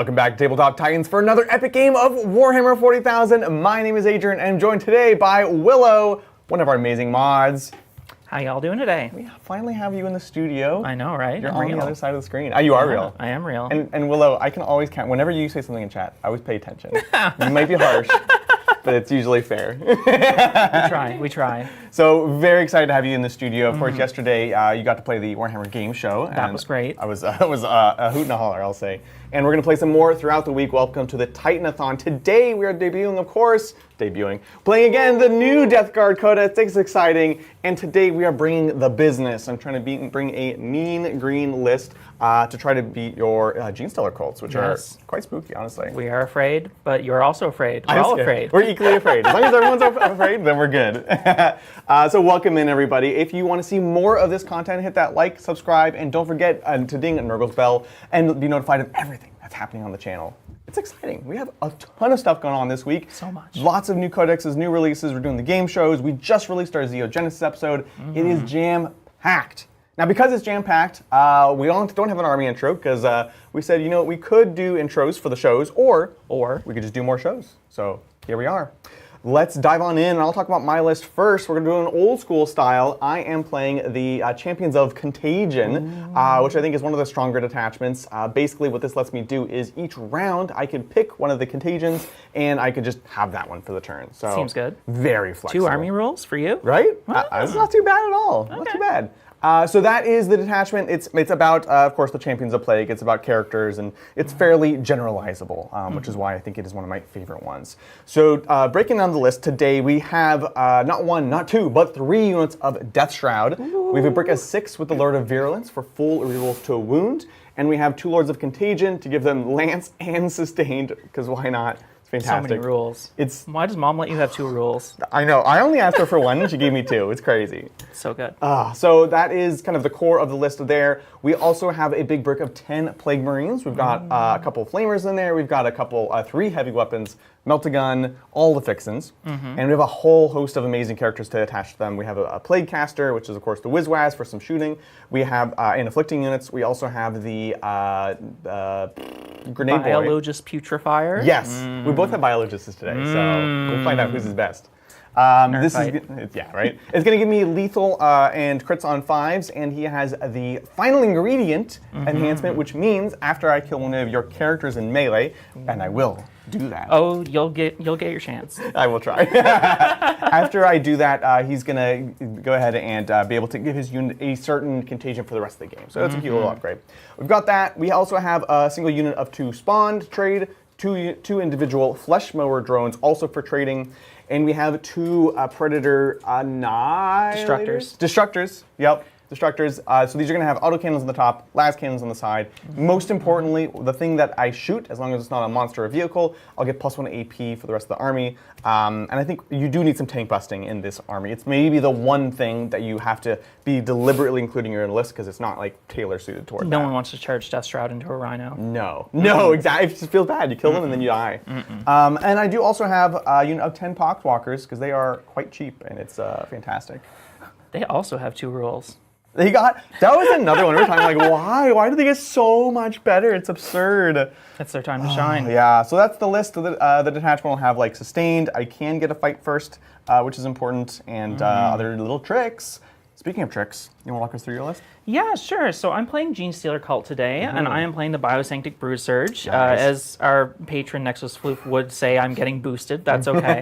Welcome back to Tabletop Titans for another epic game of Warhammer 40,000. My name is Adrian and I'm joined today by Willow, one of our amazing mods. How y'all doing today? We finally have you in the studio. I know, right? You're on the other side of the screen. You are real. I am real. And Willow, I can always count. Whenever you say something in chat, I always pay attention. You might be harsh, but it's usually fair. We try. So very excited to have you in the studio. Of course, yesterday you got to play the Warhammer game show. That was great. I was a hoot and a holler, I'll say. And we're going to play some more throughout the week. Welcome to the Titanathon. Today we are debuting, of course, playing again the new Death Guard codex. It's exciting. And today we are bringing the business. I'm trying to bring a mean green list to try to beat your Genestealer cults, which are quite spooky, honestly. We are afraid, but you're also afraid. We're all afraid. We're equally afraid. As long as everyone's afraid, then we're good. So welcome in, everybody. If you want to see more of this content, hit that like, subscribe, and don't forget to ding Nurgle's bell and be notified of everything that's happening on the channel. It's exciting. We have a ton of stuff going on this week. So much. Lots of new codexes, new releases. We're doing the game shows. We just released our Zeo Genesis episode. It is jam-packed. Now, because it's jam-packed, we don't have an army intro because we said, you know, we could do intros for the shows or we could just do more shows. So here we are. Let's dive on in, and I'll talk about my list first. We're going to do an old school style. I am playing the Champions of Contagion, which I think is one of the stronger detachments. Basically, what this lets me do is each round, I can pick one of the Contagions, and I could just have that one for the turn. So seems good. Very flexible. 2 army rules for you? Right? It's not too bad at all. Okay. Not too bad. So that is the detachment. It's about, of course, the Champions of Plague. It's about characters, and it's fairly generalizable, which is why I think it is one of my favorite ones. So breaking down the list today, we have not 1, not 2, but 3 units of Death Shroud. We have a brick of 6 with the Lord of Virulence for full rerolls to a wound, and we have 2 Lords of Contagion to give them Lance and Sustained, because why not? Fantastic. So many rules. Why does Mom let you have 2 rules? I know. I only asked her for 1, and she gave me 2. It's crazy. So good. So that is kind of the core of the list there. We also have a big brick of 10 Plague Marines. We've got a couple flamers in there. We've got a couple, 3 heavy weapons, melt-a-gun, all the fixins. And we have a whole host of amazing characters to attach to them. We have a Plague Caster, which is, of course, the Wizwaz for some shooting. We have, in afflicting units, we also have the Grenade Boy. Biologist Putrefier? Yes. We both have Biologists today, so we'll find out who's his best. This is, yeah, right? It's going to give me lethal and crits on 5s, and he has the final ingredient enhancement, which means after I kill one of your characters in melee, and I will do that. Oh, you'll get your chance. I will try. After I do that, he's going to go ahead and be able to give his unit a certain contagion for the rest of the game. So that's a cute little upgrade. We've got that. We also have a single unit of 2 spawned trade, 2 individual flesh mower drones also for trading. And we have 2 Predator Destructors. Yep, Destructors. So these are going to have autocannons on the top, las cannons on the side. Most importantly, the thing that I shoot, as long as it's not a monster or vehicle, I'll get +1 AP for the rest of the army. And I think you do need some tank busting in this army. It's maybe the one thing that you have to be deliberately including in your list because it's not like tailor suited toward that. No one wants to charge Death Shroud into a Rhino. No, exactly. It just feels bad. You kill them and then you die. And I do also have a unit of 10 Poxwalkers because they are quite cheap and it's fantastic. They also have 2 rules. That was another one. We were talking like, why? Why do they get so much better? It's absurd. It's their time to shine. Yeah, so that's the list. The detachment will have like Sustained. I can get a fight first, which is important, and other little tricks. Speaking of tricks, you want to walk us through your list? Yeah, sure. So I'm playing Genestealer Cult today, and I am playing the Biosanctic Brood Surge. Nice. As our patron Nexus Floof would say, I'm getting boosted. That's okay.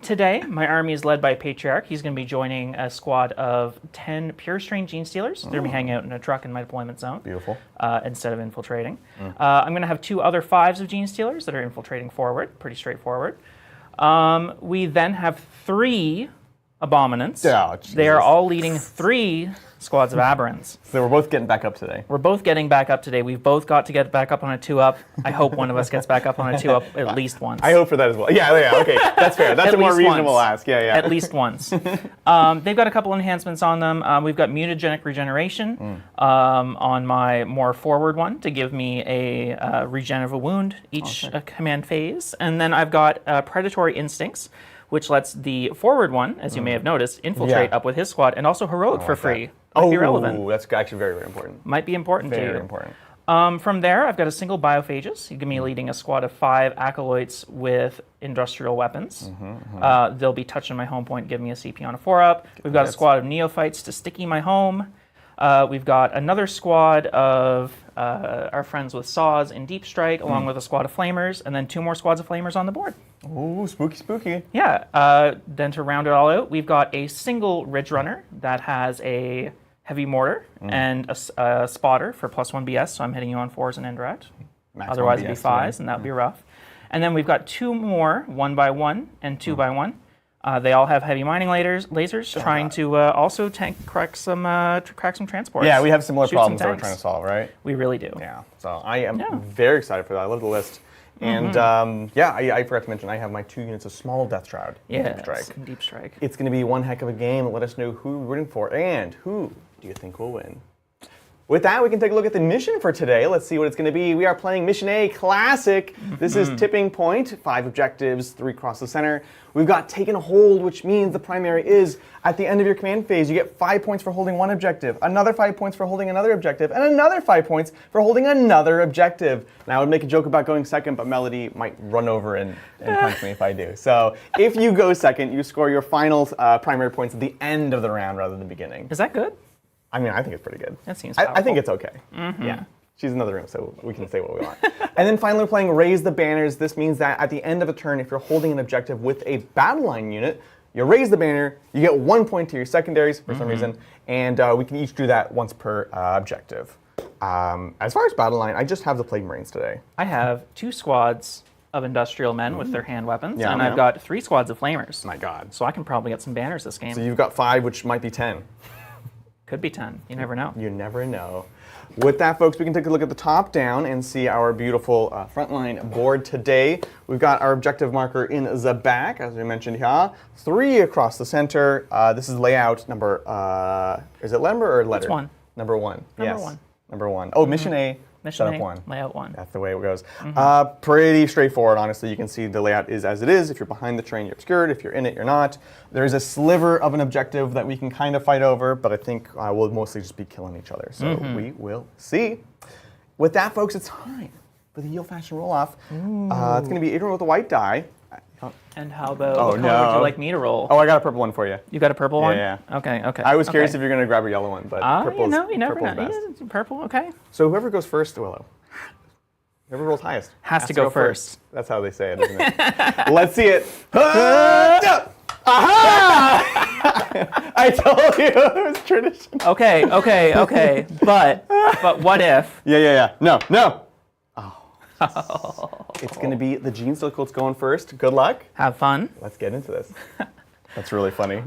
Today, my army is led by Patriarch. He's going to be joining a squad of 10 Pure Strain Genestealers. They're going to be hanging out in a truck in my deployment zone. Beautiful. Instead of infiltrating. I'm going to have 2 other 5s of Genestealers that are infiltrating forward. Pretty straightforward. We then have 3 Abominants. Yeah, they are all leading 3 squads of Aberrants. So we're both getting back up today. We're both getting back up today. We've both got to get back up on a 2-up. I hope one of us gets back up on a 2-up at least once. I hope for that as well. Yeah, okay. That's fair. That's a more reasonable ask. Yeah. At least once. They've got a couple enhancements on them. We've got Mutagenic Regeneration on my more forward one to give me a regen of a wound each command phase. And then I've got Predatory Instincts, which lets the forward one, as you may have noticed, infiltrate up with his squad, and also Heroic for free. Might be relevant. That's actually very, very important. Might be important to you. Very important. From there, I've got a single biophagus. You give me leading a squad of 5 acolytes with industrial weapons. They'll be touching my home point, giving me a CP on a 4-up. We've got a squad of neophytes to sticky my home. We've got another squad of our friends with saws in deep strike, along with a squad of flamers, and then 2 more squads of flamers on the board. Ooh, spooky, spooky. Yeah. Then to round it all out, we've got a single ridge runner that has a heavy mortar and a spotter for +1 BS, so I'm hitting you on 4s and indirect. Otherwise it'd be 5s, and that would be rough. And then we've got 2 more, 1x1 and 2x1. They all have heavy mining lasers, trying to also crack some transports. Yeah, we have similar Shoot problems some that we're tanks. trying to solve, right? We really do. Yeah, so I am very excited for that. I love the list. And I forgot to mention, I have my 2 units of small Death Shroud. Yeah, Deep Strike. Deep Strike. It's going to be one heck of a game. Let us know who we're rooting for and who do you think will win. With that, we can take a look at the mission for today. Let's see what it's going to be. We are playing Mission A Classic. This is Tipping Point, 5 objectives, 3 across the center. We've got Taken a Hold, which means the primary is at the end of your command phase, you get 5 points for holding 1 objective, another 5 points for holding another objective, and another 5 points for holding another objective. Now, I would make a joke about going second, but Melody might run over and punch me if I do. So if you go second, you score your final primary points at the end of the round rather than the beginning. Is that good? I mean, I think it's pretty good. That seems I think it's okay. Yeah. She's in another room, so we can say what we want. And then finally, we're playing Raise the Banners. This means that at the end of a turn, if you're holding an objective with a battle line unit, you raise the banner, you get 1 point to your secondaries for some reason, and we can each do that once per objective. As far as battle line, I just have the Plague Marines today. I have 2 squads of industrial men with their hand weapons, and I've got 3 squads of flamers. My God. So I can probably get some banners this game. So you've got 5, which might be 10. Could be 10. You never know. You never know. With that, folks, we can take a look at the top down and see our beautiful frontline board today. We've got our objective marker in the back, as we mentioned here. 3 across the center. This is layout number, is it number or letter? It's 1. Number 1. Number yes. 1. Number 1. Oh, Mission A. Mission Setup A, 1. layout 1. That's the way it goes. Pretty straightforward, honestly. You can see the layout is as it is. If you're behind the train, you're obscured. If you're in it, you're not. There's a sliver of an objective that we can kind of fight over, but I think we'll mostly just be killing each other. So we will see. With that, folks, it's time for the heel fashion roll-off. It's going to be Adrian with a white die. And how about, Oh, what no. color would you like me to roll? Oh, I got a purple one for you. You got a purple one? Yeah. Okay, okay. I was curious if you're going to grab a yellow one, but purple you never know. best. Yeah, purple, okay. So whoever goes first, Willow. Whoever rolls highest. Has to go first. That's how they say it, isn't it? Let's see it. Aha! I told you it was tradition. Okay. But what if? Yeah. No. Oh. It's going to be the Genestealer quotes going first. Good luck. Have fun. Let's get into this. That's really funny.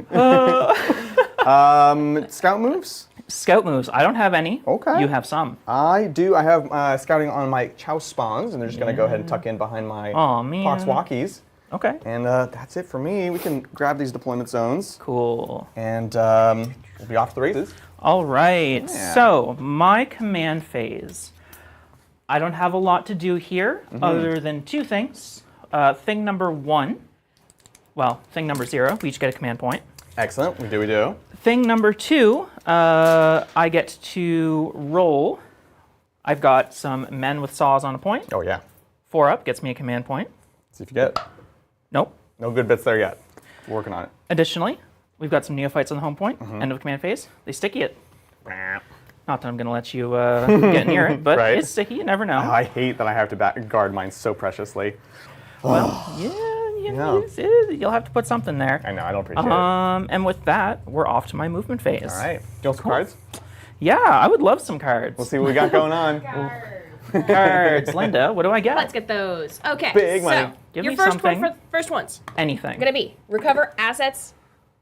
Scout moves? Scout moves. I don't have any. Okay. You have some. I do. I have scouting on my Chow spawns, and they're just going to go ahead and tuck in behind my Fox Walkies. Okay. And that's it for me. We can grab these deployment zones. Cool. And we'll be off to the races. All right. Yeah. So my command phase. I don't have a lot to do here other than 2 things. Thing number 1. Well, thing number 0. We each get a command point. Excellent. We do. Thing number 2, I get to roll. I've got some men with saws on a point. Oh, yeah. 4 up gets me a command point. See if you get. Nope. No good bits there yet. We're working on it. Additionally, we've got some neophytes on the home point. End of command phase. They sticky it. Not that I'm going to let you get near it, but Right. it's sticky. You never know. Oh, I hate that I have to guard mine so preciously. Well, you'll have to put something there. I know. I don't appreciate it. And with that, we're off to my movement phase. All right. Do you want some cards? Yeah, I would love some cards. We'll see what we got going on. Cards. Linda, what do I get? Let's get those. Okay. Big money. Give your me first something. one for first ones Anything. gonna be recover assets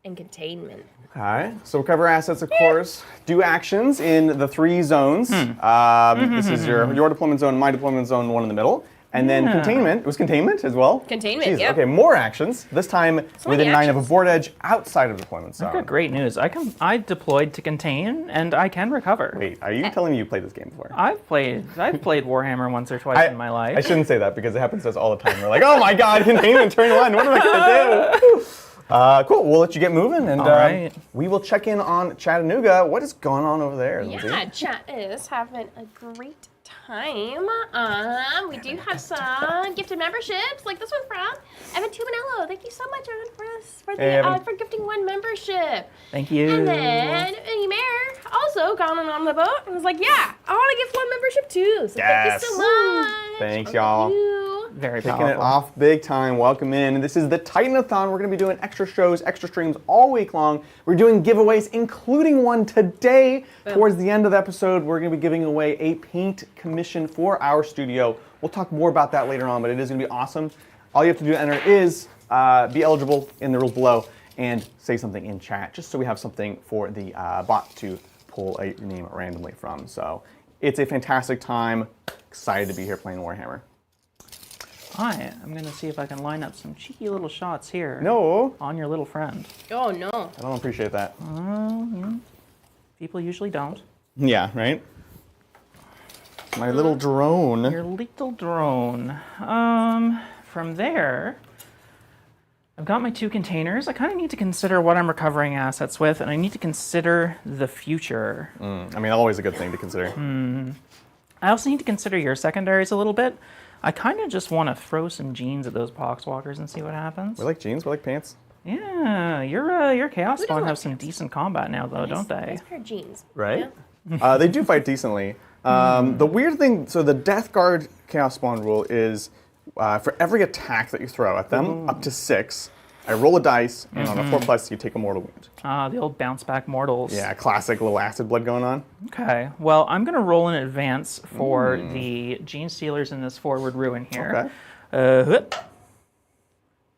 and containment. Okay. So recover assets, of course. Do actions in the 3 zones. This is your deployment zone, my deployment zone, one in the middle. And then containment. It was containment as well? Containment, Jeez, yeah. Okay, more actions. This time within many 9 of a actions. board edge outside of deployment zone. I've got great news. I deployed to contain, and I can recover. Wait, are you telling me you played this game before? I've played Warhammer once or twice in my life. I shouldn't say that because it happens to us all the time. We're like, oh my god, containment turn 1. What am I going to do? Cool. We'll let you get moving, and All right. we will check in on Chattanooga. What is going on over there, Lindsay? Yeah, chat is having a great time, we do have some gifted memberships, like this one from Evan Tumanello. Thank you so much, Evan, for gifting 1 membership. Thank you. And then Emer also got on the boat and was like, yeah, I want to gift 1 membership too. So thank you so much. Thanks, y'all. Very Kicking powerful. it off big time. Welcome in. This is the Titanathon. We're going to be doing extra shows, extra streams all week long. We're doing giveaways, including one today. Boom. Towards the end of the episode, we're going to be giving away a paint commission for our studio. We'll talk more about that later on, but it is going to be awesome. All you have to do to enter is be eligible in the rules below and say something in chat, just so we have something for the bot to pull a name randomly from. So it's a fantastic time. Excited to be here playing Warhammer. Hi, I'm going to see if I can line up some cheeky little shots here. No, On your little friend. Oh, no. I don't appreciate that. People usually don't. Yeah, right? My little drone. Your little drone. From there, I've got my 2 containers. I kind of need to consider what I'm recovering assets with, and I need to consider the future. I mean, always a good thing to consider. I also need to consider your secondaries a little bit. I kind of just want to throw some jeans at those poxwalkers and see what happens. We like jeans, we like pants. Yeah, your Chaos Who doesn't Spawn like have some decent combat now, though, don't they? Nice pair of jeans. Right? They do fight decently. The weird thing, so the Death Guard Chaos Spawn rule is for every attack that you throw at them, up to 6, I roll a dice, and on a 4+, you take a mortal wound. Ah, the old bounce back mortals. Yeah, classic little acid blood going on. Okay, well, I'm going to roll in advance for the Genestealers in this forward ruin here. Okay.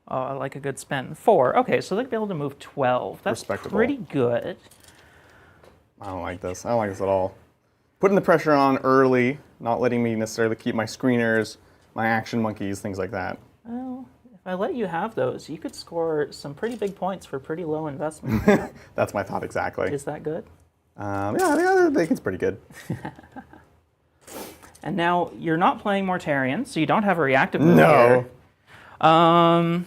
Oh, I like a good spin. 4. Okay, so they'd be able to move 12. That's Respectable. pretty good. I don't like this. I don't like this at all. Putting the pressure on early, not letting me necessarily keep my screeners, my action monkeys, things like that. Well, if I let you have those, you could score some pretty big points for pretty low investment. That's my thought exactly. Is that good? Yeah, I think it's pretty good. And now you're not playing Mortarion, so you don't have a reactive move No. here.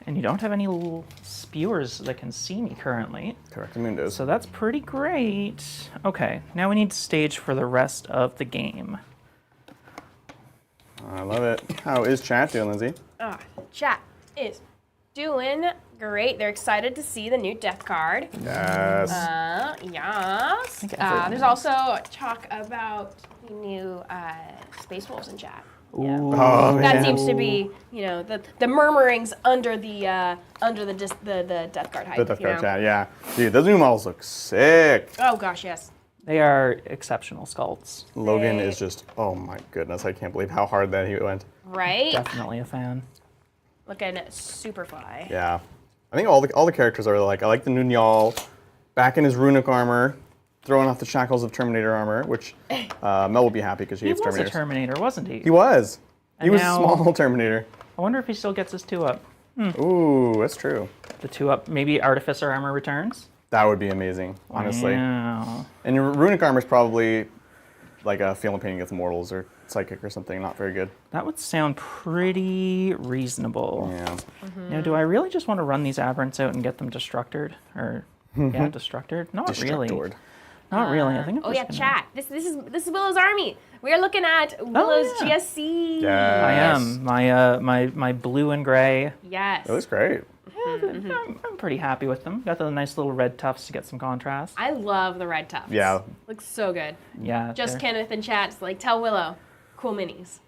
And you don't have any little spewers that can see me currently. Correct, Mundos. So that's pretty great. Okay, now we need to stage for the rest of the game. I love it. How is chat doing, Lindsay? Chat is doing great. They're excited to see the new Death Card. Yes. Yes. There's also talk about the new Space Wolves in chat. Yeah. Oh, That man. seems to be, the murmurings under the Death Guard hype. The Death Guard chat, yeah. Dude, those new models look sick. Oh gosh, yes. They are exceptional sculpts. Logan They- is just, oh my goodness, I can't believe how hard that he went. Right? Definitely a fan. Looking super fly. Yeah. I think all the characters are like, I like the new Njal, back in his runic armor, throwing off the shackles of Terminator armor, which Mel will be happy because he He hates was a Terminators. Terminator, wasn't he? He was. He And was now- a small Terminator. I wonder if he still gets his 2-up. Ooh, that's true. The 2-up, maybe Artificer armor returns? That would be amazing, honestly. Wow. And your runic armor is probably like a feeling painting against mortals or psychic or something, not very good. That would sound pretty reasonable. Yeah. Now, do I really just want to run these aberrants out and get them destructed? Or, yeah, destructed? Not really. Destructored. Not really. I think I'm Oh just yeah, gonna... chat. This is Willow's army. We are looking at Willow's yeah. GSC. Yes. I am. My blue and gray. Yes. That looks great. I'm pretty happy with them. Got the nice little red tufts to get some contrast. I love the red tufts. Yeah. Looks so good. Yeah. Just they're- Kenneth in chat's like, tell Willow, cool minis.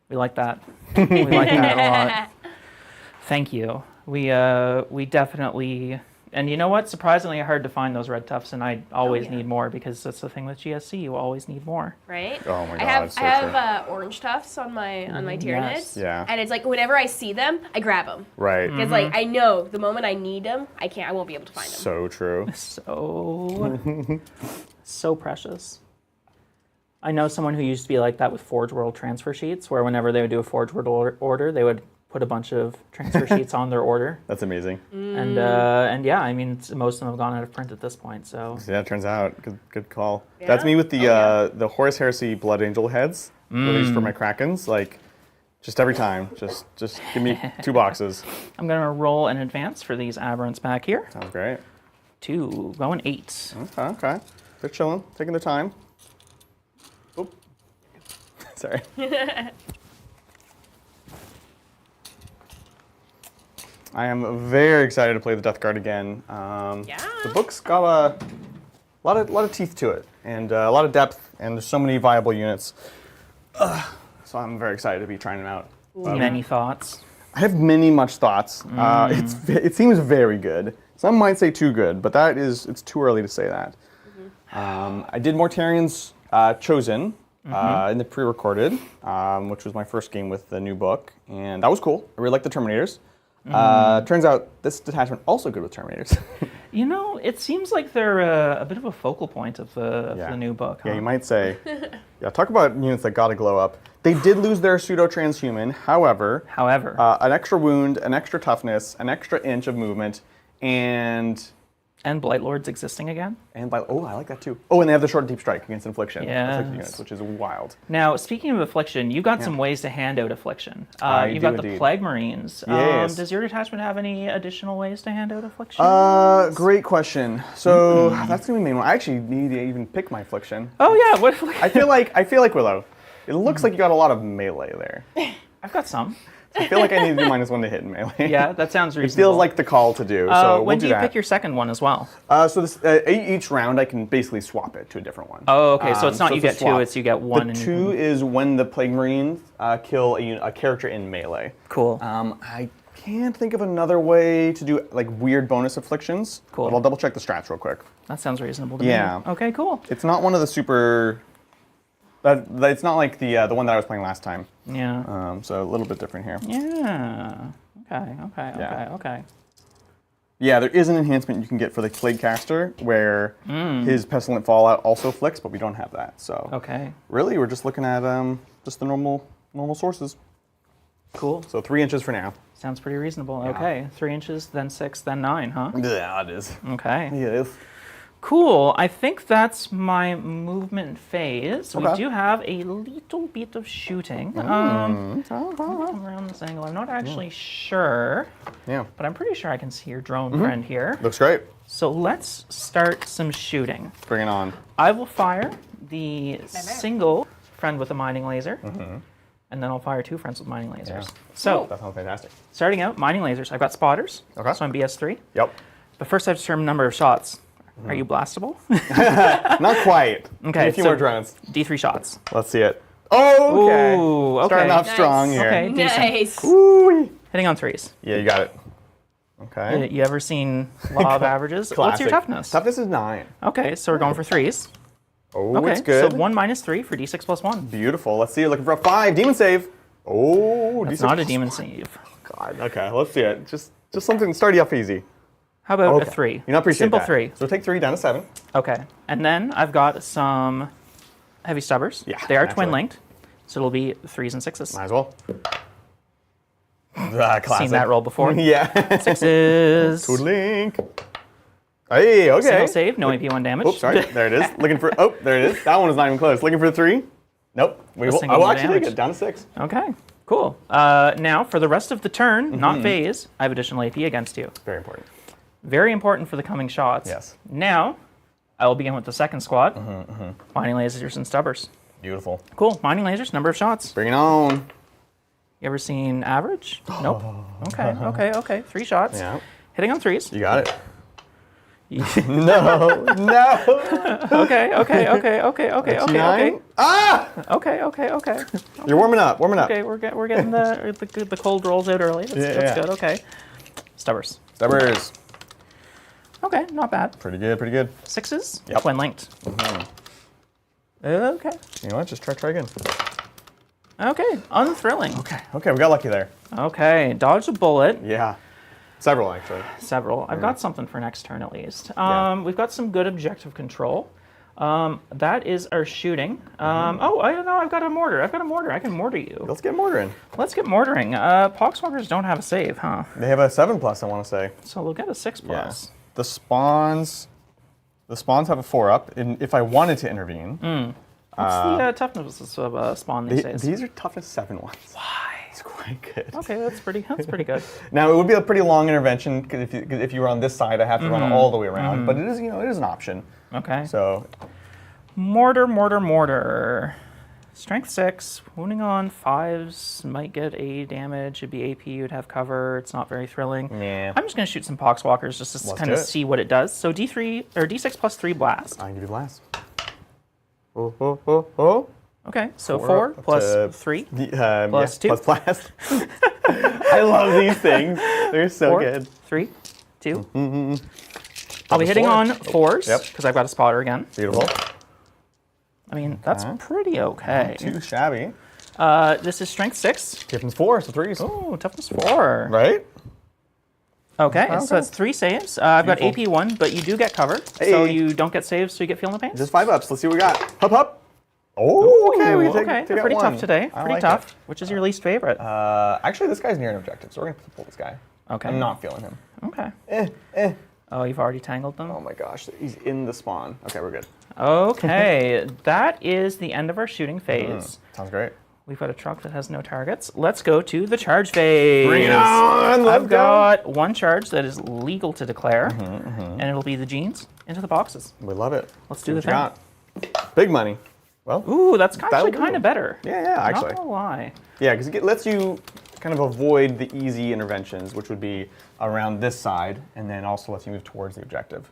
We like that. We like that a lot. Thank you. We definitely, and you know what? Surprisingly hard to find those red tufts, and I always yeah. need more because that's the thing with GSC. You always need more. Right? Oh my I God, have so I have orange tufts on my Tyranids. yes. Yeah. And it's like whenever I see them, I grab them. Right. Because like I know the moment I need them, I won't be able to find them. So true. So precious. I know someone who used to be like that with Forge World transfer sheets, where whenever they would do a Forge World order, they would put a bunch of transfer sheets on their order. That's amazing. And yeah, I mean, most of them have gone out of print at this point. So Yeah, it turns out. Good call. Yeah? That's me with the Oh, the Horus Heresy Blood Angel heads. Released for my Krakens. Like, just every time. Just give me 2 boxes. I'm gonna roll in advance for these aberrants back here. Sounds great. 2, going 8. Okay. They're chilling, taking their time. Oop. Sorry. I am very excited to play the Death Guard again. The book's got a lot of teeth to it, and a lot of depth, and there's so many viable units. So I'm very excited to be trying them out. Many thoughts. I have much thoughts. It seems very good. Some might say too good, but it's too early to say that. I did Mortarians Chosen in the pre-recorded, which was my first game with the new book, and that was cool. I really liked the Terminators. Turns out this detachment also good with Terminators. You know, it seems like they're a bit of a focal point of the new book. Huh? Yeah, you might say. Yeah, talk about units that gotta glow up. They did lose their pseudo-transhuman, however, an extra wound, an extra toughness, an extra inch of movement, and Blight Lords existing again. I like that too. Oh, and they have the short deep strike against Infliction. Yes. Units, which is wild. Now, speaking of Affliction, you got some ways to hand out Affliction. You've got the Plague Marines. Yes. Does your detachment have any additional ways to hand out Affliction? Great question. So that's gonna be the main one. I actually need to even pick my Affliction. Oh yeah, what Affliction? I feel like Willow. It looks like you got a lot of melee there. I've got some. I feel like I need to do -1 to hit in melee. Yeah, that sounds reasonable. It feels like the call to do. So when we'll do you pick your second one as well? So this, each round I can basically swap it to a different one. Oh, okay. So it's not you a get swap. two; it's you get one. The two is when the Plague Marines kill a character in melee. Cool. I can't think of another way to do like weird bonus afflictions. Cool. But I'll double check the strats real quick. That sounds reasonable to me. Yeah. Okay, cool. It's not one of the super. It's not like the one that I was playing last time. Yeah. So a little bit different here. Yeah. Okay. Yeah, there is an enhancement you can get for the Plague Caster where his Pestilent Fallout also flicks, but we don't have that. So really, we're just looking at just the normal sources. Cool. So 3 inches for now. Sounds pretty reasonable. Yeah. Okay, 3 inches, then 6, then 9, huh? Yeah, it is. Okay. Yeah, it is. Cool. I think that's my movement phase. Okay. We do have a little bit of shooting. Come around this angle. I'm not actually sure, but I'm pretty sure I can see your drone friend here. Looks great. So let's start some shooting. Bring it on. I will fire the single friend with a mining laser, and then I'll fire 2 friends with mining lasers. Yeah. So That sounds fantastic. starting out, mining lasers. I've got spotters, Okay. so I'm BS3. Yep. But first I have to determine number of shots. Are you blastable? Not quite. Okay, A few so more drones. D3 shots. Let's see it. Oh, okay. Ooh, okay. Starting off Nice. strong here. Okay, decent. Nice. Ooh. Hitting on 3s. Yeah, you got it. Okay. You ever seen Law of Averages? What's your Classic. toughness? Toughness is 9. Okay, so we're going for 3s. Oh, Okay, it's good. so 1 minus 3 for D6 plus 1. Beautiful. Let's see. You're looking for a 5. Demon save. Oh, That's D6 not a plus demon 1. save. God. Okay, let's see it. Just something to start you off easy. How about Okay. a 3? You not appreciate Simple that. 3. So take 3 down to 7. Okay, and then I've got some heavy stubbers. Yeah, They are naturally. twin linked, so it'll be 3s and 6s. Might as well. Classic. Seen that roll before. Yeah. 6s. Good link. Hey, okay. Single save, no AP1 damage. Oops, sorry. There it is. Looking for. Oh, there it is. That one is not even close. Looking for 3. Nope. I single will more actually take damage. it down to 6. Okay, cool. Now, for the rest of the turn, not phase, I have additional AP against you. Very important. Very important for the coming shots. Yes. Now, I will begin with the second squad. Mining lasers and stubbers. Beautiful. Cool. Mining lasers, number of shots. Bring it on. You ever seen average? Nope. Okay. 3 shots. Yeah. Hitting on 3s. You got it. No. Okay. 9. Ah! Okay. You're warming up. Okay, we're getting the cold rolls out early. That's good. Okay. Stubbers. Stubbers. Okay, not bad. Pretty good. 6s. Yep. Twin linked. Okay. You know what? Just try again. Okay. Unthrilling. Okay, we got lucky there. Okay. Dodge a bullet. Yeah. Several, actually. Several. I've got something for next turn at least. Yeah. We've got some good objective control. That is our shooting. Oh, I don't know. I've got a mortar. I can mortar you. Let's get mortaring. Let's get mortaring. Poxwalkers don't have a save, huh? They have a 7+, I want to say. So we'll get a 6+. Yeah. The spawns have a 4-up. If I wanted to intervene. What's the toughness of spawn these days? These are toughness 7 ones. Why? It's quite good. Okay, that's pretty good. Now it would be a pretty long intervention because if you were on this side, I have to run all the way around. But it is an option. Okay. So Mortar. Strength 6, wounding on 5s, might get A damage. It'd be AP, you'd have cover. It's not very thrilling. Yeah. I'm just going to shoot some Poxwalkers just to kind of see what it does. So D3 or D6 plus 3 blast. I can give you blast. Oh. Okay, so 4 plus 3 plus 2. Plus blast. I love these things. They're so 4, good. 3, 2. I'll be hitting on 4s because I've got a spotter again. Beautiful. I mean, that's pretty okay. Not too shabby. This is strength 6. Toughness 4, so 3s. Oh, toughness 4. Right? Okay, so that's 3 saves. I've got AP 1, but you do get cover. Hey. So you don't get saves, so you get feel no pain. Just 5 ups. Let's see what we got. Hup, hup. Oh, okay. We take They're pretty tough today. I Pretty like tough. it. Which is your least favorite? Actually, this guy's near an objective, so we're going to pull this guy. Okay. I'm not feeling him. Okay. Oh, you've already tangled them? Oh my gosh, he's in the spawn. Okay, we're good. Okay, that is the end of our shooting phase. Sounds great. We've got a truck that has no targets. Let's go to the charge phase. Bring it on! Let's I've got one charge that is legal to declare, and it'll be the jeans into the boxes. We love it. Let's do the thing. Got. Big money. Well, Ooh, that's actually kind of better. Yeah, actually. Not gonna lie. Yeah, because it lets you kind of avoid the easy interventions, which would be around this side, and then also lets you move towards the objective.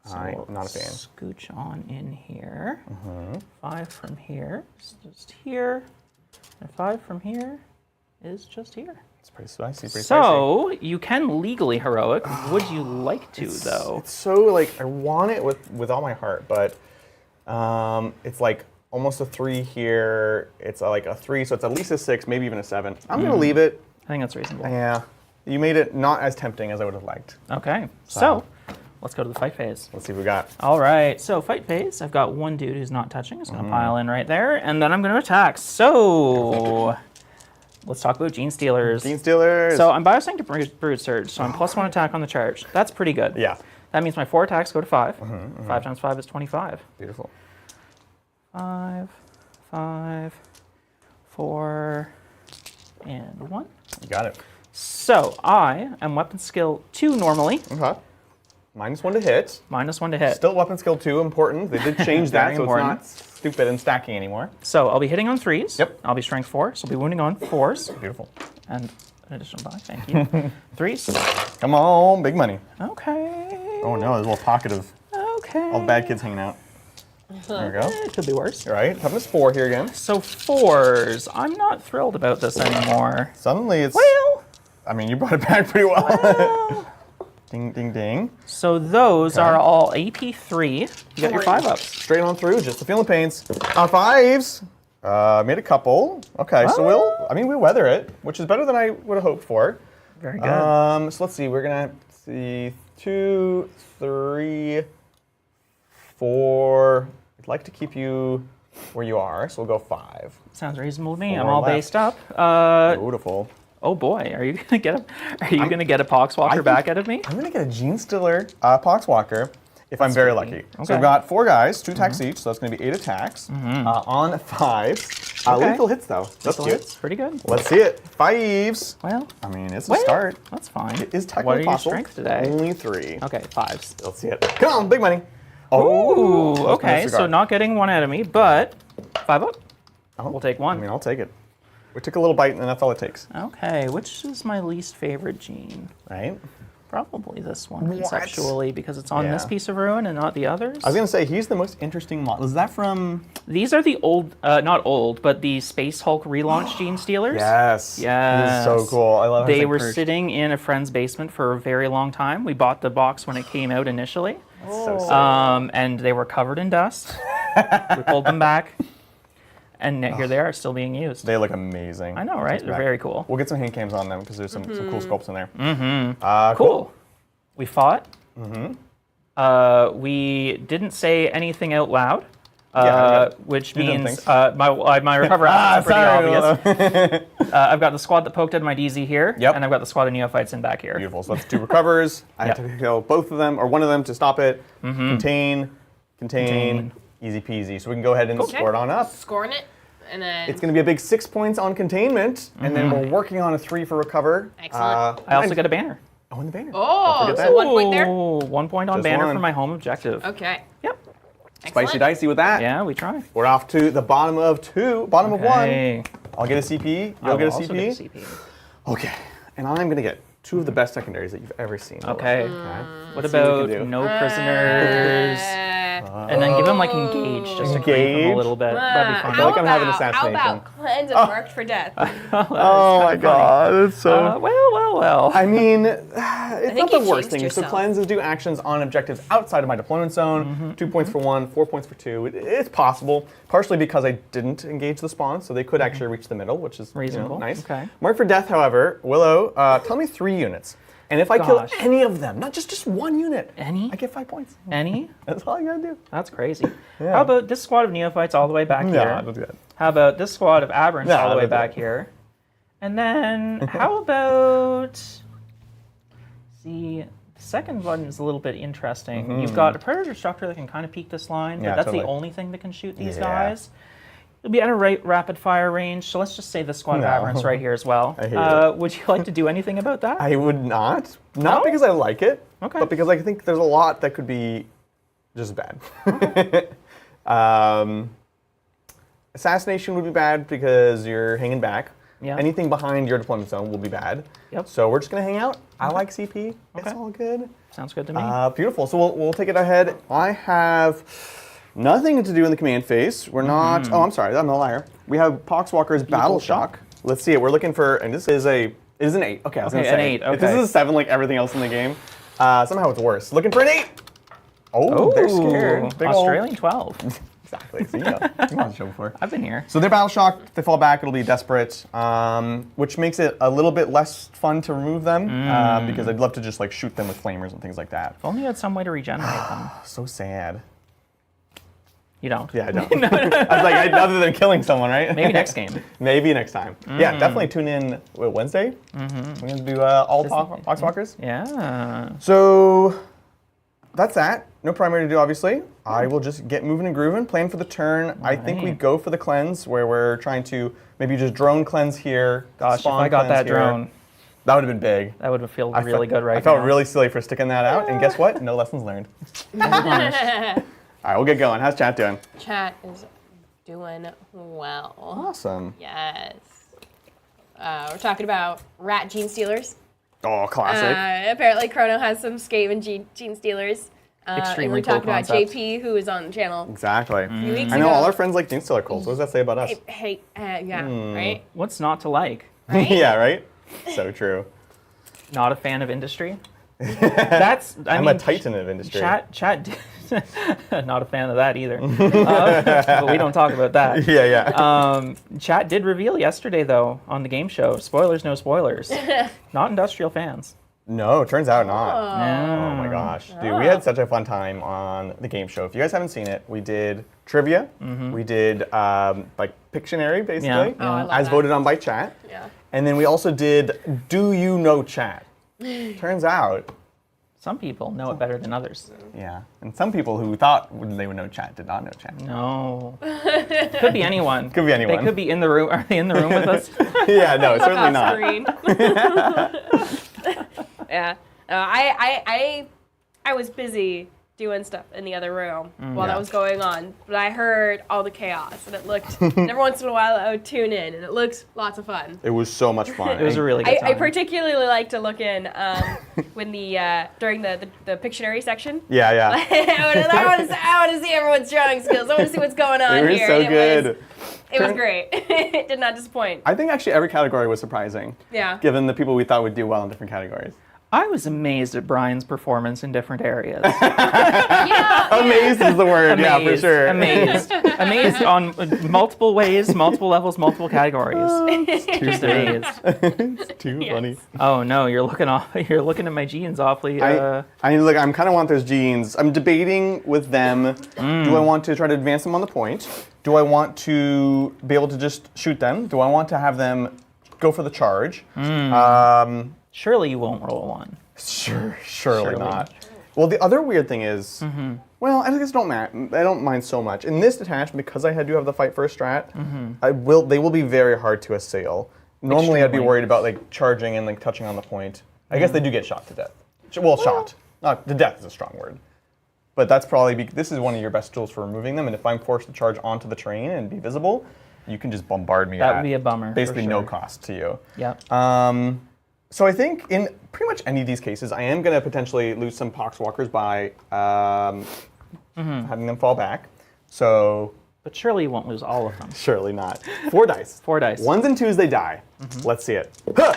So I'm not a fan. Scooch on in here. 5 from here is just here, and 5 from here is just here. It's pretty spicy. Pretty spicy. So you can legally heroic. Would you like to though? It's so like I want it with all my heart, but it's like almost a 3 here. It's like a 3, so it's at least a 6, maybe even a 7. I'm gonna leave it. I think that's reasonable. Yeah, you made it not as tempting as I would have liked. Okay, so let's go to the fight phase. Let's see what we got. All right, so fight phase. I've got one dude who's not touching. He's going to pile in right there, and then I'm going to attack. So let's talk about Genestealers. Genestealers. So I'm biosync to Brood Surge, so I'm +1 attack on the charge. That's pretty good. Yeah. That means my 4 attacks go to 5. 5 times 5 is 25. Beautiful. 5, 5, 4, and 1. You got it. So I am weapon skill 2 normally. Okay. -1 to hit. -1 to hit. Still weapon skill 2, important. They did change that, Very so important. it's not stupid and stacking anymore. So I'll be hitting on 3s. Yep. I'll be strength 4, so I'll be wounding on 4s. Beautiful. And an additional die, thank you. 3s. Come on, big money. Okay. Oh no, there's a little pocket of Okay. all the bad kids hanging out. There we go. It could be worse. All right, toughness 4 here again. So 4s. I'm not thrilled about this anymore. Suddenly it's, Well. I mean, you brought it back pretty well. Well. Ding, ding, ding. So those are all AP3. You got your 5-ups. Straight on through, just the feeling pains. 5s. Made a couple. Okay, so we'll weather it, which is better than I would have hoped for. Very good. So let's see, we're gonna see 2, 3, 4. I'd like to keep you where you are, so we'll go 5. Sounds reasonable to me. 4 I'm all left. based up. Beautiful. Oh boy, are you gonna get a Poxwalker back out of me? I'm gonna get a Genestealer Poxwalker if I'm very lucky. Okay. So we've got 4 guys, 2 attacks each, so that's gonna be 8 attacks on 5. Lethal hits though. That's So cute. it's pretty good. Let's see it. 5s. Well, I mean, it's a start. that's fine. It is What technically are your possible. strengths today? Only 3. Okay, 5s. Let's see it. Come on, big money. Ooh, that's okay, nice so regard. not getting one out of me, but 5 up. Oh, We'll take I 1. mean, I'll take it. We took a little bite, and that's all it takes, Okay, which is my least favorite gene? right? Probably this one, What? conceptually, because it's on this Yeah. piece of ruin and not the others. I was gonna say he's the most interesting model. Is that from? These are the old, not old, but the Space Hulk relaunch Genestealers. Yes. Yes. This is so cool. I love. how They it's, like, were perched. sitting in a friend's basement for a very long time. We bought the box when it came out initially, So sick. and they were covered in dust. We pulled them back, and here they are, still being used. They look amazing. I know, right? They're very cool. We'll get some hand cams on them because there's some cool sculpts in there. Cool. We fought. We didn't say anything out loud, which You didn't means think. my recover actions are pretty sorry. obvious. I've got the squad that poked at my DZ here, Yep. and I've got the squad of neophytes in back here. Beautiful. So that's 2 recovers. I have Yep. to kill both of them, or one of them to stop it. Contain. Easy peasy. So we can go ahead and score it on up. Scoring it, and then It's going to be a big 6 points on containment, and then we're working on a 3 for recover. Excellent. I also get a banner. Oh, and the banner. Oh, Don't forget so that. 1 point there. Ooh, 1 point on Just banner one. for my home objective. Okay. Yep. Spicy dicey with that. Yeah, we try. We're off to the bottom of of Okay. one. I'll get a CP. I You'll will get a also CP. get a CP. Okay. And I'm going to get 2 of the best secondaries that you've ever seen. Okay. Let's see What what about we can do. no prisoners? And then give him like engage, just to grieve him a little bit. That'd be fun. feel like I'm having How assassination. about cleanse and marked for death? Oh my god, it's so... Well. I mean, it's not the you worst jinxed thing. So yourself. cleanses do actions on objectives outside of my deployment zone. 2 points for 1, 4 points for 2. It's possible, partially because I didn't engage the spawn, so they could actually reach the middle, which is Reasonable. nice. Okay. Mark for death, however, Willow, tell me 3 units. And if I kill Gosh. any of them, not just 1 unit, Any? I get 5 points. Any? That's all I gotta do. That's crazy. Yeah. How about this squad of neophytes all the way back No, here? don't do that. How about this squad of aberrants No, all the way don't do back that. here? And then how about... See, the second one is a little bit interesting. You've got a predator structure that can kind of peek this line, but Yeah, that's totally. the only thing that can shoot these Yeah. guys. It'll be at a rapid fire range, so let's just say the squad of No. aberrants right here as well. I hate it. Would you like to do anything about that? I would not. Not No? because I like it, Okay. but because I think there's a lot that could be just bad. Assassination would be bad because you're hanging back. Yeah. Anything behind your deployment zone will be bad. Yep. So we're just gonna hang out. I like CP. It's Okay. all good. Sounds good to me. Beautiful. So we'll take it ahead. I have nothing to do in the command phase. We're not. Oh, I'm sorry. I'm a liar. We have Poxwalker's Battle Shock. Let's see it. We're looking for, and this is it is an 8. Okay, I was Okay, gonna say an 8, If this okay. is a 7, like everything else in the game, somehow it's worse. Looking for an 8. Oh, they're scared. Big ol'- Australian 12. Exactly. So, you know, you've been on the show before. I've been here. So they're battle shocked, they fall back, it'll be desperate, which makes it a little bit less fun to remove them, because I'd love to just like shoot them with flamers and things like that. If only you had some way to regenerate them. So sad. You don't. Yeah, I don't. I was like, other than killing someone, right? Maybe next game. Maybe next time. Yeah, definitely tune in Wednesday. We're going to do all Poxwalkers. Yeah. So that's that. No primary to do, obviously. I will just get moving and grooving. Plan for the turn. I think we go for the cleanse, where we're trying to maybe just drone cleanse here. Gosh, if spawn I got cleanse that here. drone, That would have been big. that would feel really good right now. I felt really silly for sticking that out, and guess what? No lessons learned. All right, we'll get going. How's chat doing? Chat is doing well. Awesome. Yes. We're talking about rat gene stealers. Oh, classic. Apparently, Chrono has some Skaven gene stealers. And Extremely we're talking cool about concept. JP, who is on the channel Exactly. a few weeks I know ago. all our friends like Genestealer cults. What does that say about us? Hey, yeah, right? What's not to like? Right? Yeah, right? So true. Not a fan of industry? That's, I'm a titan of industry. Chat, not a fan of that either. But we don't talk about that. Yeah. Chat did reveal yesterday, though, on the game show, spoilers, no spoilers. Not industrial fans. No, turns out not. Yeah. Oh my gosh. Dude, we had such a fun time on the game show. If you guys haven't seen it, we did trivia. We did like Pictionary, basically, Yeah. Oh, I love as that. voted on by chat. Yeah. And then we also did Do You Know Chat? Turns out, Some people know it better than others. yeah. And some people who thought they would know chat did not know chat. No. Could be anyone. Could be anyone. They could be in the room. Are they in the room with us? Yeah, no, certainly not. Screen. Yeah. I was busy doing stuff in the other room while Yeah. that was going on, but I heard all the chaos, and it looked. And every once in a while, I would tune in, and it looked lots of fun. It was so much fun. It was a really good time. I particularly like to look in when during the Pictionary section. Yeah, yeah. I want to see everyone's drawing skills. I want to see what's going on It was here. so and good. It was great. It did not disappoint. I think actually every category was surprising, Yeah. given the people we thought would do well in different categories. I was amazed at Brian's performance in different areas. Amazed is the word, yeah, for sure. Amazed. Amazed on multiple ways, multiple levels, multiple categories. Just amazed. It's too funny. Oh no, you're looking at my genes awfully. I look, I'm kind of want those genes. I'm debating with them. Do I want to try to advance them on the point? Do I want to be able to just shoot them? Do I want to have them go for the charge? Surely you won't roll one. Surely not. Well, the other weird thing is, well, I guess I don't mind so much. In this detachment, because I do have the fight first strat, they will be very hard to assail. Normally, I'd be Extremely. worried about like charging and like touching on the point. I guess they do get shot to death. Well, shot. Not to death is a strong word. but that's probably, this is one of your best tools for removing them, and if I'm forced to charge onto the train and be visible, you can just bombard me. That would be a bummer. Basically for no sure. cost to you. Yep. So I think in pretty much any of these cases, I am going to potentially lose some Poxwalkers by having them fall back. So But surely you won't lose all of them. surely not. 4 dice. 4 dice. 1s and 2s, they die. Let's see it. Huh!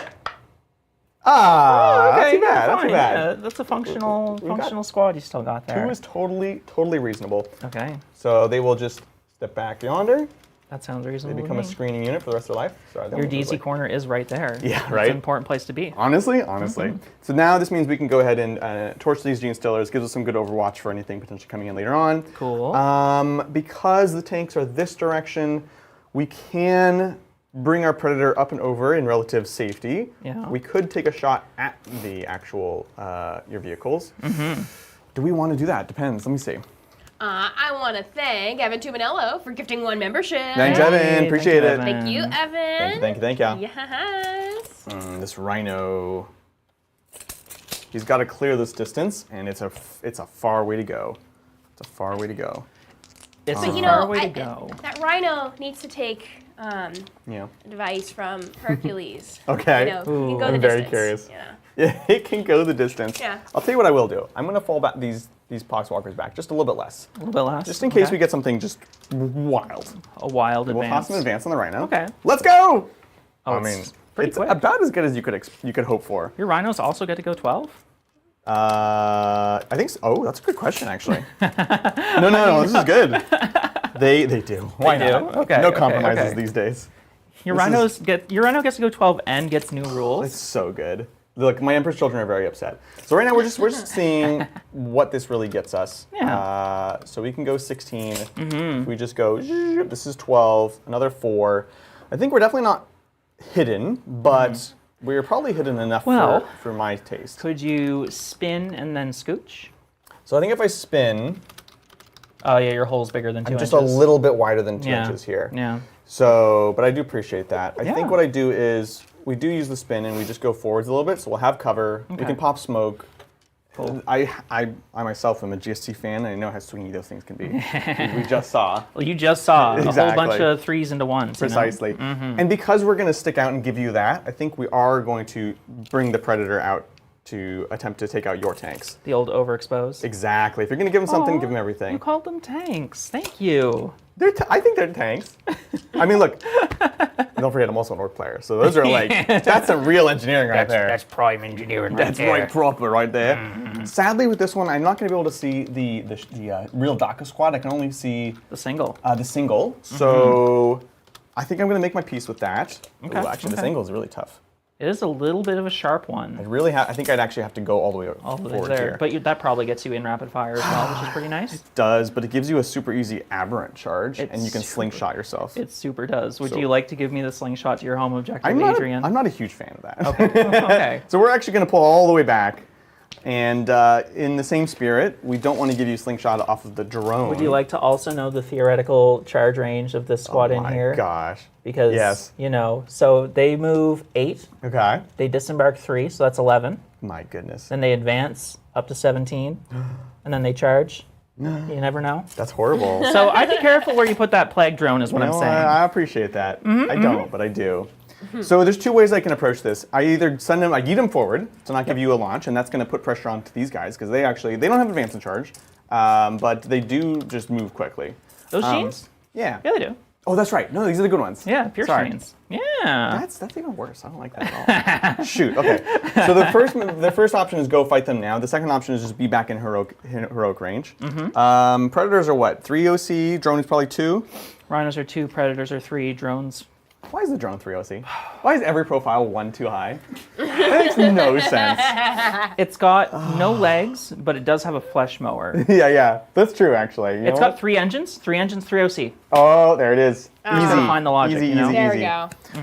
Ah, not too bad. Not fine. too bad. Yeah, that's a functional squad you still got there. 2 is totally reasonable. Okay, So they will just step back yonder. that sounds They reasonable. become a to me. screening unit for the rest of their life. So I don't Your know, DZ corner is right there. Yeah, It's right? an important place to be. Honestly. So now this means we can go ahead and torch these Genestealers. Gives us some good overwatch for anything potentially coming in later on. Cool. Because the tanks are this direction, we can bring our Predator up and over in relative safety. Yeah. We could take a shot at the actual, your vehicles. Do we want to do that? Depends. Let me see. I want to thank Evan Tumanello for gifting 1 membership. Thanks, Hey, Evan. thank Appreciate you, it. Evan. Thank you, Evan. Thank you. Yes. This Rhino, he's got to clear this distance, and it's a far way to go. It's a far way to go. It's But a you far know, way to go. that Rhino needs to take Yeah. advice from Hercules. Okay. You know, he can go I'm the very distance, curious. you know. Yeah, it can go the distance. Yeah. I'll tell you what I will do. I'm going to fall back these Poxwalkers back just a little bit less. A little bit less. Just in case Okay. we get something just wild. a wild We'll toss advance. an advance on the Rhino. Okay. Let's go! Oh, I it's mean, pretty it's quick. about as good as you could hope for. Your rhinos also get to go 12? I think so. Oh, that's a good question, actually. No, this is good. They do. Why They do? not? Okay, No okay, compromises okay. these days. Your This rhino gets to go 12 and gets new rules. It's so good. Look, my Emperor's children are very upset. So right now we're just seeing what this really gets us. Yeah. So we can go 16. If we just go, this is 12, another 4. I think we're definitely not hidden, but we're probably hidden enough Well, for my taste. Could you spin and then scooch? So I think if I spin, Oh yeah, your hole's bigger than 2 I'm inches. just a little bit wider than 2 Yeah. inches here. Yeah. So, but I do appreciate that. I Yeah. think what I do is we do use the spin and we just go forwards a little bit. So we'll have cover. We Okay. can pop smoke. Cool. I myself am a GST fan, and I know how swingy those things can be. we just saw. Well, you just saw a whole Exactly. bunch of 3s into 1s. you know? Precisely. And because we're going to stick out and give you that, I think we are going to bring the Predator out to attempt to take out your tanks. The old overexposed. Exactly. If you're going to give them something, Aw, give them everything. You called them tanks. Thank you. I think they're tanks. I mean, look, don't forget, I'm also an orc player, so those are like, that's some real engineering right there. That's prime engineering That's right, proper right there. Sadly, with this one, I'm not going to be able to see the real DACA squad. I can only see the single. the single. So I think I'm going to make my peace with that. Okay, Ooh, actually, the okay. single is really tough. It is a little bit of a sharp one. I think I'd actually have to go all the way All the way forward there. here. But that probably gets you in rapid fire as well, which is pretty nice. It does, but it gives you a super easy aberrant charge, It's and you can super- slingshot yourself. It super does. Would So- you like to give me the slingshot to your home objective, I'm Adrian? not a huge fan of that. Okay. So we're actually going to pull all the way back, and in the same spirit, we don't want to give you slingshot off of the drone. Would you like to also know the theoretical charge range of this squad in here? My gosh. Because, Yes. so they move 8, Okay. they disembark 3, so that's 11. My goodness. Then they advance up to 17, and then they charge. You never know. That's horrible. So I'd be careful where you put that plague drone is what I'm No, saying. I appreciate that. I don't, but I do. So there's 2 ways I can approach this. I either send them, I yeet them forward to not give you a launch, and that's going to put pressure onto these guys because they don't have advance and charge, but they do just move quickly. Those jeans? Yeah. Yeah, they do. Oh, that's right. No, these are the good ones. Yeah, pure Sorry. jeans. Yeah. That's even worse. I don't like that at all. Shoot. Okay. So the first option is go fight them now. The second option is just be back in heroic range. Predators are what? 3 OC. Drone is probably 2. Rhinos are 2, predators are 3, drones. Why is the drone 3 OC? Why is every profile 1 too high? That makes no sense. It's got no legs, but it does have a flesh mower. Yeah. That's true, actually. You It's know got what? 3 engines, 3 OC. Oh, there it is. Easy. Gotta find the logic, Easy, you know? easy, There easy.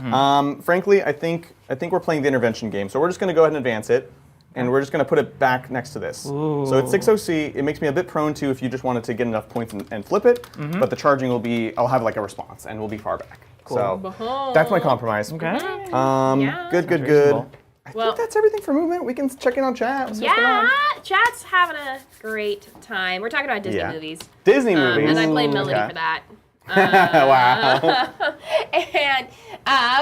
we go. Frankly, I think we're playing the intervention game, so we're just going to go ahead and advance it, and we're just going to put it back next to this. Ooh. So it's 6 OC. It makes me a bit prone to if you just wanted to get enough points and flip it, but the charging will be, I'll have like a response, and we'll be far back. Cool. So that's my compromise. Okay. Yeah. Good. Reasonable. I think that's everything for movement. We can check in on chat. What's going on? Chat's having a great time. We're talking about Disney movies. Disney movies. And I blame Melody for that. Wow. And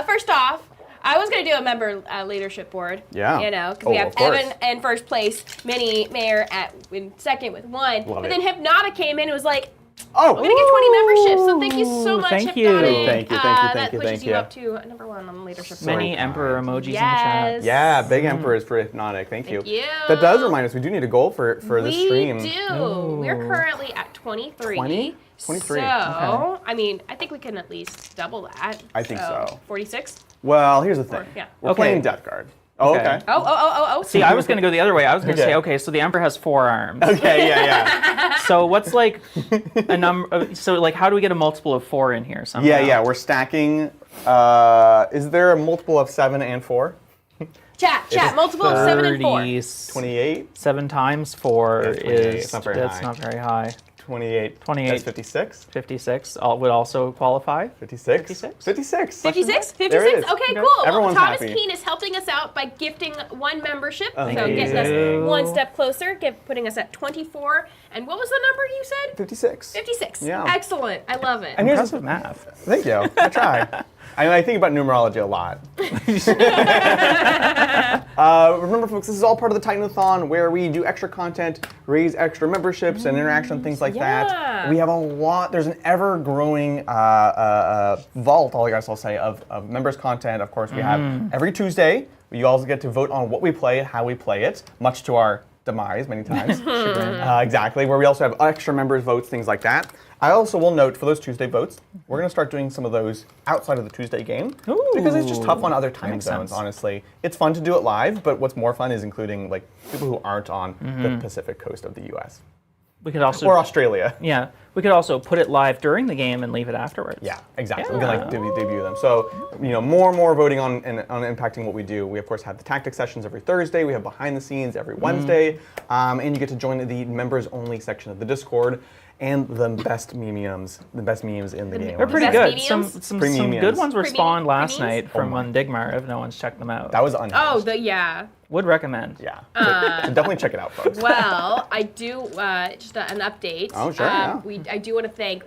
first off, I was going to do a member leadership board. Yeah. You know, because we have Evan in first place, Minnie Mayor in second with 1. But then Hypnotic came in and was like, we're going to get 20 memberships. So thank you so much, Thank you. Hypnotic. Thank you. That pushes you up to number 1 on the leadership board. Many emperor emojis in the Yes. chat. Yeah, big emperors for Hypnotic. Thank you. Thank you. That does remind us, we do need a goal for this stream. We do. We're currently at 23. 20? 23. So, Okay. I mean, I think we can at least double that. I think so. 46? Well, here's the thing. We're playing Death Guard. Oh, okay. Oh. See, I was going to go the other way. I was going to say, okay, so the emperor has 4 arms. Okay, yeah. So what's like a number? So like, how do we get a multiple of 4 in here somehow? Yeah. We're stacking. Is there a multiple of 7 and 4? Chat. Multiple of 7 and 4. 28? 7 times 4 It's not very that's high. not very high. 28. 28. That's 56? 56 would also qualify. 56? 56? 56. 56? There it is. Okay, cool. Everyone's Thomas happy. Keene is helping us out by gifting 1 membership. So Amazing. getting us 1 step closer, putting us at 24. And what was the number you said? 56. 56. Yeah. Excellent. I love it. And here's Impressive math. Thank you. I try. I think about numerology a lot. Remember, folks, this is all part of the Titanathon, where we do extra content, raise extra memberships, and interaction, things like that. We have a lot. There's an ever-growing vault, I guess I'll say, of members' content. Of course, we have every Tuesday. You also get to vote on what we play, how we play it, much to our demise many times. Exactly, where we also have extra members' votes, things like that. I also will note for those Tuesday votes, we're going to start doing some of those outside of the Tuesday game because it's just tough on other time zones, honestly. It's fun to do it live, but what's more fun is including like people who aren't on the Pacific coast of the U.S. We could also or Australia. Yeah, we could also put it live during the game and leave it afterwards. Yeah, exactly. We can like debut them. So more and more voting on impacting what we do. We of course have the tactic sessions every Thursday. We have behind the scenes every Wednesday, and you get to join the members only section of the Discord. And the best memes in the game. They're pretty Best good. mediums? Some good ones were spawned last Pre-memes? night from Digmar, if no one's checked them out. That was unhinged. Would recommend. Yeah. So definitely check it out, folks. Well, I do, just an update. Oh, sure, yeah. I do want to thank,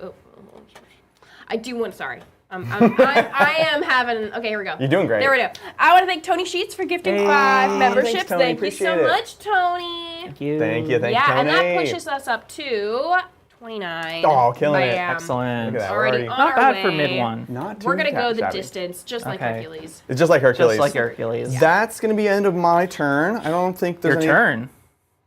sorry. I am having, okay, here we go. You're doing great. There we go. I want to thank Tony Sheets for gifting 5 memberships. Thanks, Tony. Thank you so Appreciate it. much, Tony. Thank you. Thank you, Tony. And that pushes us up to 29. Oh, killing it. Excellent. Look at that. Already on Not our bad way. for mid one. Not too We're going to go the shabby. distance, just like Okay. Hercules. It's just like Hercules. Just like Hercules. That's going to be the end of my turn. I don't think there's Your any... turn.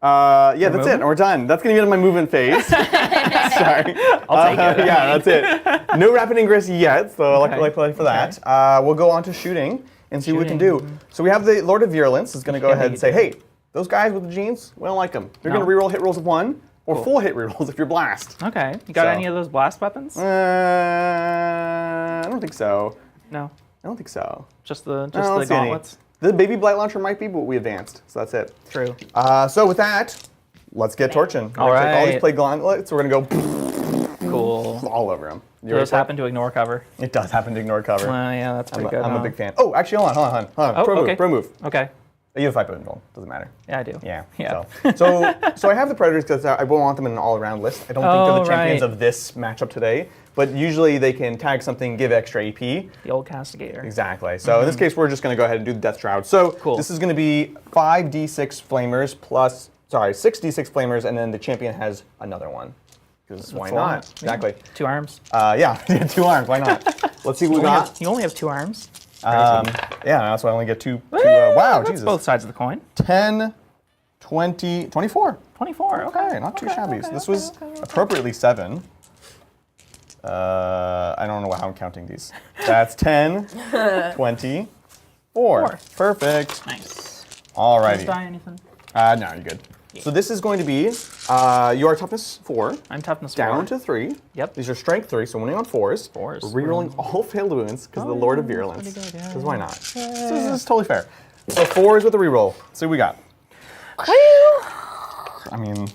Yeah, that's movement? it. We're done. That's going to be my movement phase. Sorry. I'll take it. Yeah, that's it. No rapid ingress yet, so like for that. We'll go on to shooting and see what we can do. So we have the Lord of Virulence is going to go ahead and say, hey, those guys with the genes, we don't like them. You're going to reroll hit rolls of 1 or full hit rerolls if you're blast. Okay. You got any of those blast weapons? I don't think so. No. I don't think so. Just the I don't see any. gauntlets? The baby blight launcher might be, but we advanced, so that's it. True. So with that, let's get torching. All All these right. play gauntlets, so we're gonna go Cool. all over them. Do those happen to ignore cover? It does happen to ignore cover. Yeah, that's pretty good. I'm a big fan. Oh, actually, hold on. Oh, Pro okay. move. Okay. You have 5 roll. Doesn't matter. Yeah, I do. Yeah. Yeah. So I have the Predators because I won't want them in an all-around list. I don't think they're the champions right. of this matchup today. But usually they can tag something, give extra AP. The old castigator. Exactly. So in this case, we're just going to go ahead and do the Death Shroud. So this is going to be 5d6 flamers plus, 6d6 flamers, and then the champion has another one. Because why not? Exactly. 2 arms. Yeah, 2 arms. Why not? Let's see what we got. You only have 2 arms. Yeah, that's why I only get 2. Wow, That's Jesus. both sides of the coin. 10, 20, 24. 24. Okay, not too shabby. This was appropriately 7. I don't know how I'm counting these. That's 10, 24. Perfect. Nice. Alrighty. Die anything? No, you're good. So this is going to be your toughness 4. I'm toughness 4. Down to 3. Yep. These are strength 3, so winning on 4s. 4s. We're rerolling all failed wounds because of the Lord of Virulence. Because why not? So this is totally fair. So 4s with a reroll. So what we got. I mean,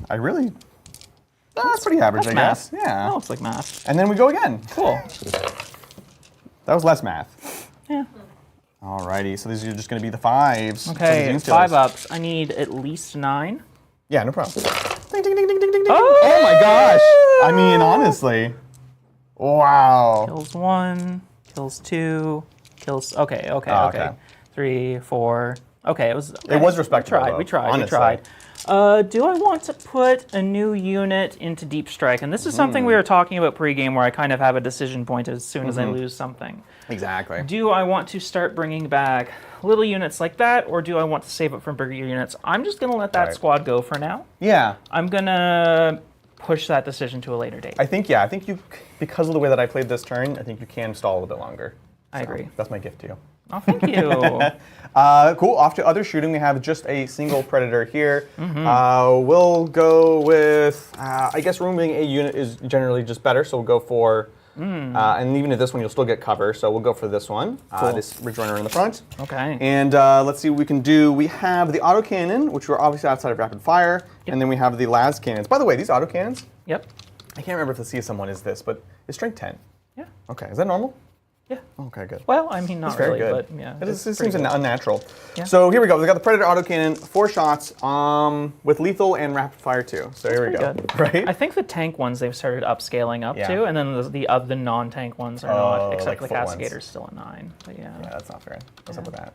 that's pretty average, I guess. Math. Yeah. That looks like math. And then we go again. Cool. That was less math. Yeah. Alrighty, so these are just going to be the 5s. Okay, for the 5 ups. I need at least 9. Yeah, no problem. Ding, ding, ding, ding, ding, ding, ding. Oh my gosh! I mean, honestly. Wow. Kills 1, kills 2, kills... Okay. okay. 3, 4... Okay, it was respectable. We tried. Honestly. Do I want to put a new unit into Deep Strike? And this is something we were talking about pre-game where I kind of have a decision point as soon as I lose something. Exactly. Do I want to start bringing back little units like that, or do I want to save up for bigger units? I'm just going to let that squad go for now. Yeah. I'm going to push that decision to a later date. I think you, because of the way that I played this turn, I think you can stall a little bit longer. I agree. That's my gift to you. Oh, thank you. Cool. Off to other shooting. We have just a single predator here. We'll go with, I guess removing a unit is generally just better, so we'll go for, and even at this one, you'll still get cover, so we'll go for this one. Cool. This Ridge Runner in the front. Okay. And let's see what we can do. We have the autocannon, which we're obviously outside of rapid fire, and then we have the las cannons. By the way, these autocannons, Yep. I can't remember if the CSM one is this, but it's strength 10. Yeah. Okay, is that normal? Yeah. Okay, good. Well, I mean, not It's very really, good. but yeah. It seems good. unnatural. Yeah. So here we go. We've got the Predator autocannon, 4 shots, with lethal and rapid fire too. So here we go. Good. Right? I think the tank ones they've started upscaling up Yeah. to, and then the non-tank ones are not, except like the foot ones. Castigator's still a 9. But yeah. Yeah, that's not fair. What's up with that?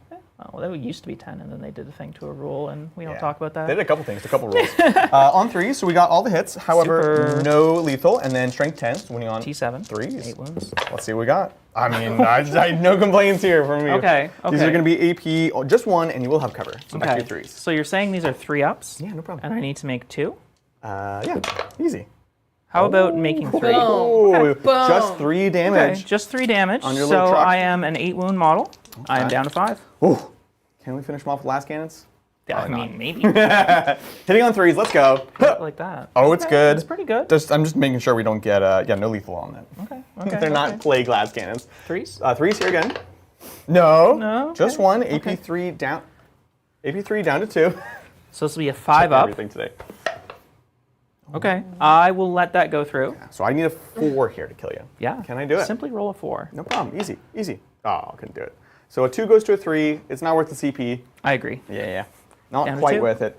Well, that used to be 10, and then they did the thing to a rule, and we don't Yeah. talk about that. They did a couple things, a couple rules. On 3, so we got all the hits. However, Super. no lethal, and then strength 10, so winning on T7. 3s. 8 wounds. Let's see what we got. I mean, I no complaints here from me. Okay. These are going to be AP, just 1, and you will have cover. So back to your 3s. So you're saying these are 3 ups? Yeah, no problem. And I need to make 2? Yeah, easy. How about making 3? Oh, Boom. just 3 damage. Okay, just 3 damage. On your little So truck. I am an 8 wound model. I am down to 5. Ooh. Can we finish them off with last cannons? Yeah, I mean, maybe. Hitting on 3s, let's go. Like that. Oh, it's Okay, good. It's pretty good. I'm just making sure we don't get, no lethal on that. Okay. They're not clay glass cannons. 3s? 3s here again. No. No, Just okay. 1. AP3 down. AP3 down to 2. So this will be a 5 up. Everything today. Okay. I will let that go through. So I need a 4 here to kill you. Yeah. Can I do it? Simply roll a 4. No problem. Easy. Easy. Oh, I couldn't do it. So a 2 goes to a 3. It's not worth the CP. I agree. Yeah. Not Down to quite 2. worth it.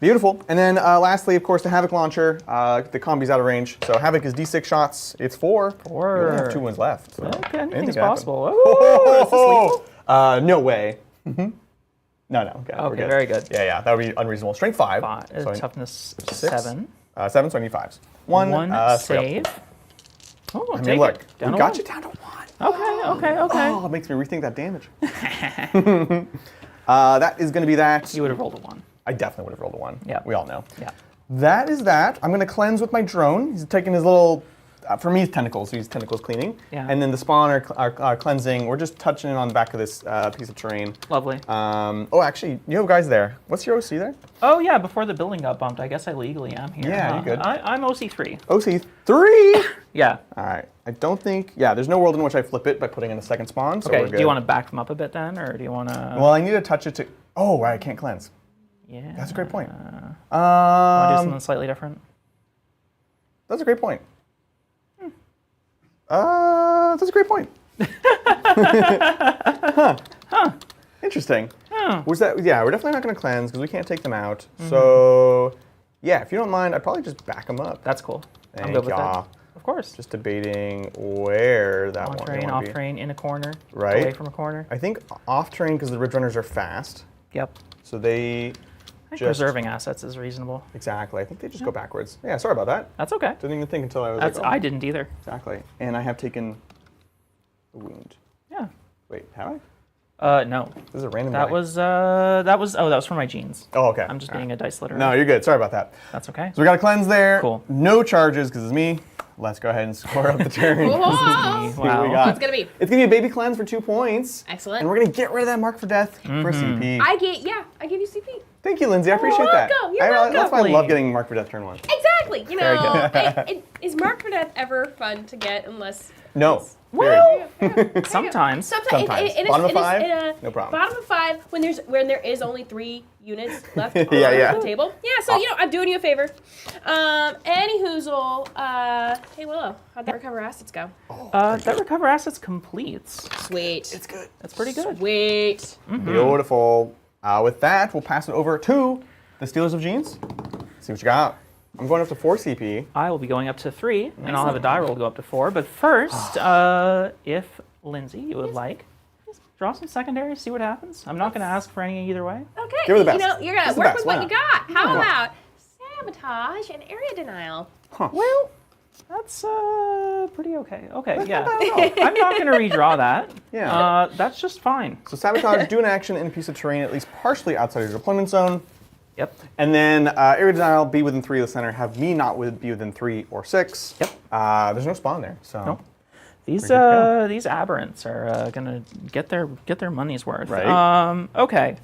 Beautiful. And then lastly, of course, the Havoc launcher. The combi's out of range. So Havoc is D6 shots. It's 4. 4. You only have 2 wounds left. So Okay, anything's anything can happen. possible. Ooh, is this lethal? No way. No. Okay, we're Okay, good. very good. Yeah. That would be unreasonable. Strength 5. So I- Toughness 6. 7. 7, so I need 5s. 1 save. Oh, I take mean, look, it. Down we to got 1. you down to 1. Okay. Oh, it makes me rethink that damage. That is going to be that. You would have rolled a 1. I definitely would have rolled a 1. Yeah. We all know. Yeah. That is that. I'm going to cleanse with my drone. He's taking his little, for me, it's tentacles. So he's tentacles cleaning. Yeah. And then the spawn are cleansing. We're just touching it on the back of this piece of terrain. Lovely. Actually, you have guys there. What's your OC there? Oh, yeah, before the building got bumped, I guess I legally am here. Yeah, you're good. I'm OC3. OC 3. Yeah. All right. I don't think. Yeah. There's no world in which I flip it by putting in a second spawn. So Okay, we're good. do you want to back them up a bit then, or do you want to... Well, I need to touch it to. Oh, right. I can't cleanse. Yeah. That's a great point. Want to do something slightly different? That's a great point. That's a great point. Huh. Interesting. Was that? Yeah, we're definitely not going to cleanse because we can't take them out. So, yeah, if you don't mind, I'd probably just back them up. That's cool. I'm Thank good with ya. that. Of course. Just debating where that On one terrain, they off want to be. terrain, in a corner, Right. away from a corner. I think off terrain because the Ridge Runners are fast, Yep. so they I think just preserving assets is reasonable. exactly. I think they just go backwards. Yeah, sorry about that. That's okay. Didn't even think until I was That's like, oh, I didn't either. exactly. And I have taken a wound. Yeah. Wait, have I? No. This is a random. That die. was for my jeans. Oh, okay. I'm just All right. being a dice litter. No, you're good. Sorry about that. That's okay. So we got a cleanse there. Cool. No charges because it's me. Let's go ahead and score up the turn. Whoa. See what we Wow. got. What's it gonna be? It's gonna be a baby cleanse for 2 points. Excellent. And we're gonna get rid of that mark for death for CP. I give you CP. Thank you, Lindsay. I appreciate that. welcome. You're welcome. That's why I love getting mark for death turn 1. Exactly. You Very know, is Mark for Death ever fun to get unless No. Well, Period. sometimes. Sometimes. Bottom of 5? No problem. Bottom of 5 when there is only 3 units left on Yeah. the table. Yeah, so I'm doing you a favor. Any hoozle. Hey Willow, how'd that recover assets go? That recover assets completes. Sweet. It's good. That's pretty good. Sweet. Beautiful. With that, we'll pass it over to the Stealers of Genes. See what you got. I'm going up to 4 CP. I will be going up to 3, and I'll have a die roll go up to 4. But first, if Lindsay, you would like, just draw some secondaries, see what happens. I'm not going to ask for any either way. Okay. Give her the best. You know, you're gonna It's the work best. with Why what you not? got. How about sabotage and area denial? Well, that's pretty okay. Okay, yeah. I'm not going to redraw that. Yeah. That's just fine. So sabotage, do an action in a piece of terrain at least partially outside your deployment zone. Yep. And then area denial, be within 3 of the center. Have me not be within 3 or 6. Yep. There's no spawn there, so. Nope. These go. these aberrants are gonna get their money's worth. Right. Okay.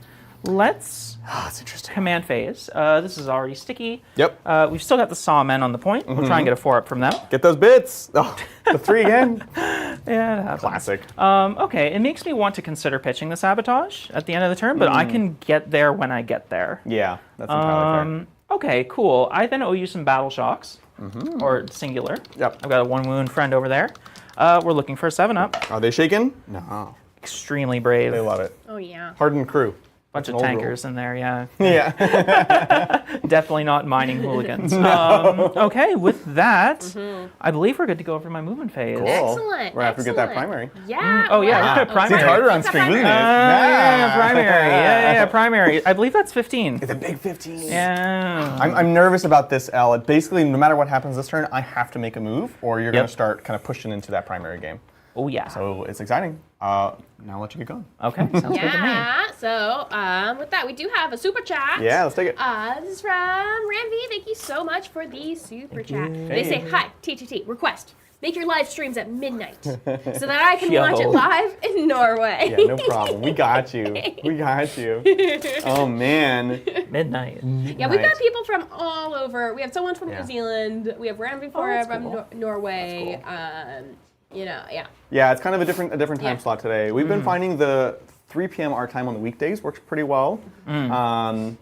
Let's That's interesting. command phase. This is already sticky. Yep. We've still got the sawmen on the point. We'll try and get a 4 up from them. Get those bits. Oh, the 3 again. Yeah, it happens. Classic. Okay, it makes me want to consider pitching the sabotage at the end of the turn, but I can get there when I get there. Yeah, that's entirely Okay, cool. I then owe you some battle shocks, or singular. Yep. I've got a 1 wound friend over there. We're looking for a 7-up. fair. Are they shaken? No. Extremely brave. They love it. Oh yeah. Hardened crew. Bunch of That's an old tankers in there, yeah. Yeah. Definitely not mining hooligans. Okay, with that, I believe we're good to go over my movement phase. Cool. Excellent. Right after we get that excellent. primary. Yeah. Oh, yeah, wow. we've got primary. It's harder on stream, isn't it? Yeah, primary. Yeah, primary. I believe that's 15. It's a big 15. Yeah. I'm nervous about this, L. Basically, no matter what happens this turn, I have to make a move, or you're going Yep. to start kind of pushing into that primary game. Oh, yeah. So it's exciting. Now I'll let you get going. Okay, sounds good to me. Yeah. So with that, we do have a super chat. Yeah, let's take it. This is from Ramvi. Thank you so much for the super chat. They say, hi, TTT, request. Make your live streams at midnight so that I can watch it Yo. live in Norway. Yeah, no problem. We got you. We got you. Oh, man. Midnight. Yeah, we've got people from all over. We have someone from Yeah. New Zealand. We have Ramvi that's from cool. Norway. That's You know, yeah. Yeah, it's kind of a different time Yeah. slot today. We've been finding the 3 p.m. our time on the weekdays works pretty well. The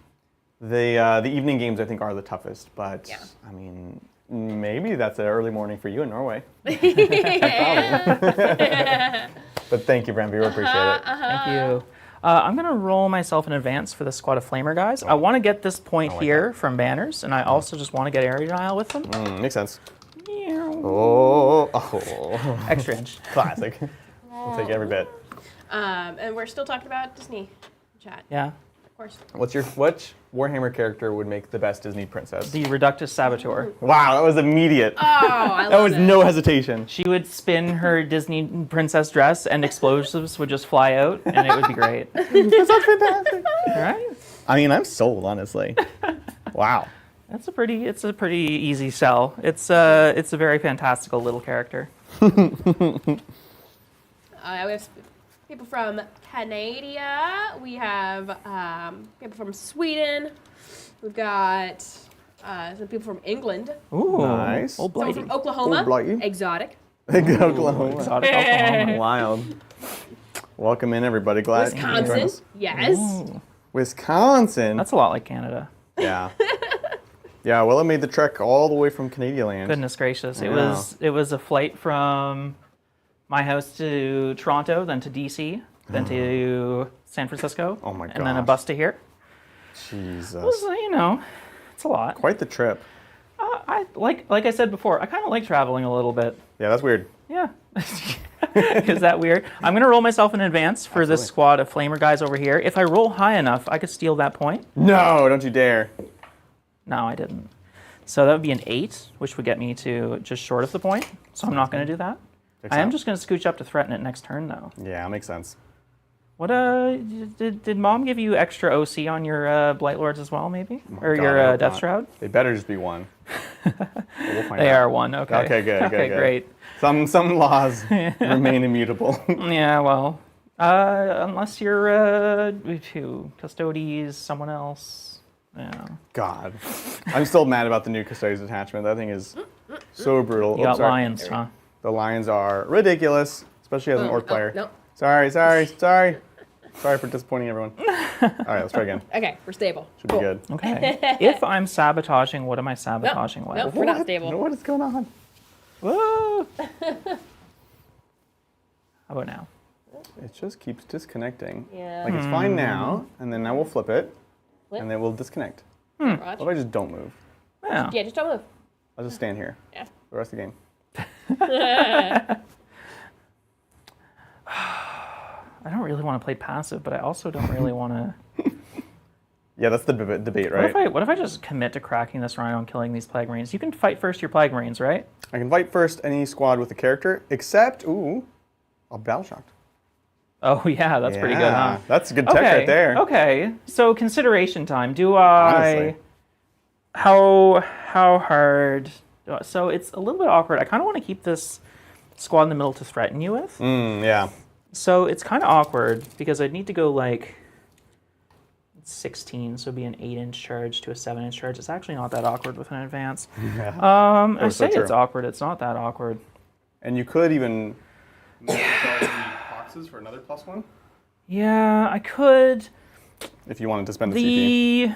evening games I think are the toughest, but Yeah. I mean maybe that's an early morning for you in Norway. But thank you, Bramby. We appreciate it. Thank you. I'm going to roll myself in advance for the squad of flamer guys. I want to get this point here from banners, and I also just want to get area denial with them. Makes sense. Meow. Oh. Extra inch. Classic. We'll take every bit. And we're still talking about Disney chat, Yeah. of course. Which Warhammer character would make the best Disney princess? The Reductus Saboteur. Wow, that was immediate. Oh, I love That was it. no hesitation. She would spin her Disney princess dress, and explosives would just fly out, and it would be great. That sounds fantastic. Right? I mean, I'm sold, honestly. Wow. It's a pretty easy sell. It's a very fantastical little character. We have people from Canada. We have people from Sweden. We've got some people from England. Ooh, Nice. Old Someone Blighty. from Oklahoma. Oh, Blighty. Exotic. Oklahoma. Exotic Oklahoma. Wild. Welcome in, everybody. Glad you can join Wisconsin. us. Yes. Ooh, Wisconsin. that's a lot like Canada. Yeah. Yeah, Willow made the trek all the way from Canadian land. Goodness gracious. It Wow. was a flight from my house to Toronto, then to DC, then to San Francisco. Oh my And then a gosh. bus to here. Jesus. It was, it's a lot. Quite the trip. I like I said before, I kind of like traveling a little bit. Yeah, that's weird. Yeah. Is that weird? I'm going to roll myself in advance for this Absolutely. squad of flamer guys over here. If I roll high enough, I could steal that point. No, don't you dare. No, I didn't. So that would be an 8, which would get me to just short of the point. So I'm not going to do that. I am just going to scooch up to threaten it next turn, though. Yeah, makes sense. What did Mom give you extra OC on your Blight Lords as well, maybe, or God, I your hope Death not. Shroud? They better just be one. We'll find They out. are 1. Okay. Okay, good, Okay, good, good. great. Some laws remain immutable. Yeah, well, unless you're Custodes, someone else. Yeah. God. I'm still mad about the new Custodes attachment. That thing is so brutal. You got Sorry. lions, huh? The lines are ridiculous, especially as an orc player. No. Sorry for disappointing everyone. All right, let's try again. Okay, we're stable. Should be good. Okay. If I'm sabotaging, what am I sabotaging with? Nope, we're not stable. What is going on? Whoa. How about now? It just keeps disconnecting. Yeah. Like it's fine now, and then now we'll flip it, Flip. and then we'll disconnect. Watch. What if I just don't move? Yeah. Yeah, just don't move. I'll just stand here Yeah. for the rest of the game. I don't really want to play passive, but I also don't really want to. Yeah, that's the debate, right? What if I just commit to cracking this rhino and killing these plague marines? You can fight first your plague marines, right? I can fight first any squad with a character, except, I'll battle shocked. Oh yeah, that's pretty good, huh? That's a good tech right there. Okay, so consideration time. Do I? Honestly. How hard? So it's a little bit awkward. I kind of want to keep this squad in the middle to threaten you with. Yeah. So it's kind of awkward because I'd need to go like 16, so it'd be an 8-inch charge to a 7-inch charge. It's actually not that awkward with an advance. Yeah. I say it's awkward. It's not that awkward. And you could even make the boxes for another +1 Yeah, I could. if you wanted to spend the CP.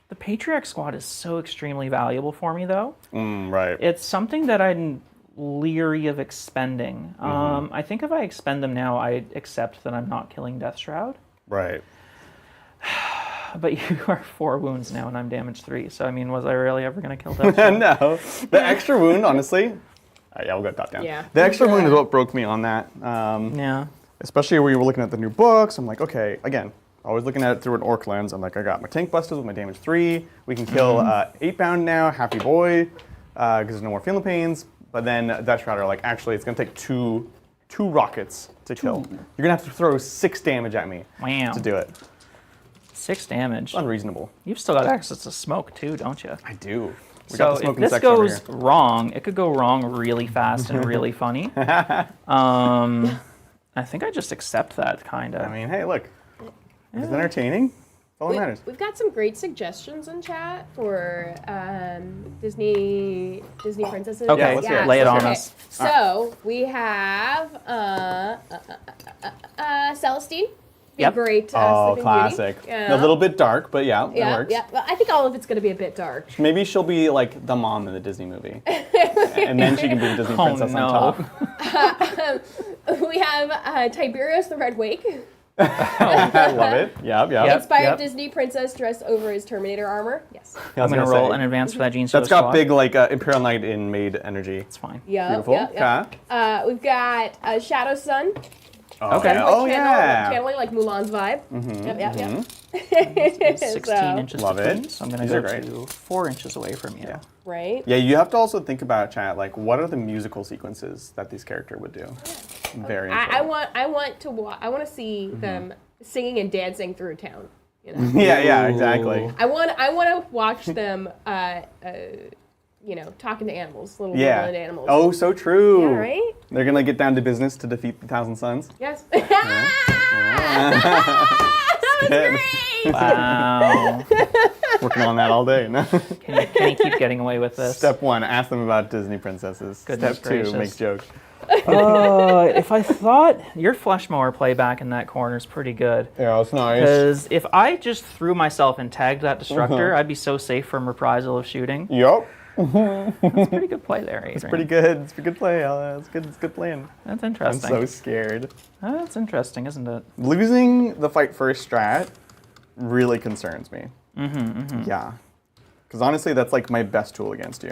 The Patriarch squad is so extremely valuable for me, though. Right. It's something that I'm leery of expending. I think if I expend them now, I accept that I'm not killing Death Shroud. Right. But you are 4 wounds now, and I'm damage 3. So, I mean, was I really ever going to kill Death Shroud? No. The extra wound, honestly. Yeah, we'll go top down. Yeah. The extra wound is what broke me on that. Yeah. Especially when you were looking at the new books. I'm like, okay, again, always looking at it through an orc lens. I'm like, I got my tank busters with my damage 3. We can kill 8-bound now, happy boy, because there's no more Philippines. But then Death Shroud are like, actually, it's going to take two rockets to kill. You're going to have to throw 6 damage at me to do it. 6 damage. It's unreasonable. You've still got access to smoke, too, don't you? I do. We So got the smoking if this section over goes here. wrong, it could go wrong really fast and really funny. I think I just accept that, kind of. I mean, hey, look. If it's entertaining, that's all that matters. We've got some great suggestions in chat for Disney princesses. Okay, let's hear it. lay it on Okay. us. So we have Celestine. Be Yep. Great. Oh, Sleeping classic. Beauty. Yeah. A little bit dark, but yeah, it Yeah, works. yeah. Well, I think all of it's going to be a bit dark. Maybe she'll be like the mom in the Disney movie. And then she can be the Disney princess on top. We have Tiberius the Red Wake. I love it. Yep. Inspired Disney princess dressed over his Terminator armor. Yes. I'm going to roll in advance for that Gene That's got big like Imperial Knight in made energy. It's fine. Yeah. Beautiful. Yeah. We've got Shadow Sun. Okay. Oh, yeah. Channeling like Mulan's vibe. Yep. 16 inches Love between, it. so I'm going to These go are great. to 4 inches away from you. Yeah. Right. Yeah, you have to also think about, chat, like what are the musical sequences that this character would do? Very I important. want to see them singing and dancing through town. You know? Yeah, exactly. I want to watch them. Talking to animals, little woodland animals. Oh, so true. Yeah, right? They're gonna get down to business to defeat the Thousand Suns. Yes. That was great. Wow. Working on that all day. Can you keep getting away with this? Step 1, ask them about Disney princesses. Goodness Step 2, gracious. make jokes. If I thought your flesh mower play back in that corner is pretty good. Yeah, it's nice. Because if I just threw myself and tagged that destructor, I'd be so safe from reprisal of shooting. Yup. That's pretty good play there, Adrian. It's pretty good. It's a good play. It's good playing. That's I'm interesting. so scared. That's interesting, isn't it? Losing the fight first strat really concerns me. Yeah. Because honestly, that's like my best tool against you.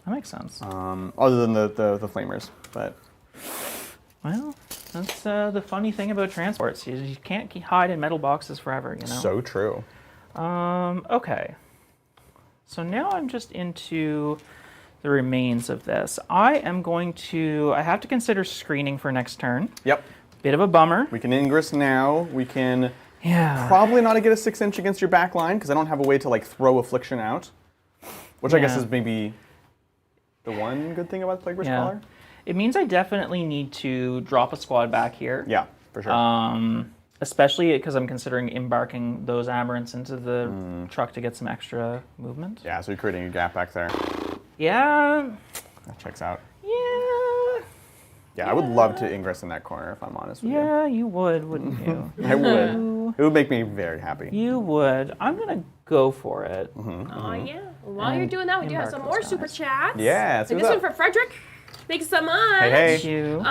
That makes sense. Other than the flamers, but Well, that's the funny thing about transports. You can't hide in metal boxes forever, you know? so true. Okay. So now I'm just into the remains of this. I have to consider screening for next turn. Yep. Bit of a bummer. We can ingress now. We can Yeah. probably not get a 6-inch against your back line because I don't have a way to like throw affliction out, which I guess Yeah. is maybe the one good thing about the Plague Bridge Yeah. Collar. It means I definitely need to drop a squad back here. Yeah, for sure. Especially because I'm considering embarking those aberrants into the truck to get some extra movement. Yeah, so you're creating a gap back there. Yeah. That checks out. Yeah. Yeah, I would love to Ingress in that corner if I'm honest with Yeah, you would, wouldn't you? you. I would. It would make me very happy. You would. I'm gonna go for it. Oh yeah. While you're doing that, we do have some more super chats. Yeah, So this one from Frederick. Thanks so much. Hey, hey. Thank you.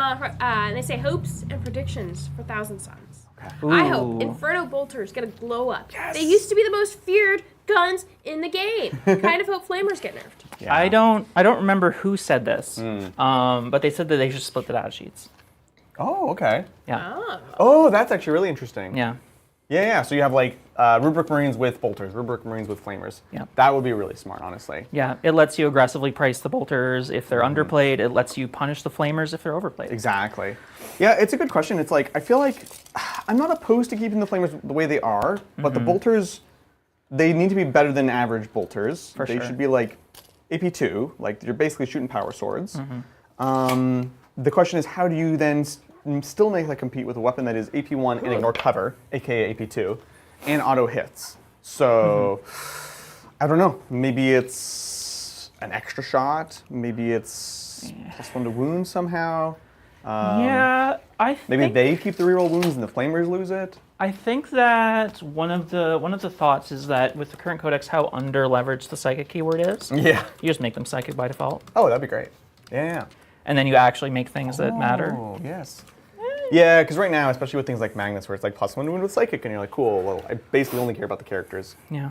And they say hopes and predictions for Thousand Suns. Ooh. I hope Inferno Bolters get a glow up. Yes. They used to be the most feared guns in the game. Kind of hope Flamers get nerfed. Yeah. I don't remember who said this, but they said that they should split the data sheets. Oh, okay. Yeah. Oh, that's actually really interesting. Yeah. Yeah. So you have like Rubric Marines with bolters, Rubric Marines with flamers. Yeah. That would be really smart, honestly. Yeah. It lets you aggressively price the bolters if they're underplayed. It lets you punish the flamers if they're overplayed. Exactly. Yeah, it's a good question. It's like, I feel like I'm not opposed to keeping the flamers the way they are, but the bolters, they need to be better than average bolters. For they sure. should be like AP2, like you're basically shooting power swords. The question is, how do you then still make that compete with a weapon that is AP1 and ignore cover, aka AP2, and auto hits? So, I don't know. Maybe it's an extra shot. Maybe it's +1 to wound somehow. Yeah, I think Maybe they keep the reroll wounds and the flamers lose it. I think that one of the thoughts is that with the current codex, how under leveraged the psychic keyword is. Yeah. You just make them psychic by default, Oh, that'd be great. Yeah. and then you actually make things that matter. Oh, yes. Yeah, because right now, especially with things like Magnus, where it's like +1 wound with psychic, and you're like, cool. Well, I basically only care about the characters. Yeah.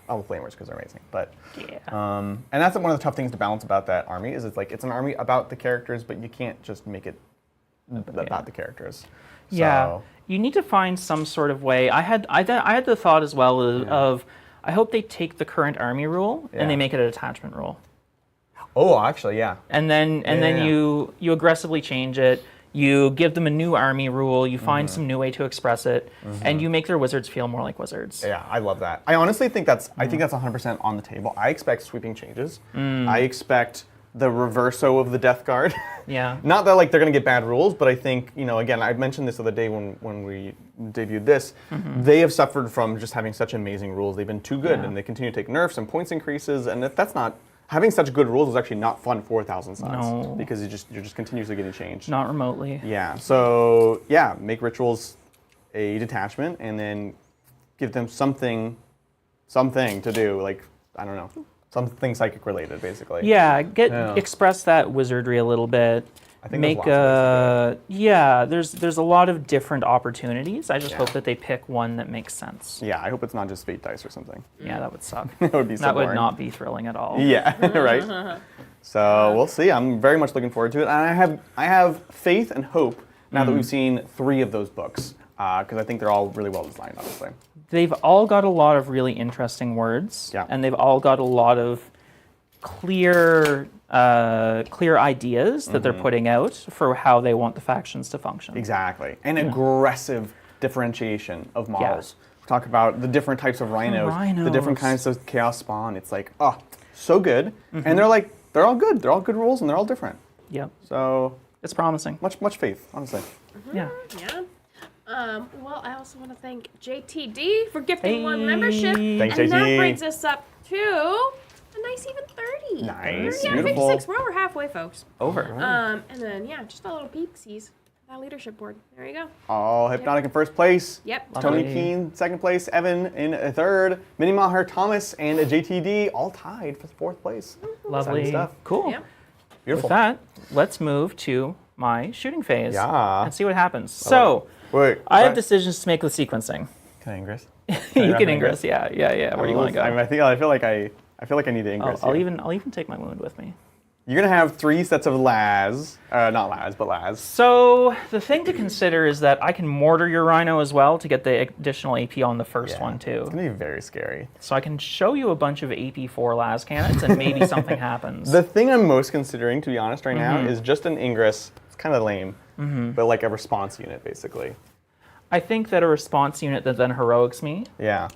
All the flamers because they're amazing. But Yeah. and that's one of the tough things to balance about that army is it's like it's an army about the characters, but you can't just make it about the characters. Yeah, So, you need to find some sort of way. I had the thought as well of I hope they take the current army rule and they Yeah. make it a detachment rule, oh, actually, yeah. and then Yeah. you aggressively change it. You give them a new army rule. You find some new way to express it, and you make their wizards feel more like wizards. Yeah, I love that. I honestly think that's 100% on the table. I expect sweeping changes. I expect the reverso of the Death Guard. Yeah. Not that like they're gonna get bad rules, but I think, again, I mentioned this the other day when we debuted this, they have suffered from just having such amazing rules. They've been too good, and they continue to take nerfs and points increases, and that's not having such good rules is actually not fun for 1,000 Suns No. because you're just continuously getting changed. Not remotely. Yeah. So yeah, make rituals a detachment, and then give them something to do. Like I don't know, something psychic related, basically. Yeah, Yeah. express that wizardry a little bit. I think Make there's lots there's a lot of different opportunities. I just Yeah. hope that they pick one that makes sense. Yeah, I hope it's not just fate dice or something. Yeah, that would suck. That would be so That would boring. not be thrilling at all. Yeah, right. So we'll see. I'm very much looking forward to it, and I have faith and hope now that we've seen 3 of those books because I think they're all really well designed, honestly. They've all got a lot of really interesting words, Yeah. and they've all got a lot of clear ideas that they're putting out for how they want the factions to function. Exactly, and aggressive differentiation of models. Talk about the different types of rhinos, the different Rhinos. kinds of chaos spawn. It's like, oh, so good, and they're all good. They're all good rules, and they're all different. Yep, So it's promising. much faith, honestly. Yeah. Yeah. Well, I also want to thank JTD for gifting 1 membership. Thanks, and that JTD. brings us up to a nice even 30. Nice, Yeah, beautiful. 56. We're over halfway, folks. Over. And then, just a little peeksies. That leadership board. There you go. Oh, Hypnotic in first place. Yep. Tony Lovely. Keene, second place. Evan in third. Minnie Maher Thomas and JTD all tied for 4th place. Lovely. Exciting stuff. Cool. Yep. Beautiful. With that, let's move to my shooting phase Yeah. and see what happens. So, Wait. I have decisions to make with sequencing. Can I ingress? You can ingress, yeah. Where do you want to go? I feel like I need to ingress. I'll here. even take my wound with me. You're gonna have 3 sets of las, not las, but las. So the thing to consider is that I can mortar your rhino as well to get the additional AP on the first one It's too. gonna be very scary. So I can show you a bunch of AP4 las cannons and maybe something happens. The thing I'm most considering, to be honest, right now, Mm-hmm. is just an ingress. It's kind of lame, but like a response unit, basically. I think that a response unit that then heroics me Yeah,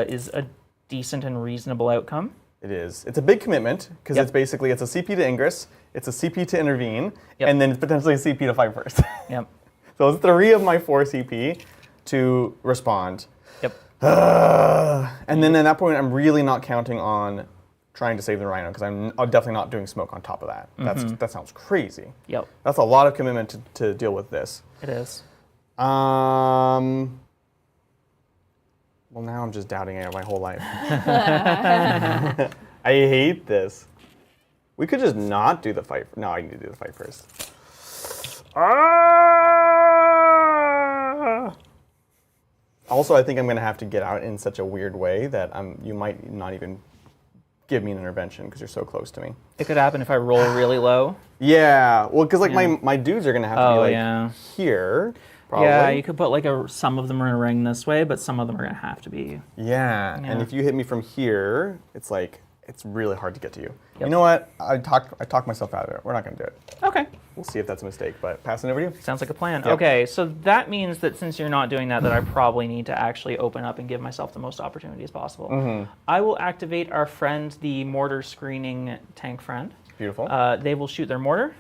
is a decent and reasonable outcome. it is. It's a big commitment because Yep. it's a CP to ingress, it's a CP to intervene, Yep. and then it's potentially a CP to fight first. Yep. So it's 3 of my 4 CP to respond. Yep. And then at that point, I'm really not counting on trying to save the rhino, because I'm definitely not doing smoke on top of that. That sounds crazy. Yep. That's a lot of commitment to deal with this. It is. Well, now I'm just doubting it my whole life. I hate this. We could just not do the fight. No, I need to do the fight first. Also, I think I'm going to have to get out in such a weird way that you might not even give me an intervention because you're so close to me. It could happen if I roll really low. Yeah, well, because like my dudes are going to have to be like here. Probably. Yeah, you could put like some of them are in a ring this way, but some of them are going to have to be. Yeah, and if you hit me from here, it's like, it's really hard to get to you. Yep. You know what? I talked myself out of it. We're not going to do it. Okay. We'll see if that's a mistake, but passing over to you. Sounds like a plan. Yep. Okay, so that means that since you're not doing that, that I probably need to actually open up and give myself the most opportunities possible. I will activate our friend, the mortar screening tank friend. Beautiful. They will shoot their mortar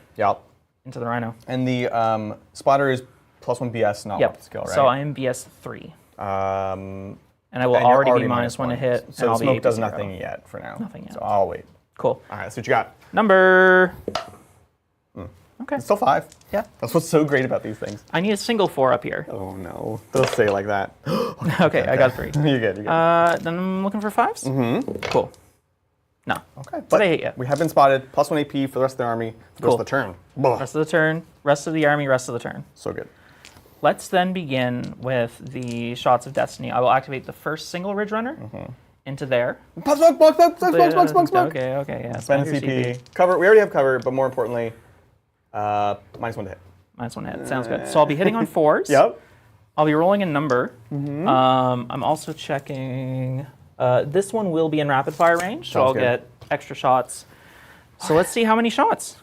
into the rhino. And the spotter is +1 BS, not with skill, right? So I am BS 3. And I will already be -1 to hit. So and the smoke does AP0. nothing yet for now. Nothing yet. So I'll wait. Cool. All right, so what you got? Number. Okay. It's still 5. Yeah. That's what's so great about these things. I need a single 4 up here. Oh no, don't say it like that. Okay, I got 3. You're good. You're good. Then I'm looking for 5s. Cool. No. Okay. But I hate you. We have been spotted. +1 AP for the rest of the army. For the rest of the turn. Rest of the turn. Rest of the army. Rest of the turn. So good. Let's then begin with the shots of destiny. I will activate the first single Ridge Runner into there. Smoke. Okay, yeah. Spend a CP. Cover. We already have cover, but more importantly, -1 to hit. -1 hit. Sounds good. So I'll be hitting on 4s. Yep. I'll be rolling a number. I'm also checking. This one will be in rapid fire range, so I'll get extra shots. So let's see how many shots.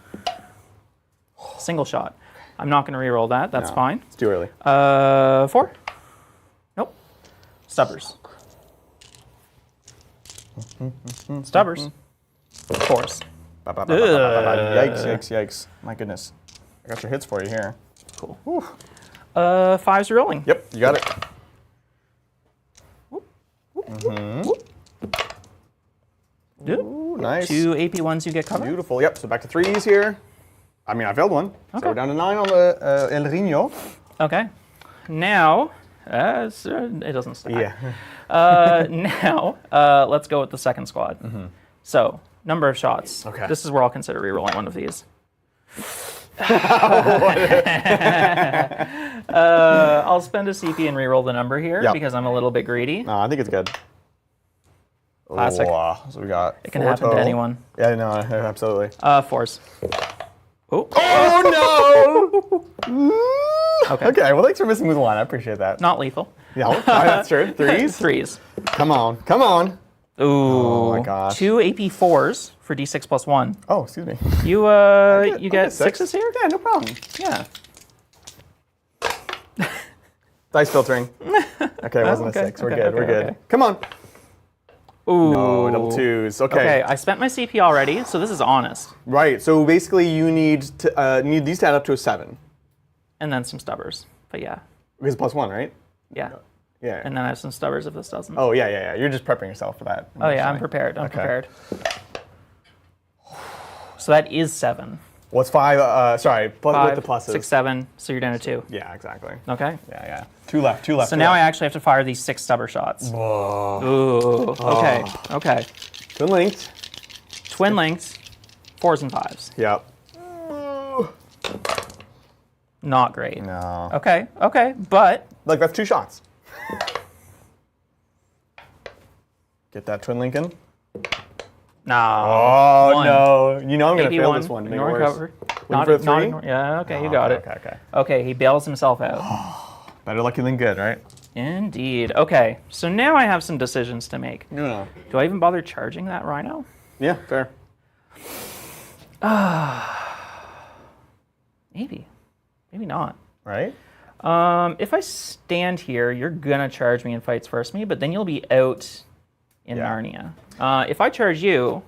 Single shot. I'm not going to reroll that. That's fine. It's too early. 4. Nope. Stubbers. Stubbers. 4s. Yikes. My goodness. I got your hits for you here. Cool. 5s rolling. Yep, you got it. Ooh, nice. 2 AP1s you get covered. Beautiful. Yep, so back to 3s here. I mean, I failed one. So we're down to 9 on the El Rino. Okay. Now, it doesn't stack. Yeah. Now, let's go with the second squad. So, number of shots. Okay. This is where I'll consider rerolling one of these. I'll spend a CP and reroll the number here because I'm a little bit greedy. No, I think it's good. Classic. Oh, so we got It can happen to anyone. Yeah, no, absolutely. 4s. Oh no! Okay, well, thanks for missing with 1. I appreciate that. Not lethal. Yeah, that's true. 3s? 3s. Come on. Ooh. Oh my gosh. 2 AP4s for D6 +1. Oh, excuse me. You get 6s here? Yeah, no problem. Yeah. Dice filtering. Okay, it wasn't a 6. We're good. We're good. Okay. Come on. Ooh. No, double 2s. Okay. Okay, I spent my CP already, so this is honest. Right. So basically, you need these to add up to a 7. And then some stubbers. But yeah. Because +1, right? Yeah. Yeah. And then I have some stubbers if this doesn't. Oh yeah. You're just prepping yourself for that. Oh yeah, I'm prepared. I'm prepared. So that is 7. What's 5? Sorry, 5, with the pluses. 6, 7. So you're down to 2. Yeah, exactly. Okay. Yeah. 2 left. So now I actually have to fire these 6 stubber shots. Whoa. Ooh. Okay. Okay. Twin linked. Twin linked. 4s and 5s. Yep. Not great. No. Okay. But Look, that's 2 shots. Get that twin link in. no. Oh 1. no! You know I'm gonna fail AP1, this one. To make it ignore worse. cover. Looking for a 3? Yeah. Okay. You got it. Okay. Okay. He bails himself out. Better lucky than good, right? Indeed. Okay. So now I have some decisions to make. Yeah. Do I even bother charging that rhino? Yeah. Fair. Maybe. Maybe not. Right. If I stand here, you're gonna charge me and fights first me, but then you'll be out in Narnia. If I charge you,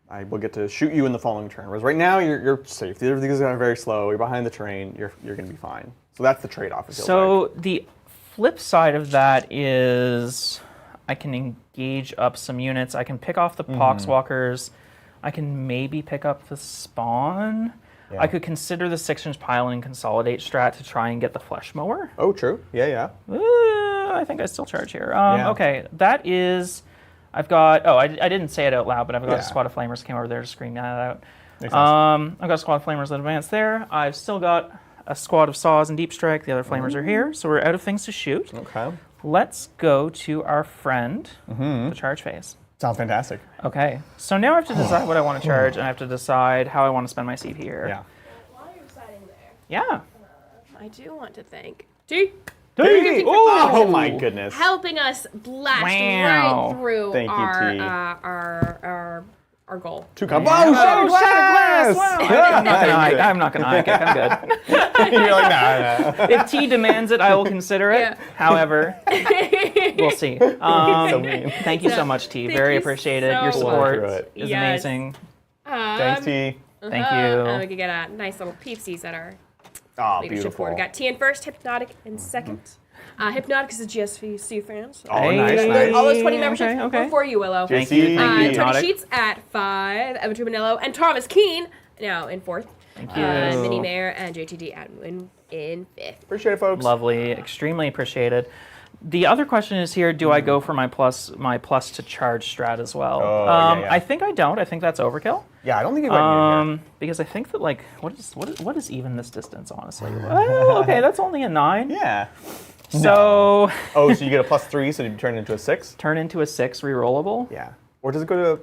I will get to shoot you in the following turn. Whereas right now you're safe. The other things are very slow. You're behind the terrain. You're gonna be fine. So that's the trade-off. So the flip side of that is I can engage up some units. I can pick off the Poxwalkers. I can maybe pick up the Spawn. Yeah. I could consider the 6-inch pile and consolidate strat to try and get the Flesh Mower. Oh, true. Yeah. I think I still charge here. Okay, that is... I've got... Oh, I didn't say it out loud, but I've got a squad of Flamers came over there to scream that out. Makes sense. I've got a squad of Flamers that advance there. I've still got a squad of Saws and Deep Strike. The other Flamers are here, so we're out of things to shoot. Okay. Let's go to our friend, the charge phase. Sounds fantastic. Okay, so now I have to decide what I want to charge, and I have to decide how I want to spend my CP here. Yeah. While you're deciding there, Yeah. I do want to thank T Oh my goodness. helping us blast Wow. right through Thank you, T. our goal. 2 cup. Oh, Oh, glass! glass! Wow. I'm not gonna hike it. I'm good. You're like, nah. If T demands it, I will consider it. Yeah. However, we'll see. So mean. Thank you so much, T. Thank Very you appreciated. so Your support much. is Yes. amazing. Thanks, T. Thank And we you. can get a nice little peepsies at our Oh, leadership board. beautiful. We got T in first, Hypnotic in second. Hypnotic is a GSVC fans. Oh, nice, Hey. nice. All those 20 memberships Okay. were for you, Willow. Thank you. Thank you. JC. Tony Hypnotic. Sheets at 5, Evan Trumanello, and Thomas Keene now in 4th. Thank you. Minnie Mayer and JTD at in 5th. Appreciate it, folks. Lovely. Extremely appreciated. The other question is here, do I go for my plus to charge strat as well? Oh, yeah. I think I don't. I think that's overkill. Yeah, I don't think you went near here. Because I think that, like, what is even this distance, honestly? Well, okay, that's only a 9. Yeah. So Oh, so you get a +3, so you turn it into a 6? turn into a 6 rerollable. Yeah. Or does it go to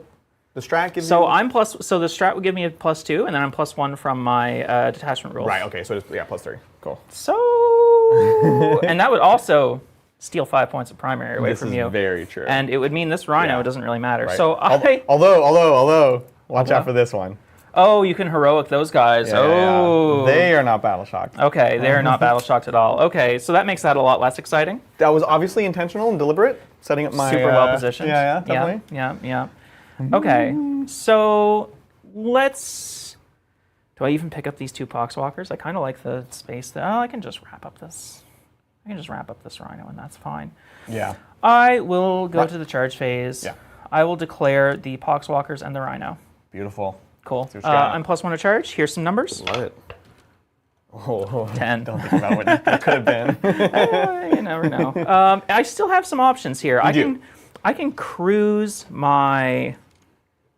the strat? Gives So you... so the strat would give me a +2, and then I'm +1 from my detachment rules. Right, okay, so it's, yeah, +3. Cool. So, and that would also steal 5 points of primary away This from is you. very true. And it would mean this Rhino Yeah. doesn't really matter. Right. So Although, watch out for this one. Oh, you can heroic those guys. Yeah, Oh. They are not battle shocked. Okay, they're not battle shocked at all. Okay, so that makes that a lot less exciting. That was obviously intentional and deliberate, setting up my... Super well positioned. Yeah, definitely. Yeah. Okay, so let's... Do I even pick up these 2 Poxwalkers? I kind of like the space there. Oh, I can just wrap up this. Rhino, and that's fine. Yeah. I will go to the charge phase. Yeah. I will declare the Poxwalkers and the Rhino. Beautiful. Cool. what you got. I'm +1 to charge. Here's some numbers. Love it. Oh, 10. Don't think about what it could have been. You never know. I still have some options here. I can cruise my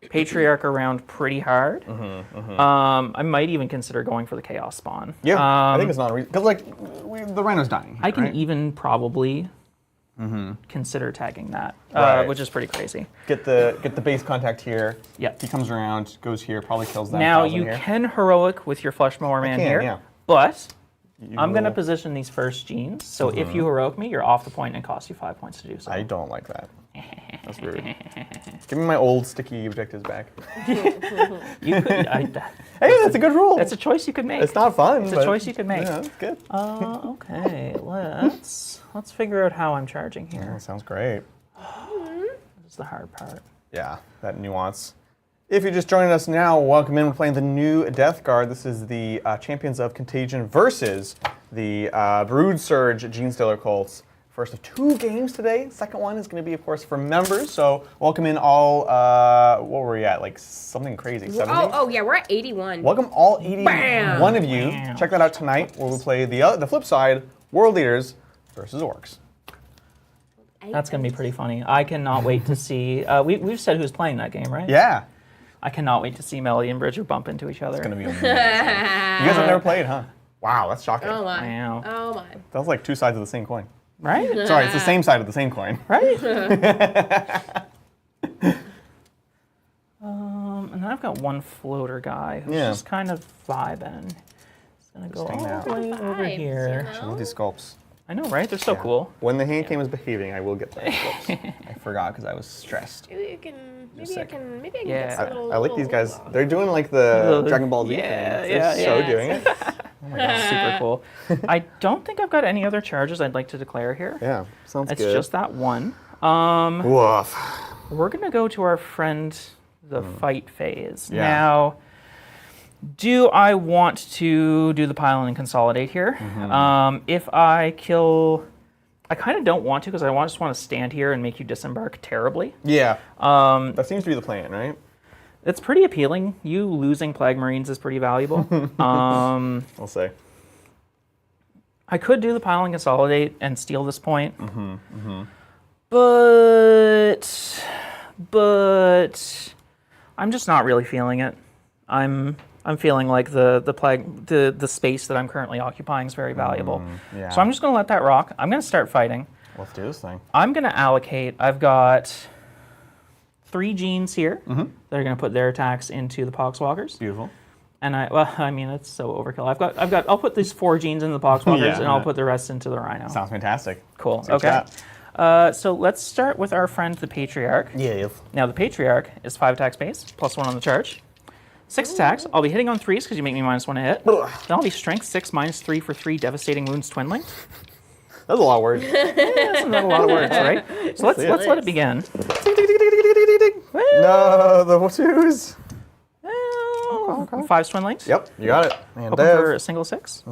Patriarch around pretty hard. I might even consider going for the Chaos Spawn. Yeah, I think it's not a reason. Because, like, the Rhino's dying. I can right? even probably consider tagging that, Right. which is pretty crazy. Get the base contact here. Yep. He comes around, goes here, probably kills that. Now, 1,000 you here. can heroic with your Flesh Mower Man can, here, yeah. but You I'm going to will- position these first genes, so if you heroic me, you're off the point and it costs you 5 points to do so. I don't like that. That's rude. Give me my old sticky objectives back. You could, Hey, that's a good rule. that's a choice you could make. It's not fun. It's a but- choice you could make. Yeah, that's good. Okay, let's figure out how I'm charging Yeah, here. sounds great. This is the hard part. Yeah, that nuance. If you're just joining us now, welcome in. We're playing the new Death Guard. This is the Champions of Contagion versus the Brood Surge Genestealer cults. First of 2 games today. Second one is going to be, of course, for members. So welcome in all, what were we at? Like something crazy, 70? Oh, yeah, we're at 81. Welcome all 81 Bam! of you. Bam. Check that out tonight where we play the flip side, World Leaders versus Orcs. That's going to be pretty funny. I cannot wait to see. We've said who's playing that game, right? Yeah, I cannot wait to see Melody and Bridger bump into each other. it's going to be amazing. You guys have never played, huh? Wow, that's shocking. Oh, my. Wow. Oh, my. That was like 2 sides of the same coin. Right? Sorry, it's the same side of the same coin. Right? And then I've got one floater guy who's Yeah. just kind of vibing. He's going to go hang all out. the way over Vibes, here. you I know? love these sculpts. I know, right? They're so cool. When the hand came as behaving, I will get those sculpts. I forgot because I was stressed. Maybe I can sick. get Yeah. some I little... like these guys. They're doing like the Little- Dragon Ball Z yeah, thing. yeah, They're so yeah. doing it. Oh my God, super cool. I don't think I've got any other charges I'd like to declare here. Yeah, sounds It's good. just that one. Woof. We're going to go to our friend, the fight phase. Yeah. Now, do I want to do the pile and consolidate here? If I kill... I kind of don't want to because I just want to stand here and make you disembark terribly. Yeah. That seems to be the plan, right? It's pretty appealing. You losing Plague Marines is pretty valuable. We'll see. I could do the pile and consolidate and steal this point. But I'm just not really feeling it. I'm feeling like the space that I'm currently occupying is very valuable. Yeah. So I'm just going to let that rock. I'm going to start fighting. Let's do this thing. I'm going to allocate. I've got 3 genes here that are going to put their attacks into the Poxwalkers. Beautiful. And I mean, it's so overkill. I'll put these 4 genes into the Poxwalkers, and I'll put the rest into the Rhino. Sounds fantastic. Cool. Let's Okay. So let's start with our friend the Patriarch. Yeah. Now the Patriarch is 5 attacks base, +1 on the charge. 6 attacks. I'll be hitting on 3s because you make me -1 to hit. Then I'll be strength 6, -3 for 3 devastating wounds twinling. That's a lot of words. That's not a lot of words, right? So let's let it begin. No, the 2s. 5 twinlings. Yep, you got it. And Hoping for a single 6.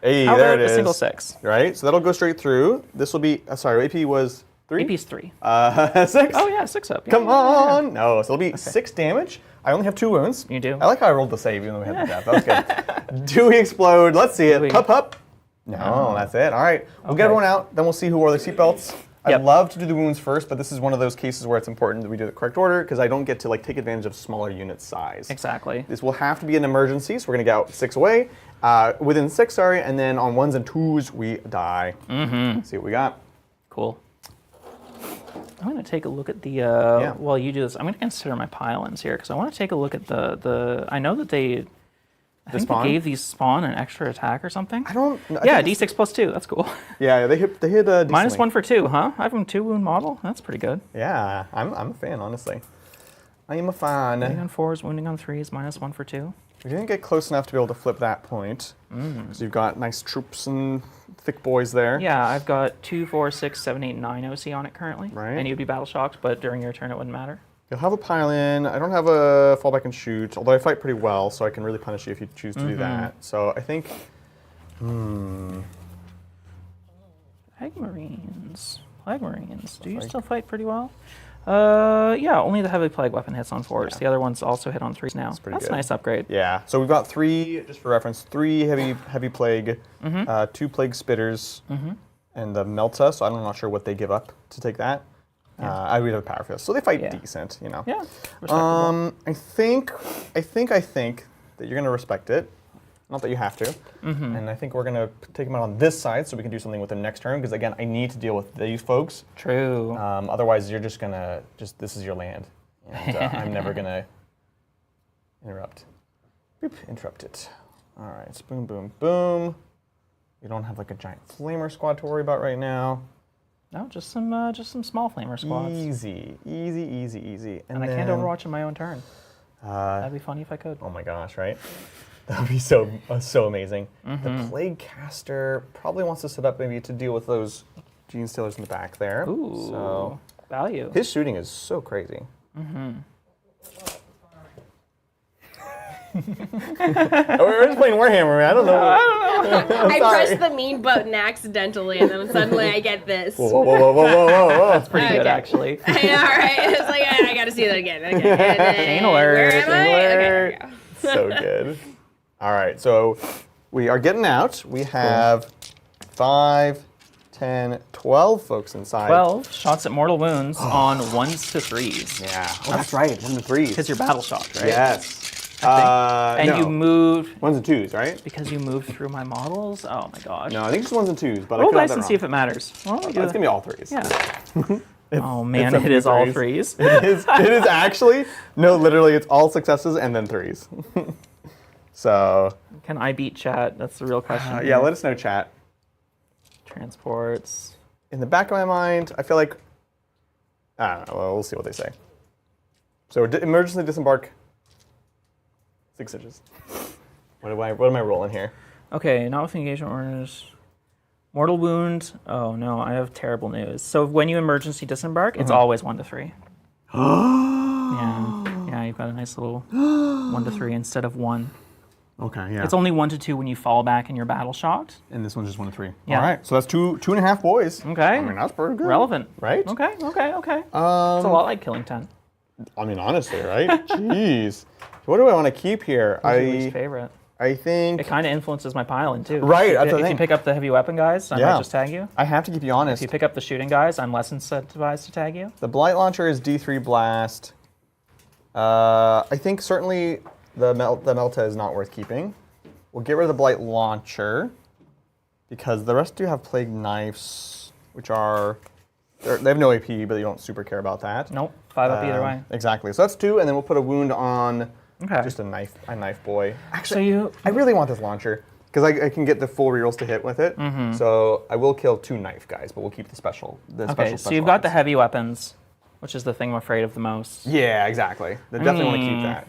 Hey, How there about it is. a single 6? Right, so that'll go straight through. This will be, sorry, AP was 3? AP's 3. 6? Oh yeah, 6 up. Yeah. Come on! No, so it'll be 6 damage. I only have 2 wounds. You do. I like how I rolled the save even though we had the death. That was good. Do we explode? Let's see it. we- Hup, hup. No, that's it. All right, we'll get Okay. everyone out. Then we'll see who wore their seatbelts. Yep. I'd love to do the wounds first, but this is one of those cases where it's important that we do the correct order because I don't get to take advantage of smaller unit size. Exactly. This will have to be an emergency, so we're gonna get out 6 away. Within 6, sorry, and then on 1s and 2s we die. Let's see what we got. Cool. I'm going to take a look at the, while you do this, I'm going to consider my pile-ins here, because I want to take a look at the I know that I think spawn? they gave these spawn an extra attack or something. I don't. Yeah, D6 +2, that's cool. Yeah, they hit decently. -1 for 2, huh? I have a 2 wound model, that's pretty good. Yeah, I'm a fan, honestly. I am a fan. Wounding on 4s, wounding on 3s, -1 for 2. We didn't get close enough to be able to flip that point. So you've got nice troops and thick boys there. Yeah, I've got 2, 4, 6, 7, 8, 9 OC on it currently. Right. And you'd be battle shocked, but during your turn it wouldn't matter. You'll have a pile in. I don't have a fall back and shoot, although I fight pretty well, so I can really punish you if you choose to do that. So I think. Plague Marines. Plague Marines. Do you still fight pretty well? Yeah, only the heavy plague weapon hits on 4s. Yeah. The other ones also hit on 3s now. That's pretty good. a nice upgrade. Yeah. So we've got 3, just for reference, 3 heavy plague, 2 plague spitters, and the Melta. So I'm not sure what they give up to take that. I read a power fist, so they fight decent, you know. Yeah. Respectable. I think that you're gonna respect it. Not that you have to. And I think we're gonna take them out on this side so we can do something with them next turn. Because again, I need to deal with these folks. True. Otherwise, you're just gonna this is your land, and I'm never gonna interrupt. Boop, interrupt it. All right, boom, boom, boom. We don't have a giant flamer squad to worry about right now. No, just some small flamer squads. Easy. And I can't overwatch in my own turn. That'd be funny if I could. Oh my gosh, right? That would be so amazing. The Plague Caster probably wants to set up maybe to deal with those Genestealers in the back there. Ooh, so value. his shooting is so crazy. We're just playing Warhammer, man. I don't know. I pressed the mean button accidentally, and then suddenly I get this. Whoa. That's pretty good, Okay. actually. I know, right? It's like, I gotta see that again. Okay. And then, Chain alert, where am chain I? Okay, there alert. we go. So good. All right, so we are getting out. We have 5, 10, 12 folks inside. 12 shots at mortal wounds on 1s to 3s. Yeah. Oh, that's right. 1 to 3s. Because you're battle shocked, right? Yes. And no. you moved 1s and 2s, right? because you moved through my models. Oh my gosh. No, I think it's 1s and 2s, but Roll I could have dice that and wrong. see if it matters. Well, we It's do gonna be all 3s. Yeah. Oh man, it's it is all 3s. 3s. It is actually, no, literally, it's all successes and then 3s. So, Can I beat chat? That's the real question. yeah, here. let us know, chat. Transports. In the back of my mind, I feel like, I don't know, well, we'll see what they say. So, emergency disembark, 6 inches. What am I rolling here? Okay, not with engagement orders. Mortal wound. Oh no, I have terrible news. So when you emergency disembark, it's always 1 to 3. Yeah, you've got a nice little 1 to 3 instead of 1. Okay, yeah. It's only 1 to 2 when you fall back and you're battle shocked. And this one's just 1 to 3. Yeah. All right, so that's two and a half boys. Okay. I mean, that's pretty good. Relevant. Right? Okay. It's a lot like killing 10. I mean, honestly, right? Jeez. What do I want to keep here? Who's your least favorite? I think... It kind of influences my pile-in, too. Right, that's the If thing. you pick up the heavy weapon guys, I might just tag you. I have to keep you honest. If you pick up the shooting guys, I'm less incentivized to tag you. The Blight Launcher is D3 Blast. I think certainly the Melta is not worth keeping. We'll get rid of the Blight Launcher because the rest do have Plague Knives, which are... They have no AP, but you don't super care about that. Nope, 5 up either way. Exactly. So that's 2, and then we'll put a wound on just a knife boy. Actually, I really want this launcher because I can get the full rerolls to hit with it. So I will kill 2 knife guys, but we'll keep the special. Okay, so you've got the heavy weapons, which is the thing I'm afraid of the most. Yeah, exactly. They definitely want to keep that.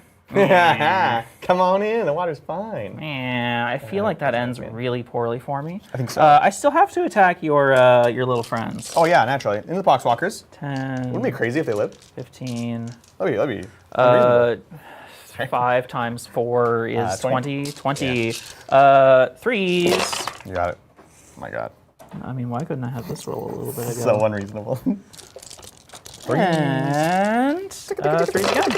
Come on in, the water's fine. Yeah, I feel like that ends really poorly for me. I think so. I still have to attack your little friends. Oh yeah, naturally. In the Poxwalkers. 10. Wouldn't it be crazy if they lived? 15. That'd be reasonable. 5 times 4 is 20. 20. Yeah. 3s. You got it. Oh my god. I mean, why couldn't I have this roll a little bit ago? So unreasonable. And 3s again.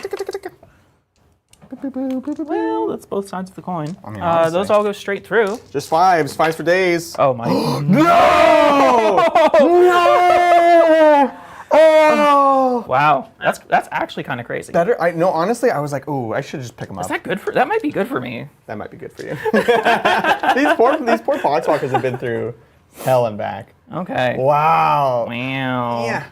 Well, that's both sides of the coin. I mean, honestly. Those all go straight through. Just 5s. 5s for days. Oh my. No! No! Oh! Wow, that's actually kind of crazy. Better. No, honestly, I was like, ooh, I should just pick them up. Is that good for? That might be good for me. That might be good for you. these poor Poxwalkers have been through hell and back. Okay. Wow. Wow. Yeah.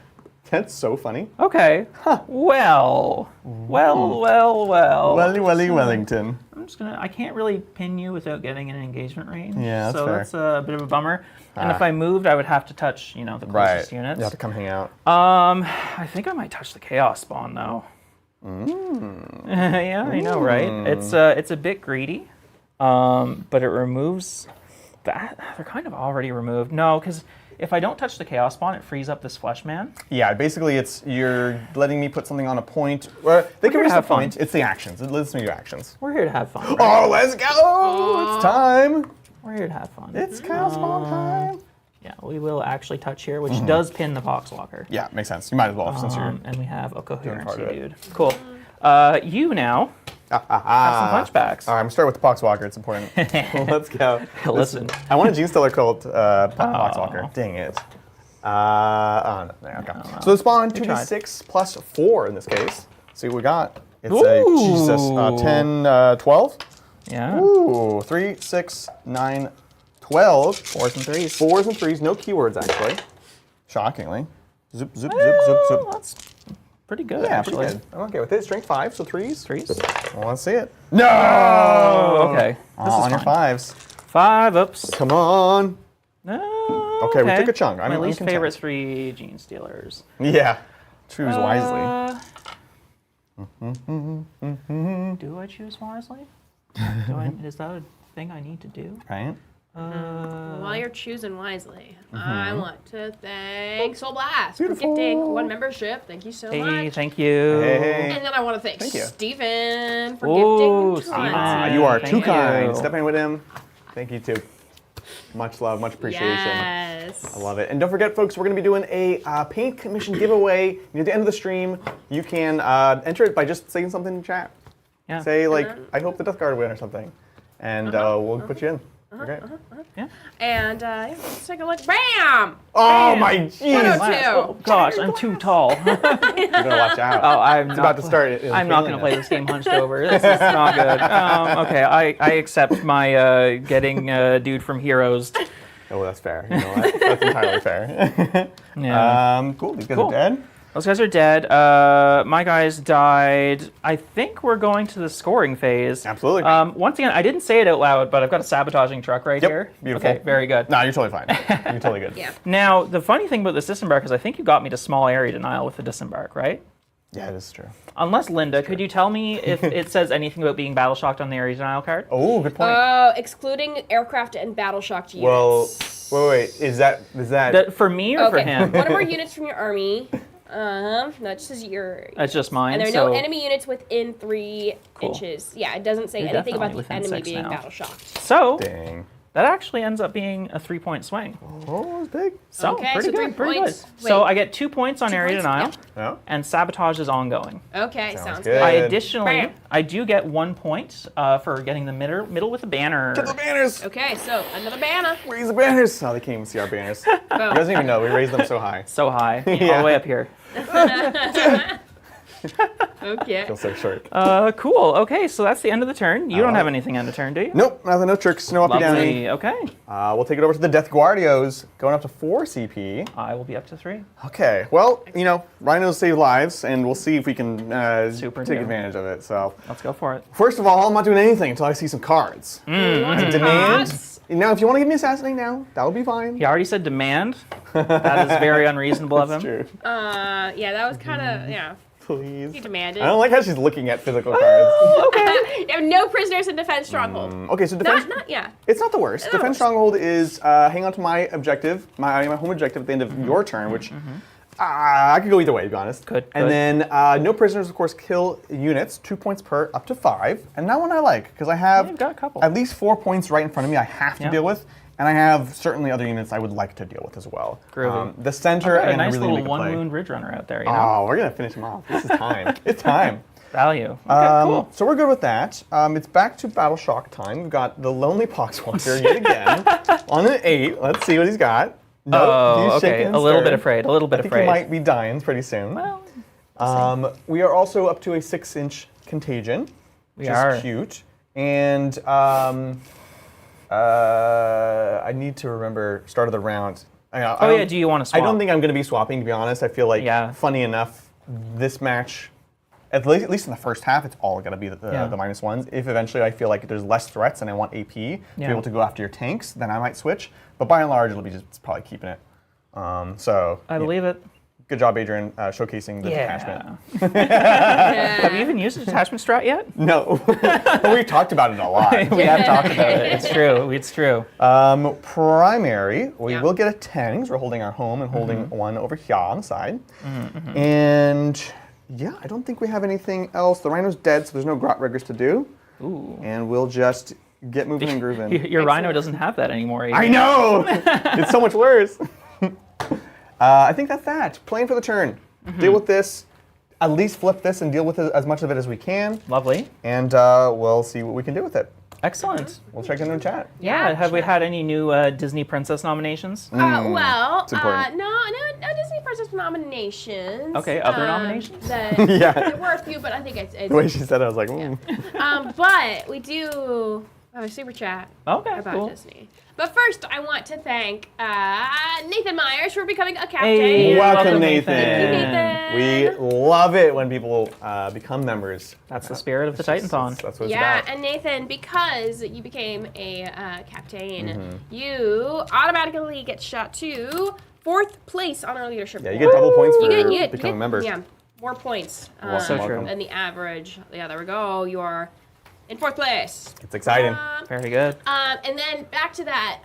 That's so funny. Okay. Huh. Well. Welly Wellington. I'm just gonna. I can't really pin you without getting an engagement range. Yeah, that's so fair. That's a bit of a bummer. And if I moved, I would have to touch, the closest units. You have to come hang out. I think I might touch the Chaos Spawn though. Yeah, I know, right? It's a bit greedy, but it removes that. They're kind of already removed. No, because if I don't touch the Chaos Spawn, it frees up this Flesh Man. Yeah, basically you're letting me put something on a point. Or they can have fun. Point. It's the actions. It lets me do actions. We're here to have fun. Right? Oh, let's go! It's time. We're here to have fun. It's Chaos Spawn time. Yeah, we will actually touch here, which does pin the Poxwalker. Yeah, makes sense. You might as well since you're. And we have a coherency, part of dude. Cool. You now have some punchbacks. All right, I'm starting with the Poxwalker. It's important. Let's go. Listen. I want a Genestealer cult Poxwalker. Dang it. No, there we go. So the spawn 2d6 plus 4 in this case. See what we got. It's a 10, 12. Yeah. Ooh, 3, 6, 9, 12. 4s and 3s. 4s and 3s. No keywords actually. Shockingly. Zip, zip, Well, zip, zip, zip. That's pretty good, Yeah, actually. pretty good. I'm okay with it. Strength 5, so 3s. 3s. Well, let's see it. No! Oh, okay. This is on your fine. 5s. 5 ups. Come on. No. Okay, we took a chunk. My I'm least content. favorite 3 Genestealers. Yeah. Choose wisely. Do I choose wisely? Is that a thing I need to do? Right? While you're choosing wisely, I want to thank Soul Blast for gifting 1 membership. Thank you so much. Thank you. Hey. And then I want to thank you. Stephen for Ooh, gifting Steven. tons. You are Thank too you. kind. Step in with him. Thank you too. Much love, much appreciation. Yes. I love it. And don't forget, folks, we're going to be doing a paint commission giveaway near the end of the stream. You can enter it by just saying something in chat. Yeah. Say, like, I hope the Death Guard win or something. And we'll put you in. Okay. Yeah. And let's take a look. Bam! Oh, Bam! my jeez. 102. Oh, gosh, I'm too tall. You're going to watch out. Oh, I'm It's not about to start. I'm not going to play this game hunched over. This is not good. Okay, I accept my getting dude from Heroes. Oh, that's fair. You know what? That's entirely fair. Yeah. Cool. These guys Cool. are dead. Those guys are dead. My guys died. I think we're going to the scoring phase. Absolutely. Once again, I didn't say it out loud, but I've got a sabotaging truck right Yep, here. beautiful. Okay, very good. No, you're totally fine. You're totally good. Yeah. Now, the funny thing about this disembark is I think you got me to small area denial with the disembark, right? Yeah, this is true. Unless, Linda, could you tell me if it says anything about being battle shocked on the area denial card? Oh, good point. Excluding aircraft and battle shocked well, units. wait. Is that? For me or for him? One of our units from your army No, it just says your. That's just mine. And there are so no enemy units within 3 inches. Yeah, it doesn't say You're anything about definitely the within enemy 6 being now. battle shocked. So Dang. that actually ends up being a 3-point swing. Oh, it's big. So Okay, pretty so good, 3 pretty points. good. So Wait. I get 2 points on 2 area points? denial, Yeah. and sabotage is ongoing. Okay, Sounds sounds good. good. I additionally, Bam. I do get 1 point for getting the middle with a banner. Get the banners. Okay, so another banner. Raise the banners. Oh, they can't even see our banners. You Boom. guys don't even know. We raised them so high. So high, all Yeah. the way up here. Okay. Feel so short. Cool. Okay, so that's the end of the turn. You don't right. have anything end of turn, do you? Nope, nothing. No tricks. No uppy downy. Lovely. Okay. We'll take it over to the Death Guardios, going up to 4 CP. I will be up to 3. Okay, well, rhinos save lives, and we'll see if we can Super take new. advantage of it. So, Let's go for it. first of all, I'm not doing anything until I see some cards. Mm. Demand. Cards? Now, if you want to give me Assassinate now, that would be fine. He already said demand. That is very unreasonable of him. True. Yeah, that was kind of, he Please. demanded. I don't like how she's looking at physical cards. You have no prisoners in Defense Stronghold. Okay, so defense. Yeah. It's not the worst. Not the Defense worst. Stronghold is hang on to my objective, my home objective at the end of your turn, which I could go either way, to be honest. Good, And good. then no prisoners, of course, kill units, 2 points per, up to 5. And that one I like, because I have You've got a couple. at least 4 points right in front of me I have to Yeah. deal with. And I have certainly other units I would like to deal with as well. Groovy. The center, Got a and nice really little make a play. 1-wound ridge runner out there, you know? Oh, we're going to finish him off. This is time. It's time. Value. Okay, cool. So we're good with that. It's back to Battle Shock time. We've got the Lonely Poxwalker yet again on an 8. Let's see what he's got. Nope, Oh, he's okay. shaking and A little bit stirring. afraid. A little bit I think afraid. he might be dying pretty soon. Well, We are also up to a 6-inch contagion, which are. is cute. And I need to remember start of the round. yeah, do you want to swap? I don't think I'm going to be swapping, to be honest. I feel like, Yeah. funny enough, this match, at least in the first half, it's all going to be the -1s. If eventually I feel like there's less threats and I want AP to be Yeah. able to go after your tanks, then I might switch. But by and large, it'll be just probably keeping it. I believe it. Good job, Adrian, showcasing the detachment. Have you even used a detachment strat yet? No, but we've talked about it a lot. We have talked about it. It's true. It's true. Primary, we Yeah. will get a 10 because we're holding our home and holding one over here on the side. And yeah, I don't think we have anything else. The rhino's dead, so there's no grot riggers to do. Ooh. And we'll just get moving and grooving. Your rhino doesn't have that anymore. I Adrian. know! It's so much worse. I think that's that. Playing for the turn. Deal with this. At least flip this and deal with it, as much of it as we can. Lovely. And we'll see what we can do with it. Excellent. We'll check in the chat. Yeah. Have we had any new Disney Princess nominations? Well, it's important. no Disney Princess nominations. Okay, other nominations? Yeah. There were a few, but I think it's The way she said it, I was like, ooh. but we do have a super chat Okay, about cool. Disney. But first, I want to thank Nathan Myers for becoming a captain. Hey, Welcome, Nathan. Thank you, Nathan. We love it when people become members. That's the spirit of the Titanathon. That's what it's Yeah, about. and Nathan, because you became a captain, you automatically get shot to 4th place on our leadership Yeah, you board. get double points for You get becoming a member. Yeah, more points So true. than the average. Yeah, there we go. You are in 4th place. It's exciting. Very good. And then back to that,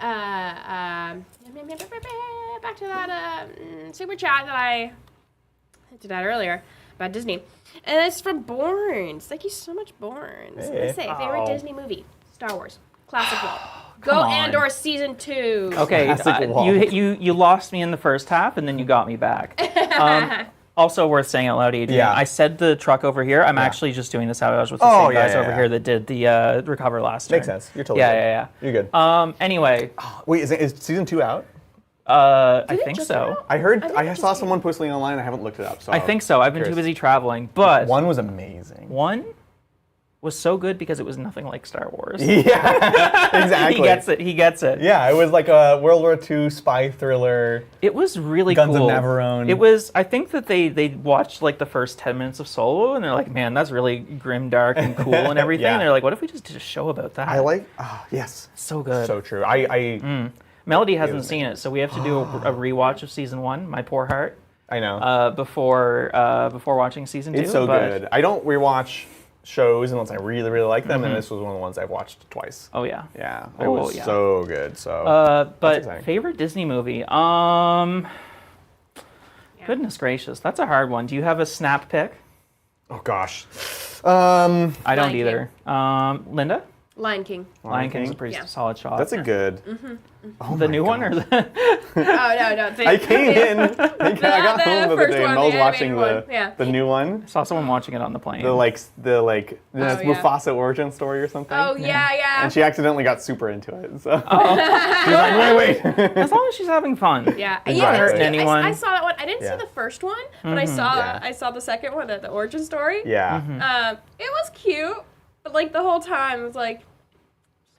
super chat that I did that earlier about Disney, and it's from Bournes. Thank you so much, Bournes. Hey. Let's say favorite Oh. Disney movie, Star Wars, classic one. Go on. Andor season 2. Okay, Classic wall. you lost me in the first half, and then you got me back. Also worth saying out loud, Adrian. Yeah. I said the truck over here. I'm actually just doing this out with the Oh, same yeah, guys yeah, over yeah. here that did the recover last turn. Makes sense. You're totally Yeah, good. yeah, You're good. yeah. Anyway, Wait, is season 2 out? I Did it think just so. come out? I heard. think I, it saw just someone posting online. I haven't looked it up. So I think so. I've been too curious. busy traveling, but One was amazing. one was so good because it was nothing like Star Wars. Yeah, exactly. He gets it. He gets it. Yeah, it was like a World War II spy thriller. It was really Guns of cool. Navarone. It was. I think that they watched like the first 10 minutes of Solo, and they're like, "Man, that's really grim, dark, and cool, and everything." Yeah. And they're like, "What if we just did a show about that?" I like. Yes. So good. So true. I Melody hasn't seen it, so we have to do a rewatch of season 1. My poor heart. know. Before watching season 2. It's so but- good. I don't rewatch shows unless I really, really like them, and this was one of the ones I've watched twice. Oh yeah. Yeah, it Oh, was yeah. so good. So But exciting. favorite Disney movie? Goodness gracious, that's a hard one. Do you have a snap pick? Oh gosh. I don't Lion either. Linda? Lion King. Lion King's a pretty solid shot. That's a good. Oh the new one or the Oh, no. I came in. I got home the other day and I was watching the new one. I saw someone watching it on the plane. It's Mufasa origin story or something. Oh, yeah. And she accidentally got super into it. So she's like, wait. As long as she's having fun. Yeah. It's not hurting anyone. I saw that one. I didn't see the first one, but I saw the second one, the origin story. Yeah. It was cute, but like the whole time, I was like,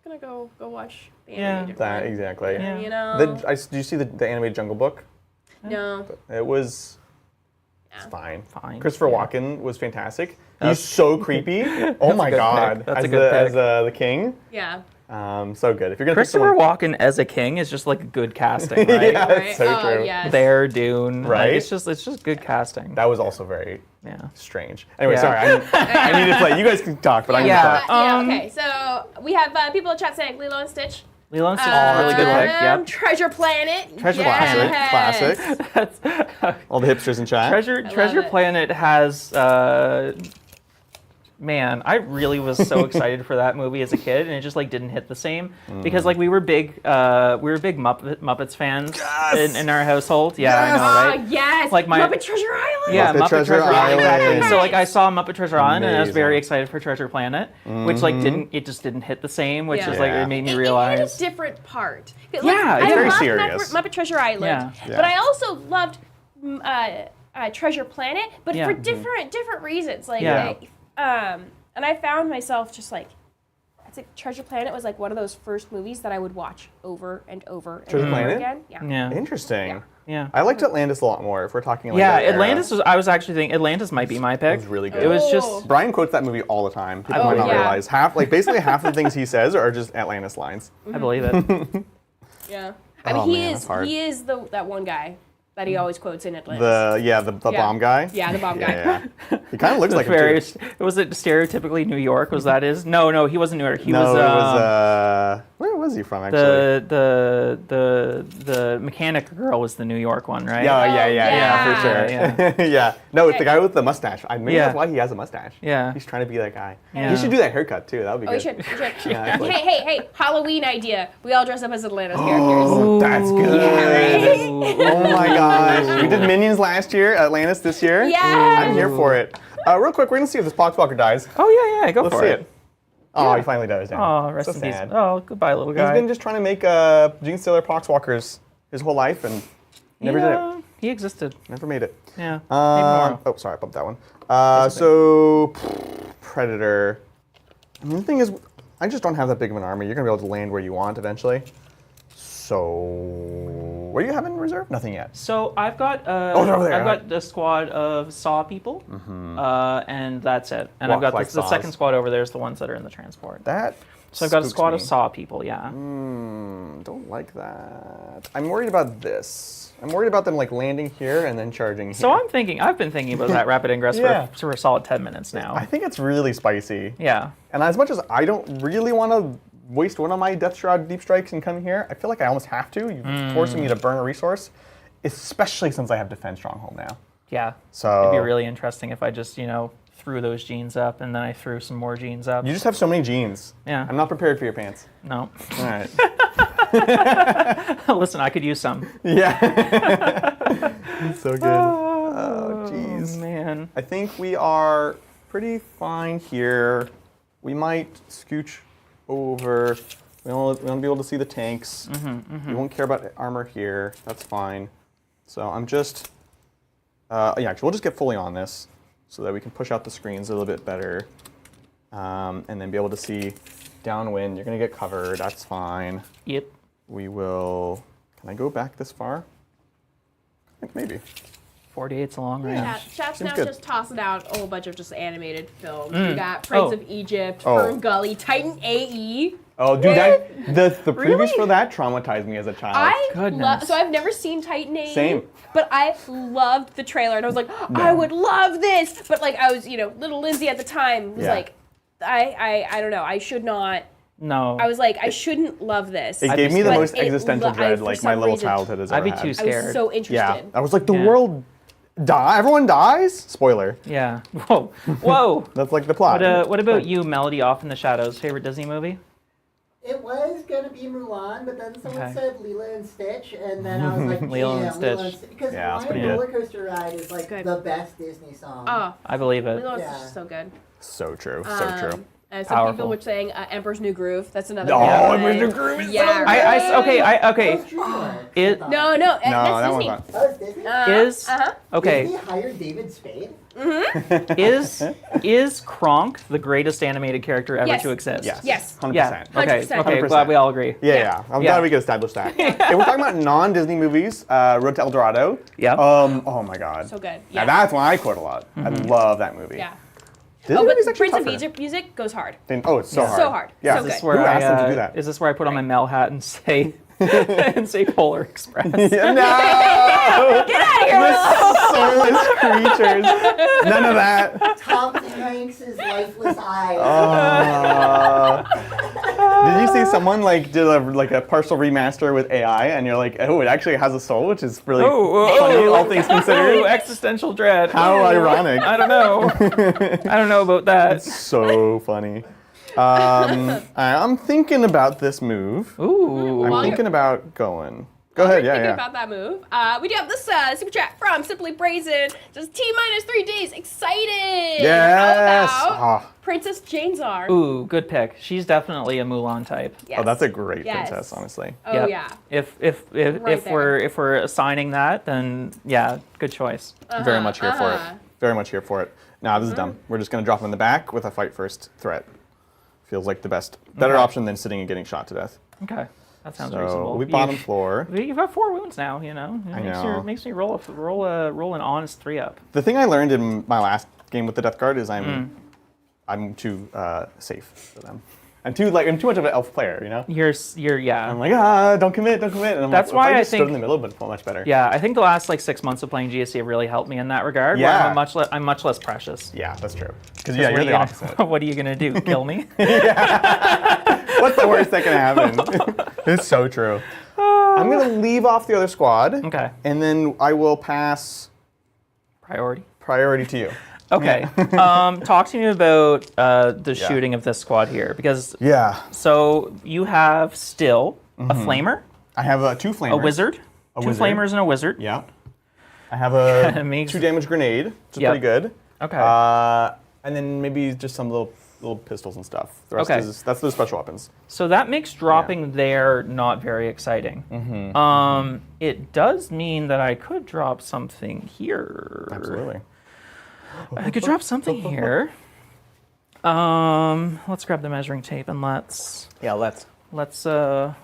I'm just gonna go watch the animated one. Exactly. Yeah. You know? Did you see the animated Jungle Book? No. It was. It's fine. Fine. Christopher Walken was fantastic. He's so creepy. Oh my god. That's a good pick. As the king. Yeah. So good. If you're gonna Christopher Walken as a king is just like good casting, right? Yeah, that's so true. Yes. There, Dune. Right? Like, it's just good casting. That was also very Yeah. strange. Anyway, Yeah. sorry. I need to play. You guys can talk, but I need to Yeah. play. Okay, so we have people in chat saying Lilo and Stitch. Lilo and Stitch is a really good pick. Yep. Treasure Planet. Treasure Classic. Yes. Classic. All the hipsters in chat. Treasure it. Planet has man, I really was so excited for that movie as a kid, and it just like didn't hit the same because like we were big Muppets fans in our household. Yeah, I know, right? Yes. Like Muppet Treasure Island. Yeah, Muppet Treasure Island. Exactly. So like I saw Muppet Treasure Island, and I was Amazing. very excited for Treasure Planet, which like just didn't hit the same, which is like it made me It realize. had a different part. Like, Yeah, it's I very loved serious. Muppet Treasure Island, Yeah. but I also loved Treasure Planet, but Yeah. for different reasons. Like, Yeah. and I found myself just like, it's like Treasure Planet was like one of those first movies that I would watch over and over and Treasure over Planet? again. Yeah. Yeah. Interesting. Yeah. I liked Atlantis a lot more. If we're talking like Yeah, that era. Atlantis was. I was actually thinking Atlantis might be my pick. It was really good. It was Oh. just. Brian quotes that movie all the time. People Oh, might not yeah. realize basically half the things he says are just Atlantis lines. I believe it. Yeah. I Oh, mean, man, that's hard. he is that one guy that he always quotes in Atlantis. The bomb guy. Yeah, the bomb guy. Yeah. He kind of looks like him Very. too. Was it stereotypically New York? Was that his? No, he wasn't New York. He No, was. it was where was he from actually? The mechanic girl was the New York one, right? Yeah, for sure. Yeah. Yeah. No, it's the guy with the mustache. Maybe Yeah. that's why he has a mustache. Yeah. He's trying to be that guy. Yeah. He should do that haircut too. That would be Oh, good. you should. Yeah, it's like- Hey, Halloween idea. We all dress up as Atlantis characters. Oh, that's good. right? Oh my gosh. We did Minions last year, Atlantis this year. Yes. I'm here for it. Real quick, we're going to see if this Poxwalker dies. Oh yeah, go Let's for see it. it. Oh, he finally dies. Oh, rest so in peace. sad. Oh, goodbye, little guy. He's been just trying to make Genestealer Poxwalkers his whole life and never did it. He existed. Never made it. Yeah. Maybe tomorrow. Oh, sorry, I bumped that one. Predator. I mean, the thing is, I just don't have that big of an army. You're going to be able to land where you want eventually. So, what do you have in reserve? Nothing yet. So I've got they're over there. I've got the squad of Saw people, and that's it. And Walk I've got like the saws. second squad over there is the ones that are in the transport. That. So I've got a spooks squad me. of Saw people. Yeah. Don't like that. I'm worried about this. I'm worried about them like landing here and then charging here. So I've been thinking about that rapid ingress Yeah. for a solid 10 minutes now. I think it's really spicy. Yeah. And as much as I don't really want to waste one of my Death Shroud Deep Strikes and come here, I feel like I almost have to. You're forcing me to burn a resource, especially since I have Defense Stronghold now. Yeah. So It'd be really interesting if I just, threw those genes up and then I threw some more genes up. You just have so many genes. Yeah. I'm not prepared for your pants. No. All right. Listen, I could use some. Yeah. So good. Oh, jeez. Man. I think we are pretty fine here. We might scooch over. We won't be able to see the tanks. We won't care about armor here. That's fine. So I'm just, actually, we'll just get fully on this so that we can push out the screens a little bit better, and then be able to see downwind. You're gonna get covered. That's fine. Yep. We will. Can I go back this far? I think maybe. 48's a long range. Chat's Seems now good. just tossing out a whole bunch of just animated films. We got Prince Oh. of Egypt, Oh. Fern Gully, Titan AE. Oh, dude, the previews Really? for that traumatized me as a child. Goodness. So I've never seen Titan AE. Same. But I loved the trailer, and I was like, I would love this. But like, I was, little Lindsay at the time was Yeah. like, I don't know, I should not. No. I was like, I shouldn't love this. It gave me the scared. most But existential I, dread for like some my little reason, childhood has I'd ever be had. too I scared. was so interested. Yeah, I was like, the Yeah. world Everyone dies? Spoiler. Yeah. Whoa. Whoa. That's like the plot. What about you, Melody Off in the Shadows? Favorite Disney movie? It was gonna be Mulan, but then someone Okay. said Lilo and Stitch, and then I was like, Lilo and Stitch. Because Yeah, that's My pretty good. Roller Coaster Ride is like Good. the best Disney song. Oh, I believe it. Lilo is Yeah. so good. So true. So true. Some Powerful. people were saying Emperor's New Groove. That's another. Oh, one. Emperor's New Groove is so Yeah. good. Okay. That was DreamWorks, It- I thought. No, No, that's that Disney. one's not. That was Disney? Is okay. Disney hired David Spade? Is Kronk the greatest animated character ever Yes. to exist? Yes. 100%. Yeah. Okay. 100%. Okay. Glad we all agree. Yeah. I'm Yeah. glad we could establish that. If we're talking about non-Disney movies, Road to El Dorado. Yeah. Oh my God. So good. Now Yeah. that's one I quote a lot. I love that movie. Yeah. Disney Oh, but movies actually Prince of tougher. Egypt music goes hard. Oh, it's so hard. So hard. Yeah. So Is this good. where Who asked them to do I, that? Is this where I put on my Mel hat and say and say Polar Express? No! Get out of here, Willow! Soulless creatures. None of that. Tom Hanks' lifeless eyes. Did you see someone like did a partial remaster with AI, and you're like, oh, it actually has a soul, which is really funny, all things considered. Ooh, existential dread. How Ooh, ironic. I don't know. I don't know about that. So funny. I'm thinking about this move. Ooh. I'm While thinking about going. Go ahead, Thinking yeah. about that move. We do have this super chat from Simply Brazen. Just T-3 days. Excited. Yes. How about Ah. Princess Janezar? Ooh, good pick. She's definitely a Mulan type. Yes. Oh, that's a great Yes. princess, honestly. Oh Yep. yeah. If Right we're assigning that, then yeah, good choice. Very much here for it. Very much here for it. Nah, this is dumb. We're just gonna drop him in the back with a fight first threat. Feels like the better option than sitting and getting shot to death. Okay, that sounds So reasonable. we bottom floor. You've got 4 wounds now. You know, it know. makes me roll an honest 3 up. The thing I learned in my last game with the Death Guard is I'm too safe for them. I'm too much of an elf player, you know. You're yeah. I'm like, don't commit. And I'm That's like, why if I I just stood think- in the middle, it would feel much better. Yeah, I think the last 6 months of playing GSC have really helped me in that regard. Where Yeah. I'm much less precious. Yeah, that's true. Because What you're are the you opposite. gonna, what are you gonna do? Kill me? What's the worst that can happen? It's so true. I'm gonna leave off the other squad. Okay. And then I will pass priority to you. Okay. Talk to me about the shooting of this squad here, because Yeah. so you have still a flamer, I have 2 flamers. a wizard, 2 wizard. flamers and a wizard. Yeah. I have a Makes- 2 damage grenade, which is Yep. pretty good. Okay. And then maybe just some little pistols and stuff. The rest Okay. that's the special weapons. So that makes dropping there not very exciting. It does mean that I could drop something here. Absolutely. I could drop something here. Let's grab the measuring tape and let's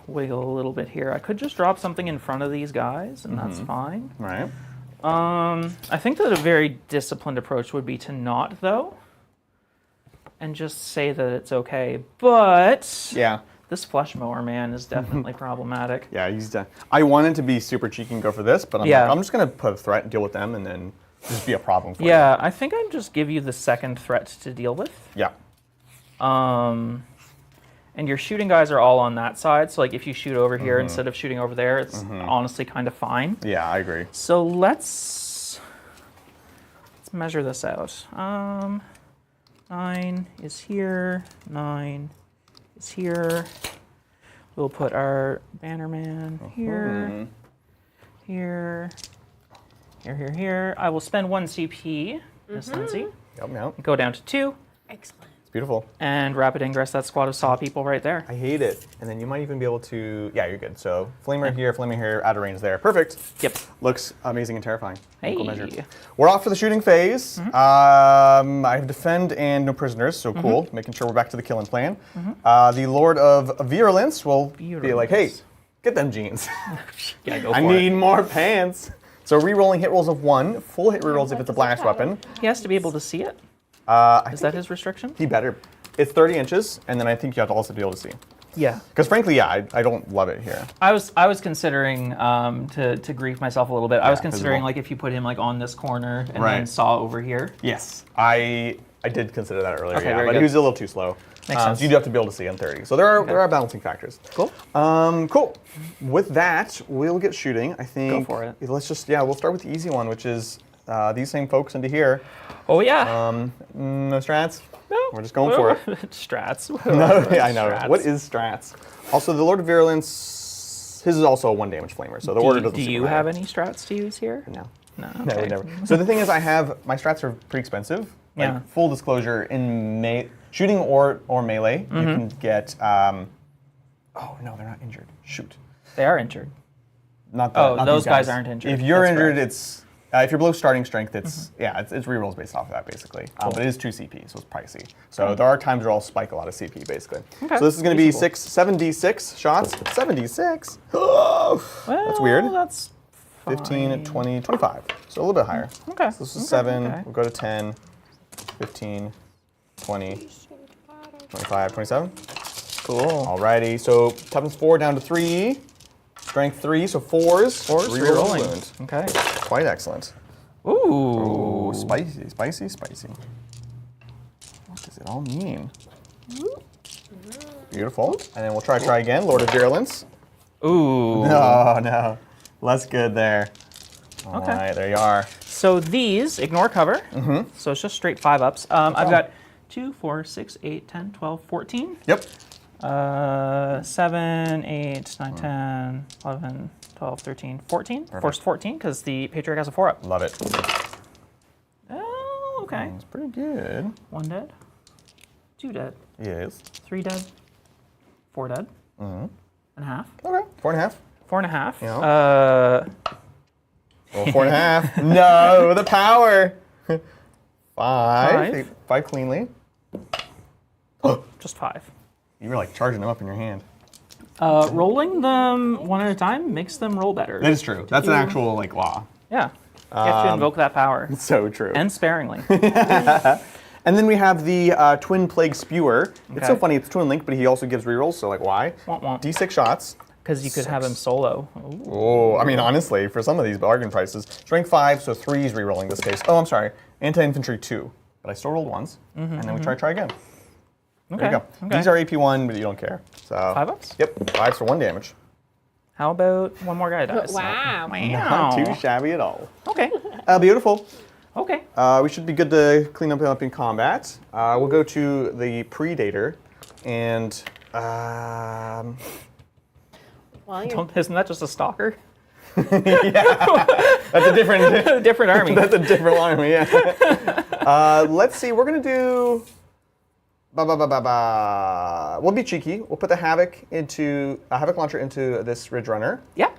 wiggle a little bit here. I could just drop something in front of these guys, and that's fine. Right. I think that a very disciplined approach would be to not, though, and just say that it's okay. But Yeah. this flesh mower man is definitely problematic. Yeah, he's done. I wanted to be super cheeky and go for this, but Yeah. I'm just gonna put a threat and deal with them, and then just be a problem for Yeah, I think I'd just give you the second threat to deal with. you. Yeah. And your shooting guys are all on that side, so if you shoot over here instead of shooting over there, it's honestly kind of fine. Yeah, I agree. So let's measure this out. 9 is here, 9 is here. We'll put our bannerman here, here, here. I will spend 1 CP, Miss Lindsay. Help me out. Go down to 2, Excellent. It's beautiful. and rapid ingress that squad of saw people right there. I hate it. And then you might even be able to. Yeah, you're good. So flamer here, out of range there. Perfect. Yep. Looks amazing and terrifying. Equal Hey. measure. We're off for the shooting phase. I have defend and no prisoners, so cool. Making sure we're back to the killing plan. The Lord of Virulence will be like, hey, get them jeans. Yeah, go I for need it. more pants. So re-rolling hit rolls of 1, full hit re-rolls if it's a blast weapon. He has to be able to see it. I Is that his restriction? He better. It's 30 inches, and then I think you have to also be able to see. Yeah. Because frankly, yeah, I don't love it here. I was considering to grief myself a little bit. I was considering visible. if you put him on this corner and then Right. saw over here. Yes, I did consider that earlier. Okay, yeah, very but good. he was a little too slow. Makes sense. So you do have to be able to see on 30. So there are balancing factors. Cool. Cool. With that, we'll get shooting. I think. Go for it. Let's just we'll start with the easy one, which is these same folks into here. Oh yeah. No strats? No. We're just going for it. Strats. No, yeah, I know. Strats. What is strats? Also, the Lord of Virulence, his is also a 1 damage flamer, so the order doesn't Do super you matter. have any strats to use here? No. No. No, Okay. we never. So the thing is, my strats are pretty expensive. Like, Yeah. full disclosure, in shooting or melee, you can get. Oh no, they're not injured. Shoot. They are injured. Not Oh, those these guys aren't injured. If you're That's injured, correct. it's if you're below starting strength, it's it's rerolls based off of that basically. But it is 2 CP, so it's pricey. So there are times where I'll spike a lot of CP basically. Okay. So this is going to be Reasonable. 7d6 shots. 7d6. Oh, that's weird. Well, that's 15, fine. 20, 25. So a little bit higher. Okay. So this is 7. okay. We'll go to 10, 15, 20, 25, 27. Cool. Alrighty. So toughness 4 down to 3. Strength 3, so 4s. Reroll Rerolling. wound. Okay. Quite excellent. Ooh. Oh, spicy, spicy, spicy. What does it all mean? Beautiful. And then we'll try again. Lord of Virulence. Ooh. No, no. Less good there. All Okay. right, there you are. So these ignore cover. So it's just straight 5-ups. I've got 2, 4, 6, 8, 10, 12, 14. Yep. 7, 8, 9, 10, 11, 12, 13, 14. Forced 14 because the Patriarch has a 4-up. Love it. Oh, okay. It's pretty good. 1 dead. 2 dead. Yes. 3 dead. 4 dead. And a half. Okay. 4.5. 4.5. Yeah. Well, 4.5. No, the power. 5. 5 cleanly. Just 5. You were like charging them up in your hand. Rolling them one at a time makes them roll better. That is true. That's an actual like law. Yeah. You have to invoke that power. So true. And sparingly. And then we have the Twin Plague Spewer. It's so Okay. funny. It's Twin Link, but he also gives rerolls. So like, why? Womp womp. D6 shots. Because you could have him solo. Ooh. Oh, I mean, honestly, for some of these bargain prices, strength 5, so 3 is rerolling this case. Oh, I'm sorry, anti-infantry 2, but I still rolled ones, and then we try again. Okay. There you go. Okay. These are AP1, but you don't care. So 5-ups? Yep, 5s for 1 damage. How about one more guy dies? Wow. Not too shabby at all. Okay. Beautiful. Okay. We should be good to clean up in combat. We'll go to the Predator, and Well, you're Isn't that just a stalker? that's a different. Different army. That's a different army, yeah. Let's see, we're gonna do. We'll be cheeky. We'll put the Havoc launcher into this Ridge Runner. Yeah.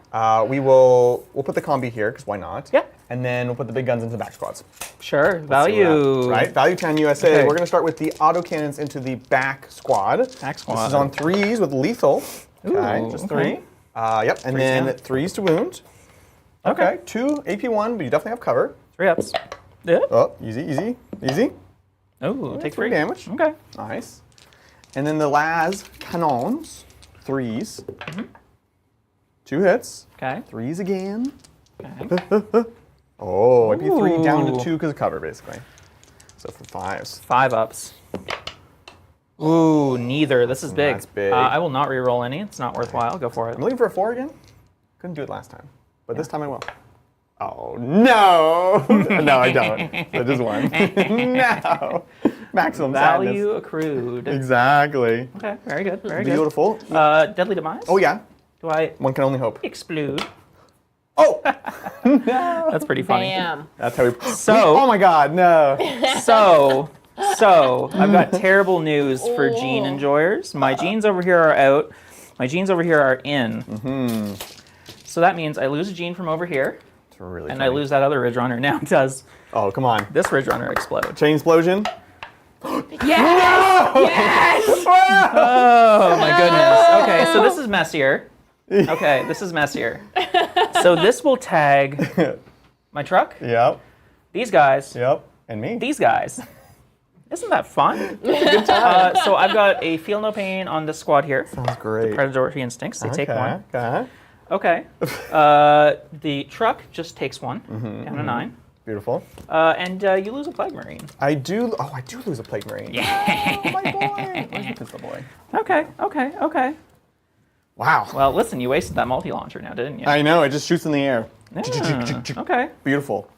We'll put the combi here because why not? Yeah. And then we'll put the big guns into the back squads. Sure. See what Value. happens, right? Value 10 USA. Okay. We're gonna start with the autocannons into the back squad. Back squad. This is on 3s with lethal. Ooh, Okay, just okay. 3. Yep, and then down. 3s to wound. Okay. 2 AP1, but you definitely have cover. 3-ups. Yeah. Oh, easy, easy, easy. Oh, take 3 3 damage. Okay. Nice. And then the las cannons, 3s. 2 hits. Okay. 3s again. Okay. Oh, AP3 down to Ooh. 2 because of cover, basically. So for 5s. 5-ups. Ooh, neither. This is big. That's big. I will not re-roll any. It's not worthwhile. Go for it. I'm looking for a 4 again. Couldn't do it last time, but this time I will. Oh no! No, I don't. So just 1. No. Maximum Value sadness. accrued. Exactly. Okay. Very good. Very good. Beautiful. Deadly demise. Oh yeah. Do I One can only hope. explode? Oh! That's pretty funny. bam. That's how we. So- Oh my God! No. So I've got terrible news for gene enjoyers. My genes over here are out. My genes over here are in. So that means I lose a gene from over here, It's really. and funny. I lose that other Ridge Runner. Now does Oh come on! this Ridge Runner explode? Chain explosion. Yes! Yes! Oh my goodness. Okay, so this is messier. Okay, this is messier. So this will tag my truck, Yep. these guys, Yep. And me. these guys. Isn't that fun? So I've got a feel no pain on this squad here. Sounds great. Predatory instincts, they take 1. Okay. Okay. The truck just takes 1, down to 9. Beautiful. And you lose a Plague Marine. I do. Oh, I do lose a Plague Marine. Yeah. Oh, my boy. Where's the pistol boy? Okay. Wow. Well, listen, you wasted that multi-launcher now, didn't you? I know. It just shoots in the air. Yeah, okay. Beautiful.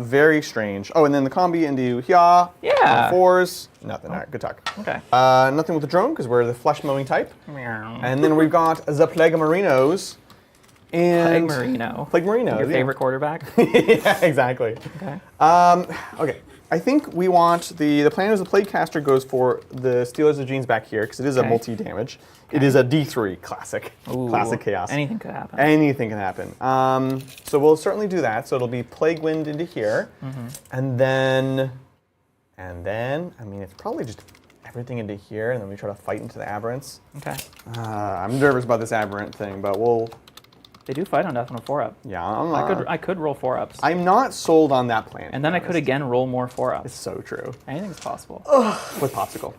Very strange. Oh, and then the combi into here. Yeah. 4s. Nothing. All right, good talk. Okay. Nothing with the drone because we're the flesh mowing type. And then we've got the Plague Marinos. And Plague Marino. Plague Marino. Your favorite quarterback? Yeah, exactly. Okay. Okay. I think we want the plan is the Plague Caster goes for the Stealers of Genes back here because it is a multi-damage. It is a D3 classic. Ooh, classic chaos. Anything could happen. Anything can happen. So we'll certainly do that. So it'll be Plague Wind into here. And then, I mean, it's probably just everything into here, and then we try to fight into the Aberrants. Okay. I'm nervous about this Aberrant thing, but we'll... They do fight on death on a 4-up. Yeah, I could roll 4-ups. I'm not sold on that plan. And then I could again roll more 4-ups. It's so true. Anything's possible. With Popsicle.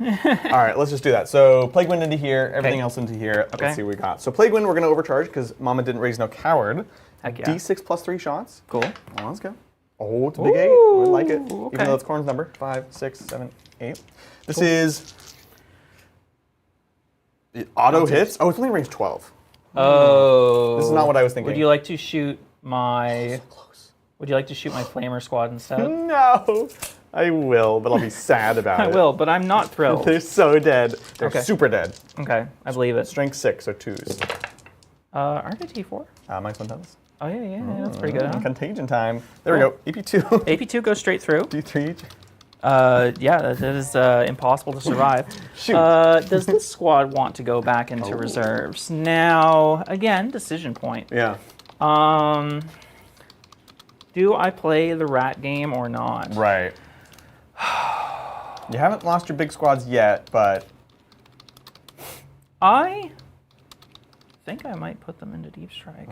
All right, let's just do that. So Plague Wind into here, everything else into here. Okay. Let's see what we got. So Plague Wind, we're going to overcharge because Mama didn't raise no coward. Heck yeah. D6 plus 3 shots. Cool. Well, let's go. Oh, it's a big 8. I like it. Okay. Even though it's Corn's number. 5, 6, 7, 8. This is... It auto hits. Oh, it's only range 12. Oh. This is not what I was thinking. Would you like to shoot my... Would you like to shoot my Flamer squad instead? No. I will, but I'll be sad about it. I will, but I'm not thrilled. They're so dead. They're Okay. super dead. Okay, I believe it. Strength 6, so 2s. Aren't they T4? Mine's 1 times. Oh, yeah, that's pretty good, huh? Contagion time. There Cool. we go. EP2. AP2 goes straight through. D3. Yeah, that is impossible to survive. Shoot. Does this squad want to go back into reserves? Now, again, decision point. Yeah. Do I play the rat game or not? Right. You haven't lost your big squads yet, but... I think I might put them into Deep Strike.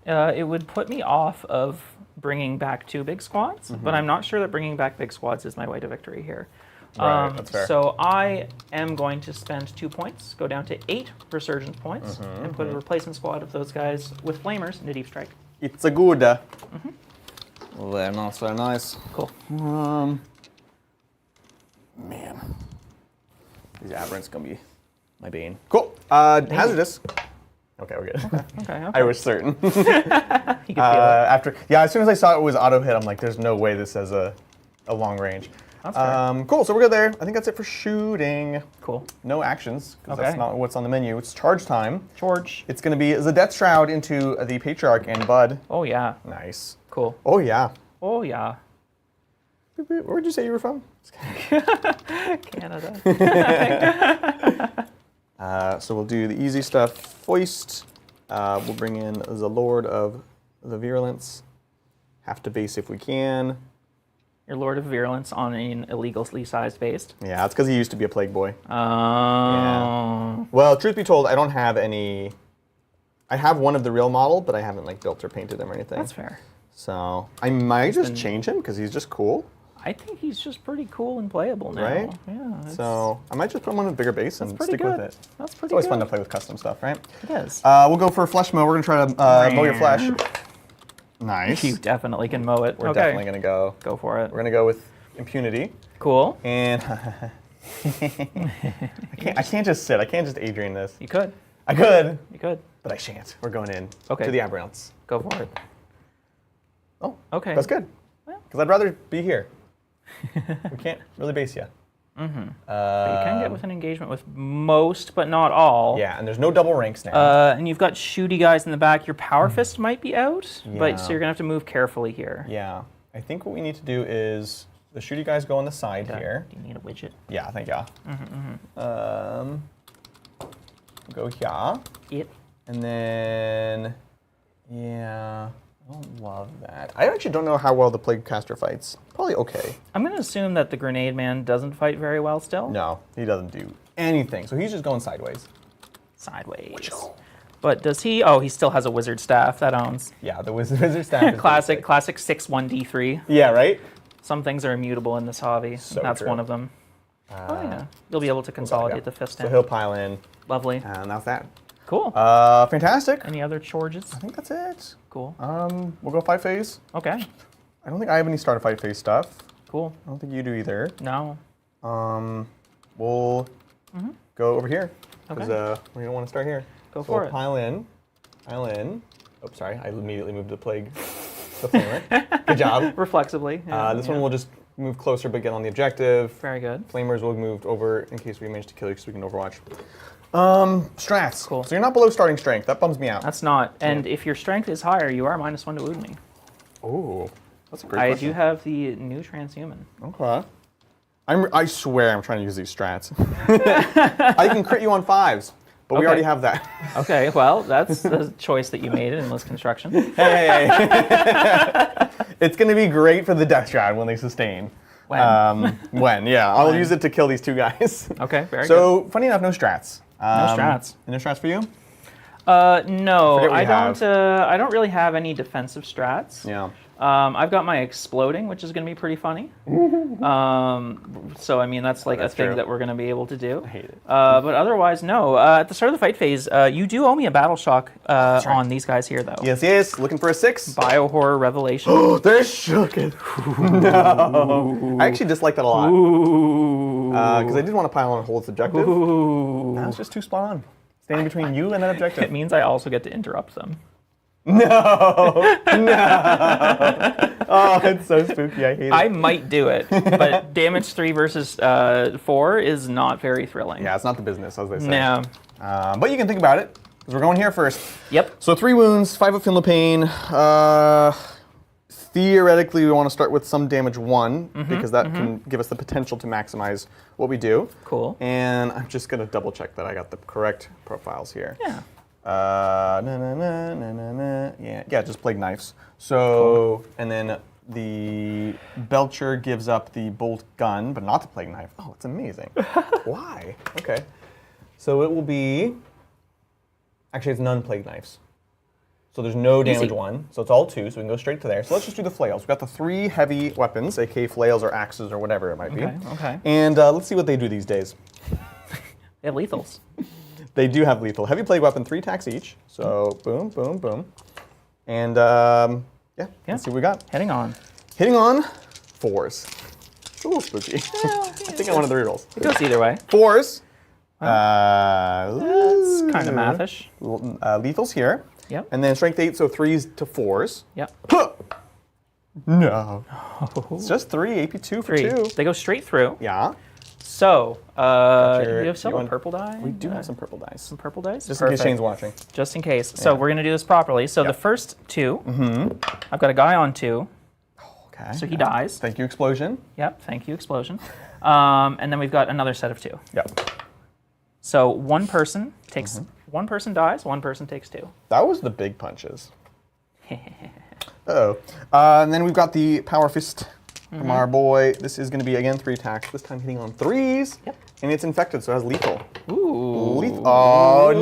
It would put me off of bringing back 2 big squads, but I'm not sure that bringing back big squads is my way to victory here. Right, that's fair. So I am going to spend 2 points, go down to 8 resurgence points, and put a replacement squad of those guys with flamers into Deep Strike. It's a good. Very nice, very nice. Cool. Man. These Aberrants gonna be my bane. Cool. Hazardous. Okay, we're good. Okay. I was certain. You can feel it. As soon as I saw it was auto hit, I'm like, there's no way this has a long range. That's fair. Cool, so we're good there. I think that's it for shooting. Cool. No actions, because Okay. that's not what's on the menu. It's charge time. George. It's going to be the Death Shroud into the Patriarch and Bud. Oh, yeah. Nice. Cool. Oh, yeah. Oh, yeah. Where'd you say you were from? Canada. So we'll do the easy stuff. Foist. We'll bring in the Lord of the Virulence. Have to base if we can. Your Lord of Virulence on an illegally sized base. Yeah, that's because he used to be a Plague Boy. Oh. Yeah. Well, truth be told, I don't have any... I have one of the real model, but I haven't like built or painted him or anything. That's fair. So I might just change him because he's just cool. I think he's just pretty cool and playable now. Right? Yeah. So I might just put him on a bigger base and pretty stick good. with it. That's It's pretty always good. fun to play with custom stuff, right? It is. We'll go for flesh mow. We're gonna try to mow your flesh. Nice. You definitely can mow it. We're Okay. definitely gonna go. Go for it. We're gonna go with impunity. Cool. And I can't just sit. I can't just Adrian this. You could. I could, You could. but I shan't. We're going in Okay. to the Aberrants. Go for it. Oh, Okay. that's good. Well. Because I'd rather be here. We can't really base yet. But you can get with an engagement with most, but not all. Yeah, and there's no double ranks now. And you've got shooty guys in the back. Your power fist might be out, but Yeah. so you're gonna have to move carefully here. Yeah, I think what we need to do is the shooty guys go on the side Okay. here. Do you need a widget? Yeah, thank you. Go here, It. and then yeah, I don't love that. I actually don't know how well the Plague Caster fights. Probably okay. I'm gonna assume that the Grenade Man doesn't fight very well still. No, he doesn't do anything. So he's just going sideways. Sideways. But does he? Oh, he still has a wizard staff. That owns. Yeah, the wizard staff. Is Classic basic. 6-1-D3. Yeah, right. Some things are immutable in this hobby. So That's true. one of them. Oh yeah. You'll be able to consolidate the fist So in. he'll pile in, Lovely. and that's that. Cool. Fantastic. Any other charges? I think that's it. Cool. We'll go fight phase. Okay. I don't think I have any starter fight phase stuff. Cool. I don't think you do either. No. We'll go over here because Okay. we don't want to start here. Go So for we'll it. pile in. Oh, sorry. I immediately moved to the plague. the flamer. Good job. Reflexively. Yeah, This one will just move closer but get on the objective. Very good. Flamers will move over in case we manage to kill you because we can Overwatch. Strats. Cool. So you're not below starting strength. That bums me out. That's not. And if your strength is higher, you are -1 to wound me. Oh, that's a great I question. do have the new transhuman. Okay. I swear I'm trying to use these strats. I can crit you on 5s, but we Okay. already have that. Okay, well, that's a choice that you made in this construction. Hey. It's going to be great for the death strat when they sustain. When? Yeah. I'll use it to kill these 2 guys. Okay, very good. So, funny enough, no strats. No strats. No strats for you? No, Forget what I you don't. have. I don't really have any defensive strats. Yeah. I've got my exploding, which is going to be pretty funny. So I mean, that's like that's a thing true. that we're going to be able to do. I hate it. But otherwise, no. At the start of the fight phase, you do owe me a battle shock right. on these guys here, though. Yes. Looking for a 6. Biohorror Revelation. Oh, they're shooken. No. I actually dislike that a lot. Because I did want to pile on Hold's objective. Now it's just too spot on. Standing between you and that objective. It means I also get to interrupt them. No. Oh, it's so spooky. I hate it. I might do it, but damage 3 versus 4 is not very thrilling. Yeah, it's not the business, as they say. No. But you can think about it, because we're going here first. Yep. So 3 wounds, 5 of Finlow Pain. Theoretically, we want to start with some damage 1, because that can give us the potential to maximize what we do. Cool. And I'm just going to double check that I got the correct profiles here. Yeah. Yeah, just Plague Knives. So, and then the Belcher gives up the Bolt Gun, but not the Plague Knife. Oh, it's amazing. Why? Okay. So it will be, actually it's none Plague Knives. So there's no damage Easy. 1, so it's all 2, so we can go straight to there. So let's just do the flails. We've got the 3 heavy weapons, aka flails or axes or whatever it might be. Okay. And let's see what they do these days. They have lethals. They do have lethal. Heavy plague weapon, 3 attacks each. So boom, boom, boom. And yeah, let's see what we got. Heading on. Hitting on 4s. It's a little spooky. I think I wanted the rerolls. It goes either way. 4s. That's kind of mathish. Lethals here. Yep. And then strength 8, so 3s to 4s. Yep. Huh. No. It's just 3, AP 2 for 3. 2. They go straight through. Yeah. So, your- do you have some you want- purple die? We do have some purple dice. Some purple dice? Just in case Shane's watching. Just in case. So we're going to do this properly. So the first 2, I've got a guy on 2, Okay. so he dies. Thank you, Explosion. Yep, thank you, Explosion. And then we've got another set of 2. Yep. So one person takes, one person dies, one person takes 2. That was the big punches. Uh-oh. And then we've got the Power Fist from our boy. This is going to be, again, 3 attacks. This time hitting on 3s. Yep. And it's infected, so it has lethal. Ooh. Lethal. Oh,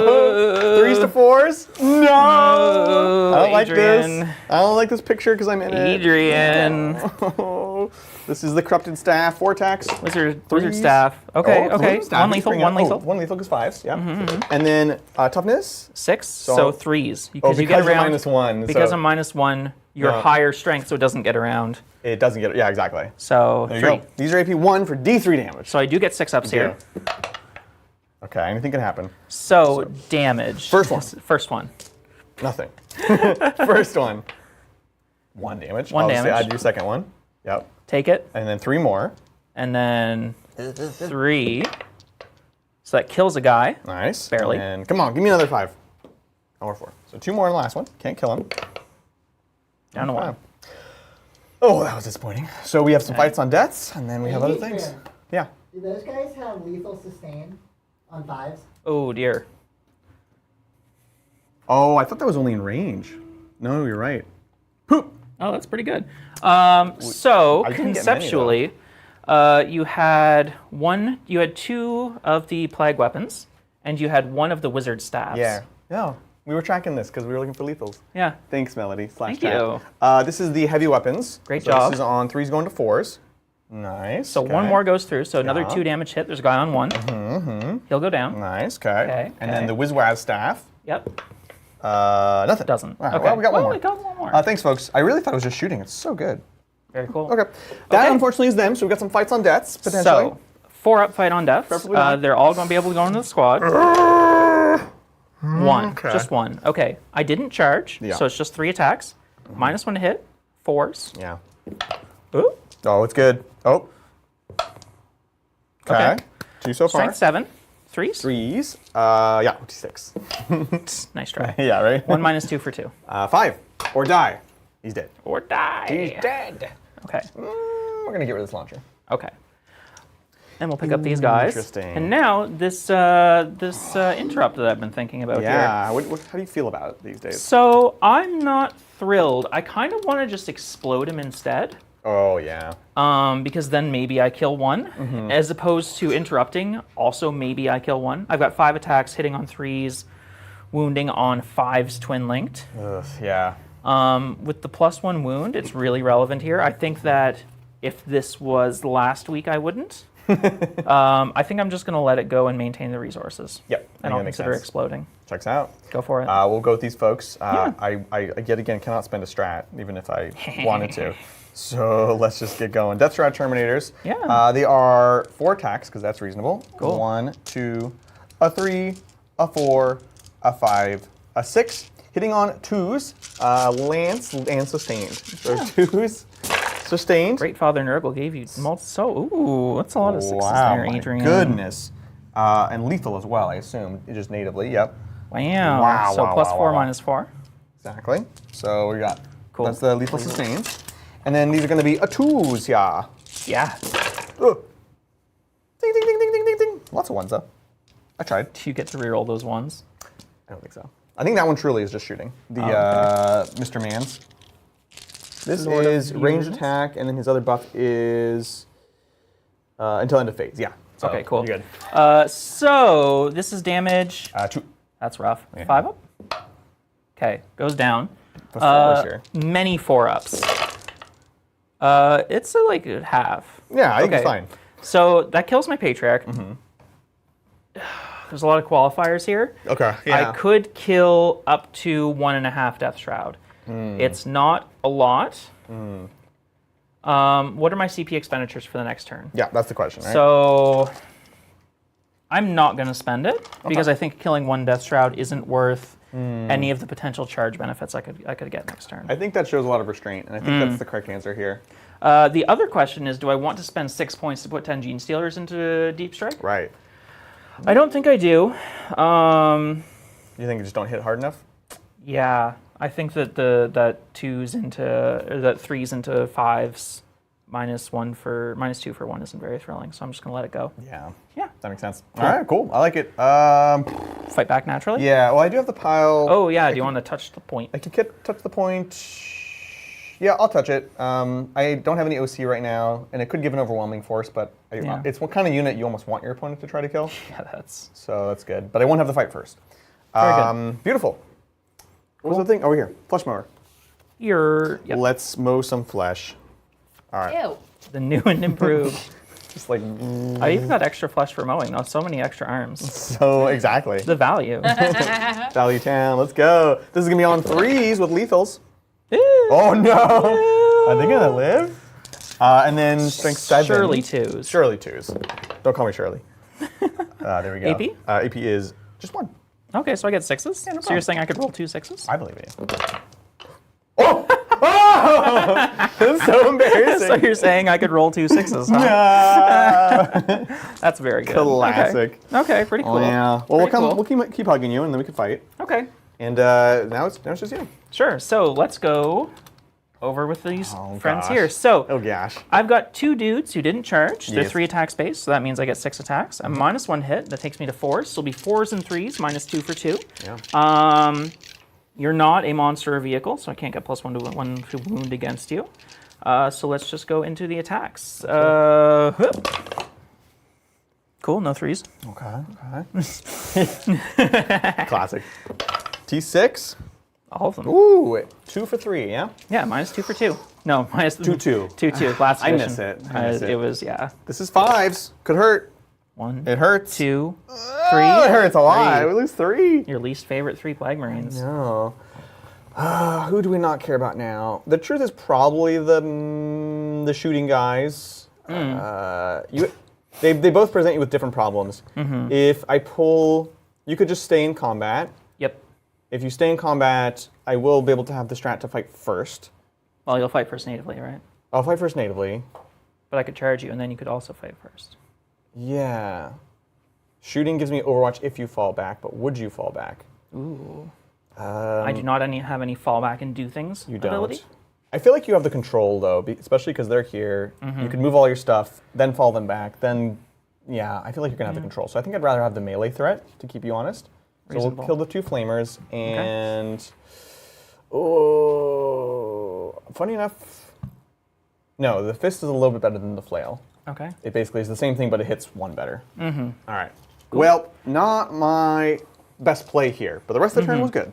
no! 3s to 4s? No! I don't like Adrian. this. I don't like this picture because I'm in it. Adrian. No. This is the Corrupted Staff. 4 attacks. Wizard Threes. staff. Okay, Oh, okay. staff. One lethal, Bring one up- lethal. Oh, 1 lethal goes 5s, yeah. And then Toughness. 6, so 3s. Because you because get you're around, -1. because so I'm -1, you're No. higher strength, so it doesn't get around. it doesn't get, yeah, exactly. So There you 3. go. These are AP 1 for D3 damage. So I do get 6 ups here. Okay, anything can happen. So damage. First one. First one. Nothing. First one. 1 damage. 1 I'll just say damage. I'd do second one. Yep. Take it. And then 3 more. And then 3. So that kills a guy. Nice. Barely. And come on, give me another 5. Or 4. So 2 more in the last one. Can't kill him. Down to 1. Oh, that was disappointing. So we have some fights on deaths, and then we have other things. Adrian, Yeah. Do those guys have lethal sustain on 5s? Oh dear. Oh, I thought that was only in range. No, you're right. Poop. Oh, that's pretty good. So I didn't get many, conceptually, you had 2 of the plague weapons, and you had 1 of the wizard staffs. Yeah. Yeah. We were tracking this because we were looking for lethals. Yeah. Thanks, Melody. Thank chat. you. This is the heavy weapons. Great so job. This is on 3s going to 4s. Nice. So 1 more goes through. So another Yeah. 2 damage hit. There's a guy on 1. He'll go down. Nice. Okay. Okay, And then okay. the Wizwaz staff. Yep. Nothing. Doesn't. All right, Okay. Well, we got one more. We got one more. Thanks, folks. I really thought it was just shooting. It's so good. Very cool. Okay. That Okay. unfortunately is them. So we've got some fights on deaths potentially. So 4 up fight on deaths. Preferably not. They're all going to be able to go into the squad. One. Okay. Just one. Okay. I didn't charge, Yeah. so it's just 3 attacks. -1 to hit. 4s. Yeah. Ooh. Oh, it's good. Oh. Okay. Okay. 2 so far. Strength 7. 3s. 3s. Yeah, 6. Nice try. Yeah, right? 1 -2 for 2. 5. Or die. He's dead. Or die. He's dead. Okay. We're going to get rid of this launcher. Okay. And we'll pick up these guys. Interesting. And now this interrupt that I've been thinking about here. Yeah. How do you feel about it these days? So I'm not thrilled. I kind of want to just explode him instead. Oh, yeah. Because then maybe I kill one, as opposed to interrupting. Also, maybe I kill one. I've got 5 attacks, hitting on 3s, wounding on 5s, twin linked. Ugh, yeah. With the +1 wound, it's really relevant here. I think that if this was last week, I wouldn't. I think I'm just going to let it go and maintain the resources. Yep. And I'll consider exploding. Checks out. Go for it. We'll go with these folks. Yeah. I yet again cannot spend a strat, even if I wanted to. So let's just get going. Death Strat Terminators. Yeah. They are 4 attacks, because that's reasonable. Cool. 1, 2, a 3, a 4, a 5, a 6. Hitting on 2s, Lance and sustained. So 2s, sustained. Great Father Nurgle gave you ooh, that's a lot of 6s Wow, there, my Adrian. goodness. And lethal as well, I assume, just natively. Yep. Wow. Wow, So wow, +4, wow. -4. Exactly. So we got, Cool. that's the lethal sustains. And then these are going to be a 2s, yeah. Yeah. Ugh. Ding, ding, ding, ding, ding, ding, ding. Lots of ones, though. I tried. Do you get to reroll those ones? I don't think so. I think that one truly is just shooting. The Mr. Mans. This Lord of is ranged Mutants? attack, and then his other buff is until end of phase. Yeah. So, Okay, cool. You're good. So this is damage. 2. That's rough. Yeah. 5 up. Okay, goes down. The 4s here. Many 4-ups. It's like a half. Yeah, I think Okay. it's fine. So that kills my Patriarch. There's a lot of qualifiers here. Okay. I could kill up to 1.5 Death Shroud. It's not a lot. What are my CP expenditures for the next turn? Yeah, that's the question, right? So I'm not going to spend it because I think killing 1 Death Shroud isn't worth any of the potential charge benefits I could get next turn. I think that shows a lot of restraint, and I think that's the correct answer here. The other question is, do I want to spend 6 points to put 10 Genestealers into Deep Strike? Right. I don't think I do. You think you just don't hit hard enough? Yeah, I think that that 3s into 5s -2 for 1 isn't very thrilling, so I'm just gonna let it go. Yeah. Yeah. That makes sense. Cool. All right, cool. I like it. Fight back naturally? Yeah, well, I do have the pile. Oh yeah, do you want to touch the point? I can touch the point. Yeah, I'll touch it. I don't have any OC right now, and it could give an overwhelming force, but Yeah. it's what kind of unit you almost want your opponent to try to kill. Yeah, that's So that's good. But I won't have the fight first. Very good. Beautiful. What was the thing? Over here. Flesh mower. yep. Let's mow some flesh. All right. Ew. The new and improved. Just like, I even got extra flesh for mowing. Now so many extra arms. so exactly. The value. Valley Town, let's go. This is going to be on 3s with lethals. Ew. Oh no! Are they going to live? And then strength 7. Surely 2s. Surely 2s. Don't call me Shirley. There we go. AP? AP is just 1. Okay, so I get 6s. no So you're problem. saying I could roll 2 6s? I believe in you. Oh! Oh! This is so embarrassing. So you're saying I could roll 2 6s, huh? Ah. That's very good. Classic. Okay, pretty cool. Yeah. Well, Pretty cool. we'll keep hugging you, and then we can fight. Okay, And now it's just you. sure. So let's go over with these friends gosh. here. So Oh gosh. I've got 2 dudes who didn't charge. They're Yes. 3 attack space, so that means I get 6 attacks. A -1 hit, that takes me to 4s. So it'll be 4s and 3s, -2 for 2. Yeah. You're not a monster or vehicle, so I can't get +1 to wound against you. So let's just go into the attacks. Cool, no 3s. Okay. Classic. T6. All of them. Ooh, 2 for 3. Yeah. Yeah, -2 for 2. No, -2. 2-2. 2-2. Last I edition. miss it. I miss it. It was, yeah. This is 5s. Could hurt. 1, It hurts. 2, 3. Oh, it hurts a lot. 3. We lose 3. Your least favorite 3 Plague Marines. No. Who do we not care about now? The truth is probably the shooting guys. They both present you with different problems. If I pull, you could just stay in combat. Yep. If you stay in combat, I will be able to have the strat to fight first. Well, you'll fight first natively, right? I'll fight first natively. But I could charge you, and then you could also fight first. Yeah. Shooting gives me Overwatch if you fall back, but would you fall back? Ooh. I do not have any fallback and do things You don't. ability. I feel like you have the control, though, especially because they're here. You can move all your stuff, then fall them back, then... Yeah, I feel like you're going to have the control. So I think I'd rather have the melee threat, to keep you honest. Reasonable. So we'll kill the 2 flamers, and... Oh, funny enough... No, the fist is a little bit better than the flail. Okay. It basically is the same thing, but it hits 1 better. All right. Cool. Well, not my best play here, but the rest of the turn was good.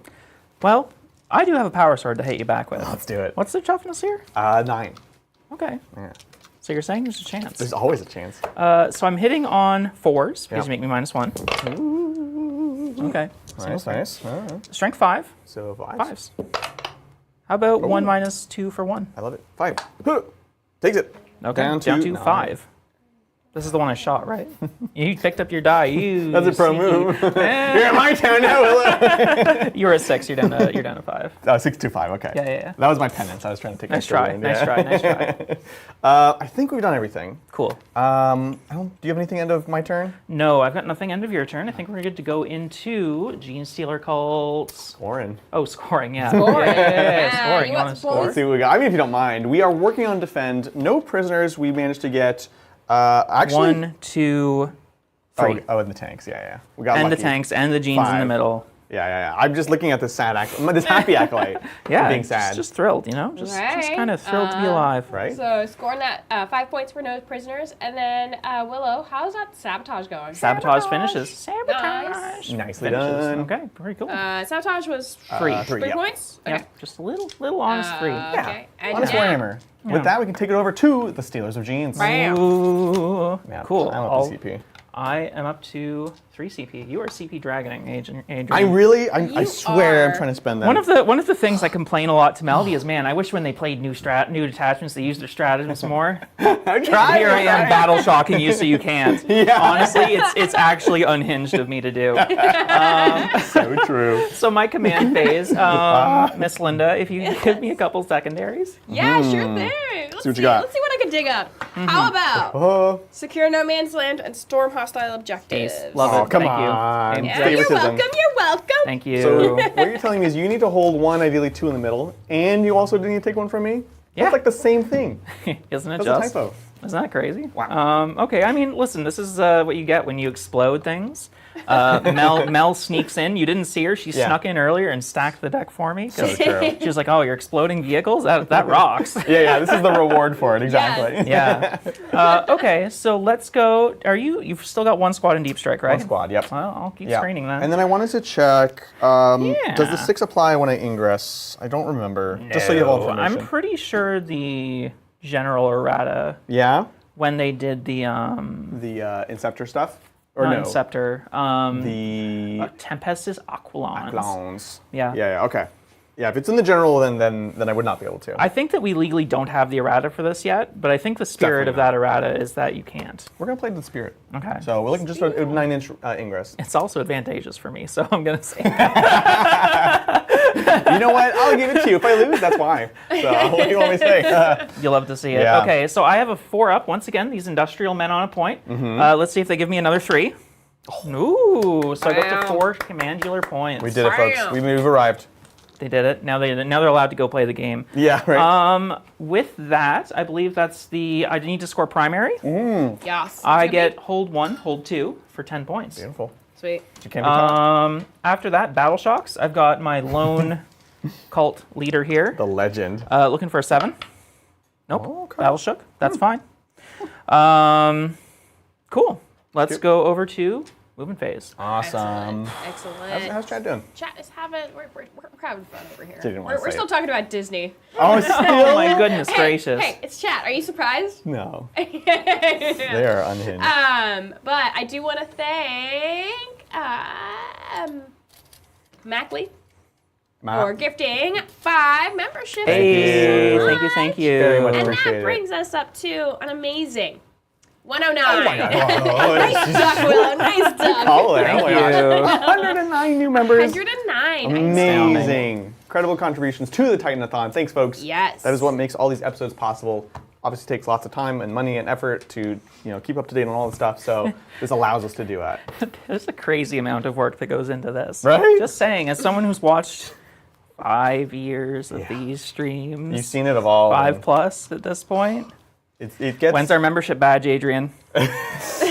Well, I do have a power sword to hit you back with. Let's do it. What's the toughness here? 9. Okay. Yeah. So you're saying there's a chance. There's always a chance. So I'm hitting on 4s, because Yep. you make me -1. Ooh. Okay. Nice, nice. All right. Strength 5. So 5. 5s. How about 1 minus 2 for 1? I love it. 5. Takes it. Okay. Down to 9. 5. This is the one I shot, right? You picked up your die. You. That's a pro move. You're at my turn now, Willow. You were at 6. You're down to 5. Oh, 6 to 5. Okay. Yeah. That was my penance. I was trying to take. Nice try. Nice try. I think we've done everything. Cool. Do you have anything end of my turn? No, I've got nothing end of your turn. I think we're good to go into Genestealer cults. Scoring. Oh, scoring, yeah. Scoring. Yeah, scoring. You You want want to some score? Let's see what we got. I mean, if you don't mind, we are working on defend. No prisoners. We managed to get. Actually. 1, 2, 3. Oh, and the tanks. Yeah. We got And lucky. the tanks and the genes in the 5. middle. Yeah. I'm just looking at this this happy acolyte. Yeah, being sad. Just thrilled, you know? Just Right. kind of thrilled to be alive. Right. So scoring that 5 points for no prisoners, and then Willow, how's that sabotage going? Sabotage finishes. Sabotage. Nicely Finishes. done. Okay, very cool. Sabotage was 3. 3. 3 Yep. points. Okay. Yep, just a little honest 3. Okay. And Honest now- Warhammer. Yeah. With that, we can take it over to the Steelers of Genes. Bam. Ooh, Yeah, cool. I'm up to CP. I am up to 3 CP. You are CP dragoning, Adrian. I swear I'm are. trying to spend that. One of the things I complain a lot to Melvy is, man, I wish when they played new detachments, they used their stratagems more. I tried. Here I am battle shocking you so you can't. Yeah. Honestly, it's actually unhinged of me to do. So true. So my command phase, Miss Linda, if you give me a couple secondaries. Yeah, sure thing. Let's what you got. Let's see what I can dig up. How about secure no man's land and storm hostile objectives? Ace. Love Oh, it. come Thank on. you. Yeah, Thank you're Favoritism. welcome. You're welcome. Thank you. So what you're telling me is you need to hold 1, ideally 2 in the middle, and you also need to take 1 from me? Yeah. That's like the same thing. Isn't it That's just? a typo. Isn't that crazy? Wow. Okay, I mean, listen, this is what you get when you explode things. Mel sneaks in. You didn't see her. She Yeah. snuck in earlier and stacked the deck for me. So true. She was like, "Oh, you're exploding vehicles? That rocks." Yeah, this is the reward for it, exactly. Yeah. Okay, so let's go. You've still got 1 squad in Deep Strike, right? 1 squad, yep. Well, I'll keep Yeah. screening that. And then I wanted to check, does the Yeah. 6 apply when I ingress? I don't remember. Just so you have all No, information. I'm pretty sure the General errata, Yeah? when they did the The Inceptor stuff? Or not no? Inceptor, The Tempestus Aquilons. Clowns. Yeah. Yeah, okay. Yeah, if it's in the general, then I would not be able to. I think that we legally don't have the errata for this yet, but I think the spirit of Definitely that errata is that you can't. We're going to play the Spirit. Okay. So we're looking just at a 9-inch ingress. It's also advantageous for me, so I'm going to say You know what? I'll give it to you. If I lose, that's why. So what do you want me to say? you'll love to see it. Yeah. Okay, so I have a 4 up. Once again, these industrial men on a point. Let's see if they give me another 3. Ooh, so I got to Wow. 4 commandular points. We did it, folks. Bam. We've arrived. They did it. Now they're allowed to go play the game. Yeah, right. With that, I believe that's I need to score primary. Yes. I get hold 1, hold 2 for 10 points. Beautiful. Sweet. You can't be caught. After that, battle shocks. I've got my lone cult leader here. The legend. Looking for a 7. Nope. Oh, okay. Battle shook. That's fine. Cool. Let's go over to movement phase. Awesome. Excellent. How's Chad doing? Chat is we're having fun over here. Didn't wanna We're say still it. talking about Disney. Oh, Oh my goodness gracious. Hey, it's chat. Are you surprised? No. They are unhinged. But I do want to thank Mackley for gifting 5 memberships. Hey, you. thank you. Very much And appreciate that it. brings us up to an amazing 109. Oh my God. Nice duck, Willow. Nice duck. Oh, Thank my gosh. you. 109 new members. 109. Amazing. Incredible contributions to the Titanathon. Thanks, folks. Yes. That is what makes all these episodes possible. Obviously takes lots of time and money and effort to keep up to date on all the stuff, so this allows us to do that. There's a crazy amount of work that goes into this. Right? Just saying, as someone who's watched 5 years of these streams. You've seen it evolve. 5 plus at this point. It gets... When's our membership badge, Adrian? It's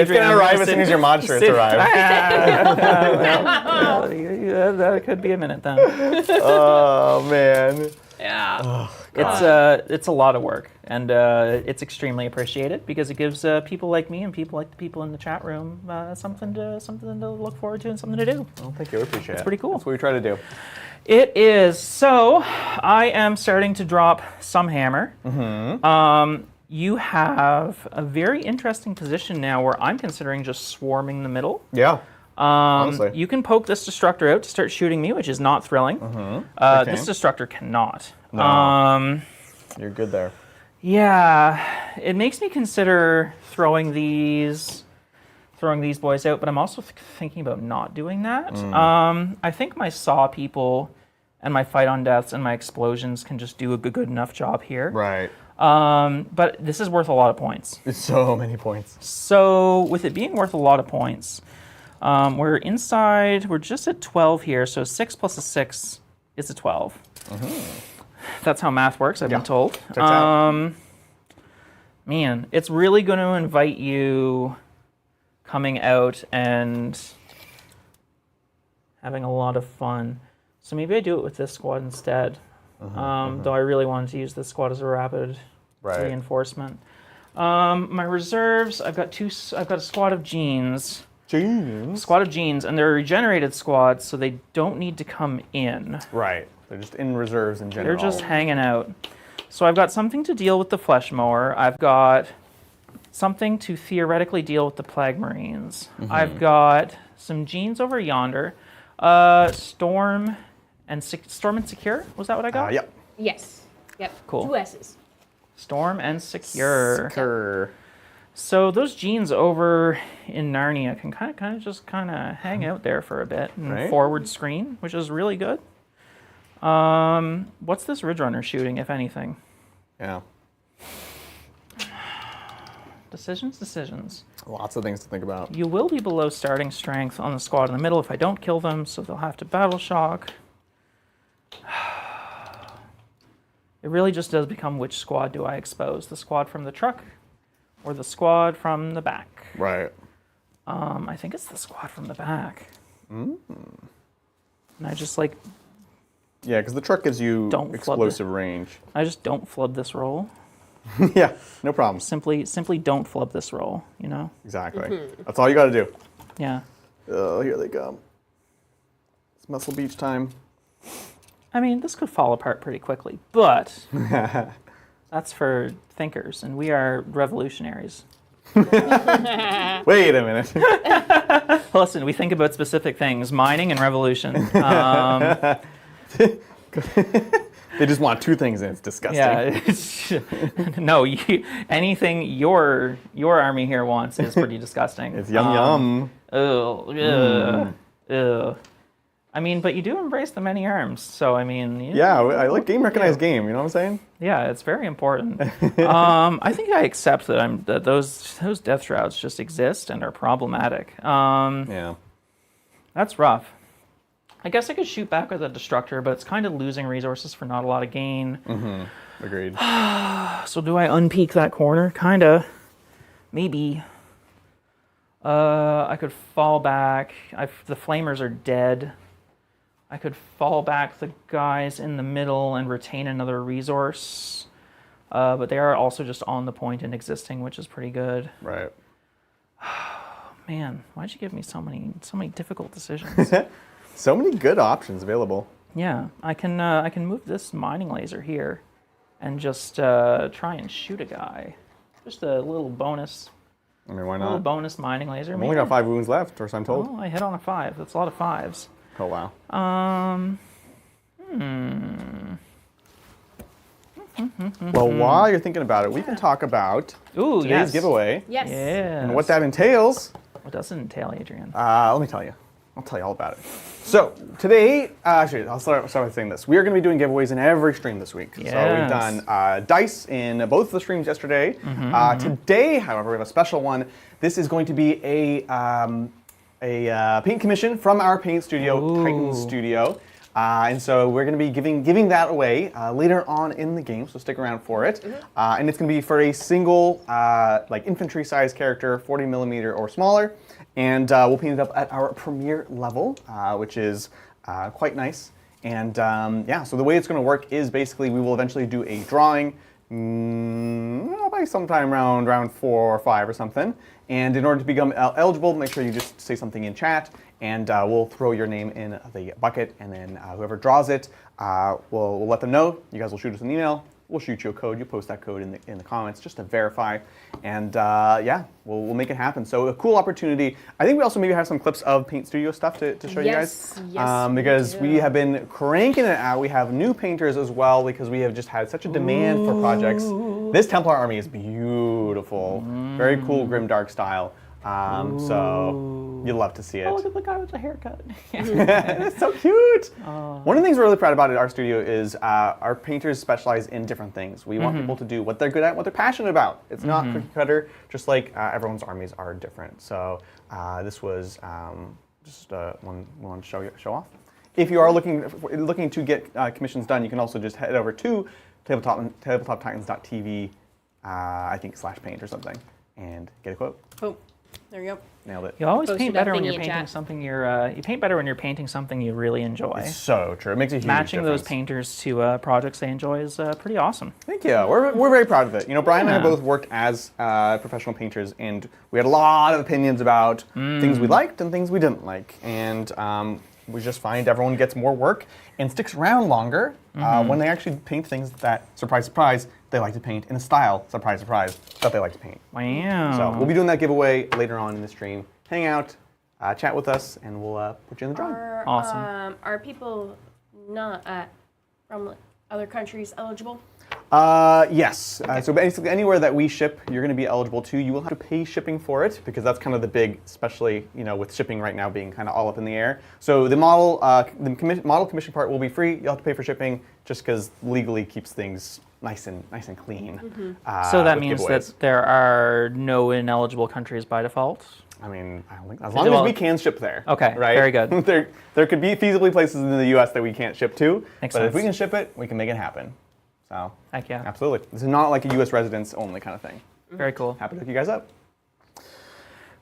going to arrive as soon as your mod shirts arrive. That could be a minute then. Oh, man. Yeah. Oh, it's a lot of work, and it's extremely appreciated because it gives people like me and people like the people in the chat room something to look forward to and something to do. Well, thank you. I appreciate it. It's pretty cool. That's what we try to do. It is. So I am starting to drop some hammer. Mm-hmm. You have a very interesting position now where I'm considering just swarming the middle. Yeah. Honestly. You can poke this destructor out to start shooting me, which is not thrilling. Mm-hmm. This destructor cannot. No. You're good there. Yeah, it makes me consider throwing these boys out, but I'm also thinking about not doing that. I think my saw people and my fight on deaths and my explosions can just do a good enough job here. Right. But this is worth a lot of points. It's so many points. So with it being worth a lot of points, we're just at 12 here, so 6 plus a 6 is a 12. That's how math works, I've been told. Checks out. Man, it's really going to invite you coming out and having a lot of fun. So maybe I do it with this squad instead. Though I really wanted to use this squad as a rapid reinforcement. My reserves, I've got a squad of genes. Squad of genes, and they're a regenerated squad, so they don't need to come in. Right. They're just in reserves in general. They're just hanging out. So I've got something to deal with the Flesh Mower. I've got something to theoretically deal with the Plague Marines. I've got some genes over yonder. Storm and Secure? Was that what I got? Yep. Yes. Yep. Cool. 2 S's. Storm and Secure. Secure. So those genes over in Narnia can kind of hang out there for a bit and forward screen, which is really good. What's this Ridge Runner shooting, if anything? Yeah. Decisions. Lots of things to think about. You will be below starting strength on the squad in the middle if I don't kill them, so they'll have to battle shock. It really just does become which squad do I expose? The squad from the truck or the squad from the back? Right. I think it's the squad from the back. And I just Yeah, because the truck gives you Don't explosive range. I just don't flub this roll. Yeah, no problem. Simply don't flub this roll, you know? Exactly. That's all you got to do. Yeah. Oh, here they come. It's Muscle Beach time. I mean, this could fall apart pretty quickly, but that's for thinkers, and we are revolutionaries. Wait a minute. Listen, we think about specific things, mining and revolution. They just want 2 things, and it's disgusting. Yeah. No, anything your army here wants is pretty disgusting. It's yum. Ugh. I mean, but you do embrace the many arms, so I mean... Yeah, I like game recognized game, you know what I'm saying? Yeah, it's very important. I think I accept that those death shrouds just exist and are problematic. Yeah. That's rough. I guess I could shoot back with a destructor, but it's kind of losing resources for not a lot of gain. Agreed. So do I unpeak that corner? Kinda. Maybe. I could fall back. The flamers are dead. I could fall back the guys in the middle and retain another resource. But they are also just on the point and existing, which is pretty good. Right. Man, why'd you give me so many difficult decisions? So many good options available. Yeah, I can move this mining laser here and just try and shoot a guy. Just a little bonus. I mean, why A little not? bonus mining laser. I've only got 5 wounds left, or so I'm told. Oh, I hit on a 5. That's a lot of 5s. Oh, wow. Well, while you're thinking about it, we can talk about Ooh, today's yes. giveaway Yes. Yeah. and what that entails. What does it entail, Adrian? Let me tell you. I'll tell you all about it. So today, actually, I'll start by saying this. We are going to be doing giveaways in every stream this week. So we've Yes. done dice in both the streams yesterday. Today, however, we have a special one. This is going to be a paint commission from our paint studio, Titan Studio. And so we're going to be giving that away later on in the game, so stick around for it. And it's going to be for a single like infantry-sized character, 40 millimeter or smaller. And we'll paint it up at our premiere level, which is quite nice. And yeah, so the way it's going to work is basically we will eventually do a drawing by sometime around round 4 or 5 or something. And in order to become eligible, make sure you just say something in chat, and we'll throw your name in the bucket, and then whoever draws it, we'll let them know. You guys will shoot us an email. We'll shoot you a code. You post that code in the comments just to verify, and yeah, we'll make it happen. So a cool opportunity. I think we also maybe have some clips of Paint Studio stuff to show you guys. Yes, because we have been cranking it out. We have new painters as well because we have just had such a demand for projects. This Templar army is beautiful, very cool grimdark style. So you'll love to see it. Oh, look at the guy with the haircut. It's so cute. One of the things we're really proud about at our studio is our painters specialize in different things. We want people to do what they're good at, what they're passionate about. It's not cookie cutter, just like everyone's armies are different. So this was just one to show off. If you are looking to get commissions done, you can also just head over to tabletoptitans.tv, I think /paint or something, and get a quote. Boom. There you go. Nailed it. You always Posted paint that better when thingy you're in painting chat. something you paint better when you're painting something you really enjoy. It's so true. It makes a huge Matching difference. those painters to projects they enjoy is pretty awesome. Thank you. We're very proud of it. You know, Brian and I both worked as professional painters, and we had a lot of opinions about things we liked and things we didn't like. And we just find everyone gets more work and sticks around longer when they actually paint things that, surprise, surprise, they like to paint in a style, surprise, surprise, that they like to paint. Wow. So we'll be doing that giveaway later on in the stream. Hang out, chat with us, and we'll put you in the drawing. Awesome. Are people not from other countries eligible? Yes. So basically, anywhere that we ship, you're going to be eligible to. You will have to pay shipping for it because that's kind of the big, especially with shipping right now being kind of all up in the air. So the model commission part will be free. You'll have to pay for shipping just because legally keeps things nice and clean. So that with means giveaways. that there are no ineligible countries by default? I mean, I don't think as long as we can ship there. Okay, right? very good. there could be feasibly places in the U.S. that we can't ship to, Makes but sense. if we can ship it, we can make it happen. So Heck yeah. absolutely, this is not like a U.S. residence only kind of thing. Very cool. Happy to hook you guys up.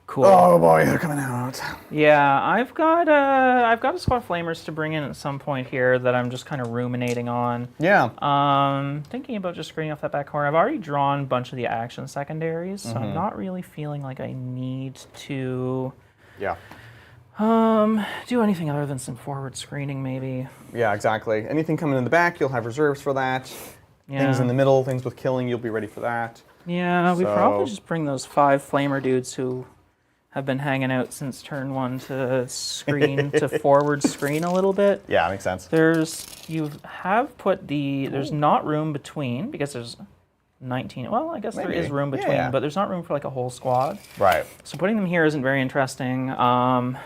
Cool. Oh boy, they're coming out. Yeah, I've got a squad of flamers to bring in at some point here that I'm just kind of ruminating on. Yeah. Thinking about just screening off that back corner. I've already drawn a bunch of the action secondaries, so I'm not really feeling like I need to Yeah. do anything other than some forward screening maybe. Yeah, exactly. Anything coming in the back, you'll have reserves for that. Yeah. Things in the middle, things with killing, you'll be ready for that. Yeah, we So- probably just bring those 5 flamer dudes who have been hanging out since turn 1 to screen to forward screen a little bit. Yeah, makes sense. There's not room between because there's 19. Well, I guess there Maybe. is room between, Yeah. but there's not room for like a whole squad. Right. So putting them here isn't very interesting. I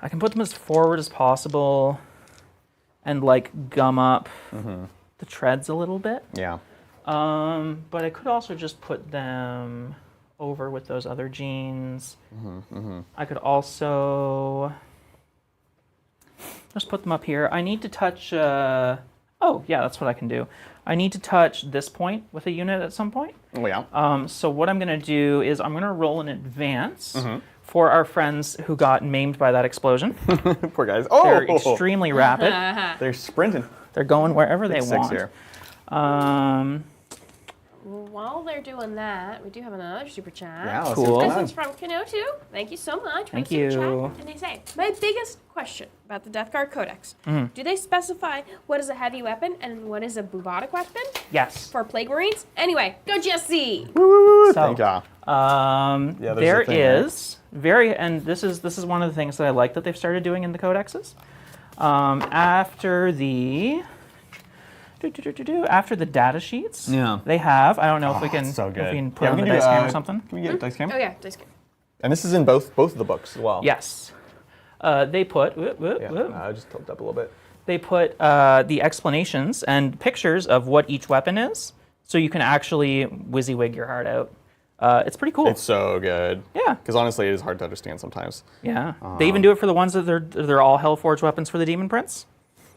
can put them as forward as possible and like gum up the treads a little bit. Yeah. But I could also just put them over with those other genes. I could also just put them up here. I need to touch, oh yeah, that's what I can do. I need to touch this point with a unit at some point. Oh, yeah. So what I'm gonna do is I'm gonna roll in advance for our friends who got maimed by that explosion. Poor guys. Oh! They're extremely rapid. They're sprinting. They're going wherever they 6 want. here. While they're doing that, we do have another super chat. Yeah, let's Cool. see what's This going one's on. from Kenotu. Thank you so much for Thank the super you. chat. And they say, my biggest question about the Death Guard Codex. Mm-hmm. Do they specify what is a heavy weapon and what is a bubotic weapon Yes. for Plague Marines? Anyway, go Jesse! Woo! So, Thank ya. there's there a thing, right? is and this is one of the things that I like that they've started doing in the codexes. After the After the data sheets, Yeah. they have. I don't know if we can. So good. If we can put on we the can dice cam or something. Can we get a dice cam? Oh yeah, dice game. And this is in both of the books as well. Yes. They put. Yeah. I just tilted up a little bit. They put the explanations and pictures of what each weapon is, so you can actually WYSIWYG your heart out. It's pretty cool. It's so good. Yeah. Because honestly, it is hard to understand sometimes. Yeah. They even do it for the ones that they're all Hellforged weapons for the Demon Prince.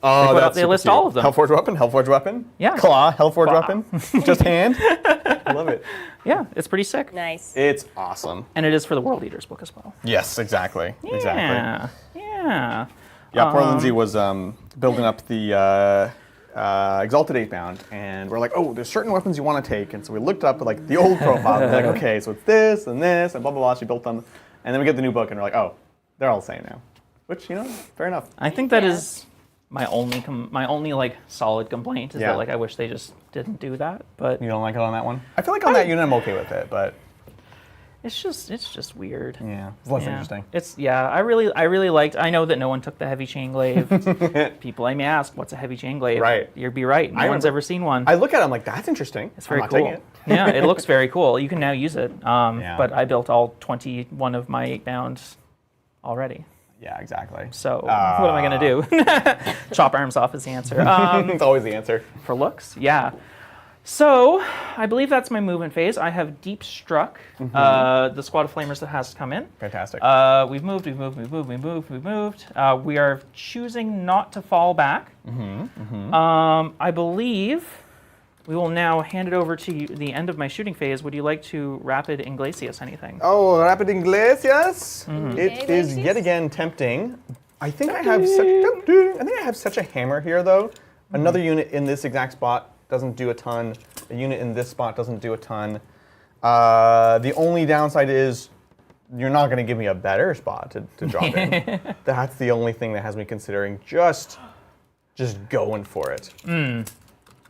Oh, they list all of them. Hellforged weapon. Yeah. Claw, Hellforged Claw. weapon. Just hand. I love it. Yeah, it's pretty sick. Nice. It's awesome. And it is for the World Eaters book as well. Yes, exactly. Yeah. Yeah. Yeah, poor Lindsay was building up the Exalted 8-bound, and we're like, oh, there's certain weapons you want to take, and so we looked up like the old profile. We're like, okay, so it's this, and blah, blah, blah. She built them, and then we get the new book, and we're like, oh, they're all the same now. Which, fair enough. I think that is my only like solid complaint is Yeah. that like I wish they just didn't do that, but You don't like it on that one? I feel like on that unit I'm okay with it, but it's just weird. yeah, it's less Yeah. interesting. I really liked. I know that no one took the heavy chain glaive. People may ask, "What's a heavy chain glaive?" Right. You'd be right. No one's ever seen one. I look at it, I'm like, that's interesting. It's very I'm not cool. taking it. Yeah, it looks very cool. You can now use it. Yeah. But I built all 21 of my 8-bound already. Yeah, exactly. So what am I gonna do? Chop arms off is the answer. It's always the answer. For looks, yeah. So I believe that's my movement phase. I have deep struck the squad of flamers that has to come in. Fantastic. We've moved. We are choosing not to fall back. I believe we will now hand it over to you, the end of my shooting phase. Would you like to rapid Inglesias anything? Oh, Rapid Iglesias. It is Iglesias? yet again tempting. I think I have such a hammer here, though. Another unit in this exact spot doesn't do a ton. A unit in this spot doesn't do a ton. The only downside is you're not going to give me a better spot to drop in. That's the only thing that has me considering just going for it.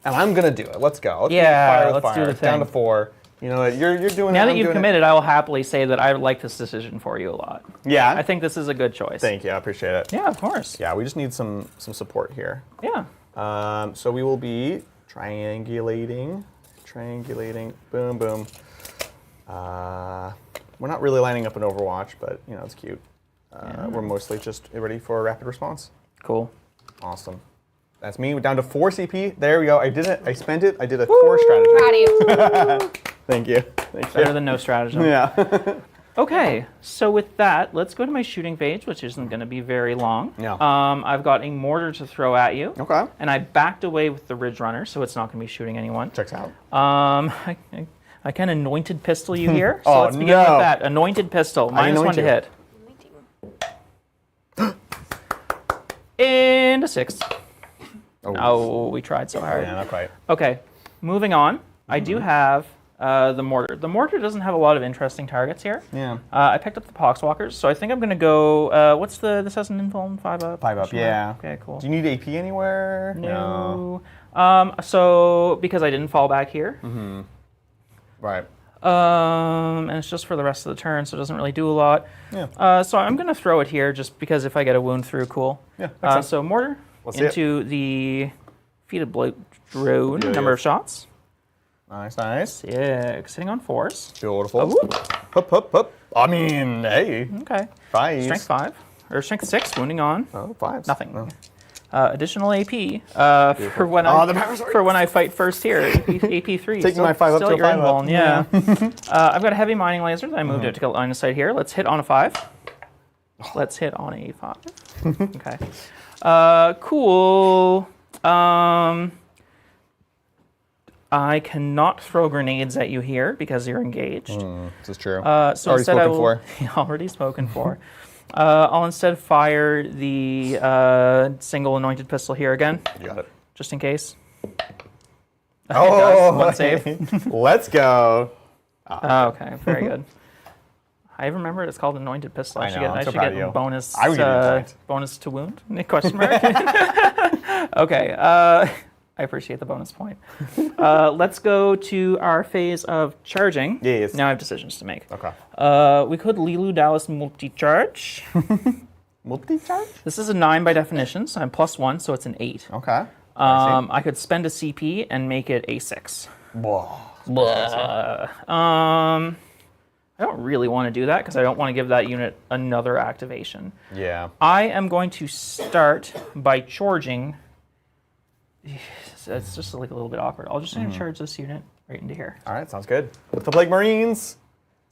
And I'm going to do it. Let's go. Let's do fire with let's fire. do the Down to thing. 4. You know what? You're doing it. Now that I'm you've doing it. committed, I will happily say that I like this decision for you a lot. Yeah. I think this is a good choice. Thank you. I appreciate it. Yeah, of course. Yeah, we just need some support here. Yeah. So we will be triangulating, boom, boom. We're not really lining up an Overwatch, but it's cute. We're mostly just ready for a rapid response. Cool. Awesome. That's me. We're down to 4 CP. There we go. I did it. I spent it. I did a 4 strategy. Proud of you. Thank you. Thank you. Better than no stratagem. Yeah. Okay, so with that, let's go to my shooting phase, which isn't going to be very long. Yeah. I've got a mortar to throw at you. Okay. And I backed away with the Ridge Runner, so it's not going to be shooting anyone. Checks out. I can anointed pistol you here. So Oh, let's begin with no. that. Anointed pistol, minus anoint 1 to you. hit. And a 6. Oh, Oh, we tried so hard. yeah, not quite. Okay, moving on. I do have the mortar. The mortar doesn't have a lot of interesting targets here. Yeah. I picked up the Poxwalkers, so I think I'm going to go. What's this has an invuln 5 up? 5 up, yeah. Okay, cool. Do you need AP anywhere? No. So because I didn't fall back here. Right. And it's just for the rest of the turn, so it doesn't really do a lot. Yeah. So I'm going to throw it here just because if I get a wound through, cool. Yeah, makes sense. So mortar Let's see it. into the defeated bloat drone. Yeah, Number yeah. of shots. Nice, nice. 6. Sitting on 4s. Beautiful. Oh, Hup, hup, hup. I mean, hey. okay. 5. Strength 5. Or strength 6, wounding on. Oh, 5. Nothing. Oh. Additional AP for when Oh, the power sword. for when I fight first here. AP 3. Taking my 5 up still to a at your 5 up. invuln, yeah. I've got a heavy mining laser that I moved it to get line of sight here. Let's hit on a 5. Let's hit on a 5. Okay. Cool. I cannot throw grenades at you here because you're engaged. This is true. So Already instead spoken I will, for. already spoken for. I'll instead fire the single anointed pistol here again, You got it. just in case. Oh, One save. Let's go. Okay, very good. I remember it's called anointed pistol. I know, I'm so should proud get of you. bonus. I would give you a point. Bonus to wound? Question mark. Okay. I appreciate the bonus point. Let's go to our phase of charging. Yes. Now I have decisions to make. Okay. We could Lilu Dallas multi-charge. Multi-charge? This is a 9 by definition, so I'm +1, so it's an 8. Okay. I could spend a CP and make it a 6. I don't really want to do that because I don't want to give that unit another activation. Yeah. I am going to start by charging. It's just like a little bit awkward. I'll just charge this unit right into here. All right, sounds good. With the Plague Marines.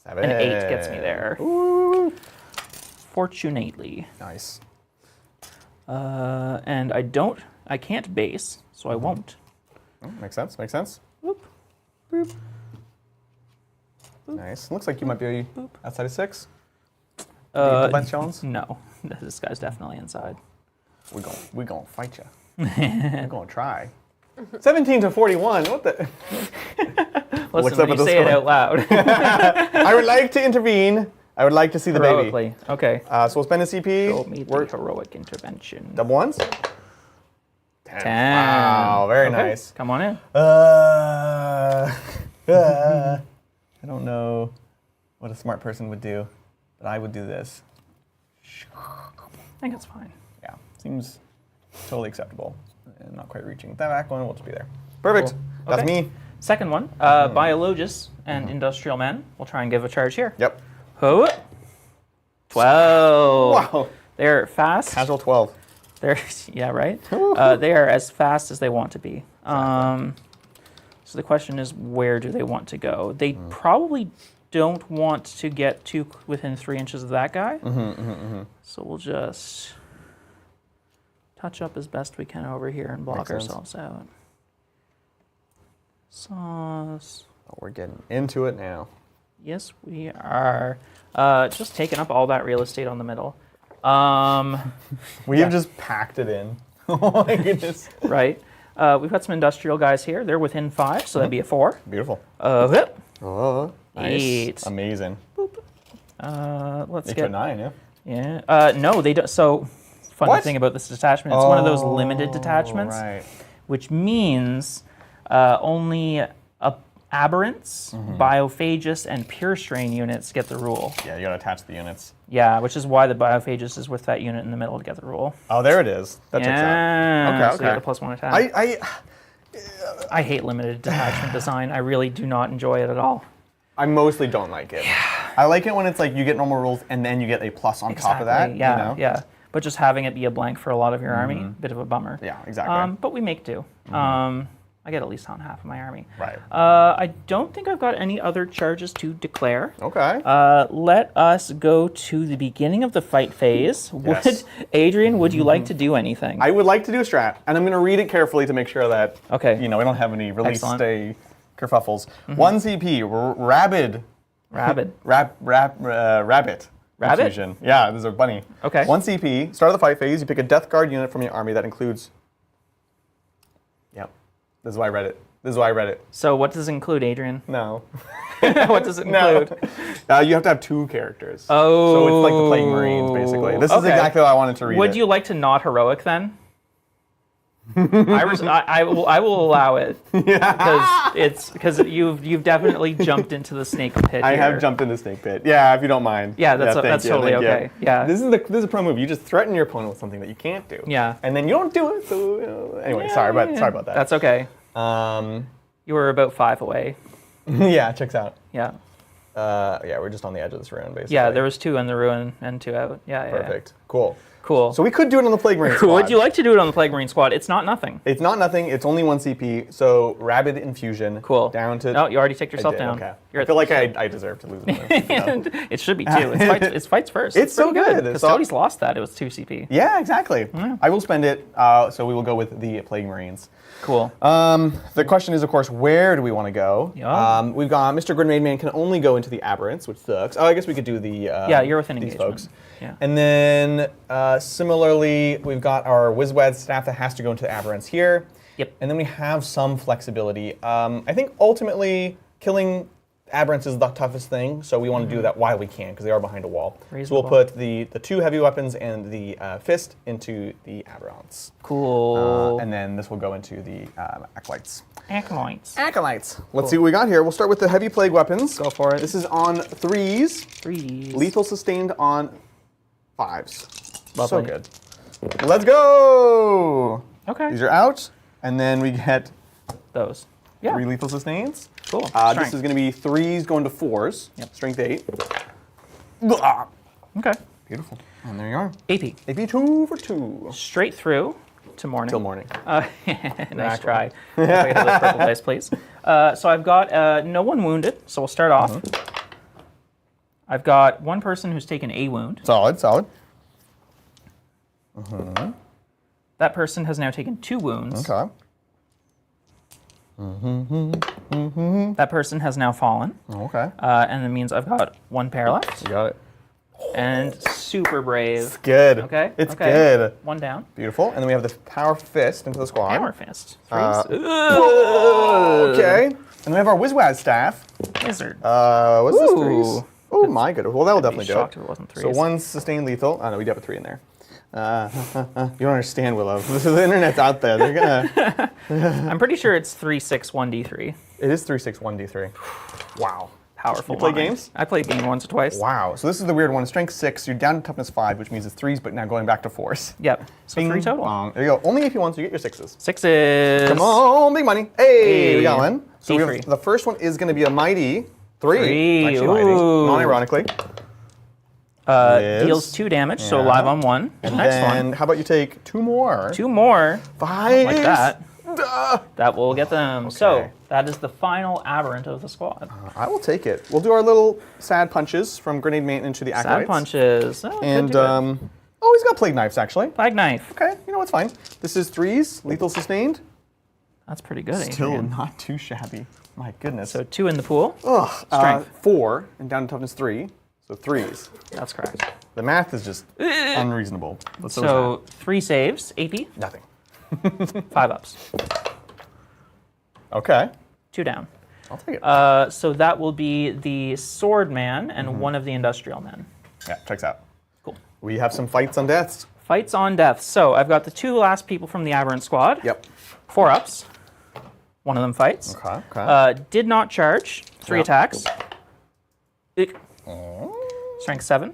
7. An 8 gets me there. Ooh. Fortunately. Nice. And I can't base, so I won't. Oh, makes sense, makes sense. Boop. Boop. Nice. Looks like you might be outside of 6. Bench Jones? No, this guy's definitely inside. We're gonna fight you. We're gonna try. 17 to 41. What the? Listen, when you say it out loud. I would like to intervene. I would like to see the baby. Heroically. Okay. So we'll spend a CP. Show me the heroic intervention. Double ones. 10. 10. Wow, very Okay, nice. Come on in. I don't know what a smart person would do, but I would do this. I think it's fine. Yeah, seems totally acceptable. And not quite reaching that back one. We'll just be there. Perfect. Cool. That's Okay. me. Second one, Biologus and Industrial Men. We'll try and give a charge here. Yep. Oh, 12. Wow. They're fast. Casual 12. They're yeah, right. They are as fast as they want to be. So the question is, where do they want to go? They probably don't want to get too within 3 inches of that guy. So we'll just touch up as best we can over here and block ourselves out. Sauce. Oh, we're getting into it now. Yes, we are. Just taking up all that real estate on the middle. We have just packed it in. Oh my goodness. Right. We've got some industrial guys here. They're within 5, so that'd be a 4. Beautiful. Whip. Oh, nice. 8. Amazing. Let's Make get it 9, yeah? Yeah. No, they don't. So, funny thing about this detachment, it's one of those limited detachments, Right. which means only aberrants, biophagus, and pure strain units get the rule. Yeah, you gotta attach the units. Yeah, which is why the biophagus is with that unit in the middle to get the rule. Oh, there it is. That checks out. Yeah. Okay, So you okay. get the +1 attack. I I hate limited detachment design. I really do not enjoy it at all. I mostly don't like it. I like it when it's like you get normal rules and then you get a plus on top of that. Yeah, you know? yeah. But just having it be a blank for a lot of your army, bit of a bummer. Yeah, exactly. But we make do. I get at least on half of my army. Right. I don't think I've got any other charges to declare. Okay. Let us go to the beginning of the fight phase. Yes. Adrian, would you like to do anything? I would like to do a strat, and I'm going to read it carefully to make sure that Okay. we don't have any release Excellent. day kerfuffles. 1 CP, rabid. Rabid. Rabbit. Rabbit? Infusion. Yeah, this is a bunny. Okay. 1 CP, start of the fight phase, you pick a Death Guard unit from your army that includes... Yep. This is why I read it. So what does it include, Adrian? No. What does it include? You have to have 2 characters. Oh. So it's like the Plague Marines, basically. This is Okay. exactly how I wanted to read it. Would you like to not heroic then? I will allow it because you've definitely jumped into the snake pit. I here. have jumped in the snake pit. Yeah, if you don't mind. Yeah, that's thank you, totally thank you. okay. Yeah. This is a pro move. You just threaten your opponent with something that you can't do. Yeah. And then you don't do it. So anyway, sorry about that. That's okay. Um, You were about 5 away. yeah, checks out. Yeah. Yeah, we're just on the edge of this round, basically. Yeah, there was 2 in the ruin and 2 out. Yeah. Perfect. Cool. Cool. So we could do it on the Plague Marine squad. Would you like to do it on the Plague Marine squad? It's not nothing. It's not nothing. It's only 1 CP. So Rabid Infusion. Cool. Down to... No, you already ticked I yourself did, down. Okay. You're I feel like I deserve to lose it. It should be 2. It's fights first. It's so pretty good. Because It's Cody's lost that. It was 2 CP. Yeah, exactly. I will spend it. So we will go with the Plague Marines. Cool. The question is, of course, where do we want to go? Yeah. We've got Mr. Grenade Man can only go into the Aberrants, which sucks. Oh, I guess we could do the Yeah, you're within these engagement. folks. Yeah. And then similarly, we've got our Wizwed staff that has to go into the Aberrants here. Yep. And then we have some flexibility. I think ultimately killing Aberrants is the toughest thing, so we want to do that while we can because they are behind a wall. Reasonable. So we'll put the 2 heavy weapons and the fist into the Aberrants. Cool. And then this will go into the Acolytes. Acolytes. Acolytes. Let's see what we got here. We'll start with the heavy plague weapons. Go for it. This is on 3s. 3s. Lethal sustained on 5s. Lovely. So good. Let's go! Okay. These are out. And then we get those. Yeah. 3 lethal sustains. Cool. This Strength. is going to be 3s going to 4s. Yep. Strength 8. Okay. Beautiful. And there you are. AP. AP 2 for 2. Straight through to morning. Till morning. Nice try. If I could have this purple dice, please. So I've got no one wounded, so we'll start off. I've got one person who's taken a wound. Solid, solid. That person has now taken 2 wounds. Okay. That person has now fallen. Okay. And that means I've got 1 pair left. You got it. And super brave. It's good. Okay. It's okay. good. 1 down. Beautiful. And then we have the Power Fist into the squad. Hammer fist. 3. Okay. And then we have our Wizwaz staff. Wizard. What's this? Ooh. 3s? Oh my goodness. Well, that will definitely do shocked it. if it wasn't 3s. So 1 sustained lethal. Oh no, we do have a 3 in there. You don't understand, Willow. The internet's out there. They're gonna. I'm pretty sure it's 3, 6, 1d3. It is 3, 6, 1d3. Wow. Powerful. You play mind. games? I played game once or twice. Wow. So this is the weird one. Strength 6. You're down to toughness 5, which means it's 3s, but now going back to 4s. Yep. So 3 total. Bong. There you go. Only if you want to get your 6s. 6s. Come on, big money. Hey, we got one. So we D3. have, the first one is going to be a mighty 3. 3. Actually, mighty. Ooh. Non-ironically. Deals 2 damage, so Yeah. live on 1. And Next then, one. how about you take 2 more? 2 more. 5. Like that. Duh. That will get them. So that is the final aberrant of the squad. I will take it. We'll do our little sad punches from grenade maintenance to the acolytes. Sad punches. Oh, And, could do it. oh, he's got plague knives, actually. Flag knife. Okay, you know what's fine. This is 3s, lethal sustained. That's pretty good, Still Adrian. not too shabby. My goodness. So 2 in the pool. Ugh, Strength. 4 and down to toughness 3, so 3s. That's correct. The math is just unreasonable. But so is So 3 saves, AP, that. Nothing. 5 ups. Okay, 2 down. I'll take it. So that will be the sword man and 1 of the industrial men. Yeah, checks out. Cool. We have some fights on deaths. Fights on death. So I've got the 2 last people from the aberrant squad. Yep. 4 ups. 1 of them fights. Okay. Did not charge. 3 Yeah. attacks. Strength 7.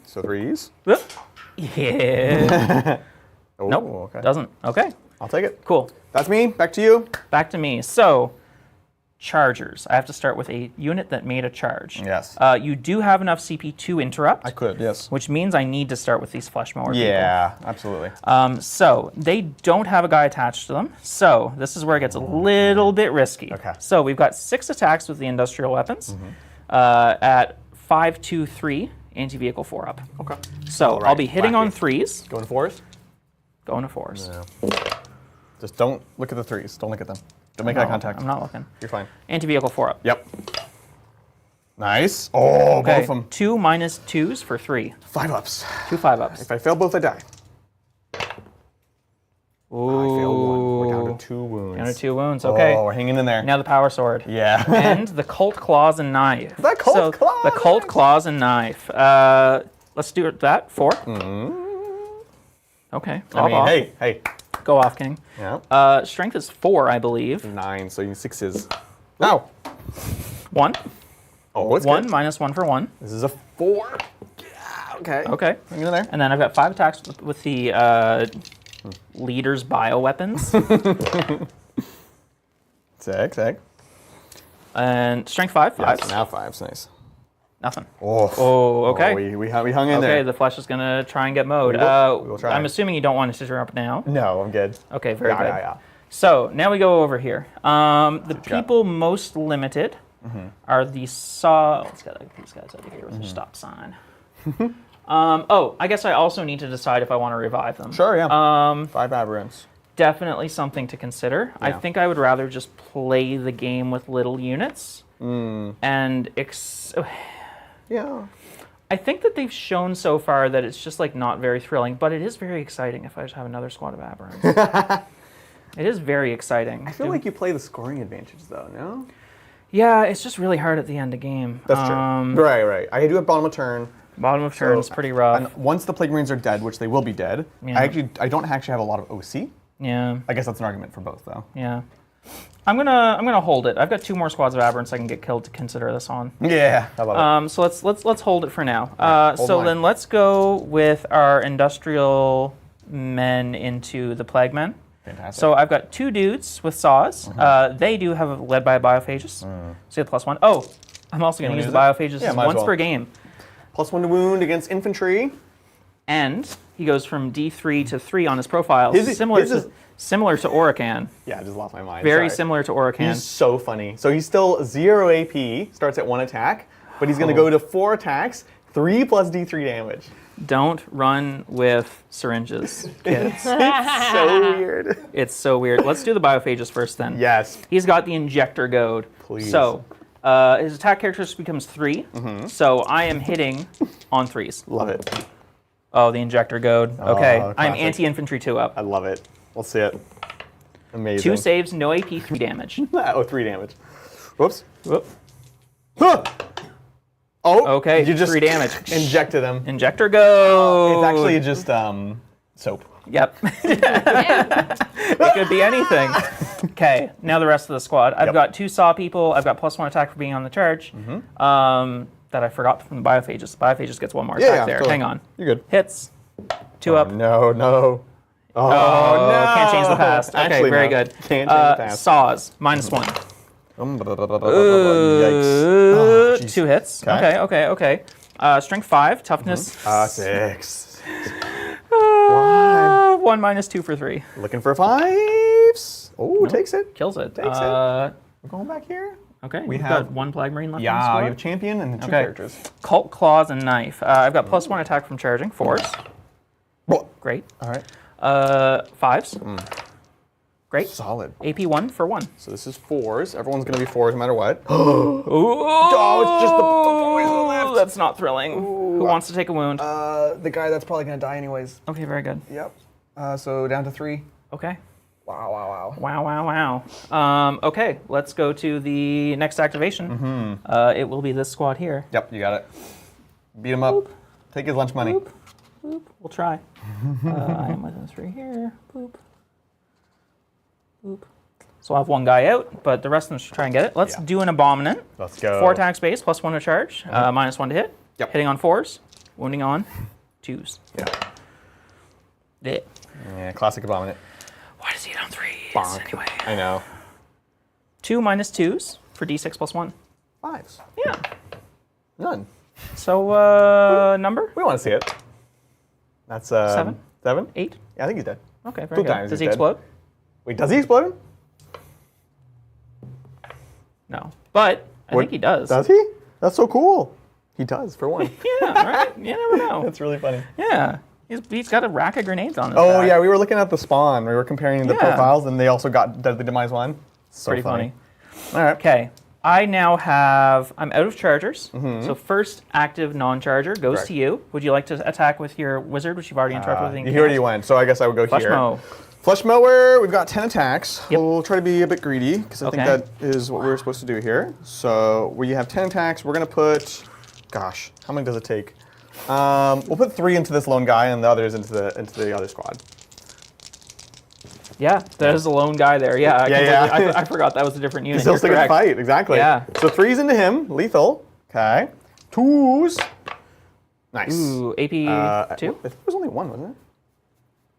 So 3s. Whoop. Yeah. Oh, Nope. okay. Doesn't. Okay. I'll take it. Cool. That's me. Back to you. Back to me. So, chargers. I have to start with a unit that made a charge. Yes. You do have enough CP to interrupt. I could, yes. Which means I need to start with these flesh mower Yeah, absolutely. people. So, they don't have a guy attached to them. So, this is where it gets a little bit risky. Okay. So, we've got 6 attacks with the industrial weapons at 5, 2, 3, anti-vehicle 4 up. Okay. So, All I'll be right, hitting on wacky. 3s, Going to 4s? going to 4s. Yeah. Just don't look at the 3s. Don't look at them. Don't make eye contact. I'm not looking. You're fine. Anti-vehicle 4 up. Yep. Nice. Oh, both Okay, of them. 2 minus 2s for 3. 5 ups. 2 5 ups. If I fail both, I die. Ooh. I failed 1. We're down to 2 wounds. Down to 2 wounds. Okay. Oh, we're hanging in there. Now the power sword. Yeah. And the cult claws and knife. The cult claws The cult and claws and knife. Let's do that. 4. Okay. I mean, hey. Go off, King. Yeah. Strength is 4, I believe. 9, so you need 6s. No. 1. Oh, it's 1 good. minus 1 for 1. This is a 4. Yeah, okay. Okay. Hanging in there. And then I've got 5 attacks with the leader's bioweapons. Sick. And strength 5. Yes, 5s. now 5's nice. Nothing. Oh, okay. We hung in there. Okay, the flesh is going to try and get mowed. We will try. I'm assuming you don't want to interrupt now. No, I'm good. Okay, very good. Yeah. So now we go over here. The you got? people most limited are the saw. Let's get these guys over here with their stop sign. I guess I also need to decide if I want to revive them. Sure, yeah. 5 aberrants. Definitely something to consider. I Yeah. think I would rather just play the game with little units. And Yeah. I think that they've shown so far that it's just like not very thrilling, but it is very exciting if I just have another squad of aberrants. It is very exciting. I feel like you play the scoring advantage, though, no? Yeah, it's just really hard at the end of game. That's true. Right. I do have bottom of turn. Bottom of turn is pretty rough. And once the Plague Marines are dead, which they will be dead, Yeah. I don't actually have a lot of OC. Yeah, I guess that's an argument for both, though. yeah. I'm gonna hold it. I've got 2 more squads of aberrants I can get killed to consider this on. Yeah, I love it. So let's hold it for now. hold So mine. then let's go with our industrial men into the plague men. Fantastic. So I've got 2 dudes with saws. They do have led by biophages. So you have +1. Oh, I'm also going to use the biophages once per game. +1 to wound against infantry. And he goes from D3 to 3 on his profile, similar to Oracan. Yeah, I just lost my mind. Very similar to Oracan. He's so funny. So he's still 0 AP, starts at 1 attack, but he's going to go to 4 attacks, 3 plus D3 damage. Don't run with syringes, kids. It's so weird. It's so weird. Let's do the biophages first then. Yes. He's got the injector goad. Please. So his attack characteristic becomes 3. So I am hitting on 3s. Love it. Oh, the injector goad. Okay. Oh, I'm classic. anti-infantry 2 up. I love it. Let's see it. Amazing. 2 saves, no AP, 3 damage. Oh, 3 damage. Whoops. Whoop. Huh. Oh, Okay, you just 3 damage. injected him. Injector goad. It's actually just soap. Yep. It could be anything. Okay, now the rest of the squad. I've got 2 saw people. I've got +1 attack for being on the charge. That I forgot from the biophages. Biophages gets 1 more attack there. Totally. Hang on. You're good. Hits. 2 up. No, no. Oh, Oh, no. can't change the past. Okay, Actually, very no. good. Can't change the past. Saws, -1. Yikes. 2 hits. Okay. Strength 5, toughness 6. 1 -2 for 3. Looking for 5s. Oh, takes it. Kills it. Takes it. We're going back here. Okay, We we've have- got 1 Plague Marine left. Yeah, in the you squad. have a champion and 2 Okay. characters. Cult Claws and Knife. I've got +1 attack from charging. 4s. Whoa. Great. All right. 5s. Great. Solid. AP 1 for 1. So this is 4s. Everyone's going to be 4s no matter what. Oh, it's just the poison left. That's not thrilling. Who wants to take a wound? The guy that's probably going to die anyways. Okay, very good. Yep. So down to 3. Okay. Wow. Wow. Okay, let's go to the next activation. It will be this squad here. Yep, you got it. Beat him up. Take his lunch money. Boop. We'll try. I'm with this right here. Boop. So I'll have 1 guy out, but the rest of them should try and get it. Let's do an Abominant. Let's go. 4 attack space, +1 to charge, -1 to hit. Yep. Hitting on 4s, wounding on 2s. Yeah. Yeah, classic Abominant. Why does he hit on 3s? Bonk. Anyway. I know. 2 -2s for d6 +1. 5s. Yeah. None. So, number? We want to see it. That's 7? 7? 8? Yeah, I think he's dead. Okay, very 2 good. times Does he's he dead. explode? Wait, does he explode? No. But I think he does. Does he? That's so cool. He does, for one. Yeah, right? You never know. That's really funny. Yeah. He's got a rack of grenades on his Oh, back. yeah, we were looking at the spawn. We were comparing the Yeah. profiles, and they also got Deadly Demise 1. So Pretty funny. All right. Okay. I'm out of chargers. So first active non-charger goes Correct. to you. Would you like to attack with your wizard, which you've already interrupted with? He already went, so I guess I would go Flesh here. mow. Flesh Mower, we've got 10 attacks. Yep. We'll try to be a bit greedy, because I think Okay. that is what we're supposed to do here. So we have 10 attacks. We're going to put, gosh, how many does it take? We'll put 3 into this lone guy and the others into the other squad. Yeah, there's a lone guy there. Yeah, Yeah. I forgot that was a different unit. He's still You're sticking to correct. fight, exactly. Yeah. So 3's into him, lethal. Okay. 2s. Nice. Ooh, AP 2? I think it was only 1, wasn't it?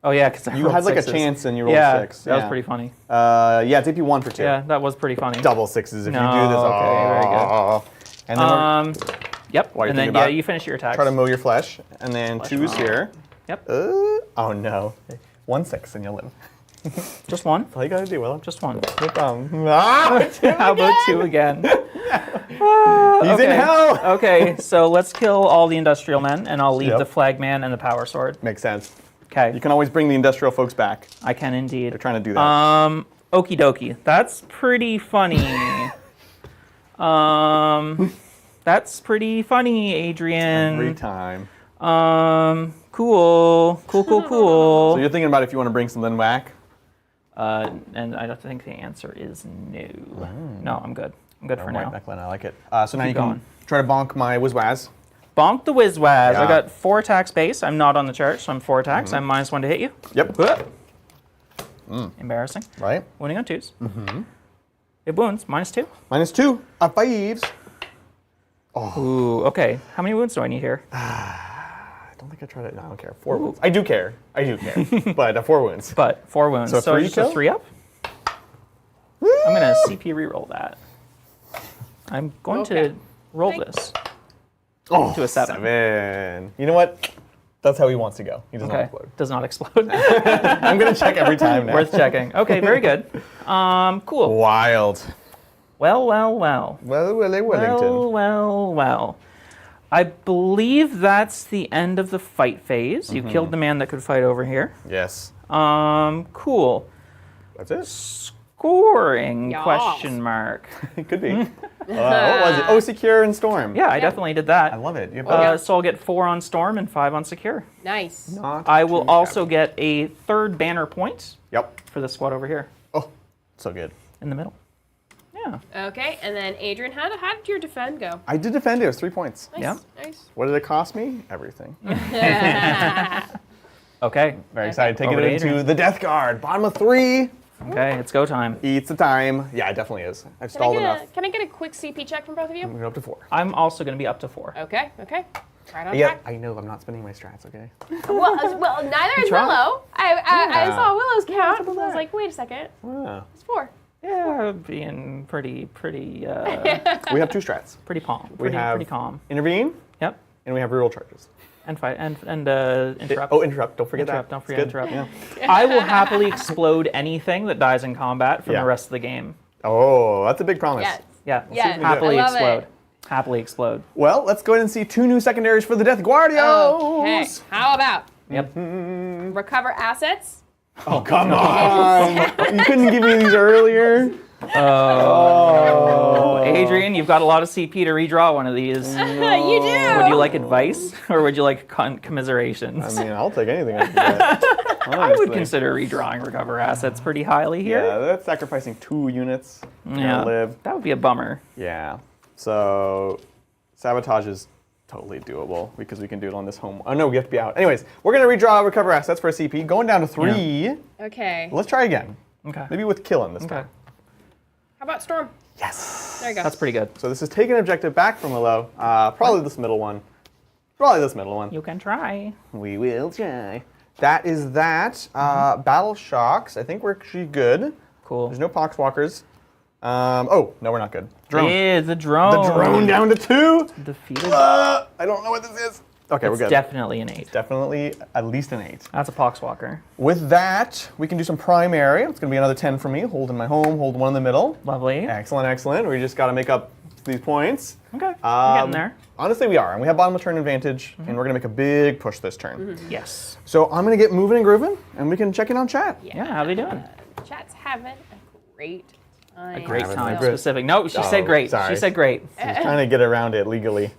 Oh yeah, because You had like a chance and you rolled 6. that was pretty funny. Yeah, it's AP 1 for 2. Yeah, that was pretty funny. Double 6s if No, you do this. okay, very good. And then we're Yep, While you're and then thinking about it, you finish your attacks. try to mow your flesh. And then Flesh 2's mow. here. Yep, Oh no. 1 6 and you'll live. just 1. That's all you gotta do, Willow. Just 1. No problem. Ah, How about 2 again? He's in hell! Okay, so let's kill all the industrial men, and I'll leave Yep. the flag man and the power sword. Makes sense. Okay, You can always bring the industrial folks back. I can indeed. They're trying to do that. Okie dokie. That's pretty funny. That's pretty funny, Adrian. Every time. Cool. So you're thinking about if you want to bring something back? And I don't think the answer is no. No, I'm good. I'm good for now. Right, Becklin, I like it. So now Keep you going. can try to bonk my Wizwaz. Bonk the Wizwaz. Yeah. I got 4 attacks base. I'm not on the charge, so I'm 4 attacks. I'm -1 to hit you. Yep. Embarrassing. Right. Wounding on 2s. It wounds. -2. -2. 5s. Ooh, okay. How many wounds do I need here? I don't think I tried it. No, I don't care. 4 wounds. I do care. But 4 wounds. But 4 wounds. So 3 just a kill? 3 up. I'm going to CP reroll that. I'm going to roll this to a 7. 7. You know what? That's how he wants to go. He does not explode. Does not explode. I'm going to check every time now. Worth checking. Okay, very good. Cool. Wild. Well. Wellington. Well. I believe that's the end of the fight phase. You killed the man that could fight over here. Yes. Cool. That's it. Scoring, Yes. question mark. It could be. What was it? Oh, secure and storm. Yeah, I definitely did that. I love it. You have So I'll get 4 on storm and 5 on secure. Nice. not I will too also shabby. get a 3rd banner point Yep. for the squad over here Oh, so good. in the middle. Yeah. Okay, and then Adrian, how did your defend go? I did defend it. It was 3 points. Nice. Yeah. Nice. What did it cost me? Everything. Okay. Very excited. Taking Over it to into Adrian. the Death Guard. Bottom of 3. Okay, it's go time. Eats the time. Yeah, it definitely is. I've stalled enough. Can I get a quick CP check from both of you? We're up to 4. I'm also going to be up to 4. Okay. Right on Yeah, track. I know. I'm not spending my strats. Okay. Well, neither is tried. Willow. I Yeah. saw Willow's count. I was like, wait a second. Ah. It's 4. Yeah, being pretty We have 2 strats. pretty calm. We have Pretty calm. intervene, Yep. and we have reroll charges. And fight and interrupt. Interrupt. Don't forget Interrupt, that. don't It's forget good. interrupt. Yeah. I will happily explode anything that dies in combat from Yeah. the rest of the game. Oh, that's a big promise. Yes. Yeah. Yes. Happily I love explode. it. Happily explode. Well, let's go ahead and see 2 new secondaries for the Death Guardios. Okay. How about Yep. recover assets? Oh, come on. You couldn't give me these earlier. Oh, Adrian, you've got a lot of CP to redraw one of these. You do. Would you like advice or would you like commiserations? I mean, I'll take anything I can get. I would consider redrawing recover assets pretty highly here. Yeah, that's sacrificing 2 units. Yeah, To live. that would be a bummer. Yeah. So, sabotage is totally doable because we can do it on this home. Oh, no, we have to be out. Anyways, we're going to redraw recover assets for a CP. Going down to 3. Okay. Let's try again. Okay. Maybe with killing this Okay. time. How about Storm? Yes. There you go. That's pretty good. So this is take an objective back from Willow. Probably this middle one. You can try. We will try. That is that. Battle shocks. I think we're actually good. Cool. There's no poxwalkers. Oh, no, we're not good. Drone. Yeah, the drone. The drone down to 2. Defeated. I don't know what this is. Okay, we're It's good. definitely an 8. Definitely at least an 8. That's a poxwalker. With that, we can do some primary. It's going to be another 10 for me. Hold in my home, hold 1 in the middle. Lovely. Excellent, excellent. We just got to make up these points. Okay. We're getting there. Honestly, we are. And we have bottom of turn advantage, and we're going to make a big push this turn. Yes. So I'm going to get moving and grooving, and we can check in on chat. Yeah, how they doing? Chat's having a great time. A great Having time a great- specific. No, she Oh, said great. sorry. She said great. Just trying to get around it legally.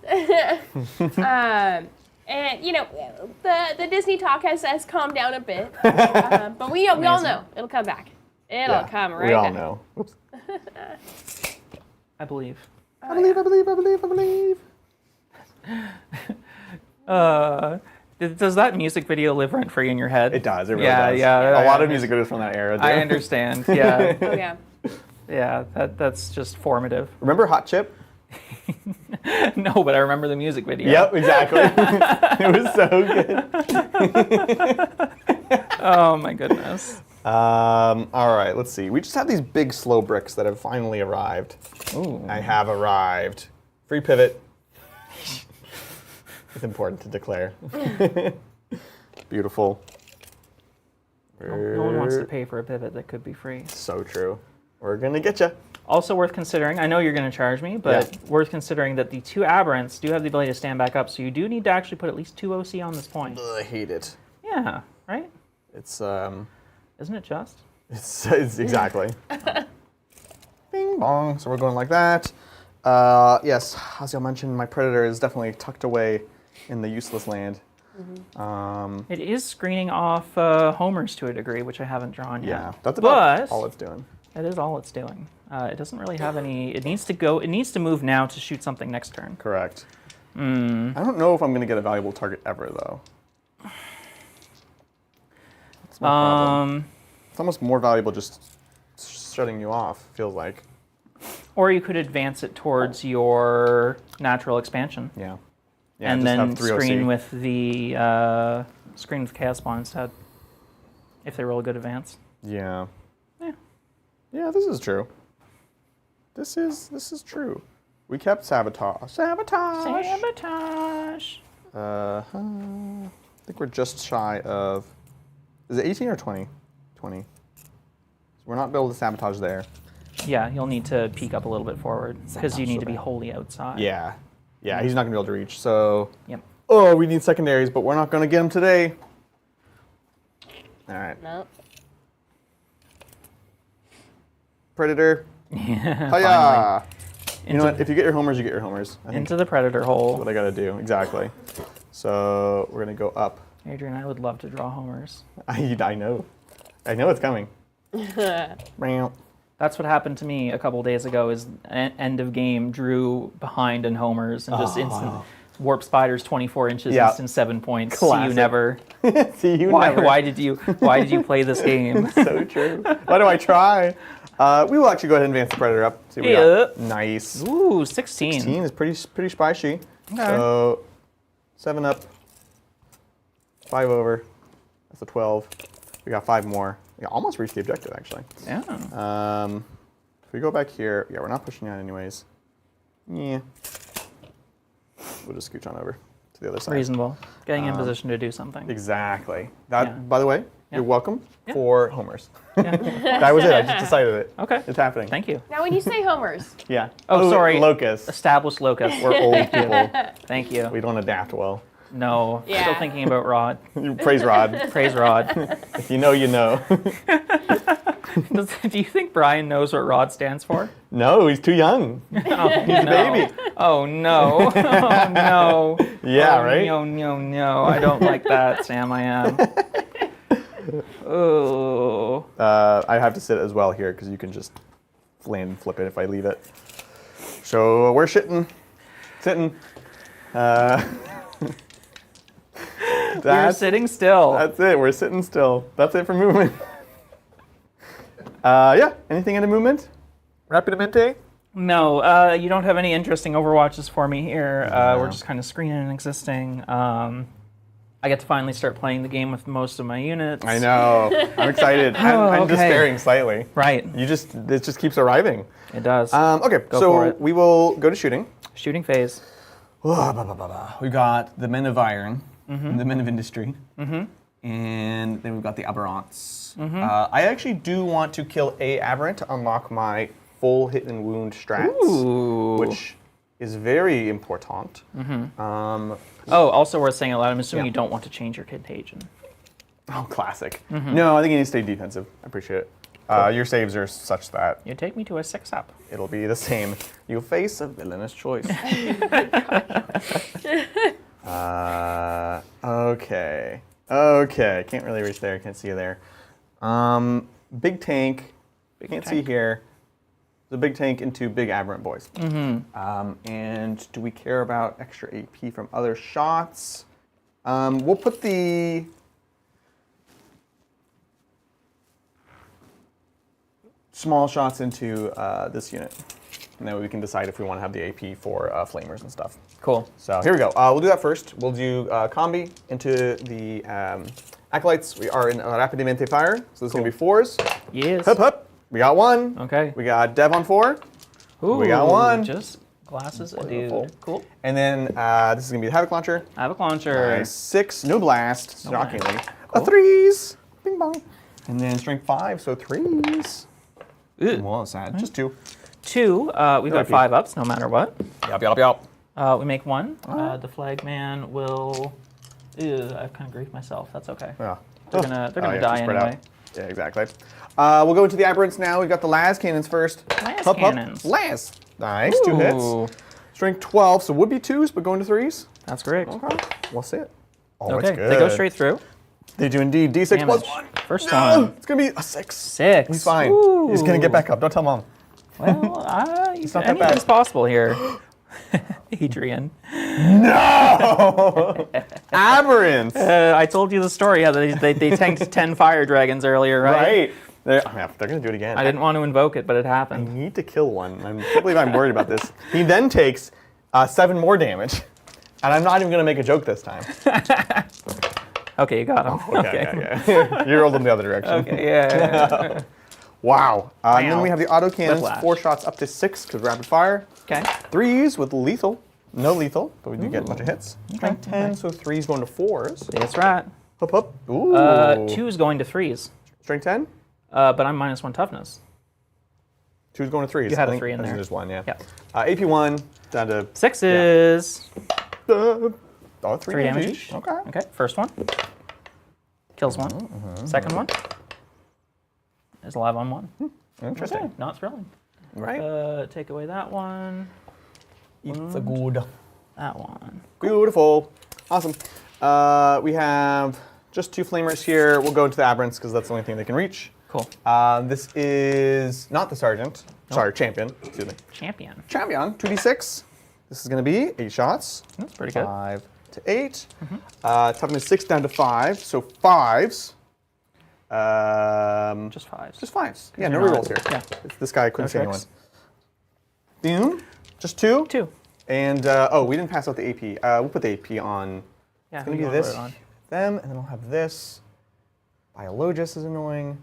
And you know, the Disney talk has calmed down a bit, but we all know it'll come back. It'll come right We all back. know. Oops. I believe. I believe. Does that music video live rent free in your head? It does. It really Yeah, does. yeah. A lot of music videos from that era. I do. understand. Yeah, Oh yeah. yeah. That's just formative. Remember Hot Chip? No, but I remember the music video. Yep, exactly. It was so good. Oh my goodness. All right, let's see. We just have these big slow bricks that have finally arrived. Ooh. I have arrived. Free pivot. It's important to declare. Beautiful. No one wants to pay for a pivot that could be free. So true. We're gonna get you. Also worth considering, I know you're going to charge me, but worth considering that the 2 aberrants do have the ability to stand back up, so you do need to actually put at least 2 OC on this point. I hate it. Yeah, right? It's Isn't it just? it's exactly. Bing bong. So we're going like that. Yes, as you mentioned, my predator is definitely tucked away in the useless land. It is screening off homers to a degree, which I haven't drawn yet. Yeah, that's about But all it's doing. that is all it's doing. It doesn't really have any. It needs to move now to shoot something next turn. Correct. I don't know if I'm going to get a valuable target ever, though. That's my problem. It's almost more valuable just shutting you off, feels like. Or you could advance it towards your natural expansion. Yeah. Yeah, and just then have 3 OC. screen with the screen with Chaos Spawn instead, if they roll a good advance. Yeah. Yeah. Yeah, this is true. This is true. We kept Sabotage. Sabotage! Sabotage! I think we're just shy of... Is it 18 or 20? 20. So we're not able to sabotage there. Yeah, you'll need to peek up a little bit forward, because you Sabotage need so to be bad. wholly outside. Yeah. Yeah, he's not going to be able to reach, so... Yep. Oh, we need secondaries, but we're not going to get them today. All right. Nope. Predator. Yeah, Hiya! finally. You know what? If you get your homers, you get your homers. I think Into the Predator that's hole. what I got to do. Exactly. So we're going to go up. Adrian, I would love to draw homers. I know. I know it's coming. Meow. That's what happened to me a couple days ago. Is end of game drew behind in homers and just instant warp spiders 24 inches, Yeah. instant 7 points. See Classic. you never. See you Why? never. Why did you play this game? So true. Why do I try? We will actually go ahead and advance the Predator up. See what we got. Nice. Ooh, 16. 16 is pretty spicy. Okay. So 7 up, 5 over. That's a 12. We got 5 more. We almost reached the objective actually. Yeah. If we go back here, yeah, we're not pushing out anyways. Yeah. We'll just scooch on over to the other side. Reasonable. Getting in position to do something. Exactly. That, Yeah. by the way, Yeah. you're welcome Yeah. for homers. Yeah. That was it. I just decided it. Okay. It's happening. Thank you. Now, when you say homers, Yeah. Oh, sorry. Locust. Established locus. We're old people. Thank you. We don't adapt well. No. Yeah. Still thinking about Rod. Praise Rod. Praise Rod. If you know, you know. Do you think Brian knows what Rod stands for? No, he's too young. Oh, He's a baby. Oh no. Oh no. Yeah, Oh, right? No. I don't like that, Sam. I am. Oh. I have to sit as well here because you can just land and flip it if I leave it. So we're sitting. We're sitting still. That's it. We're sitting still. That's it for movement. Yeah. Anything into movement? Rapidamente? No, you don't have any interesting Overwatches for me here. No. We're just kind of screening and existing. I get to finally start playing the game with most of my units. I know. I'm excited. I'm okay. despairing slightly. Right. It just keeps arriving. It does. Okay, Go for so it. we will go to shooting. Shooting phase. We got the Men of Iron, and the Men of Industry, and then we've got the Aberrants. I actually do want to kill a Aberrant to unlock my full hit and wound strats, Ooh. which is very important. Oh, also worth saying out loud, I'm assuming Yeah. you don't want to change your contagion. Oh, classic. No, I think you need to stay defensive. I appreciate it. Your saves are such that You take me to a 6-up. it'll be the same. You face a villainous choice. Okay. Can't really reach there. Can't see you there. Big tank. Can't see tank. here. The big tank into big aberrant boys. And do we care about extra AP from other shots? We'll put the small shots into this unit. And then we can decide if we want to have the AP for flamers and stuff. Cool. So here we go. We'll do that first. We'll do combi into the acolytes. We are in rapidamente fire, so this is going to be 4s. Yes. Hup, hup. We got 1. Okay. We got Dev on 4. Ooh, we got 1. Just glasses a Beautiful. dude. Cool. And then this is going to be the Havoc Launcher. Havoc launcher. Nice. 6, no blast, No shockingly. blast. A Cool. 3s. Bing bong. And then strength 5, so 3s. Ooh. Well, sad. Just 2. 2, we've got IP. 5-ups no matter what. Yup. We make 1. The flagman will. Ew, I've kind of griefed myself. That's okay. Yeah. They're gonna yeah, die spread out. anyway. Yeah, exactly. We'll go into the aberrants now. We've got the las cannons first. Las Hup, hup. cannons. Las. Nice. 2 hits. Ooh, Strength 12, so would be 2s, but going to 3s. that's great. Okay. We'll see it. Oh, Okay, it's good. they go straight through. They do indeed. D6 Damage. plus 1. First No, one. it's going to be a 6. 6. He's fine. Ooh. He's going to get back up. Don't tell Mom. Well, not that anything's bad. possible here. Adrian. No! Aberrants! I told you the story how they tanked 10 fire dragons earlier, right? Right. They're going to do it again. I didn't want to invoke it, but it I happened. need to kill one. I can't believe I'm worried about this. He then takes 7 more damage And I'm not even going to make a joke this time. Okay, you got him. Okay. You rolled in the other direction. Okay, yeah. Wow. And then we have the auto cannons, Whiplash. 4 shots up to 6 because rapid fire. Okay. 3s with lethal. No lethal, but we do get a bunch of hits. Strength 10, so 3s going to 4s. That's right. Hup, hup. Ooh. 2's going to 3s. Strength 10? But I'm -1 toughness. 2's going to 3s. You had I a think 3 in there. There's 1, yeah. Yep. AP 1 down to 6s. 3 damage each. Okay. Okay, first one. Kills one. Second one is alive on 1. Interesting. Okay, not thrilling. Right. Take away that one. It's a good. That one. Beautiful. Awesome. We have just 2 flamers here. We'll go into the aberrants because that's the only thing they can reach. Cool. This is not the sergeant. Sorry, champion. Excuse me. Champion. Champion, 2d6. This is going to be 8 shots. That's pretty good. 5 to 8. Toughness 6 down to 5. So 5s. Just 5s. Just 5s. Yeah, no you're not- rerolls here. yeah. This guy couldn't see anyone. tricks. Boom. Just 2. 2. And, we didn't pass out the AP. We'll put the AP on. Yeah, It's going to we be can this, put it on. them, and then I'll have this. Biologist is annoying.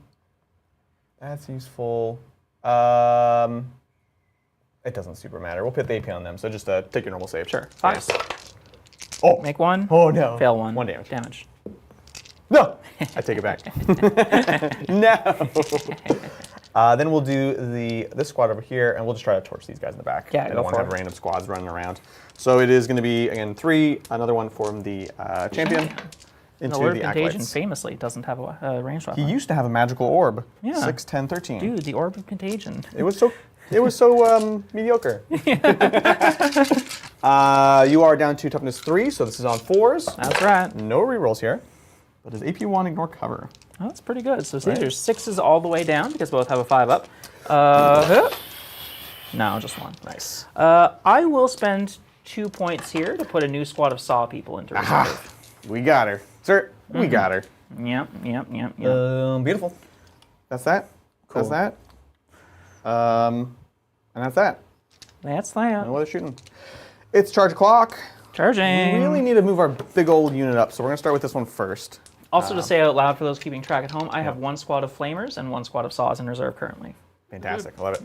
That's useful. It doesn't super matter. We'll put the AP on them, so just take your normal save. Sure. 5s. Oh. Make 1. Oh, no. Fail 1. 1 damage. Damage. No! I take it back. No! Then we'll do this squad over here, and we'll just try to torch these guys in the back. Yeah, I go don't want to for have it. random squads running around. So it is going to be, again, 3, another one from the champion, into The Lord of the Contagion acolytes. famously doesn't have a ranged He weapon. used to have a magical orb. Yeah. 6, 10, 13. Dude, the Orb of Contagion. It was so mediocre. You are down to toughness 3, so this is on 4s. That's right. No rerolls here. But is AP 1 ignore cover? Oh, that's pretty good. So Right. these are 6s all the way down because both have a 5 up. No, just 1. Nice. I will spend 2 points here to put a new squad of Saw people into reserve. Aha! We got her. Sir, we got her. Yep. Beautiful. That's that. Cool. That's that. And that's that. That's that. No other shooting. It's charge clock. Charging. We really need to move our big old unit up, so we're going to start with this one first. Also, to say out loud for those keeping track at home, I have 1 squad of Flamers and 1 squad of Saws in reserve currently. Fantastic. I love it.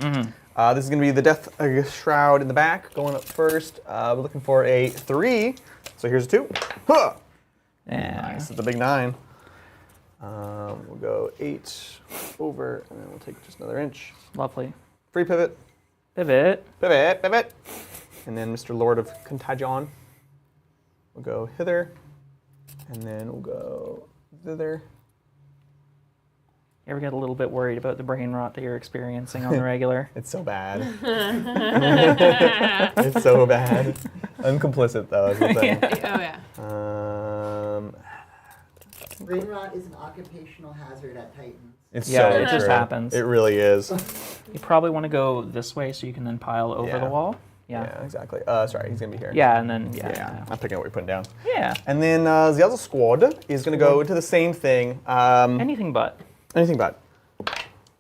This is going to be the Death Shroud in the back, going up first. We're looking for a 3. So here's a 2. Huh! Yeah. Nice. It's a big 9. We'll go 8 over, and then we'll take just another inch. Lovely. Free pivot. Pivot. Pivot, pivot. And then Mr. Lord of Contagion. We'll go hither. And then we'll go thither. You ever get a little bit worried about the brain rot that you're experiencing on the regular? It's so bad. It's so bad. I'm complicit, though, is the thing. Oh, yeah. Brain rot is an occupational hazard at Titans. It's Yeah, so it just true. happens. It really is. You probably want to go this way so you can then pile over Yeah. the wall. Yeah, Yeah. exactly. Sorry, he's going to be here. Yeah, and then, Yeah, I'm picking up what you're putting down. Yeah. And then the other squad is going to go into the same thing. Anything but. Anything but.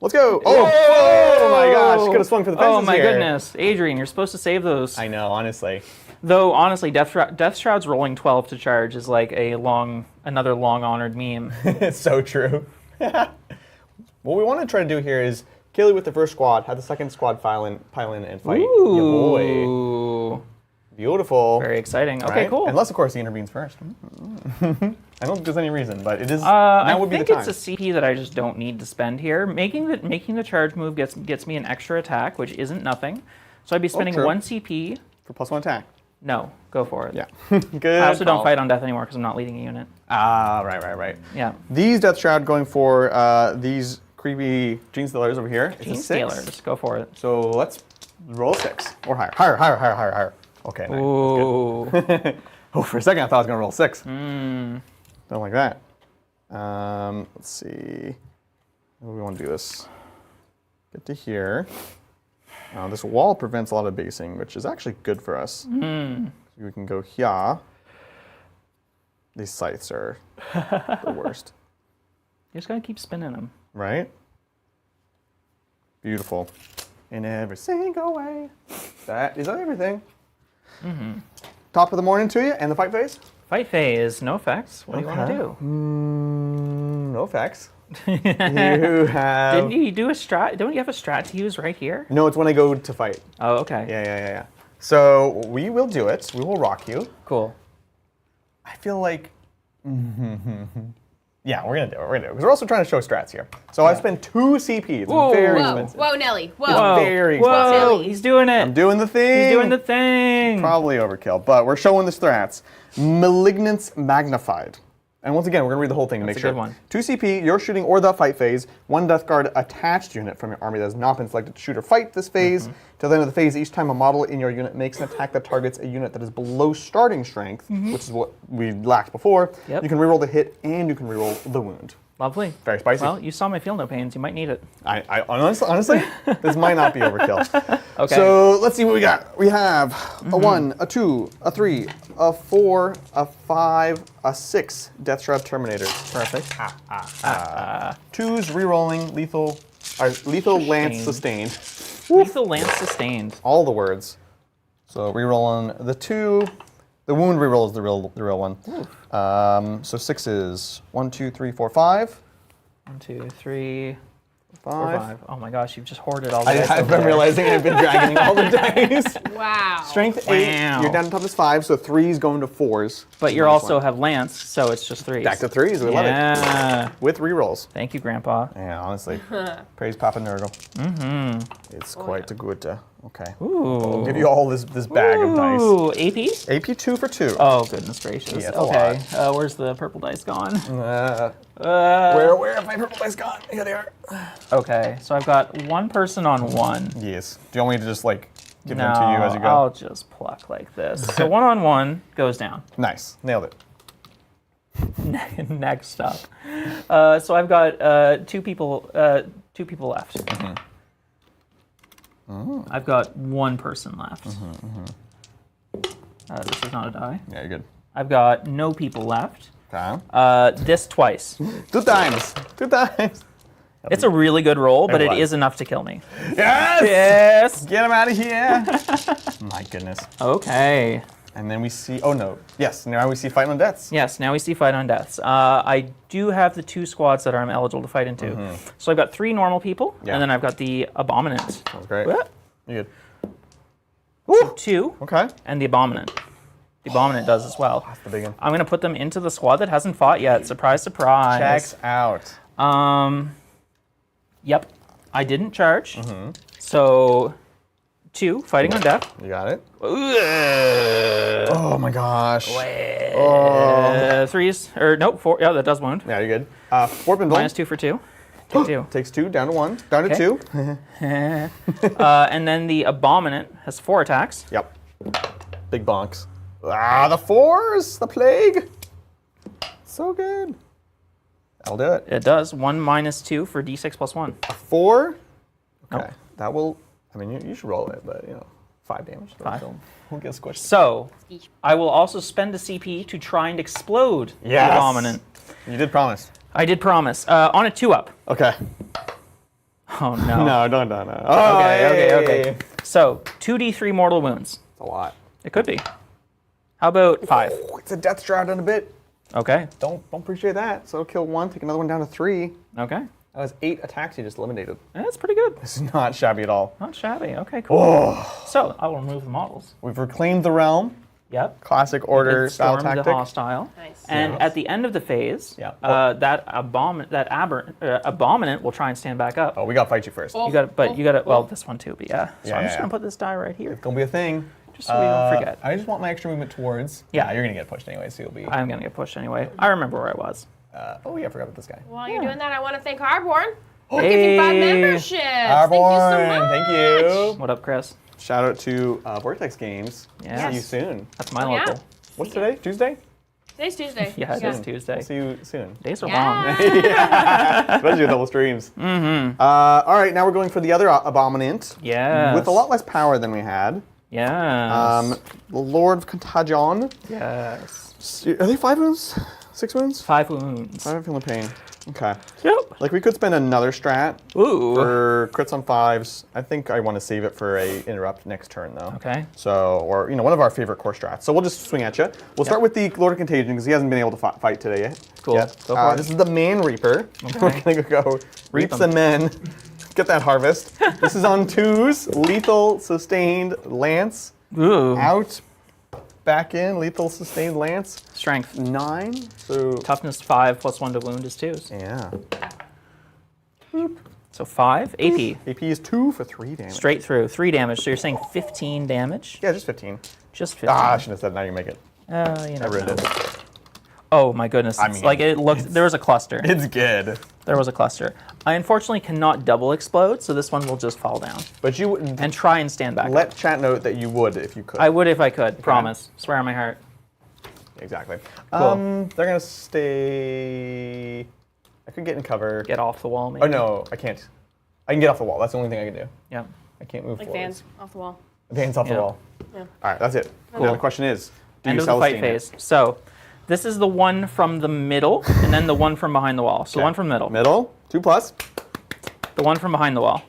Let's go. Oh my gosh, could have swung for the fences Oh my here. goodness. Adrian, you're supposed to save those. I know, honestly. Though, honestly, Death Shroud's rolling 12 to charge is like another long-honored meme. It's so true. What we want to try to do here is kill you with the first squad, have the second squad pile in and fight. Ooh. Your boy. Beautiful. Very exciting. Okay, Right? cool. Unless, of course, he intervenes first. I don't think there's any reason, but it is. Now would be I the think time. it's a CP that I just don't need to spend here. Making the charge move gets me an extra attack, which isn't nothing. So I'd be spending true. 1 CP. For +1 attack. No, go for it. Yeah. Good. I also don't call. fight on death anymore because I'm not leading a unit. Ah, right. Yeah. These Death Shroud going for these creepy Genestealers over here. It's a 6. Genestealer, just go for it. So let's roll 6 or higher. Higher. Okay. Nice. Ooh. That's good. Oh, for a second I thought I was gonna roll 6. Don't like that. Let's see. How do we want to do this? Get to here. This wall prevents a lot of basing, which is actually good for us. So we can go here. These scythes are the worst. You just gotta keep spinning them. Right? Beautiful. In every single way. Is that everything? top of the morning to you, and the fight phase? Fight phase, no effects. What do you want to do? No effects. You have... Didn't you do a strat? Don't you have a strat to use right here? No, it's when I go to fight. Oh, okay. Yeah. So we will do it. We will rock you. Cool. I feel like... Yeah, we're gonna do it. Because we're also trying to show strats here. So I spent 2 CP. It's very expensive. Whoa, Nelly. Whoa. It's very expensive. Whoa, he's doing it. I'm doing the thing. He's doing the thing. Probably overkill, but we're showing the strats. Malignance Magnified. And once again, we're going to read the whole thing to make sure. That's a good one. 2 CP, you're shooting or the fight phase. 1 Death Guard attached unit from your army that has not been selected to shoot or fight this phase. Till the end of the phase, each time a model in your unit makes an attack that targets a unit that is below starting strength, which is what we lacked before, Yep. you can reroll the hit and you can reroll the wound. Lovely. Very spicy. Well, you saw my feel no pains. You might need it. I honestly, this might not be overkill. Okay. So let's see what we got. We have a 1, a 2, a 3, a 4, a 5, a 6 Death Shroud Terminators. Perfect. 2s rerolling lethal lance sustained. Lethal lance sustained. All the words. So rerolling the 2. The wound reroll is the real one. So 6 is 1, 2, 3, 4, 5. 1, 2, 3, 4, 5. 5. Oh my gosh, you've just hoarded all the dice I've over been there. realizing I've been dragging all the dice. Wow. Strength 8, Wow. you're down to top is 5, so 3s going to 4s. But you also have lance, so it's just 3s. Back to 3s, we love it. Yeah. With rerolls. Thank you, Grandpa. Yeah, honestly. Praise Papa Nurgle. It's quite a good, okay. Ooh. I'll give you all this bag of dice. Ooh, AP? AP 2 for 2. Oh, goodness gracious. Yeah, it's a okay, where's the purple dice gone? Where have my purple dice gone? Here they are. Okay, so I've got 1 person on 1. Yes. Do you want me to just like give No, them to you as you go? I'll just pluck like this. So 1 on 1 goes down. Nice. Nailed it. Next up. So I've got 2 people left. I've got 1 person left. This is not a die. Yeah, you're good. I've got no people left. Okay. This twice. 2 times. 2 times. It's a really good roll, but it was. is enough to kill me. Yes! Yes! Get him out of here. My goodness. Okay. And then we see, oh no. Yes, now we see Fight on Deaths. Yes, now we see fight on deaths. I do have the 2 squads that I'm eligible to fight into. So I've got 3 normal people, Yeah. and then I've got the Abominant. That's great. What? You're good. So 2, Okay. and the Abominant. The Abominant does as well. That's the big one. I'm going to put them into the squad that hasn't fought yet. Surprise, surprise. Checks out. Yep. I didn't charge. So 2, fighting on death. You got it. Ugh. Oh my gosh. 3s, or nope, 4. Yeah, that does wound. Yeah, you're good. Warp Minus 2 for 2. Take 2. Takes 2, down to 1. Down to Okay. 2. And then the Abominant has 4 attacks. Yep. Big bonks. Ah, the 4s! The plague! So good. That'll do it. It does. 1 minus 2 for d6 plus 1. 4. Okay. Nope. That will, I mean, you should roll it, but, 5 damage. 5. Won't get squished. So, I will also spend a CP to try and explode the Yes. Abominant. You did promise. I did promise. On a 2-up. Okay. Oh, no. No, don't. Oh, Okay. So, 2d3 mortal wounds. It's a lot. It could be. How about 5? Oh, it's a Death Shroud in a bit. Okay. Don't appreciate that. So kill 1, take another one down to 3. Okay. That was 8 attacks you just eliminated. That's pretty good. This is not shabby at all. Not shabby. Okay, cool. Oh. So, I will remove the models. We've reclaimed the realm. Yep. Classic order style Storm the tactic. hostile. Nice. And Yes. at the end of the phase, Yeah. that Abominant will try and stand back up. Oh, we gotta fight you first. You got to, well, this one too, but yeah. So Yeah, I'm just yeah. going to put this die right here, It's gonna be a thing. just so we don't forget. I just want my extra movement towards. Yeah. You're gonna get pushed anyway, so you'll be. I'm going to get pushed anyway. I remember where I was. Oh yeah, I forgot about this guy. While you're doing that, I want to thank Harborn for Hey. gifting 5 memberships. Thank you so much. Thank you. What up, Chris? Shout out to Vortex Games. Yes. See you soon. That's my Oh, yeah. All What's today? Tuesday? Today's Tuesday. Yeah, it is Tuesday. See you soon. Days are long. Yeah. Especially with double streams. All right, now we're going for the other Abominant. Yes. With a lot less power than we had. Yes. The Lord of Contagion. Yes. Are they 5 wounds? 6 wounds? 5 wounds. I'm feeling pain. Okay. Yep. Like we could spend another strat Ooh. for crits on 5s. I think I want to save it for a interrupt next turn though. Okay. So, or one of our favorite core strats. So we'll just swing at you. We'll start with the Lord of Contagion because he hasn't been able to fight today yet. Cool. Yet. Go for it. This is the Man Reaper. We're gonna go reap some men. Get that harvest. This is on 2s. Lethal, sustained, lance. Ooh. Out. Back in. Lethal, sustained, lance. Strength. 9. So Toughness 5 plus 1 to wound is 2s. yeah. So 5. AP. AP is 2 for 3 damage. Straight through. 3 damage. So you're saying 15 damage? Yeah, just 15. Just 15. Ah, I shouldn't have said. Now you make it. You I never ruined know. it. Oh my goodness. I It's mean, like it looked, there was a cluster. It's good. There was a cluster. I unfortunately cannot double explode, so this one will just fall down. But you wouldn't And try and stand back. let chat know that you would if you could. I would if I could. Promise. Swear on my heart. Exactly. Cool. They're gonna stay. I could get in cover. Get off the wall, maybe. Oh no, I can't. I can get off the wall. That's the only thing I can do. Yeah. I can't move Like forward. fans off the wall. Vans off Yeah. the wall. Yeah. All right, that's it. Cool. Now the question is, do End you of the sell fight Steam phase. So, this is the one from the middle, and then the one from behind the wall. So, Okay. one from the middle. Middle, 2+. The one from behind the wall.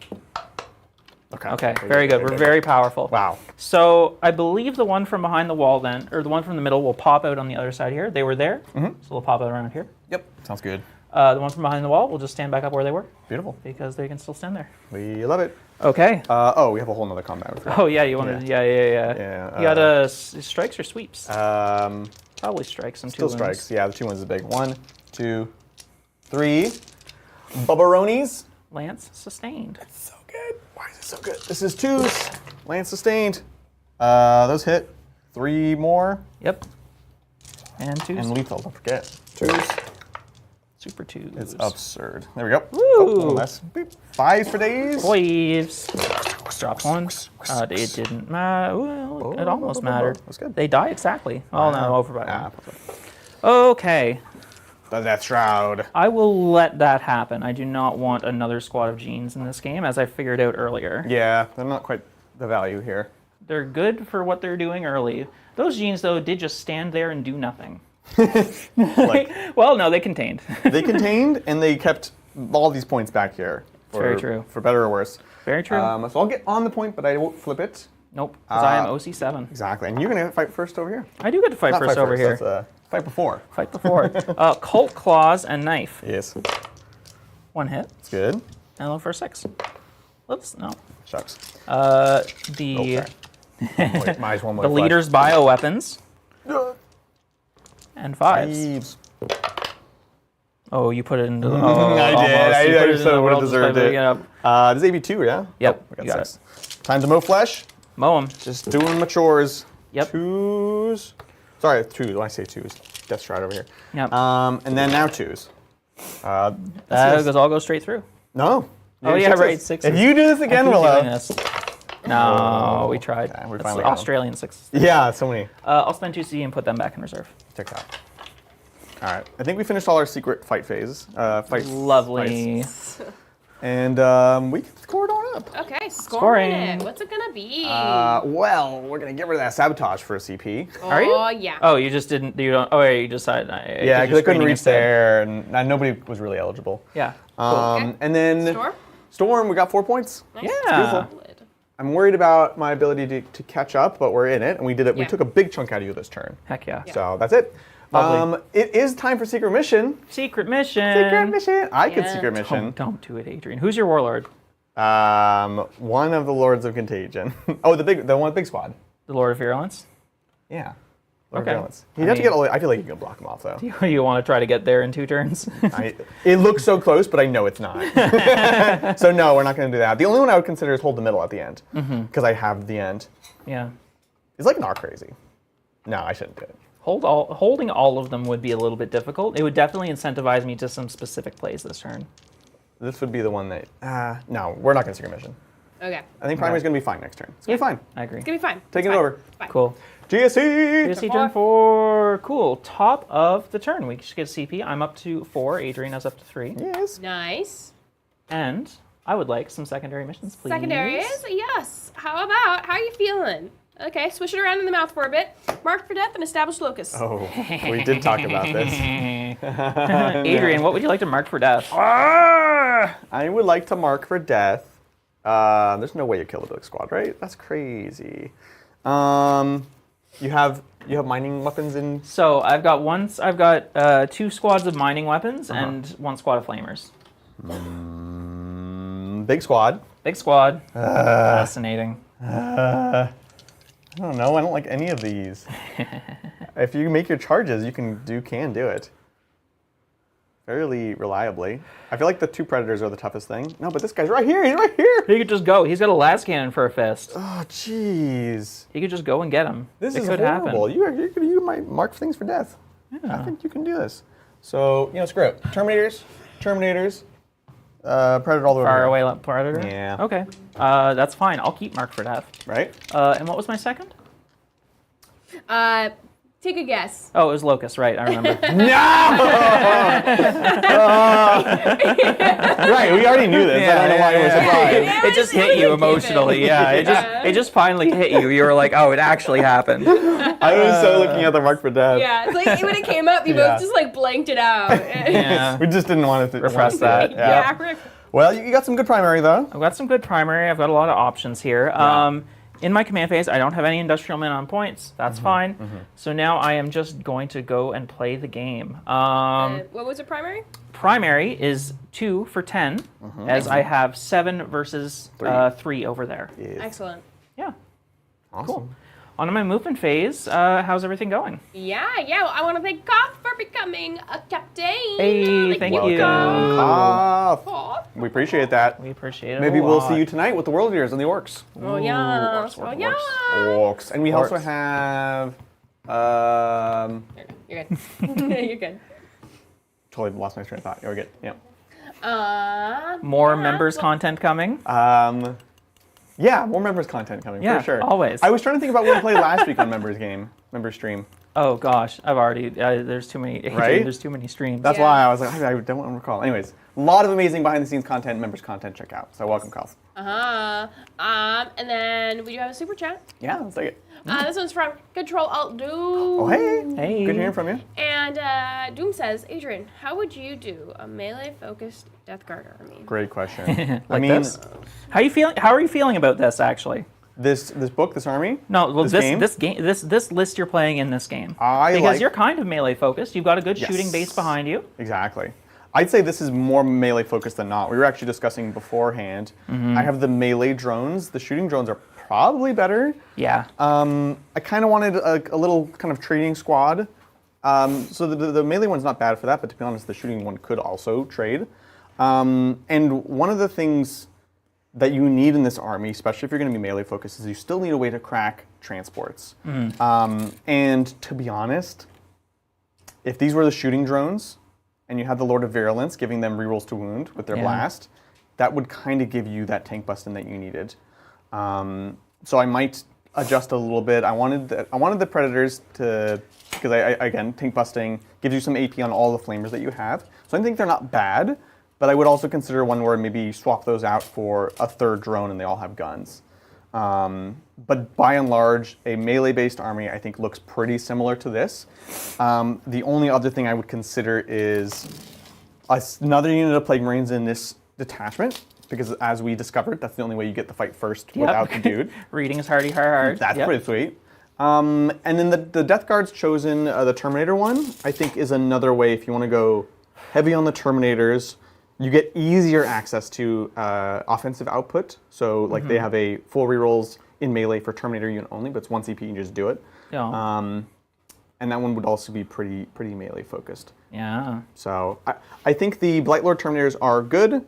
Okay. Okay, very good. We're very powerful. Wow. So, I believe the one from behind the wall then, or the one from the middle will pop out on the other side here. They were there, so they'll pop out around here. Yep. Sounds good. The one from behind the wall will just stand back up where they were, Beautiful. because they can still stand there. We love it. Okay. Oh, we have a whole nother combat. We forgot. Oh, yeah, you wanted, yeah. Yeah, You got strikes or sweeps? Probably strikes. Some Still 2 strikes. Yeah, the 2 ones is big. 1, 2, 3. Bubbaronis. Lance sustained. So good. Why is it so good? This is 2s. Lance sustained. Those hit. 3 more. Yep. And 2s. And lethal, don't forget. 2s. Super 2s. It's absurd. There we go. Woo! Oh, one less. Beep. 5s for days. Waves. Drop one. It didn't matter. Well, it almost mattered. That's good. They die exactly. Oh, no, over by Ah, one. Okay. the Death Shroud. I will let that happen. I do not want another squad of genes in this game, as I figured out earlier. Yeah, they're not quite the value here. They're good for what they're doing early. Those genes, though, did just stand there and do nothing. Like, Well, no, they contained. they contained and they kept all these points back here. Very true. For better or worse. Very true. So I'll get on the point, but I won't flip it. Nope, because I am OC7. Exactly. And you're going to fight first over here. I do get to fight Not first fight over here. That's, fight before. Fight before. Colt Claws and Knife. Yes. 1 hit. It's good. And look for a 6. Whoops, no. Shucks. The Wait, mine's one more the leader's bioweapons. And 5s. Thieves. Oh, you put it into the... I almost. did. You I put it just in the would have world just deserved by it. picking up. This is AB2, yeah? Yep, Oh, you got six. Time to mow flesh. Mow 'em. Just doing my chores. Yep. 2s. Sorry, 2s. When I say 2s. Death Shroud over here. Yep. And then now 2s. That all goes straight through. No. Oh, You yeah, sixes. right, 6s. If you do this again, I keep doing Willow. this. No, we tried. Okay, we That's finally got 'em. Australian 6s. Yeah, so many. I'll spend 2 C and put them back in reserve. TikTok. All right. I think we finished all our secret fight phases. Lovely. Fights. And we can score it on up. Okay, Scoring. scoring it. What's it gonna be? Well, we're going to get rid of that sabotage for a CP. Are you? Oh, yeah. Oh, you just didn't. You don't. Oh, yeah, you decided. Yeah, because I couldn't reach there, and nobody was really eligible. Yeah. Okay. And then Storm? Storm, we got 4 points. Nice. Yeah. Solid. I'm worried about my ability to catch up, but we're in it, and we did it. We Yeah. took a big chunk out of you this turn. Heck yeah. So that's it. Lovely. It is time for secret mission. Secret mission. Secret mission. I could Yeah. secret mission. Don't do it, Adrian. Who's your warlord? One of the Lords of Contagion. Oh, the one with big squad. The Lord of Virulence? Yeah. Lord Okay. of Virulence. You'd have to get. I feel like you can block him off though. You want to try to get there in 2 turns? It looks so close, but I know it's not. So no, we're not going to do that. The only one I would consider is hold the middle at the end, because I have the end. Yeah. It's like not crazy. No, I shouldn't do it. Holding all of them would be a little bit difficult. It would definitely incentivize me to some specific plays this turn. This would be the one that. No, we're not going to secret mission. Okay. I think primary's going to be fine next turn. It's going to be fine. I agree. It's gonna be fine. Taking It's it fine. over. Fine. Cool. GSE! GSC turn 4. Cool. Top of the turn. We just get CP. I'm up to 4. Adrian is up to 3. Yes. Nice. And I would like some secondary missions, please. Secondaries? Yes. How are you feeling? Okay, swish it around in the mouth for a bit. Mark for death and establish locus. Oh, we did talk about this. Adrian, what would you like to mark for death? I would like to mark for death. There's no way you kill a big squad, right? That's crazy. You have mining weapons in. So I've got 2 squads of mining weapons and 1 squad of flamers. Big squad. Big squad. Fascinating. I don't know. I don't like any of these. If you make your charges, you can do it. Fairly reliably. I feel like the 2 predators are the toughest thing. No, but this guy's right here. He's right here. He could just go. He's got a las cannon for a fist. Oh, jeez. He could just go and get him. This it is could horrible. happen. You might mark things for death. Yeah. I think you can do this. So, screw it. Terminators. Predator all the way Far over here. away predator? Yeah. Okay. That's fine. I'll keep mark for death. Right? And what was my second? Take a guess. Oh, it was locust, right? I remember. Right, we already knew this. I don't know why you were surprised. Yeah, It just hit you emotionally. Yeah, it just finally hit you. You were like, oh, it actually happened. I was so looking at the mark for death. Yeah, it's like when it came up, you both just like blanked it out. Yeah. We just didn't want to Repress that. Yeah. Well, you got some good primary, though. I've got some good primary. I've got a lot of options here. Yeah. In my command phase, I don't have any industrial men on points. That's fine. So now I am just going to go and play the game. What was the primary? Primary is 2 for 10, as I have 7 versus 3 over there. Yes. Excellent. Yeah. Awesome. Cool. On to my movement phase. How's everything going? Yeah. I want to thank Koth for becoming a captain. Hey, thank you. Koth. Koth. We appreciate that. We appreciate it. Maybe a we'll lot. see you tonight with the World Eaters and the Orcs. Oh yeah. Orcs. And we also Orcs. have. You're good. You're good. Totally lost my train of thought. You're good. Yeah. More members content coming. Yeah, more members content coming Yeah, for sure. always. I was trying to think about what we played last week on members stream. Oh gosh, I've already. There's too many. Right? There's too many streams. That's Yeah. why I was like, I don't want to recall. Anyways, a lot of amazing behind the scenes content, members content. Check out. So welcome, Kyle. And then we do have a super chat. Yeah, let's take it. This one's from Control Alt Doom. Oh hey. Hey. Good hearing from you. And Doom says, Adrian, how would you do a melee-focused Death Guard army? Great question. Like this? How you feeling? How are you feeling about this actually? This book, this army. No, well, game? this list you're playing in this game. Because you're kind of melee focused. You've got a good shooting base behind you. Exactly. I'd say this is more melee focused than not. We were actually discussing beforehand. I have the melee drones. The shooting drones are probably better. Yeah. I kind of wanted a little kind of trading squad. So the melee one's not bad for that, but to be honest, the shooting one could also trade. And one of the things that you need in this army, especially if you're going to be melee focused, is you still need a way to crack transports. And to be honest, if these were the shooting drones, and you had the Lord of Virulence giving them rerolls to wound with their blast, that would kind of give you that tank busting that you needed. So I might adjust a little bit. I wanted the Predators to, because again, tank busting gives you some AP on all the flamers that you have. So I think they're not bad, but I would also consider one where maybe you swap those out for a third drone and they all have guns. But by and large, a melee-based army I think looks pretty similar to this. The only other thing I would consider is another unit of Plague Marines in this detachment, because as we discovered, that's the only way you get the fight first without the dude. Reading is hardy hard. That's pretty sweet. And then the Death Guard's chosen, the Terminator one, I think is another way if you want to go heavy on the Terminators. You get easier access to offensive output. So like they have a full rerolls in melee for Terminator unit only, but it's 1 CP, you just do it. Yeah. And that one would also be pretty melee focused. Yeah. So I think the Blightlord Terminators are good.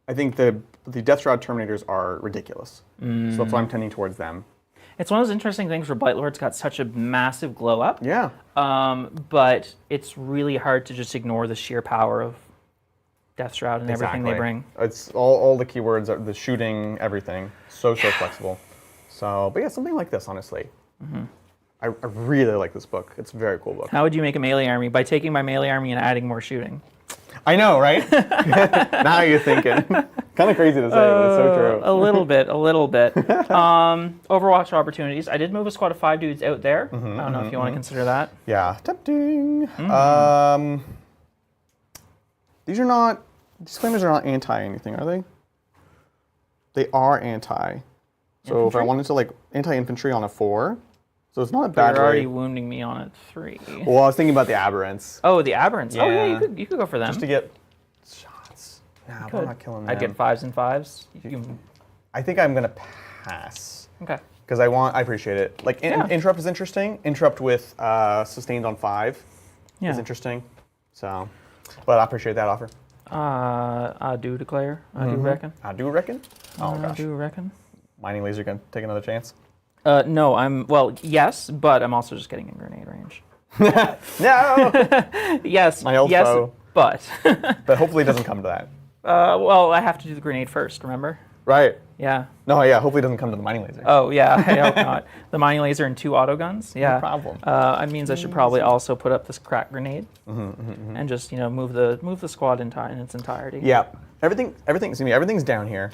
I think the Death Shroud Terminators are ridiculous. So that's why I'm tending towards them. It's one of those interesting things where Blightlord's got such a massive glow up. Yeah. But it's really hard to just ignore the sheer power of Death Shroud and everything they bring. It's all the keywords, are the shooting, everything. So flexible. So, but yeah, something like this, honestly. I really like this book. It's a very cool book. How would you make a melee army? By taking my melee army and adding more shooting. I know, right? Now you're thinking. Kind of crazy to say, but it's so true. A little bit. Overwatch opportunities. I did move a squad of 5 dudes out there. I don't know if you want to consider that. Yeah. Tempting. These flamers are not anti anything, are they? They are anti. So if I wanted to like anti-infantry on a 4, so it's not a bad You're already rate. wounding me on a 3. Well, I was thinking about the aberrants. Oh, the aberrants. Oh yeah, Yeah. you could go for them. Just to get shots. Nah, but I'm not killing them. I'd get 5s and 5s. I think I'm gonna pass. Okay. Because I appreciate it. Like interrupt is interesting. Interrupt with sustained on 5 is interesting. So, but I appreciate that offer. I do declare. I do reckon. I do reckon. Oh I gosh. do reckon. Mining laser gonna take another chance. No, yes, but I'm also just getting in grenade range. No. Yes. My old foe. But. But hopefully it doesn't come to that. Well, I have to do the grenade first. Remember? Right. Yeah. No, yeah. Hopefully it doesn't come to the mining laser. Oh yeah, I hope not. The mining laser and 2 auto guns. Yeah. No problem. It means I should probably also put up this crack grenade and just move the squad in its entirety. Yeah. Everything's down here.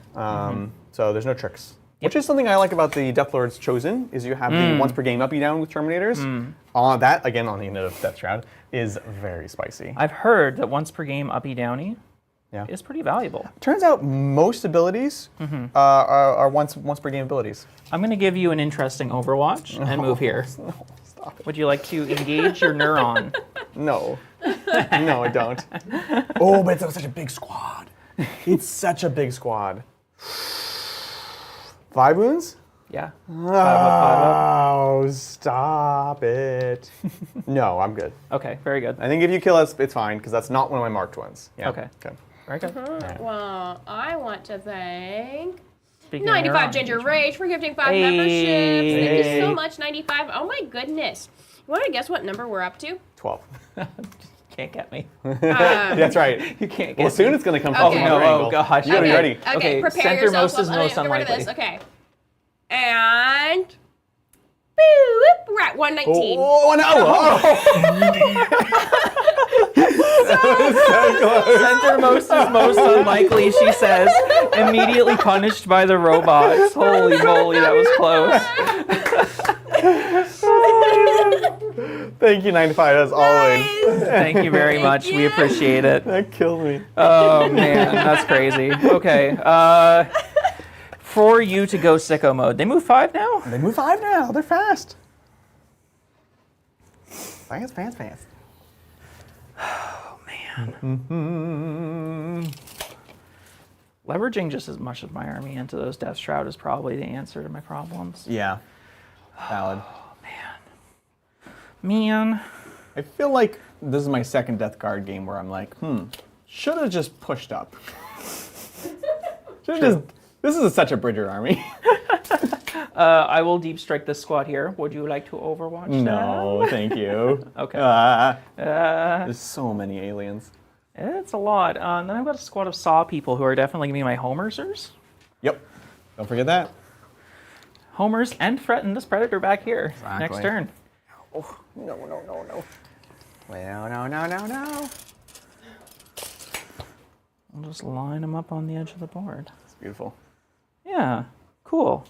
So there's no tricks. Which is something I like about the Death Lord's Chosen, is you have the once per game up, down with Terminators. That, again, on the end of Death Shroud, is very spicy. I've heard that once per game uppy downy is pretty valuable. Turns out most abilities are once per game abilities. I'm going to give you an interesting Overwatch and move here. No, stop it. Would you like to engage your neuron? No. No, I don't. Oh, but it's such a big squad. It's such a big squad. 5 wounds? Yeah. 5 up. Oh, stop it. No, I'm good. Okay, very good. I think if you kill us, it's fine, because that's not one of my marked ones. Yeah. Okay. Very good. Well, I want to thank Speaking of 95 neuron Ginger engagement. Rage for gifting 5 memberships. Thank you so much, 95. Oh my goodness. You want to guess what number we're up to? 12. Can't get me. That's right. You can't get Well, soon me. it's going to come Okay. from Oh, no. another angle. Oh, gosh. You gotta be ready. Okay, prepare center yourself. most is most Get rid of unlikely. this. Okay. And boop, we're at 119. Oh, no! Centermost is most unlikely, she says, immediately punished by the robots. Holy moly, that was close. Thank you, 95, as always. Thank you very much. We appreciate it. That killed me. Oh, man, that's crazy. Okay. For you to go sicko mode. They move 5 now? They move 5 now. They're fast. Fast. Oh, man. Leveraging just as much of my army into those Death Shroud is probably the answer to my problems. Yeah. Valid. Man. I feel like this is my second Death Guard game where I'm like, should have just pushed up. This is such a Bridger army. I will deep strike this squad here. Would you like to overwatch No, thank you. Okay. There's so many aliens. It's a lot. Then I've got a squad of Saw people who are definitely going to be my Homersers. Yep. Don't forget that. Homers and threaten this Predator back here. Exactly. Next turn. Oh, no. Well, no. I'll just line them up on the edge of the board. It's beautiful. Yeah. Cool.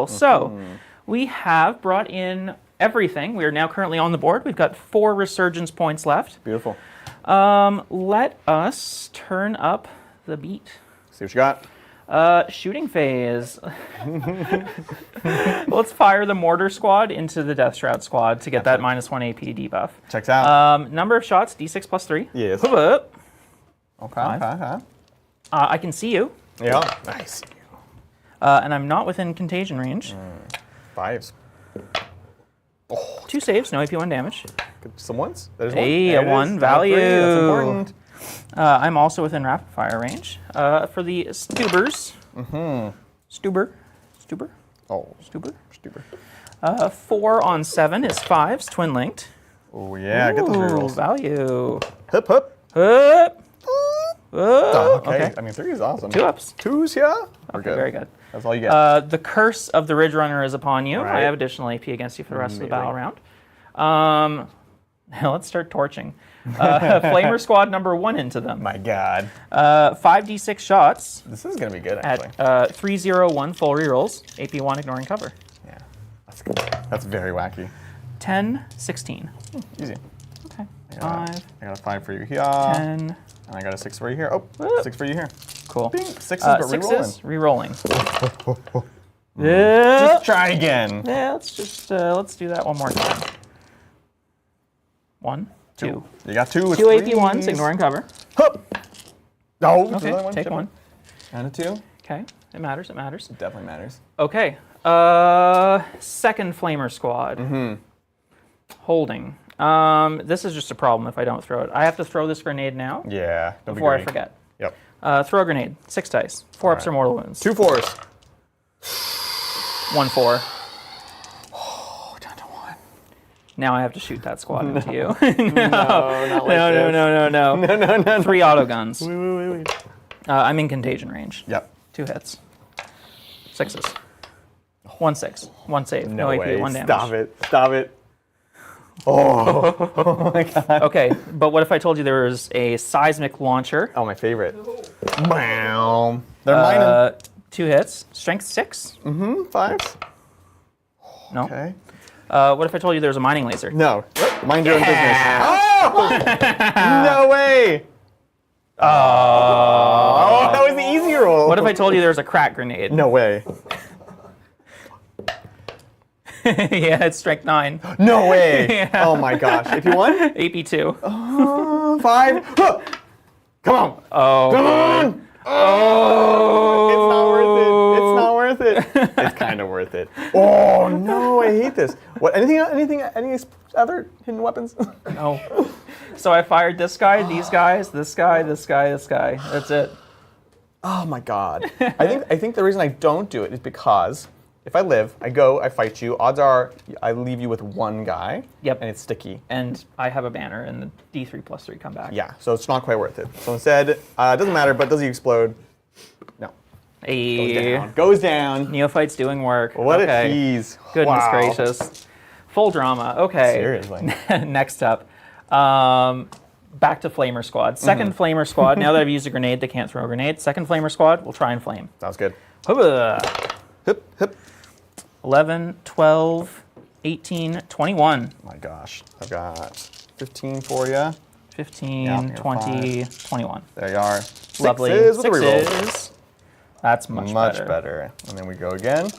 So, we have brought in everything. We are now currently on the board. We've got 4 resurgence points left. Beautiful. Let us turn up the beat. See what you got. Shooting phase. Let's fire the Mortar Squad into the Death Shroud Squad to get that -1 AP debuff. Checks out. Number of shots, D6 plus 3. Yes. Move up. Okay. I can see you. Yeah. Nice. And I'm not within contagion range. 5s. 2 saves, no AP1 damage. Some ones. There's one. Hey, There a it 1 is. value. That's important. I'm also within rapid fire range. For the Stubers. Stuber. Oh, Stuber. 4 on 7 is 5s, twin linked. Oh yeah, get those rerolls. Value. Hup. Up. Okay. I mean, 3 is awesome. 2 ups. 2s, yeah. We're Okay, good. very good. That's all you get. The curse of the Ridge Runner is upon you. Right. I have additional AP against you for the rest of the battle round. Let's start torching. Flamer Squad number 1 into them. My God. 5d6 shots. This is going to be good, actually. At 301 full rerolls. AP1 ignoring cover. Yeah. That's good. That's very wacky. 10, 16. Easy. Okay. I 5. got a 5 for you here. 10. And I got a 6 for you here. Oh, Whoop. 6 for you here. Cool. Bing. 6s, but Sixes, re-rolling. rerolling. Yeah. Just try again. Yeah, let's do that one more time. 1, 2. You got 2 with 2 threes. AP1s, ignoring cover. Hup. Oh, Okay, another one. take one. And a 2. Okay, it matters, it matters. It definitely matters. Okay, second Flamer Squad. Holding. This is just a problem if I don't throw it. I have to throw this grenade now Yeah. Don't be before I greedy. forget. Yep. Throw a grenade, 6 dice. 4 ups right. or mortal wounds. 2 4s. 1 4. Oh, down to 1. Now I have to shoot that squad into you. No, not like this. No. No. 3 auto guns. Wait. I'm in contagion range. Yep. 2 hits. 6s. 1 6. 1 save. No AP, way. 1 damage. Stop it. Oh my God. Okay, but what if I told you there was a seismic launcher? Oh, my favorite. Wow. They're mining. 2 hits. Strength 6? 5s. No. Okay. What if I told you there was a mining laser? No. Mind your own business. Oh! No way. Oh, that was the easy roll. What if I told you there was a crack grenade? No way. Yeah, it's strength 9. No way. Yeah. Oh my gosh. If you won? AP 2. 5. Huh. Come on. Oh. Come on. Oh. It's not worth it. It's kind of worth it. Oh no, I hate this. What? Any other hidden weapons? No. So I fired this guy, these guys, this guy, this guy, this guy. That's it. Oh my God. I think the reason I don't do it is because if I live, I go, I fight you. Odds are I leave you with 1 guy. Yep. And it's sticky. And I have a banner, and the D3 plus 3 come back. Yeah. So it's not quite worth it. So instead, it doesn't matter. But does he explode? No. Goes down. Neophyte's doing work. What okay. a tease. Goodness Wow. gracious. Full drama. Okay. Seriously. Next up. Back to Flamer Squad. Second Flamer Squad. Now that I've used a grenade, they can't throw a grenade. Second Flamer Squad, we'll try and flame. Sounds good. Hubba. Hip, hip. 11, 12, 18, 21. My gosh. I've got 15 for you. 15, Yeah, you're 20, 21. There you are. Lovely. Sixes with a reroll. Sixes. That's much better. And then we go again.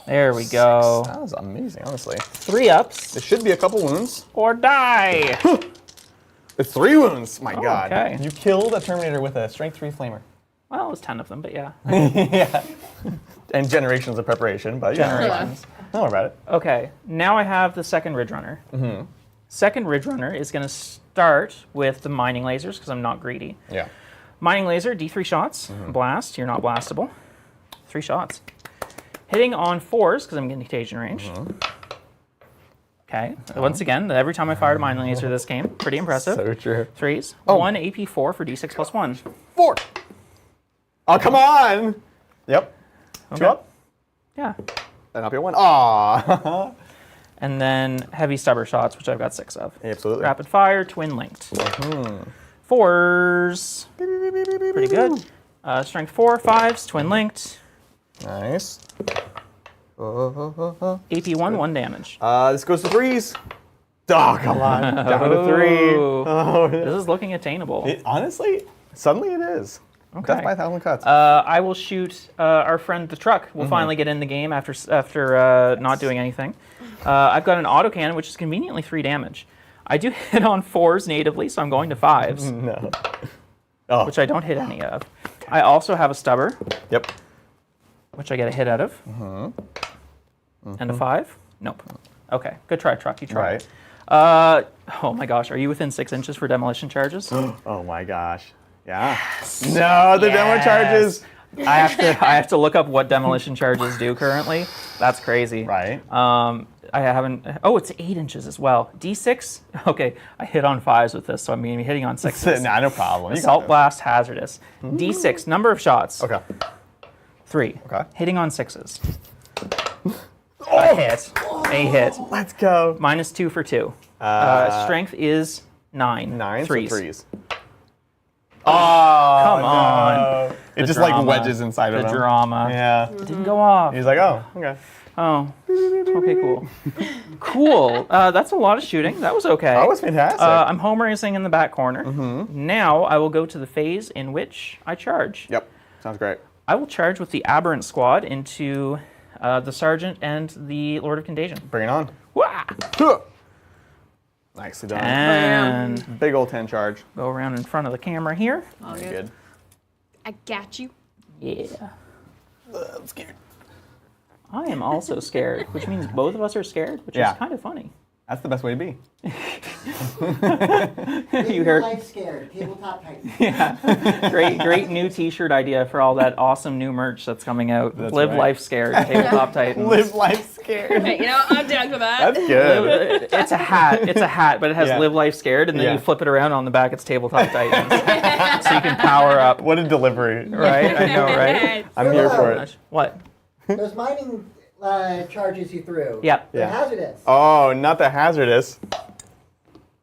There we go. That was amazing, honestly. 3 ups There should be a couple wounds. or die. It's 3 wounds. My God. okay. You killed a Terminator with a strength 3 flamer. Well, it was 10 of them, but yeah. Yeah. And generations of preparation, but yeah. Generations. Don't worry about it. Okay, now I have the second Ridge Runner. Second Ridge Runner is going to start with the mining lasers because I'm not greedy. Yeah. Mining laser, D3 shots. Blast, you're not blastable. 3 shots. Hitting on 4s because I'm in contagion range. Okay, once again, every time I fired a mining laser this game, pretty impressive. So true. 3s. Oh. 1 AP4 for D6 plus 1. 4. Oh, come on. Yep. Okay. 2 up. Yeah. Then up your 1. Aw. And then heavy stubber shots, which I've got 6 of. Absolutely. Rapid fire, twin linked. 4s. Pretty good. Strength 4, 5s, twin linked. Nice. AP1, 1 damage. This goes to 3s. Oh, come on. Down to 3. Oh. Oh. This is looking attainable. Honestly, suddenly it is. Okay. Death by 1,000 cuts. I will shoot our friend the truck. We'll finally get in the game after not doing anything. I've got an autocannon, which is conveniently 3 damage. I do hit on 4s natively, so I'm going to 5s, No. Oh. which I don't hit any of. I also have a stubber, Yep. which I get a hit out of. And a 5? Nope. Okay, good try, truck. You tried. Right. Oh my gosh, are you within 6 inches for demolition charges? Oh my gosh. Yeah. No, the demo charges. I have to look up what demolition charges do currently. That's crazy. Right. I haven't. Oh, it's 8 inches as well. D6. Okay, I hit on 5s with this, so I'm hitting on 6s. Nah, no problem. You got Assault this. blast hazardous. D6 number of shots. Okay. 3. Okay. Hitting on 6s. A hit. A hit. Let's go. -2 for 2. Strength is 9. 9 threes. threes. Oh, Come on. no. It just drama. like wedges inside of The him. drama. Yeah. Didn't go off. He's like, oh, okay. Oh. Okay, cool. Cool. That's a lot of shooting. That was okay. That was fantastic. I'm home racing in the back corner. Now I will go to the phase in which I charge. Yep. Sounds great. I will charge with the Aberrant Squad into the Sergeant and the Lord of Contagion. Bring it on. Wah! Huh. Nicely done. And Big old 10 charge. go around in front of the camera here. Very good. I got you. Yeah. I'm scared. I am also scared, which means both of us are scared, which Yeah. is kind of funny. That's the best way to be. You heard- life scared. Tabletop Titans. Yeah. Great new T-shirt idea for all that awesome new merch that's coming out. That's Live right. life scared. Tabletop Titans. Live life scared. Hey, you know, I'm down for that. That's good. It's a hat. It's a hat, but it has Yeah. Live Life Scared, and then Yeah. you flip it around on the back. It's Tabletop Titans, so you can power up. What a delivery. Right? I know, right? I'm here for it. What? Those mining charges you threw. Yep. They're Yeah. hazardous. Oh, not the hazardous.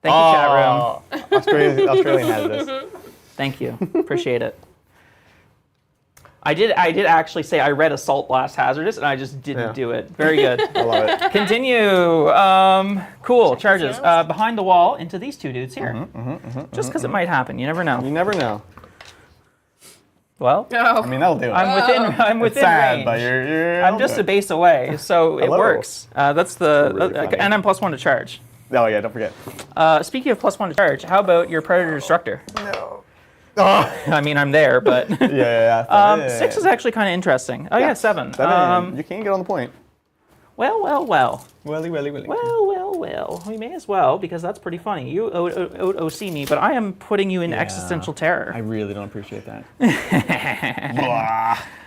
Thank you, chat room. Oh, Australian hazardous. Thank you. Appreciate it. I did actually say I read Assault Blast Hazardous, and I just didn't Yeah. do it. Very good. I love it. Continue. Cool. Charges. Behind the wall into these two dudes here. Just because it might happen. You never You know. never know. Well, Oh. I mean, that'll do it. I'm within it's sad, range. but you're I'm just a base away, so it Hello. works. That's the Really funny. and I'm +1 to charge. Oh, yeah, don't forget. Speaking of +1 to charge, how about your Predator Destructor? No. Oh. I mean, I'm there, but Yeah. 6 is actually kind of interesting. Oh yeah, 7. You can't get on the point. Well. Welly. Well. We may as well, because that's pretty funny. You OC me, but I am putting you in existential terror. I really don't appreciate that.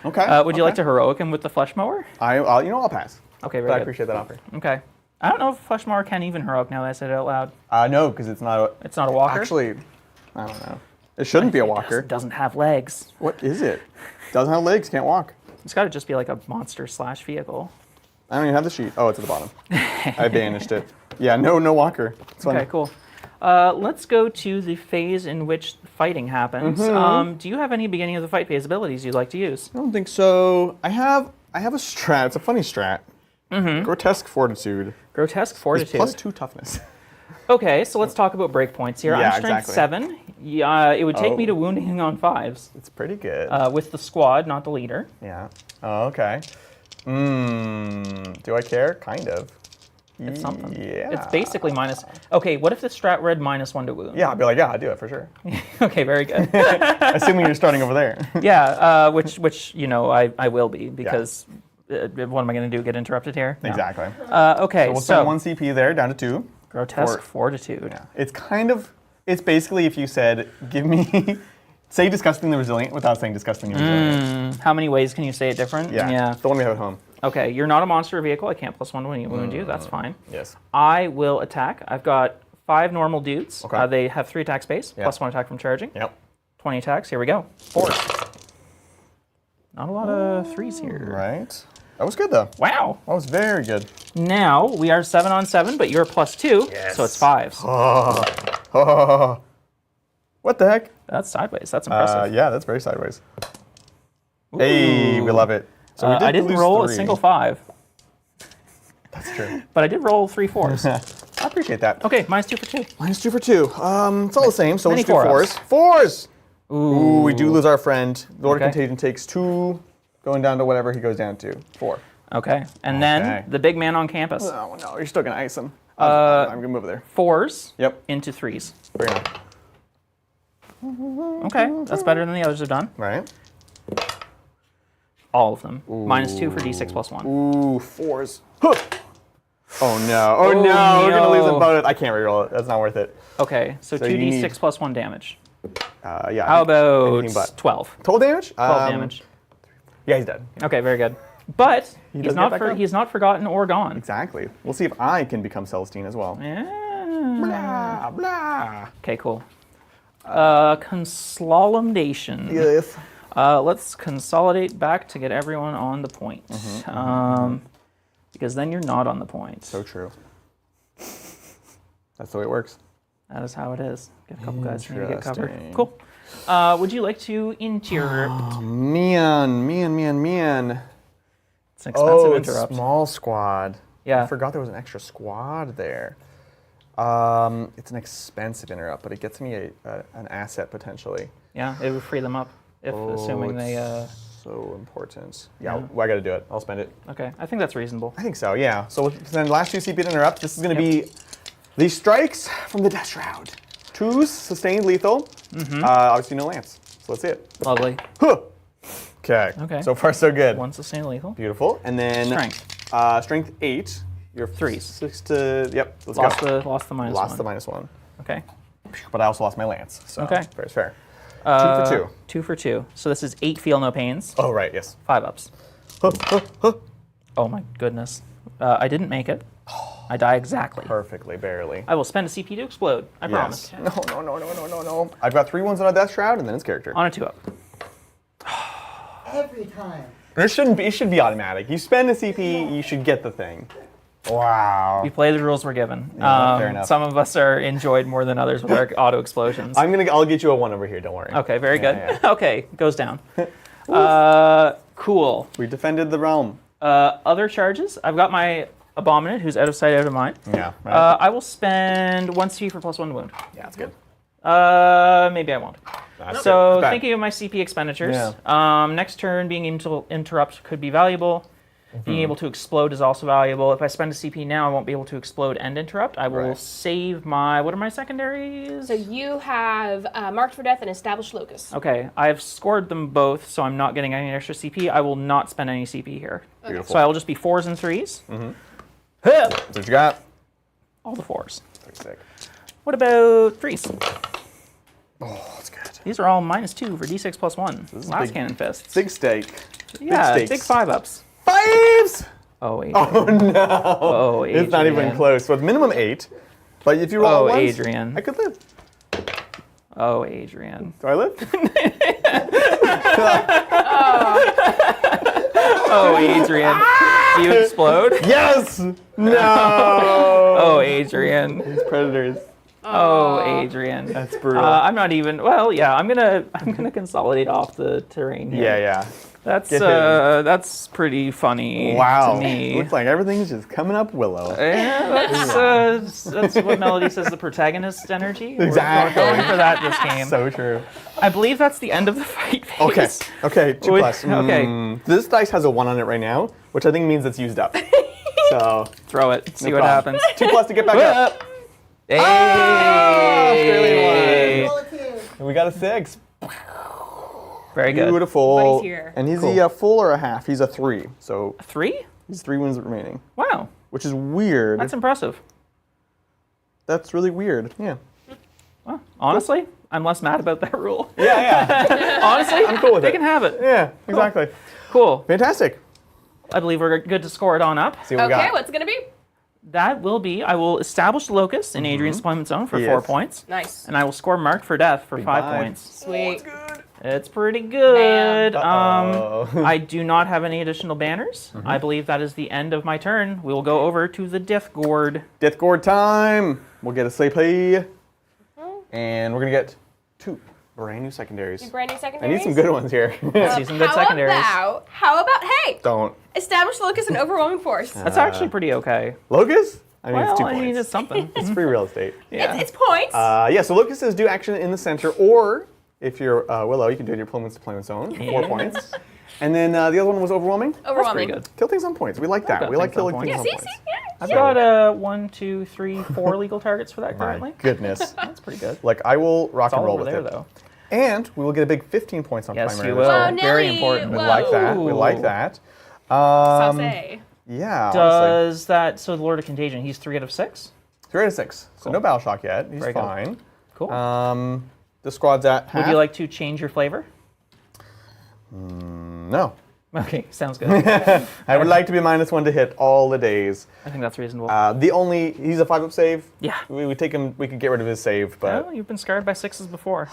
Okay. Would you like to heroic him with the flesh mower? I'll pass. Okay, But very I good. appreciate that offer. Okay. I don't know if flesh mower can even heroic now that I said it out loud. No, because it's not. It's not a walker. Actually, I don't know. It shouldn't be a walker. It doesn't have legs. What is it? Doesn't have legs, can't walk. It's got to just be like a monster / vehicle. I don't even have the sheet. Oh, it's at the bottom. I banished it. Yeah, no walker. It's funny. Okay, cool. Let's go to the phase in which fighting happens. Do you have any beginning of the fight phase abilities you'd like to use? I don't think so. I have a strat. It's a funny strat. Grotesque Fortitude. Grotesque It's Fortitude. +2 toughness. Okay, so let's talk about breakpoints here. Yeah, I'm strength exactly. 7. Yeah, it would take me Oh. to wounding on 5s It's pretty good. with the squad, not the leader. Yeah. Oh, okay. Do I care? Kind of. It's something. Yeah. It's basically minus. Okay, what if the strat read -1 to wound? Yeah, I'd be like, yeah, I'd do it for sure. Okay, very good. Assuming you're starting over there. Yeah, which I will be, because what am I going to do? Get interrupted here? No. Exactly. Okay, We'll so spend 1 CP there, down to 2. grotesque fortitude. Yeah. It's basically if you said, give me, say disgustingly resilient without saying disgustingly resilient. How many ways can you say it different? Yeah. The one we have at home. Okay, you're not a monster vehicle. I can't +1 when you wound you. That's fine. Yes. I will attack. I've got 5 normal dudes. Okay. They have 3 attack space, Yeah. +1 attack from charging. Yep. 20 attacks. Here we go. 4. Not a lot of 3s here. Right. That was good though. Wow. That was very good. Now we are 7 on 7, but you're +2, so it's 5s. Oh. What the heck? That's sideways. That's impressive. Yeah, that's very sideways. Hey, we love it. So we I didn't lose roll a 3. single 5, That's true. but I did roll 3 4s. I appreciate that. Okay, -2 for 2. -2 for 2. It's all the same, so Many let's do 4s. 4s! Ooh. We do lose our friend. Lord of Okay. Contagion takes 2, going down to whatever he goes down to. 4. Okay, and Okay. then the big man on campus. Oh, no, you're still going to ice him. I'm going to move there. 4s Yep. into 3s. Bring it on. Okay, that's better than the others have done. Right. All of them. -2 for d6 +1. Ooh, 4s. Huh. Oh, no. Oh, no. We're going to lose them both. I can't reroll it. That's not worth it. Okay, so So you 2d6 need- +1 damage. Yeah. How about anything but. 12? Total damage? 12 damage. Yeah, he's dead. Okay, very good. But he's doesn't not get back up. he's not forgotten or gone. Exactly. We'll see if I can become Celestine as well. Yeah. Blah, blah. Okay, cool. Consolidation. Yes. Let's consolidate back to get everyone on the point. because then you're not on the points. So true. That's the way it works. That is how it is. Get a couple guys who need to get covered. Interesting. Cool. Would you like to interrupt? Oh, man. It's an expensive It's interrupt. small squad. Yeah. I forgot there was an extra squad there. It's an expensive interrupt, but it gets me an asset potentially. Yeah, it would free them up, assuming they... So important. Yeah, well, I got to do it. I'll spend it. Okay, I think that's reasonable. I think so, yeah. So then the last 2 CP to interrupt, this is going to be the strikes from the Death Shroud. 2s, sustained lethal. Obviously no lance. So let's see it. Lovely. Huh. Okay. So far so good. 1 sustained lethal. Beautiful. And then Strength. Strength 8. Your 3s. 6 to, yep, let's Lost go. the minus Lost 1. the minus 1. Okay. But I also lost my lance. So Okay. fair is fair. 2 for 2. 2 for 2. So this is 8 feel no pains. Oh, right, yes. 5 ups. Oh my goodness. I didn't make it. I die exactly. Perfectly, barely. I will spend a CP to explode. I promise. Yes. No. I've got 3 ones on a Death Shroud and then it's character. On a 2 up. Every time. It should be automatic. You spend a CP, you should get the thing. Wow. We play the rules we're given. Yeah, fair enough. Some of us are enjoyed more than others with our auto explosions. I'll get you a 1 over here, don't worry. Okay, very good. Yeah. Okay, goes down. Cool. We defended the realm. Other charges. I've got my Abominate, who's out of sight, out of mind. Yeah, right. I will spend 1 CP for +1 wound. Yeah, that's good. Maybe I won't. That's So good. Bad. thinking of my CP expenditures, Yeah. next turn being able to interrupt could be valuable. Being able to explode is also valuable. If I spend a CP now, I won't be able to explode and interrupt. I will save my, what are my secondaries? So you have Marked for Death and Established Locus. Okay, I've scored them both, so I'm not getting any extra CP. I will not spend any CP here. Beautiful. So I will just be 4s and 3s. That's what you got. All the 4s. Pretty sick. What about 3s? Oh, that's good. These are all -2 for D6 +1. is Last big. cannon fists. Big stake. Yeah, big big stakes. 5-ups. 5s! Oh, Adrian. Oh, no. Oh, Adrian. It's not even close. So it's minimum 8. But if you roll Oh, ones, Adrian. I could live. Oh, Adrian. Do I live? Oh, Adrian. Do you explode? Yes! No! Oh, Adrian. These predators. Oh, Adrian. That's brutal. I'm not even. Well, yeah. I'm gonna consolidate off the terrain here. yeah. That's pretty funny Wow. to me. Looks like everything's just coming up Willow. Yeah, that's what Melody says. The protagonist energy. Exactly. We're going for that this game. So true. I believe that's the end of the fight phase. Okay, 2 Wait, plus. okay. This dice has a 1 on it right now, which I think means it's used up. So, Throw it. See no what problem. happens. 2 plus to get back up. Hey! Australian Roll it too. And we got a 6. Very good. Beautiful. Buddy's here. And is Cool. he a full or a half? He's a 3. So 3? he's 3 wounds remaining, Wow, which is weird. that's impressive. That's really weird. Yeah. Well, honestly, I'm less mad about that rule. Yeah. Honestly, I'm cool with they it. can have it. Yeah, exactly. Cool. Fantastic. I believe we're good to score it on up. See what we Okay, got. what's it gonna be? That will be, I will establish the locus in Adrian's deployment zone for Yes. 4 points. Nice. And I will score Marked for Death for 5 five. points. Sweet. It's pretty good. Uh-oh. I do not have any additional banners. I believe that is the end of my turn. We will go over to the Death Gourd. Death Gourd time. We'll get a sleigh play. And we're going to get 2 brand new secondaries. Brand new I secondaries. need some good ones here. See some good secondaries. How about, hey, Don't. Establish Locus and Overwhelming Force. That's actually pretty okay. Locus? I mean, it's 2 Well, I points. mean, it's something. It's free real estate. Yeah. It's points. Yeah, so locusts do action in the center, or if you're Willow, you can do it in your deployment zone, 4 points. And then the other one was overwhelming. Overwhelming. Pretty good. Kill things on points. We like that. got We like things on killing points. things Yeah, on see, points. yeah. I've got 1, 2, 3, 4 legal targets for that currently. My goodness. That's pretty good. Like, I will rock It's all and roll over with there, it. though. And we will get a big 15 points on Yes, primary. you will. Whoa, Very Nelly, important. We whoa. like that. We like Ooh. that. Sauce. Yeah. honestly. Does that, so the Lord of Contagion, he's 3 out of 6? 3 out of 6. So Cool. no battle shock yet. He's Very good. fine. Cool. The squad's at half. Would you like to change your flavor? No. Okay, sounds good. I would like to be -1 to hit all the days. I think that's reasonable. He's a 5-up save. Yeah. We take him. We could get rid of his save, but Oh, you've been scarred by 6s before.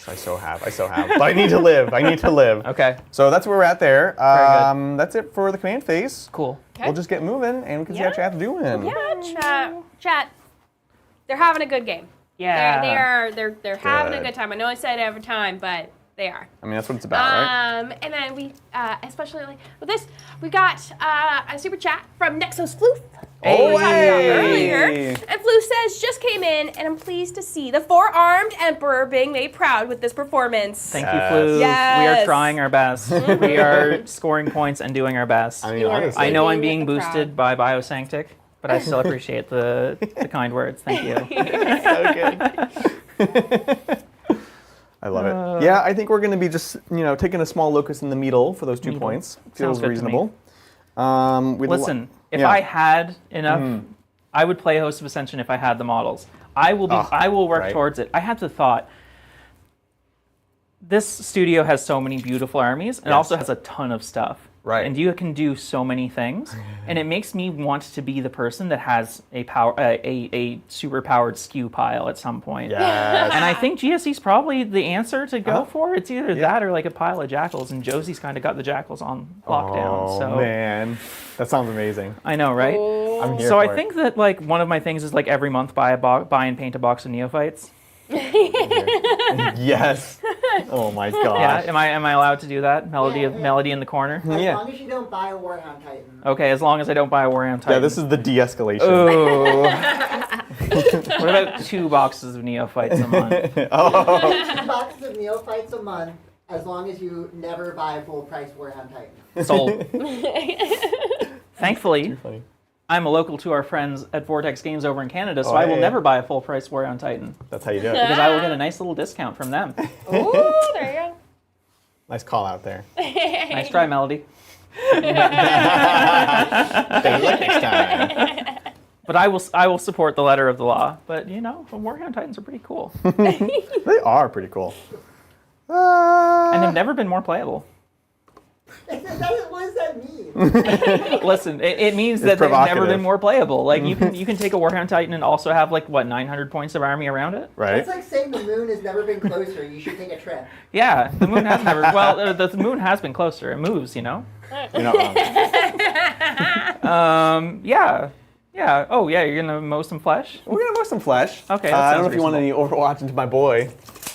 I so have. But I need to live. Okay. So that's where we're at there. Very good. That's it for the command phase. Cool. Okay. We'll just get moving, and we can see how Yeah. chat's doing. Yeah, chat. They're having a good game. Yeah. They're having a Good. good time. I know I say it every time, but they are. I mean, that's what it's about, right? And then we, especially like with this, we got a super chat from Nexus Floof. Oh, we talked about hey. earlier. And Floof says, just came in, and I'm pleased to see the 4-armed Emperor being made proud with this performance. Thank you, Yes. Flu. We are Yes. trying our best. We are scoring points and doing our best. I mean, You are- honestly. I know I'm Being being with the boosted by Biosanctic, but I still appreciate the kind words. Thank you. So good. I love it. Yeah, I think we're going to be just, taking a small locus in the middle for those 2 points. Feels good to me. reasonable. Listen, if yeah. I had enough, I would play Host of Ascension if I had the models. I will work right. towards it. I had the thought. This studio has so many beautiful armies, and Yes. also has a ton of stuff. Right. And you can do so many things, and it makes me want to be the person that has a super powered skew pile at some point. Yes. And I think GSE's probably the answer to go for. It's either that or like a pile of jackals, and Josie's kind of got the jackals on lockdown. Oh, So man. That sounds amazing. I know, right? I'm here So for I it. think that like one of my things is like every month buy and paint a box of neophytes. Yes. Oh, my gosh. Yeah, am I allowed to do that? Yeah. Melody in the corner. As Yeah. long as you don't buy a Warhound Titan. Okay, as long as I don't buy a Warhammer Titan. Yeah, this is the de-escalation. Ooh. What about 2 boxes of neophytes a month? 2 boxes of neophytes a month, as long as you never buy a full price Warhound Titan. Sold. Thankfully, Funny. I'm a local to our friends at Vortex Games over in Canada, so I will yeah. never buy a full price Warhammer Titan That's how you do it. because I will get a nice little discount from them. Ooh, there you Nice call out there. Nice try, Melody. Better luck next time. But I will support the letter of the law. But the Warhammer Titans are pretty cool, They are pretty cool. and they've never been more playable. What does that mean? Listen, it means that they've never provocative. been more playable. Like you can take a Warhammer Titan and also have like 900 points of army around it. Right? It's like saying the moon has never been closer. You should take a trip. Yeah, the moon has never. Well, the moon has been closer. It moves, You're not wrong. Yeah. Oh yeah, you're gonna mow some flesh. We're going to mow some flesh. Okay, that I don't know sounds if you want any Overwatch into my boy.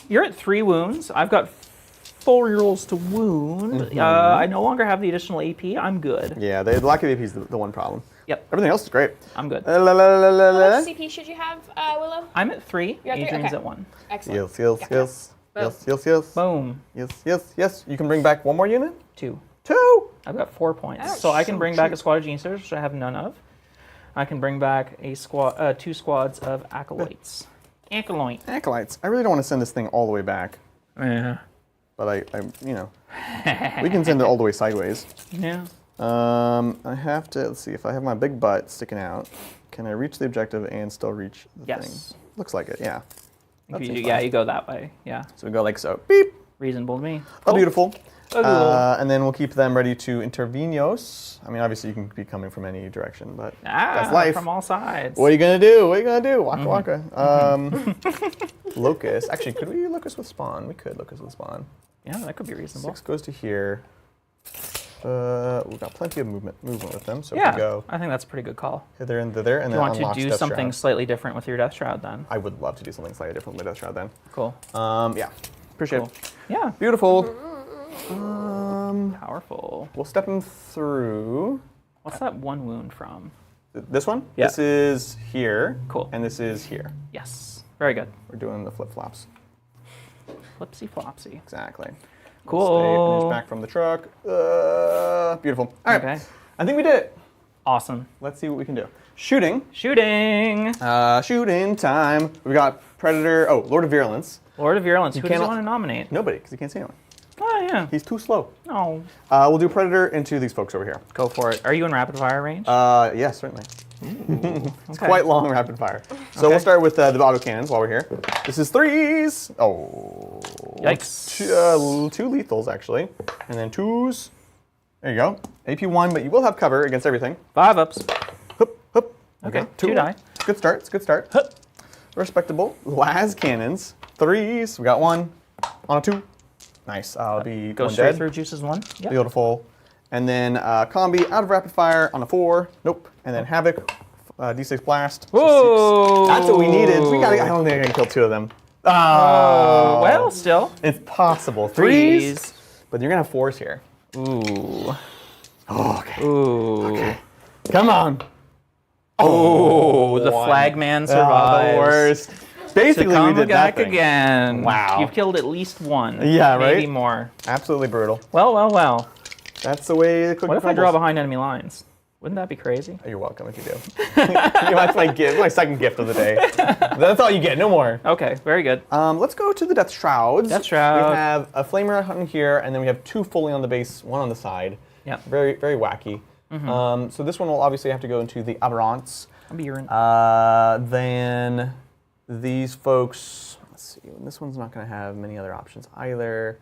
You're at 3 wounds. I've got 4 rolls to wound. I no longer have the additional AP. I'm good. Yeah, the lack of AP is the one problem. Yep, Everything else is great. I'm good. La, la, la, la, la, How la. much CP should you have, Willow? I'm at 3. You're at 3? Adrian's Okay. at 1. Excellent. Yes, yes, Gotcha. yes. Boom. Yes, yes, yes. Boom. Yes, yes, yes. You can bring back one more unit? 2. 2! I've got 4 points. Ouch. So I can So bring back a cheap. squad of Genestealers, which I have none of. I can bring back a 2 squads of Acolytes. Acolyte. Acolytes. I really don't want to send this thing all the way back. Yeah. But we can send it all the way sideways. Yeah. I have to, let's see, if I have my big butt sticking out, can I reach the objective and still reach the Yes. thing? Looks like it, yeah. That seems Yeah, fine. you go that way. Yeah. So we go like so. Beep! Reasonable to me. Oh, Cool. beautiful. Oh, cool. And then we'll keep them ready to intervenos. I mean, obviously you can be coming from any direction, but that's life. From all sides. What are you gonna do? What are you gonna do? Waka waka. Locust. Actually, could we locust with spawn? We could locust with spawn. Yeah, that could be reasonable. 6 goes to here. We've got plenty of movement with them, so Yeah, if we go I think that's a pretty good call. hither and thither, and You then want to unlocks do Death something Shroud. slightly different with your Death Shroud then. I would love to do something slightly different with Death Shroud then. Cool. Yeah, appreciate Cool. it. Yeah. Beautiful. Powerful. We'll step him through. What's that 1 wound from? This one? Yeah. This is here. Cool. And this is here. Yes. Very good. We're doing the flip-flops. Flipsy flopsy. Exactly. Cool. Stay, finish back from the truck. Beautiful. All right. Okay. I think we did it. Awesome. Let's see what we can do. Shooting. Shooting. Shooting time. We got Predator. Oh, Lord of Virulence. Lord of Virulence. Who do you cannot- want to nominate? Nobody, because you can't see anyone. Oh, yeah. He's too slow. Oh, We'll do Predator into these folks over here. go for it. Are you in rapid fire range? Yes, certainly. It's Okay. quite long rapid fire. So we'll start with the auto cannons while we're here. This is 3s. Oh. Yikes. 2 lethals, actually. And then 2s. There you go. AP 1, but you will have cover against everything. 5 ups. Hup, hup. Okay, Two 2 die. It's a good start. It's a good start. Hup. Respectable. Las cannons. 3s. We got 1 on a 2. Nice. I'll be Go one straight dead. through juices 1. Yep. Beautiful. And then combi out of rapid fire on a 4. Nope. And then havoc. D6 blast. So Whoa. 6. That's what we needed. We got. I don't think I can kill 2 of them. Oh, well, still. It's possible. 3s. But you're gonna have 4s here. Ooh. Oh, okay. Ooh. Okay. Come on. Oh, the 1. flagman survives. The worst. Basically, we did back nothing. again. Wow. You've killed at least 1. Yeah, right? Maybe more. Absolutely brutal. Well, well, well. That's the way the cookie What if I crumbles. draw behind enemy lines? Wouldn't that be crazy? You're welcome if you do. That's my gift, my second gift of the day. That's all you get, no more. Okay, very good. Let's go to the Death Shrouds. Death Shroud. We have a Flamer on here, and then we have 2 fully on the base, 1 on the side. Yeah. Very, very wacky. So this one will obviously have to go into the Aberrants. I'll be urine. Then these folks, let's see, this one's not going to have many other options either.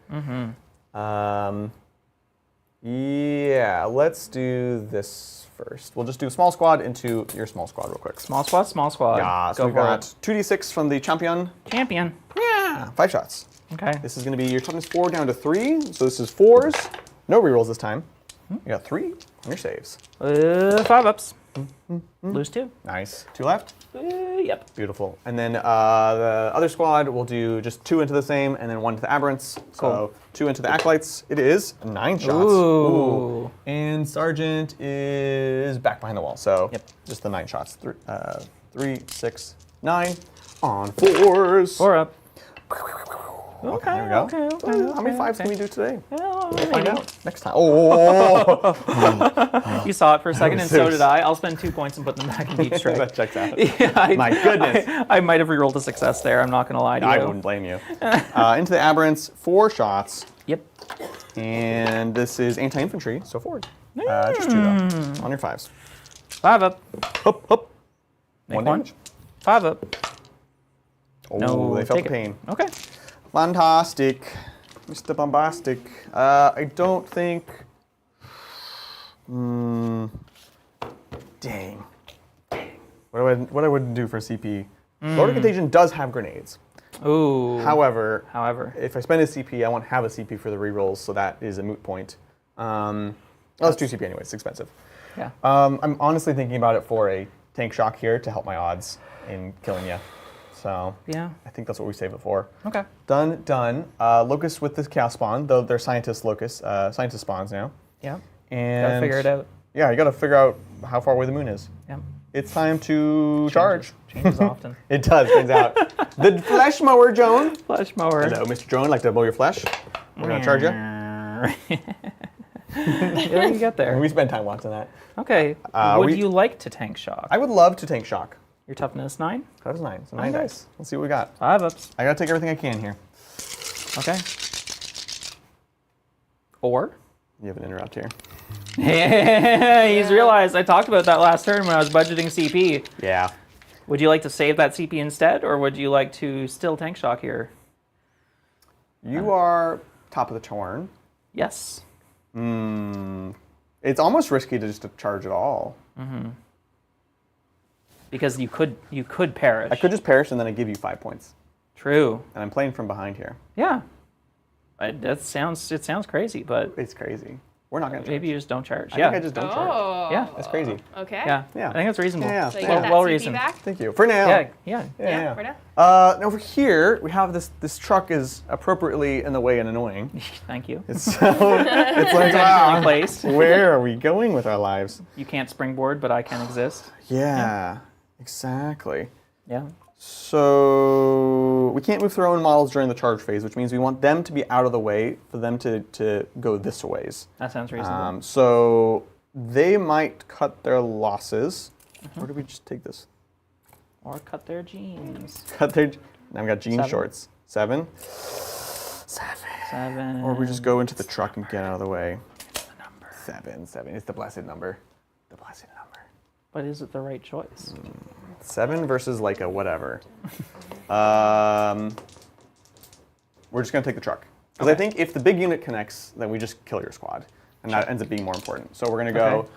Yeah, let's do this first. We'll just do small squad into your small squad real quick. Small squad, small squad. Yeah, so Go we for got it. 2d6 from the champion. Champion. Yeah, 5 shots. Okay. This is going to be your toughness 4 down to 3. So this is 4s. No rerolls this time. You got 3 on your saves. 5 ups. Lose 2. Nice. 2 left. Yep. Beautiful. And then the other squad will do just 2 into the same, and then 1 to the Aberrants. So 2 into the Acolytes. It is 9 shots. Ooh. And Sergeant is back behind the wall. So Yep. just the 9 shots. 3, 6, 9 on 4s. 4 up. Okay, there we go. How many 5s can we do today? Well, We'll find maybe. out next time. Oh! You saw it for a second, and so Zeus. did I. I'll spend 2 points and put them back in deep strike. That checks out. Yeah, My goodness. I might have rerolled a success there. I'm not going to lie to you. I wouldn't blame you. Into the Aberrants, 4 shots. Yep. And this is anti-infantry, so forward. Just 2 though, on your 5s. 5 up. Hup, hup. Make 1 one. damage. 5 up. Oh, No, they felt take the it. pain. Okay. Fantastic. Mr. Bombastic. I don't think... Dang. What I would do for CP? Lord of Contagion does have grenades. Ooh. However, If if I spend a CP, I won't have a CP for the rerolls, so that is a moot point. Well, it's 2 CP anyway, it's expensive. Yeah. I'm honestly thinking about it for a tank shock here to help my odds in killing you. So Yeah. I think that's what we save it for. Okay. Done, done. Locust with this chaos spawn, though they're scientist spawns now. Yeah. And Gotta figure it out. Yeah, you gotta figure out how far away the moon is. Yeah. It's time to charge. Changes often. It does, turns out. The flesh mower, Joan. Flesh mower. Hello, Mr. Joan, like to mow your flesh? We're gonna charge you. Yeah, you get there. We spend time watching that. Okay. Would you like to tank shock? I would love to tank shock. Your toughness 9? That was 9, so 9 Okay. dice. Let's see what we got. 5 ups. I gotta take everything I can here. Okay. Or? You have an interrupt here. He's realized I talked about that last turn when I was budgeting CP. Yeah. Would you like to save that CP instead, or would you like to still tank shock here? You are top of the turn. Yes. It's almost risky to just to charge it all. Because you could perish. I could just perish and then I give you 5 points. True. And I'm playing from behind here. Yeah. It sounds crazy, but It's crazy. We're not gonna charge. maybe you just don't charge. I yeah. think I just don't charge. Oh. Yeah. That's crazy. Okay. Yeah. Yeah. I think that's reasonable. Yeah, So you yeah. get that Well CP reasoned. back? Thank you. For now. Yeah. Yeah. Yeah, for now. And over here, we have this truck is appropriately in the way and annoying. Thank you. It's so, it's like, Intentionally wow, placed. where are we going with our lives? You can't springboard, but I can exist. Yeah, exactly. Yeah. So we can't move through our own models during the charge phase, which means we want them to be out of the way for them to go this ways. That sounds reasonable. So they might cut their losses. Or do we just take this? Or cut their jeans. Cut their. Now we got jean 7. shorts. 7. 7. Or we just go into the truck and get out of the way. The number. 7. It's the blessed number. The blessed number. But is it the right choice? 7 versus like a whatever. We're just gonna take the truck. Because I think if the big unit connects, then we just kill your squad. and that ends up being more important. So we're gonna go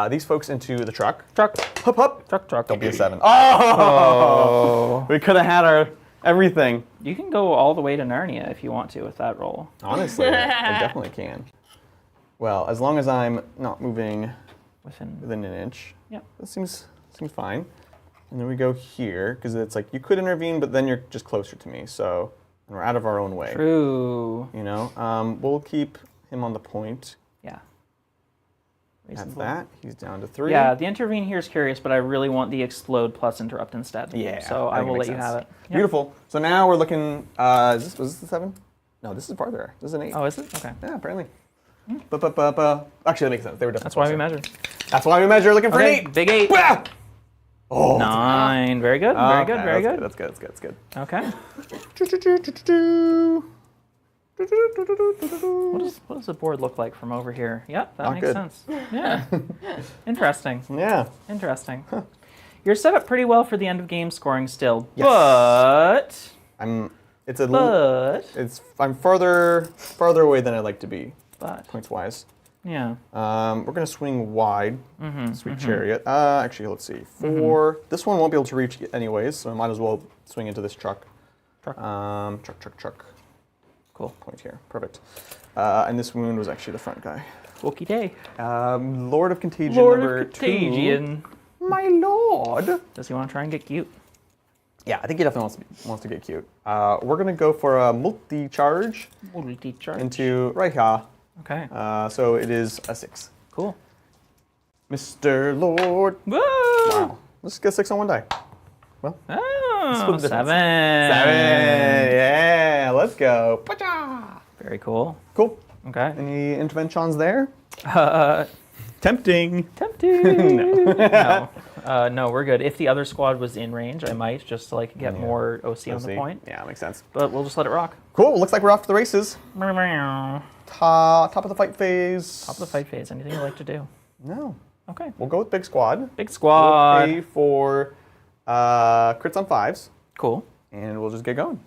these folks into the truck. Truck. Hup hup. Truck. Don't be a 7. Oh! We could have had our everything. You can go all the way to Narnia if you want to with that roll. Honestly, I definitely can. Well, as long as I'm not moving within an inch. Yep. That seems fine. And then we go here, because it's like you could intervene, but then you're just closer to me. So, and we're out of our own way. True. You know, we'll keep him on the point. Yeah. At that, he's down to 3. Yeah, the intervene here is curious, but I really want the explode plus interrupt instead. Yeah. So I will let you have it. Yep. Beautiful. So now we're looking. Was this the 7? No, this is farther. This is an 8. Oh, is it? Okay. Yeah, apparently. Actually, that makes sense. They were definitely. That's why we measure. That's why we measure. Looking for an 8. Big 8. Bah! Oh. 9. Very good. Very good. Very good. That's good. Okay. What does the board look like from over here? Yep, that makes sense. Yeah. Interesting. Yeah. Interesting. You're set up pretty well for the end of game scoring still, Yes. but I'm farther away than I'd like to be, points wise. Yeah. We're gonna swing wide. Sweet chariot. Actually, let's see. 4. This one won't be able to reach anyways, so I might as well swing into this truck. Truck. Cool. Point here. Perfect. And this wound was actually the front guy. Wookie day. Lord of Contagion Lord number of Contagion. 2. My lord. Does he want to try and get cute? Yeah, I think he definitely wants to get cute. We're gonna go for a multi-charge. Into right here. Okay. So it is a 6. Cool. Mr. Lord. Woo! Wow. Let's get 6 on one die. Well. Oh, split the 7. 7. Yeah, let's go. Very cool. Cool. Okay. Any interventions there? Tempting. No. No, we're good. If the other squad was in range, I might just to like get more OC on the point. Yeah, makes sense. But we'll just let it rock. Cool. Looks like we're off to the races. Top of the fight phase. Top of the fight phase. Anything you'd like to do? No. Okay. We'll go with big squad. Big squad. We'll pay for crits on 5s. Cool. And we'll just get going.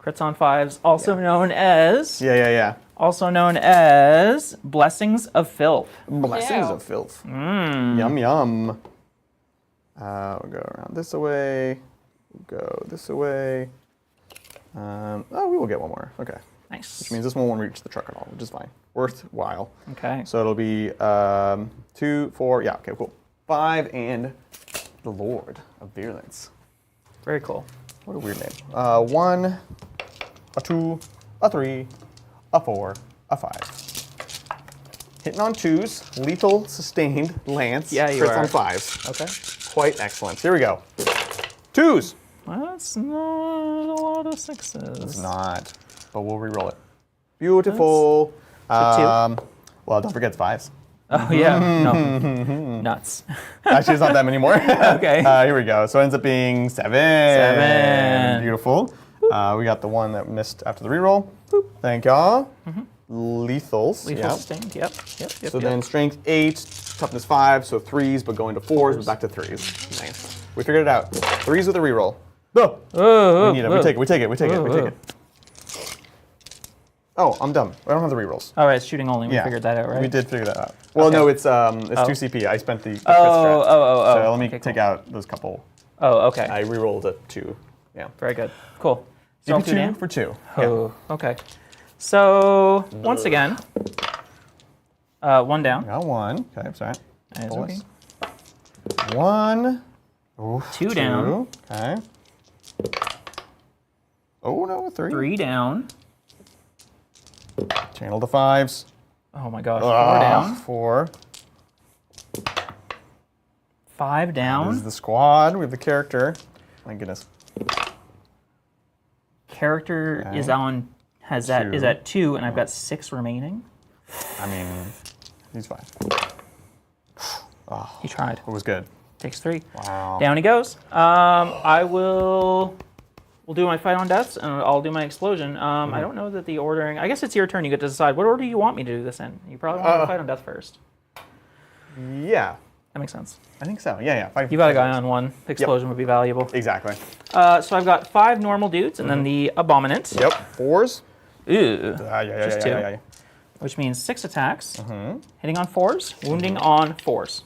Crits on 5s, also known as... Yeah. Also known as Blessings of Filth. Blessings of Filth. Yum, yum. We'll go around this way. We'll go this way. We will get one more. Okay. Nice. Which means this one won't reach the truck at all, which is fine. Worthwhile. Okay. So it'll be 2, 4, yeah, okay, cool. 5 and the Lord of Virulence. Very cool. What a weird name. 1, a 2, a 3, a 4, a 5. Hitting on 2s, lethal, sustained, lance, yeah, you crits are. on 5s. Okay. Quite excellent. Here we go. 2s. That's not a lot of 6s. It's not, but we'll re-roll it. Beautiful. So 2. Well, don't forget the 5s. Oh, yeah. No. Nuts. Actually, it's not them anymore. Okay. Here we go. So it ends up being 7. 7. Beautiful. We got the one that missed after the reroll. Boop. Thank y'all. Lethals. Lethal sustained. Yep. So then strength 8, toughness 5, so 3s, but going to 4s, but back to 3s. Nice. We figured it out. 3s with a reroll. We need it. We take it. Oh, I'm dumb. I don't have the rerolls. All right, it's shooting only. We figured that out, right? We did figure that out. Well, Okay. no, it's 2 CP. I spent the crit strat. Oh. So let me Okay, take cool. out those couple. Oh, okay. I rerolled a 2. Yeah. Very good. Cool. So CP 2 for 2. Oh, okay. So once again, 1 down. Got 1. Okay, I'm sorry. That is Bolus. okay. 1. Ooh, 2 down. Okay. Oh no, 3. 3 down. Channel the 5s. Oh my gosh. 4 down. 4. 5 down. This is the squad. We have the character. My goodness. Character Okay. is Two. at 2, and I've got 6 remaining. I mean, he's fine. He tried. It was good. Takes 3. Wow. Down he goes. We'll do my fight on deaths, and I'll do my explosion. I don't know that the ordering... I guess it's your turn. You get to decide. What order do you want me to do this in? You probably want to fight on death first. Yeah. That makes sense. I think so. Yeah. You got a guy on 1. Explosion would be valuable. Exactly. So I've got 5 normal dudes, and then the Abominant. Yep. 4s. Ew. Yeah. Just 2. which means 6 attacks, hitting on 4s, wounding on 4s.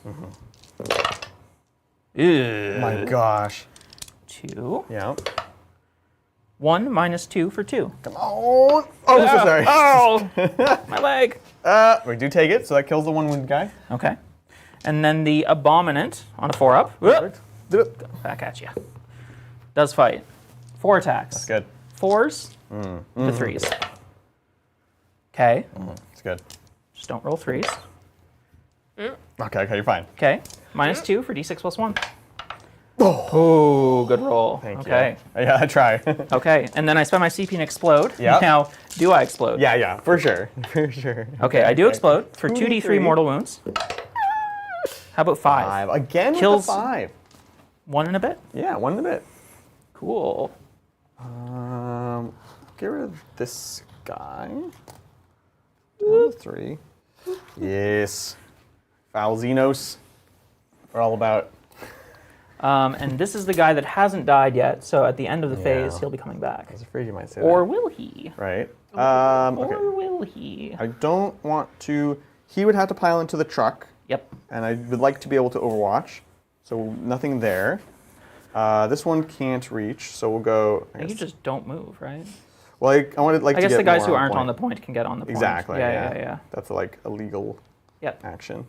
Oh my gosh. 2. Yeah. 1 minus 2 for 2. Come on. Oh, I'm so sorry. Oh, my leg. We do take it, so that kills the 1 wounded guy. Okay. And then the Abominant on a 4-up. Perfect. Do it. Back at you. Does fight. 4 attacks. That's good. 4s to 3s. Okay. That's good. Just don't roll 3s. Okay, you're fine. Okay. Minus 2 for d6 plus 1. Oh, good roll. Thank okay. you. Yeah, I try. Okay, and then I spend my CP and explode. Yep. Now, do I explode? Yeah, for sure. For sure. Okay, I do explode for 2d3 mortal wounds. How about 5? Again Kills- with the 5. 1 and a bit? Yeah, 1 and a bit. Cool. Get rid of this guy. 3. Yes. Falzinos. We're all about. And this is the guy that hasn't died yet, so at the end of the phase, Yeah. he'll be coming back. I was afraid you might say Or that. will he? Right. Or Okay. will he? I don't want to. He would have to pile into the truck, Yep. and I would like to be able to overwatch. So nothing there. This one can't reach, so we'll go. I You guess, just don't move, right? well, I wanted like I to guess get the guys more who on aren't point. on the point can get on the point. Exactly. Yeah. That's like a legal Yep. action.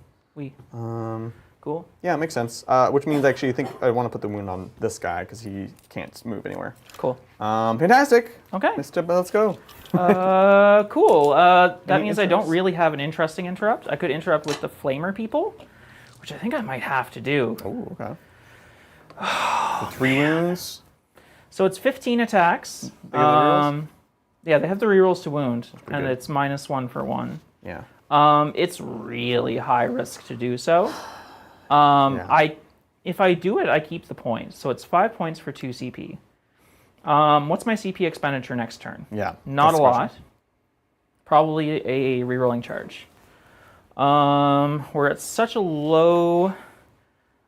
Cool. Yeah, it makes sense. Which means actually, I think I want to put the wound on this guy because he can't move anywhere. Cool. Fantastic. Okay. Let's go. Cool. That Any means I don't interrupts? really have an interesting interrupt. I could interrupt with the Flamer people, which I think I might have to do. Oh, okay. The 3 wounds. So it's 15 attacks. They got the rerolls? Yeah, they have the rerolls to wound, and good. it's -1 for 1. Yeah. It's really high risk to do so. Yeah. If I do it, I keep the points. So it's 5 points for 2 CP. What's my CP expenditure next turn? Yeah. Not that's a the question. lot. Probably a rerolling charge. We're at such a low.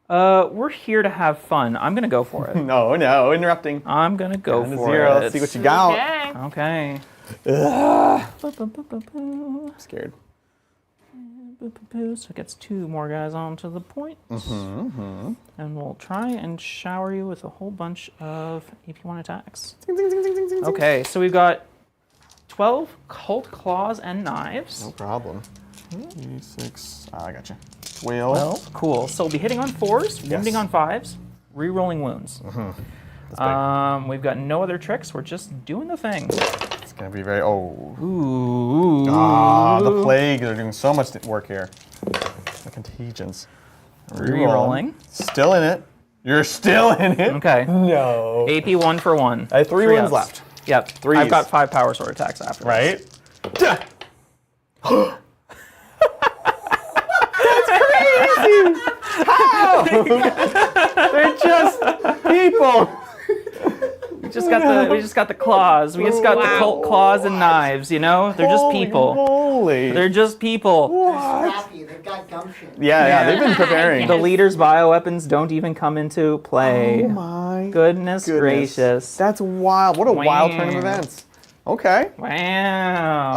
We're here to have fun. I'm gonna go for it. No, interrupting. I'm gonna go Down to for 0. it. Let's see what you got. Okay. Okay. I'm scared. So it gets 2 more guys onto the point. And we'll try and shower you with a whole bunch of AP1 attacks. Okay, so we've got 12 Cult Claws and Knives. No problem. 6. I got you. 12. Well, cool. So we'll be hitting on 4s, Yes. wounding on 5s, re-rolling wounds. That's big. We've got no other tricks. We're just doing the thing. It's gonna be very. Oh. Ooh. The plague. They're doing so much work here. The contagions. Re-rolling. Still in it. You're still in it. Okay. No. AP 1 for 1. I have 3 wounds ups. left. Yep. Threes. I've got 5 power sword attacks after this. Right. They're just people. We just got the claws. We just got the cult claws and knives, you know? They're just Holy people. moly. They're just people. Scrappy, they've got gumption. Yeah, they've been preparing. The leader's bioweapons don't even come into play. Oh my Goodness gracious. That's wild. What a wild turn of Wow. events. Okay. Wow.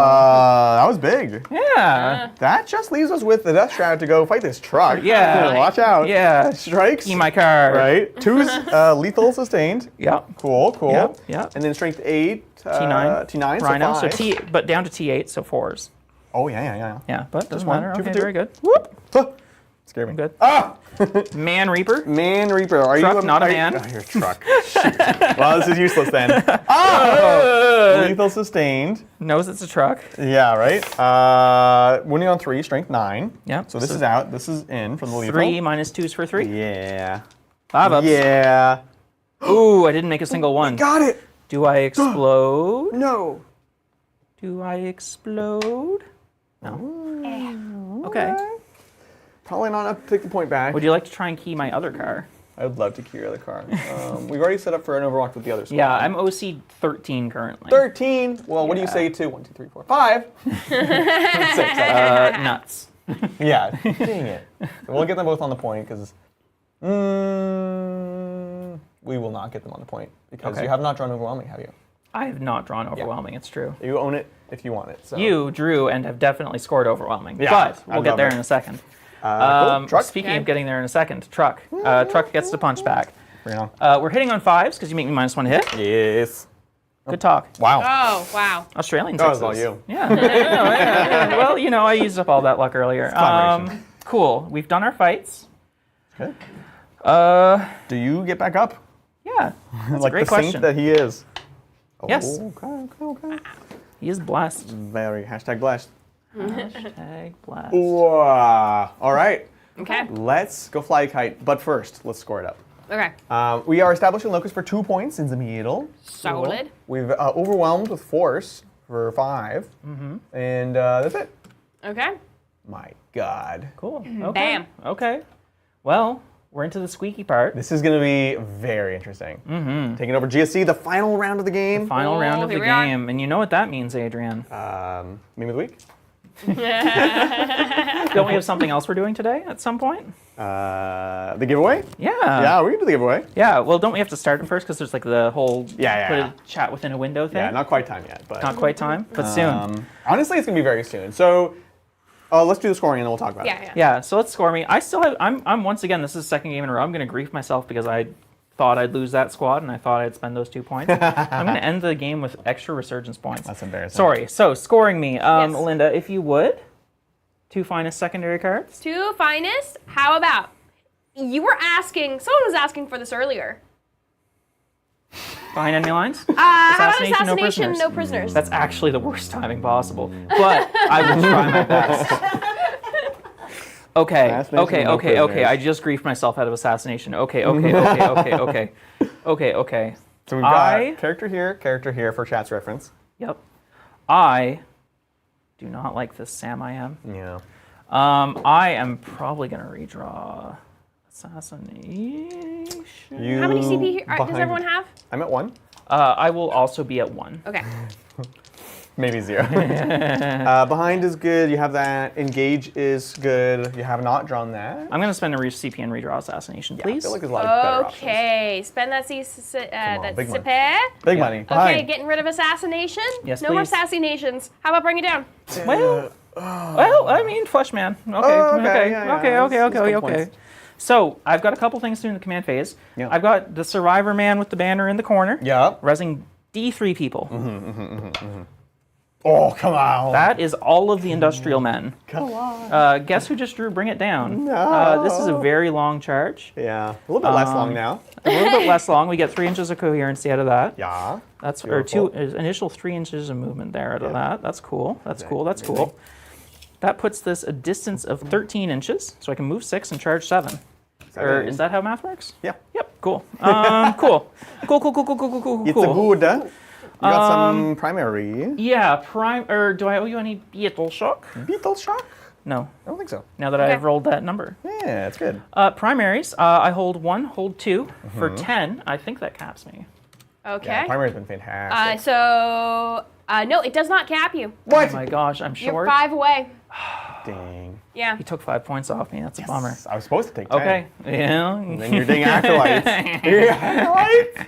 That was big. Yeah. That just leaves us with the Death Shroud to go fight this truck. Yeah. Watch out. Yeah. Strikes. See my card. Right. 2's lethal sustained. Yep. Cool. Yep. And then strength 8. T9. T9. Rhino. So So 5. T, but down to T8, so 4s. Oh, yeah. Yeah, but doesn't one. matter. 2 for Okay, 2. very good. Whoop. Huh. Scare me. Good. Ah! Man Reaper. Man Reaper. Are Truck, you not a are you- man. Oh, you're a truck. Shoot. Well, this is useless then. Oh! Lethal sustained. Knows it's a truck. Yeah, right. Wounding on 3, strength 9. Yep. So this is out. This is in from the lethal. 3 minus 2s for 3. Yeah. 5 ups. Yeah. Ooh, I didn't make a single one. Got it. Do I explode? No. Do I explode? No. Okay. Probably not enough to take the point back. Would you like to try and key my other car? I would love to key your other car. We've already set up for an overwatch with the other squad. Yeah, I'm OC 13 currently. 13. Well, what do you say to 1, 2, 3, 4, 5? 6. Nuts. Yeah. Dang it. We'll get them both on the point because we will not get them on the point because Okay. you have not drawn overwhelming, have you? I have not drawn overwhelming. It's true. You own it if you want it. So. You drew and have definitely scored overwhelming. Yeah, But we'll I'd get love there it. in a second. Cool. Truck. Speaking of getting there in a second, Truck. Truck gets to punch back. Bring it on. We're hitting on 5s because you make me -1 hit. Yes. Good talk. Wow. Oh, wow. Australian That was sixes. all you. Yeah. Yeah. Well, I used up all that luck earlier. collaboration. Cool. We've done our fights. Okay. Do you get back up? Yeah. That's Like a great the question. saint that he is. Yes. Okay. He is blessed. Very #blessed. Hashtag blessed. All right. Okay. Let's go fly a kite. But first, let's score it up. Okay. We are establishing locus for 2 points in the middle. Solid. We've overwhelmed with force for 5. And that's it. Okay. My God. Cool. Okay. Bam. Okay. Well, we're into the squeaky part. This is going to be very interesting. Taking over GSC, the final round of the game. Final round of the here we are. game. And you know what that means, Adrian. Meme of the week. Don't we have something else we're doing today at some point? The giveaway? Yeah. Yeah, we can do the giveaway. Yeah. Well, don't we have to start it first because there's like the whole Yeah. put a chat within a window thing? Yeah, not quite time yet, but Not quite time, but soon. honestly, it's gonna be very soon. So, let's do the scoring and then we'll talk about it. Yeah. Yeah. So let's score me. I still have. I'm once again. This is the second game in a row. I'm gonna grief myself because I thought I'd lose that squad and I thought I'd spend those 2 points. I'm gonna end the game with extra resurgence points. That's embarrassing. Sorry. So scoring me, Yes. Linda, if you would, 2 finest secondary cards. 2 finest. How about you were asking? Someone was asking for this earlier. Behind enemy lines. How about Assassination, no assassination? prisoners. No prisoners. That's actually the worst timing possible, but I will try my best. Okay, Assassination, okay, no okay, okay. prisoners. I just griefed myself out of assassination. Okay. So So we've got I- character here for chat's reference. Yep. I do not like this Sam I am. Yeah. I am probably gonna redraw assassination. You How many CP does behind- everyone have? I'm at 1. I will also be at 1. Okay. Maybe 0. Behind is good. You have that. Engage is good. You have not drawn that. I'm gonna spend a CP and redraw assassination, I please. feel like there's a lot of better options. Okay. Spend that that big money. CP. Big money. Okay, Behind. getting rid of assassination. Yes, No more please. assassinations. How about bring it down? Well, I mean, Flesh Man. Okay, okay, yeah, okay. that's good points. So I've got a couple things to do in the command phase. Yeah. I've got the Survivor Man with the banner in the corner. Yeah. Resing D3 people. Oh, come on. That is all of the industrial men. Come on. Guess who just drew Bring It Down? No. This is a very long charge. Yeah. A little bit less long now. A little bit less long. We get 3 inches of coherency out of that. Yeah. That's Beautiful. or initial 3 inches of movement there out of Yeah. that. That's cool. That's cool. That's Amazing. cool. That puts this a distance of 13 inches, so I can move 6 and charge 7. Or is that how math works? Yeah. Yep. Cool. Cool. Cool. It's a good. You got some primary. Yeah. Or do I owe you any beetle shock? Beetle shock? No. I don't think so. Now that Okay. I've rolled that number. Yeah, it's good. Primaries. I hold 1, hold 2 for 10. I think that caps me. Okay. Yeah, primary's been fantastic. No, it does not cap you. What? Oh my gosh, I'm You're short. 5 away. Dang. Yeah. He took 5 points off me. That's a bummer. I was supposed to take 10. Okay. Yeah. And then you're dang acolytes. You're acolytes?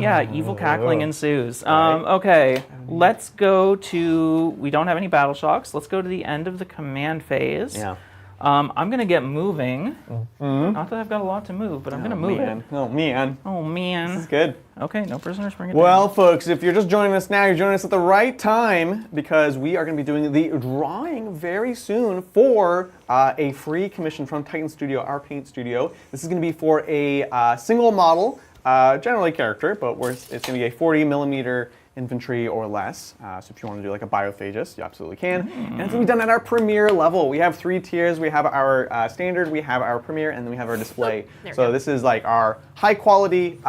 Yeah, evil cackling ensues. Right. Okay, let's go to, we don't have any battle shocks. Let's go to the end of the command phase. Yeah. I'm going to get moving. Not that I've got a lot to move, but I'm going to move it. Oh, man. Oh, man. This is good. Okay, no prisoners, bring it Well, down. folks, if you're just joining us now, you're joining us at the right time because we are going to be doing the drawing very soon for a free commission from Titan Studio, our paint studio. This is going to be for a single model, generally character, but it's going to be a 40 millimeter infantry or less. So if you want to do like a biophagist, you absolutely can. And it's going to be done at our premier level. We have 3 tiers. We have our standard, we have our premier, and then we have our display. So this is like our high quality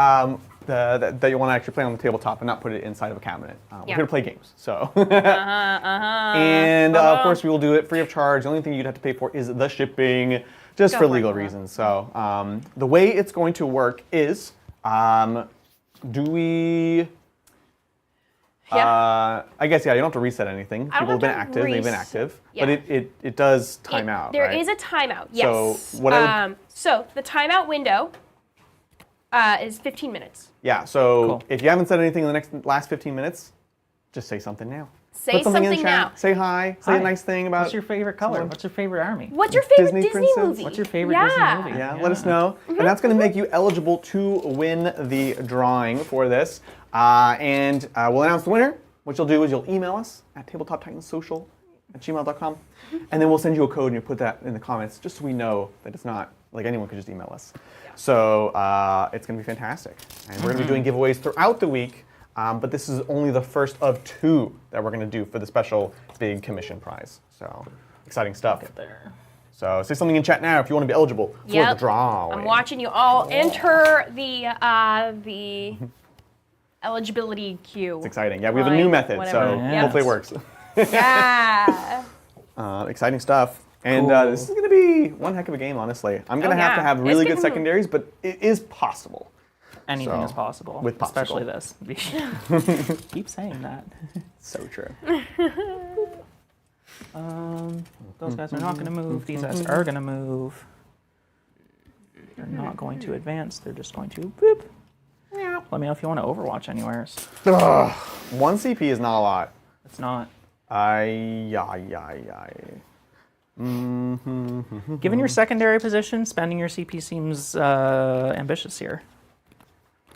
that you want to actually play on the tabletop and not put it inside of a cabinet. We're here to play games. So. And of course we will do it free of charge. The only thing you'd have to pay for is the shipping, just for legal reasons. So the way it's going to work is, do we... Yeah. I guess, yeah, you don't have to reset anything. I don't People have been have to active, they've been reset. active. Yeah. But it does time out, There right? is a timeout, yes. So what I would- So the timeout window is 15 minutes. Yeah, so Cool. if you haven't said anything in the last 15 minutes, just say something now. Say Put something in something chat. now. Say hi. Say Hi. a nice thing about. What's your favorite color? someone. What's your favorite army? What's your favorite Disney Disney, princess? movie? What's your favorite yeah. Disney movie? Yeah, let us know. And that's going to make you eligible to win the drawing for this. And we'll announce the winner. What you'll do is you'll email us at tabletoptitansocial@gmail.com. And then we'll send you a code and you put that in the comments just so we know that it's not, like anyone could just email us. So it's going to be fantastic. And we're going to be doing giveaways throughout the week. But this is only the first of 2 that we're going to do for the special big commission prize. So exciting stuff. Get there. So say something in chat now if you want to be eligible for the drawing. I'm watching you all enter the eligibility queue. It's exciting. Yeah, we have a new method, so Yeah. hopefully it works. Yeah. Exciting stuff. And Cool. this is going to be one heck of a game, honestly. I'm going to have to have It's really good gonna- secondaries, but it is possible. Anything So, is possible. with Especially popsicle. this. Keep saying that. So true. Those guys are not going to move. These guys are going to move. They're not going to advance. They're just going to boop. Let me know if you want to Overwatch anywhere. Ugh, 1 CP is not a lot. It's not. Given your secondary position, spending your CP seems ambitious here.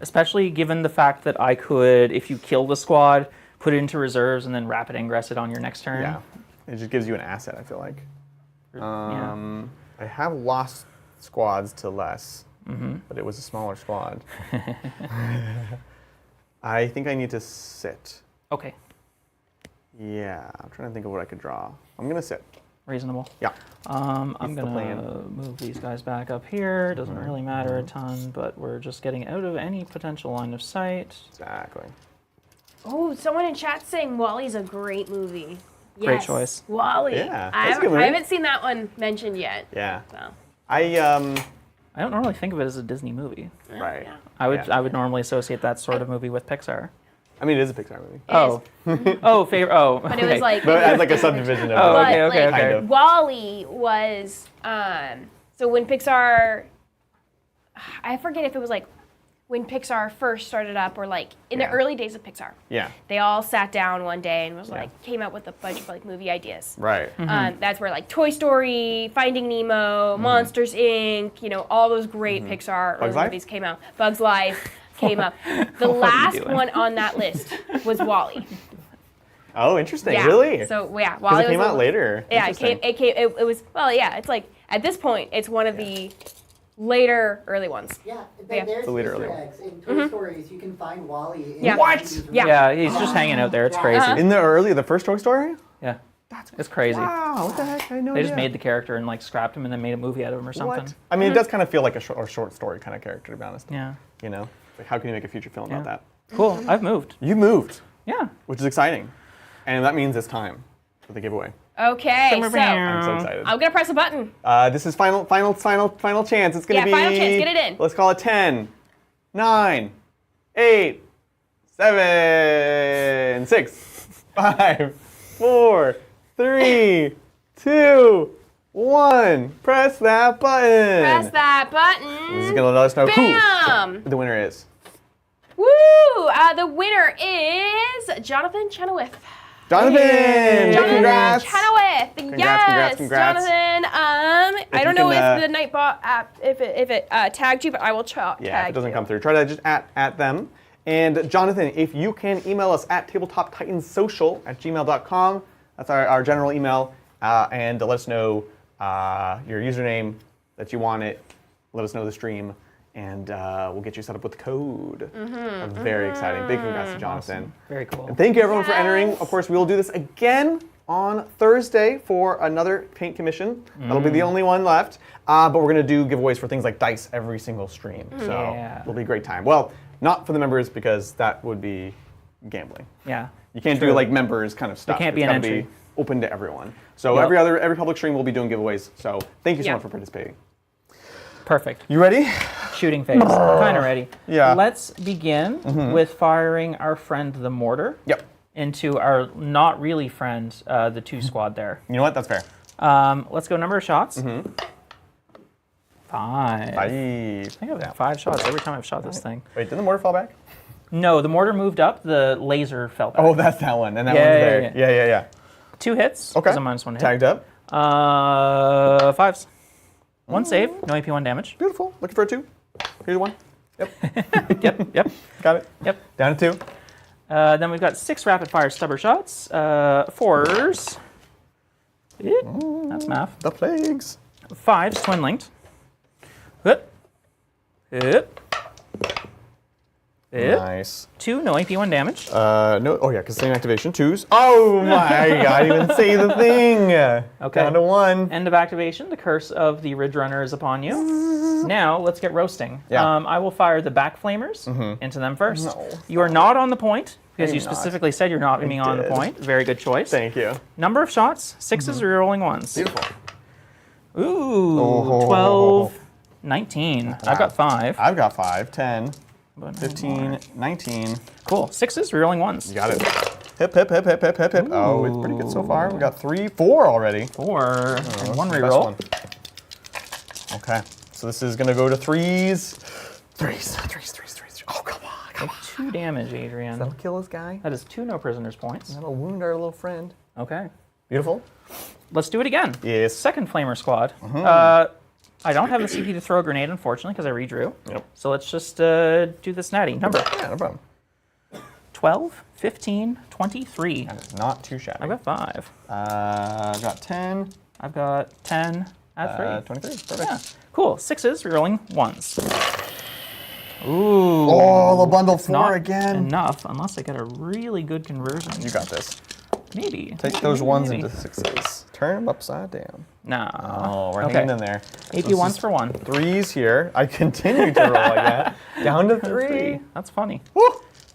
Especially given the fact that I could, if you kill the squad, put it into reserves and then rapid ingress it on your next turn. Yeah. It just gives you an asset, I feel like. Yeah. I have lost squads to less, but it was a smaller squad. I think I need to sit. Okay. Yeah, I'm trying to think of what I could draw. I'm going to sit. Reasonable. Yeah. I'm the going plan. to move these guys back up here. Doesn't really matter a ton, but we're just getting out of any potential line of sight. Exactly. Oh, someone in chat saying Wally's a great movie. Great Yes, choice. Wally. Yeah, I that's a good haven't, movie. I haven't seen that one mentioned yet. Yeah. So. I don't normally think of it as a Disney movie. Right. Yeah. I would normally associate that sort of movie with Pixar. I mean, it is a Pixar movie. Oh. Oh, favorite. Oh. But it was like. But as like a subdivision of Oh, like, okay, okay, like, okay. kind of. Wally was so when Pixar, I forget if it was like when Pixar first started up or like in the Yeah. early days of Pixar. Yeah. They all sat down one day and was Yeah. like came up with a bunch of like movie ideas. Right. That's where like Toy Story, Finding Nemo, Monsters Inc., you know, all those great Pixar Bugs early Life? movies came out. Bugs Life came up. The What are you last doing? one on that list was Wally. Oh, interesting. Yeah. Really? So yeah, Because Wally it came was out later. Yeah, Interesting. it was, well, yeah, it's like, at this point, it's one of the later early ones. Yeah, Yeah. there's The leader Easter early one. eggs. In Toy Stories, you can find Wally. In Yeah. What? these Yeah. Yeah, he's just hanging out there. It's Yeah. crazy. Uh-huh. In the first Toy Story? Yeah. It's crazy. Wow, what the heck? I had no They idea. just made the character and like scrapped him and then made a movie out of him or something. What? I mean, it does kind of feel like a short story kind of character, to be honest. Yeah. You know? Like, how can you make a feature film about Yeah. that? Cool. I've moved. You moved, Yeah. which is exciting. And that means it's time for the giveaway. Okay, so, I'm so excited. I'm gonna press a button. This is final chance. It's gonna Yeah, be final chance. Get it in. Let's call it 10, 9, 8, 7, 6, 5, 4, 3, 2, 1. Press that button. Press that button. This is gonna let us know Bam! who the winner is. Woo! The winner is Jonathan Chenoweth. Jonathan! Jonathan Congrats! Chenoweth. Yes, congrats. Jonathan. I you don't know can, if the Nightbot app, if it tagged you, but I will tag Yeah, if it doesn't you. come through, try to just at them. And Jonathan, if you can email us at tabletoptitansocial@gmail.com. That's our general email. And let us know your username that you want it. Let us know the stream. And we'll get you set up with the code. Very exciting. Big congrats to Jonathan. Very cool. And thank you everyone for Yes. entering. Of course, we will do this again on Thursday for another paint commission. That'll be the only one left. But we're going to do giveaways for things like dice every single stream. So Yeah. it'll be a great time. Well, not for the members because that would be gambling. Yeah. You can't do True. like members kind of stuff. can't be It's an gotta entry. open to everyone. So Yep. every public stream we'll be doing giveaways. So thank you so Yeah. much for participating. Perfect. You ready? Shooting phase. Kind of ready. Yeah. Let's begin with firing our friend the mortar Yep. into our not really friend, the 2 squad there. You know what? That's fair. Let's go number of shots. 5. 5. I think I've had 5 shots every time I've shot this thing. Wait, didn't the mortar fall back? No, the mortar moved up, the laser fell back. Oh, that's that one, and that Yeah, one's there. Yeah. 2 hits. Okay. Because I'm -1 hit. Tagged up. 5s. 1 save, no AP1 damage. Beautiful. Looking for a 2. Here's 1. Yep. Yep. Got it. Yep. Down to 2. Then we've got 6 rapid fire stubber shots. 4s. That's math. The plagues. 5s, twin linked. Hup. Hup. Hup. Nice. 2, no AP1 damage. No. Oh yeah, because same activation. 2s. Oh my! I didn't even say the thing. Okay. Down to 1. End of activation. The curse of the Ridge Runner is upon you. Now let's get roasting. Yeah. I will fire the back flamers into them first. No. You are not on the point because I'm you not. specifically said you're not being on the did. point. Very good choice. Thank you. Number of shots: 6s, rerolling 1s. Beautiful. Ooh, Oh. 12, 19. I've got 5. I've got 5, 10, But no 15, more. 19. Cool. 6s, rerolling 1s. You got it. Hip, hip, hip, hip, hip, hip, hip. Oh, it's pretty good so far. We got 3, 4 already. 4 and That's 1 the best reroll. one. Okay, so this is gonna go to 3s. 3s. Oh, come on. 2 damage, Adrian. That'll kill this guy. That is 2 no prisoners points. That'll wound our little friend. Okay. Beautiful. Let's do it again. Yes. Second flamer squad. I don't have the CP to throw a grenade, unfortunately, because I redrew. Yep. So let's just do this natty. Number: Yeah, no problem. 12, 15, 23. That is not too shabby. I've got 5. I've got 10. I've got 10. Add 3. 23. Perfect. Yeah. Cool. 6s, rerolling 1s. Ooh. Oh, the bundle It's 4 not again. enough unless I get a really good conversion. You got this. Maybe. Take those 1s Maybe. into 6s. Turn them upside down. Nah. Oh, we're Okay. hanging in there. AP This 1s is for 1. 3s here. I continue to roll like that. Down to 3. That's funny. Woo!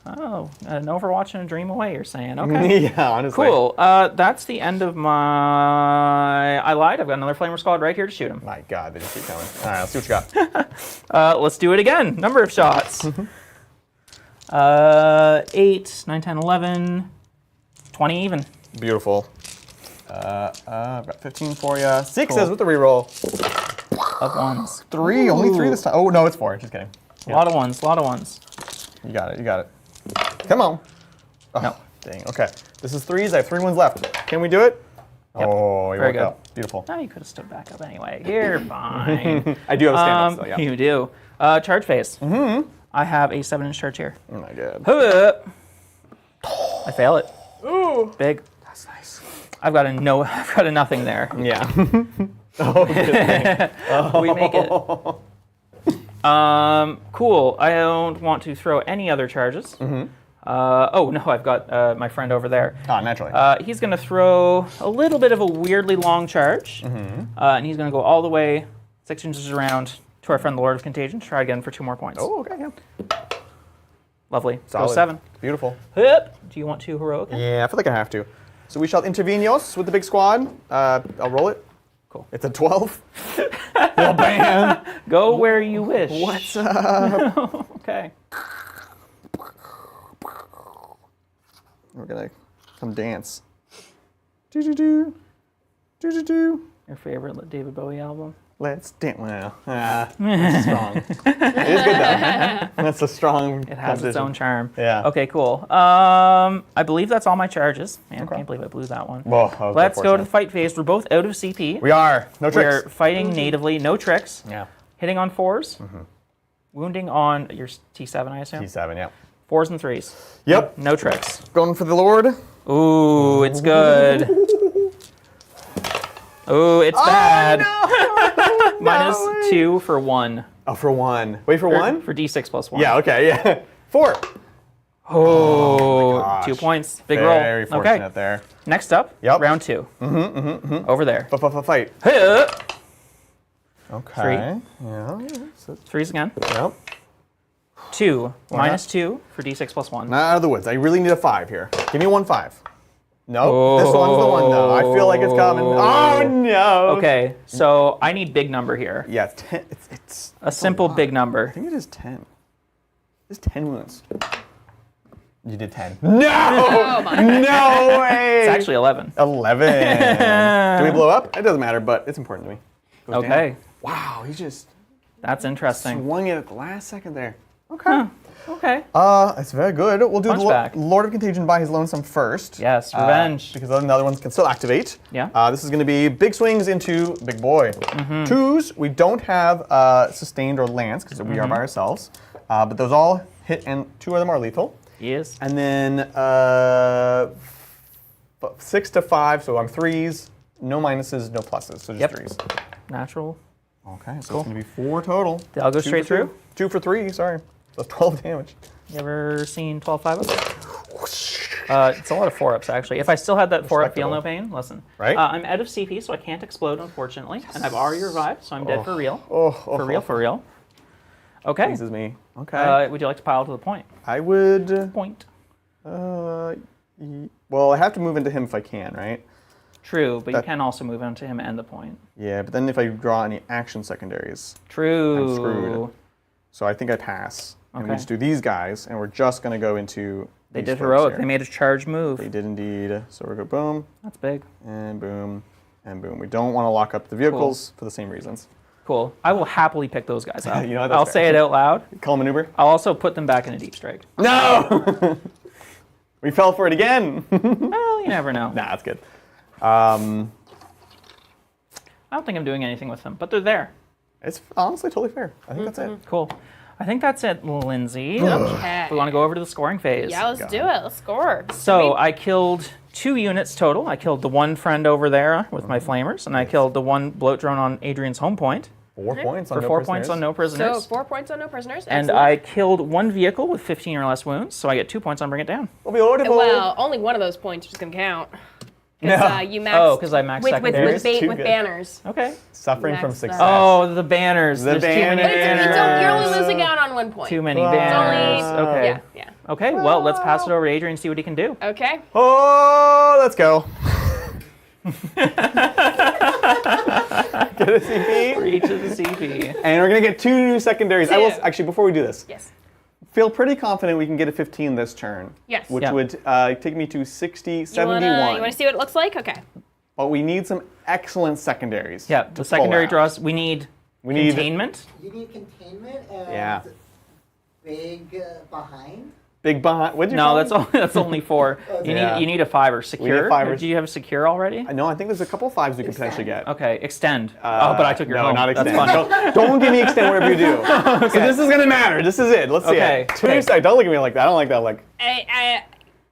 Oh, an Overwatch and a dream away, you're saying. Okay. Yeah, honestly. Cool. That's the end of my... I lied. I've got another Flamer Squad right here to shoot him. My God, they just keep coming. All right, let's see what you got. Let's do it again. Number of shots. 8, 9, 10, 11, 20 even. Beautiful. I've got 15 for you. 6s Cool. with the reroll. Of 1s. 3, only 3 this time. Oh, no, it's 4. Just kidding. A lot of 1s, a lot of 1s. You got it, you got it. Come on. Oh, No. Dang, okay. This is 3s. I have 3 ones left. Can we do it? Yep. Oh, you Very woke good. up. Beautiful. No, you could have stood back up anyway. You're fine. I do have a stand-up, so yeah. You do. Charge phase. I have a 7-inch charge here. Oh my God. Hup. I fail it. Ooh. Big. That's nice. I've got a nothing there. Yeah. Oh, good thing. We make it. Cool. I don't want to throw any other charges. Oh no, I've got my friend over there. Ah, naturally. He's going to throw a little bit of a weirdly long charge, and he's going to go all the way 6 inches around to our friend the Lord of Contagion. Try again for 2 more points. Oh, okay, yeah. Lovely. Solid. Go 7. Beautiful. Hup. Do you want 2 heroic? Yeah, I feel like I have to. So we shall intervenos with the big squad. I'll roll it. Cool. It's a 12. Well, bam. Go where you wish. What's up? Okay. We're gonna come dance. Do-do-do. Do-do-do. Your favorite David Bowie album? Let's dance. Well, that's strong. It is good though. That's a strong It has its own charm. Yeah. Okay, cool. I believe that's all my charges. Man, I Okay. can't believe I blew that one. Whoa, that was Let's go to the unfortunate. fight phase. We're both out of CP. We are. No We're tricks. fighting natively, no tricks. Yeah. Hitting on 4s. Wounding on your T7, I assume. T7, yeah. 4s and 3s. Yep. No tricks. Going for the Lord. Ooh, it's good. Ooh, it's bad. No. Minus No. 2 for 1. Oh, for 1. Wait, for 1? For D6 plus 1. Yeah, okay, yeah. 4. Oh, gosh. 2 points. Big roll. Very fortunate Okay. there. Next up, Yep. round 2. Over there. Fight. Huh. Okay. Yeah. So, 3s again. yep. 2. Why Minus 2 for D6 plus 1. Not out of the woods. I really need a 5 here. Give me 1 5. No, this one's the one though. I feel like it's coming. Oh no. Okay, so I need big number here. Yeah, it's 10. It's A simple lot. big number. I think it is 10. It's 10 wounds. You did 10. No! Oh my God. No way! It's actually 11. 11. Do we blow up? It doesn't matter, but it's important to me. Goes down. Okay. Wow, he just That's interesting. Swung it at the last second there. Okay. Huh. Okay. It's very good. We'll do Punchback. the Lord of Contagion by his lonesome first. Yes, revenge. Because then the other ones can still activate. Yeah. This is going to be big swings into big boy. Twos, we don't have sustained or lance because we are by ourselves. But those all hit, and 2 of them are lethal. Yes. And then 6 to 5, so I'm 3s. No minuses, no pluses, so just 3s. Natural. Okay, so it's going to be 4 total. I'll go straight through? 2 for 3, sorry. That's 12 damage. You ever seen 12 5-ups? It's a lot of 4-ups, actually. If I still had that 4-up feel no pain, listen. Right? I'm out of CP, so I can't explode, unfortunately. Yes. And I've already revived, so I'm dead for real. For real. Okay. Pleases me. Okay. Would you like to pile to the point? I would... Point. Well, I have to move into him if I can, right? True, but you can also move into him and the point. Yeah, but then if I draw any action secondaries, True. I'm screwed. So I think I pass. And we Okay. just do these guys, and we're just going to go into They these did folks heroic. here. They made a charge move. They did indeed. So we're going to go boom, That's big. and boom, and boom. We don't want to lock up the vehicles for the same reasons. Cool. I will happily pick those guys up. You know, that's I'll fair. say it out loud. Call maneuver. I'll also put them back in a deep strike. No! We fell for it again. Well, you never know. Nah, that's good. I don't think I'm doing anything with them, but they're there. It's honestly totally fair. I think that's it. Cool. I think that's it, Lindsay. Okay. We want to go over to the scoring phase. Yeah, let's do it. Let's score. So I killed 2 units total. I killed the one friend over there with my flamers, and I killed the one bloat drone on Adrian's home point 4 points on for no 4 prisoners. points on no So prisoners. 4 points on no prisoners. And Excellent. I killed 1 vehicle with 15 or less wounds, so I get 2 points on Bring It Down. We'll be audible. Well, only one of those points is going to count. No. You maxed Oh, 'cause I maxed with secondaries? Too with good. banners. Okay. Suffering from Next success. Oh, the banners. The There's too many But it's banners. you're only losing out on 1 point. Too many Wow. banners. It's only- Okay. Yeah. Okay, well, let's pass it over to Adrian and see what he can do. Okay. Oh, let's go. Get a CP. For each of the CP. And we're going to get 2 new secondaries. I will, Two. actually, before we do this, Yes. feel pretty confident we can get a 15 this turn. Yes. Which Yeah. would take me to 60, You 71. want to see what it looks like? Okay. But we need some excellent secondaries. Yeah, to the pull secondary out. draws, we need containment. You need containment and Yeah. big behind. Big behind. What'd you No, call that's them? only, that's only 4. Yeah. You need a 5 or secure. 5 or- Do you have a secure already? No, I think there's a couple 5s we could potentially get. Okay, extend. But I took your no, home. not extend. That's fine. Don't give me extend whatever you do. So this is gonna matter. This is it. Let's see Okay, it. 2 okay. side. Don't look at me like that. I don't like that. Like,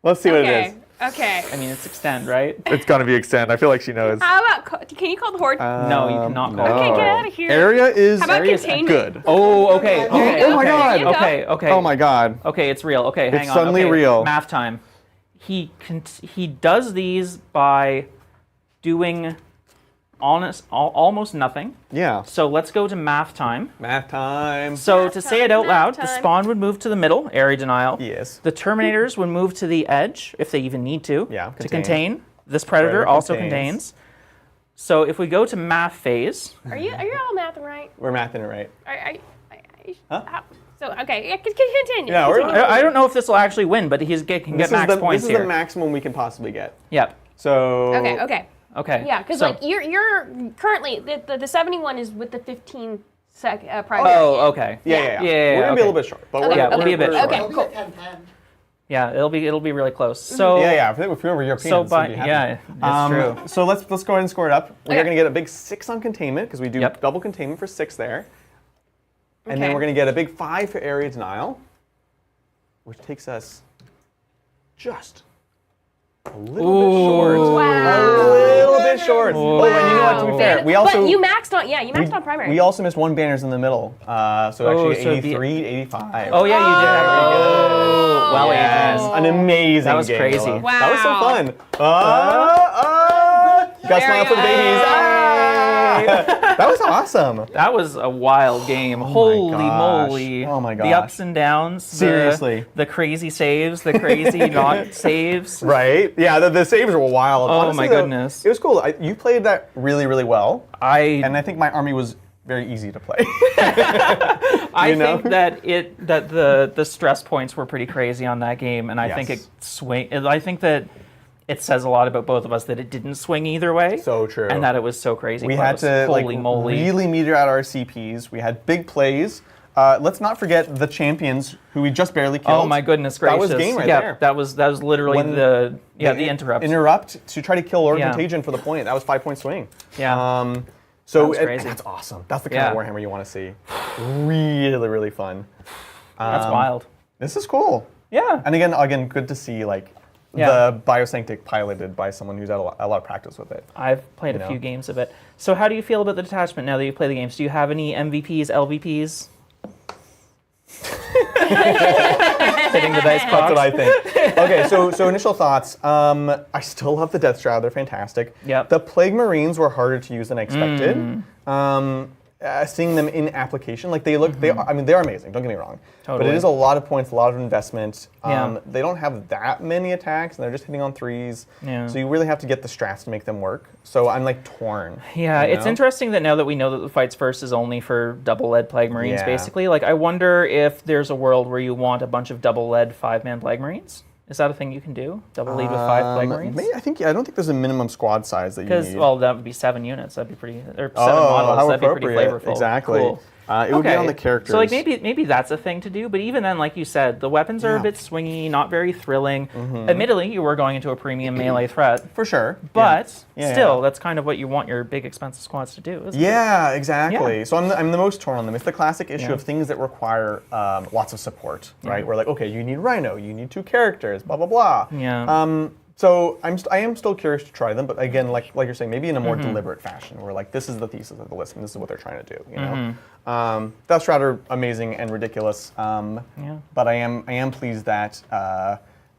let's see what it Okay. is. Okay. I mean, it's extend, right? It's gonna be extend. I feel like she knows. How about can you call the horde? No, you cannot call Okay, it. get out of here. Area is How about Area's containment? good. Oh, okay. Oh, Okay. oh my okay, God. There you go. Okay, okay. Oh my god. Okay, it's real. Okay, hang on. suddenly okay, real. Math time. He does these by doing almost nothing. Yeah. So let's go to math time. Math time. So Math to say it out time, loud, math the time. spawn would move to the middle, area denial. Yes. The Terminators would move to the edge, if they even need to. Yeah, To contain. contain. This Predator Predator also contains. contains. So if we go to math phase, Are you all mathing right? We're mathing it right. Huh? So okay, yeah, continue. Yeah, we're- continue. I don't know if this will actually win, but he can get max points This is here. the maximum we can possibly get. Yep. So. Okay. Okay. Yeah, because so, like you're currently the 71 is with the 15 primary. Oh, okay. Yeah. Yeah, We're gonna be a okay. little bit short, but Okay, we're, we'll be a bit we're short. Okay, It'll be cool. a 10-10. Yeah, it'll be really close. So Yeah. If we were Europeans, So we'd by be happy. yeah, that's true. So let's go ahead and score it up. We are Okay. going to get a big 6 on containment because we do Yep. double containment for 6 there. And then Okay. we're going to get a big 5 for area denial, which takes us just a little bit short. Wow. A little bit short. Oh, and you know what? To be fair, we also But you maxed on primary. we also missed 1 banners in the middle. So actually so it'd be- 83, 85. Oh yeah, you did that really good. Well, Yes, Adrian. an amazing That was game, crazy. Willow. Wow. That was so fun. You got There smile you for the babies. go. Ah! That was awesome. That was a wild game. Holy gosh. moly. Oh my The gosh. ups and downs. Seriously. The crazy saves, the crazy not saves. Right? Yeah, the saves were wild. Oh Honestly, my though, goodness. It was cool. You played that really, really well. I And I think my army was very easy to play. I know? think that the stress points were pretty crazy on that game, and I think Yes. I think that it says a lot about both of us that it didn't swing either way. So true. And that it was so crazy We close. had to Holy moly. really meter out our CPs. We had big plays. Let's not forget the champions who we just barely killed. Oh my goodness gracious. That was game right yeah, there. that was literally When the interrupt. Interrupt to try to kill Lord Yeah. Contagion for the point. That was 5-point swing. Yeah. So was crazy. that's awesome. That's the kind of Warhammer you want to see. Really, really fun. That's wild. This is cool. Yeah. And again, good to see like the Biosanctic piloted by someone who's had a lot of practice with it. I've played a few games of it. So how do you feel about the detachment now that you play the games? Do you have any MVPs, LVPs? Hitting the dice box. That's what I think. Okay, so initial thoughts. I still love the Death Shroud. They're fantastic. Yep. The Plague Marines were harder to use than I expected. Seeing them in application, like they look, they're amazing. Don't get me wrong. Totally. But it is a lot of points, a lot of investment. Yeah. They don't have that many attacks, and they're just hitting on 3s. Yeah. So you really have to get the strats to make them work. So I'm like torn. Yeah, you it's know? interesting that now that we know that the Fights First is only for double lead Plague Marines, Yeah. basically. Like, I wonder if there's a world where you want a bunch of double lead 5-man Plague Marines. Is that a thing you can do? Double lead with 5 Plague Marines? I don't think there's a minimum squad size that you need. Because, well, that would be 7 units. That'd be pretty, or 7 how models. That'd be pretty appropriate. flavorful. Exactly. Cool. It would be on the characters. So like maybe that's a thing to do, but even then, like you said, the weapons are a bit swingy, not very thrilling. Admittedly, you were going into a premium melee threat, For sure. but Yeah. still, that's kind of what you want your big expensive squads to do, isn't it? Yeah, exactly. Yeah. So I'm the most torn on them. It's the classic issue of things that require lots of support, right? Where like, okay, you need Rhino, you need 2 characters, blah blah blah. Yeah. So I am still curious to try them, but again, like you're saying, maybe in a more deliberate fashion, where like this is the thesis of the list, and this is what they're trying to do. You know, Death Shroud are amazing and ridiculous. But I am pleased that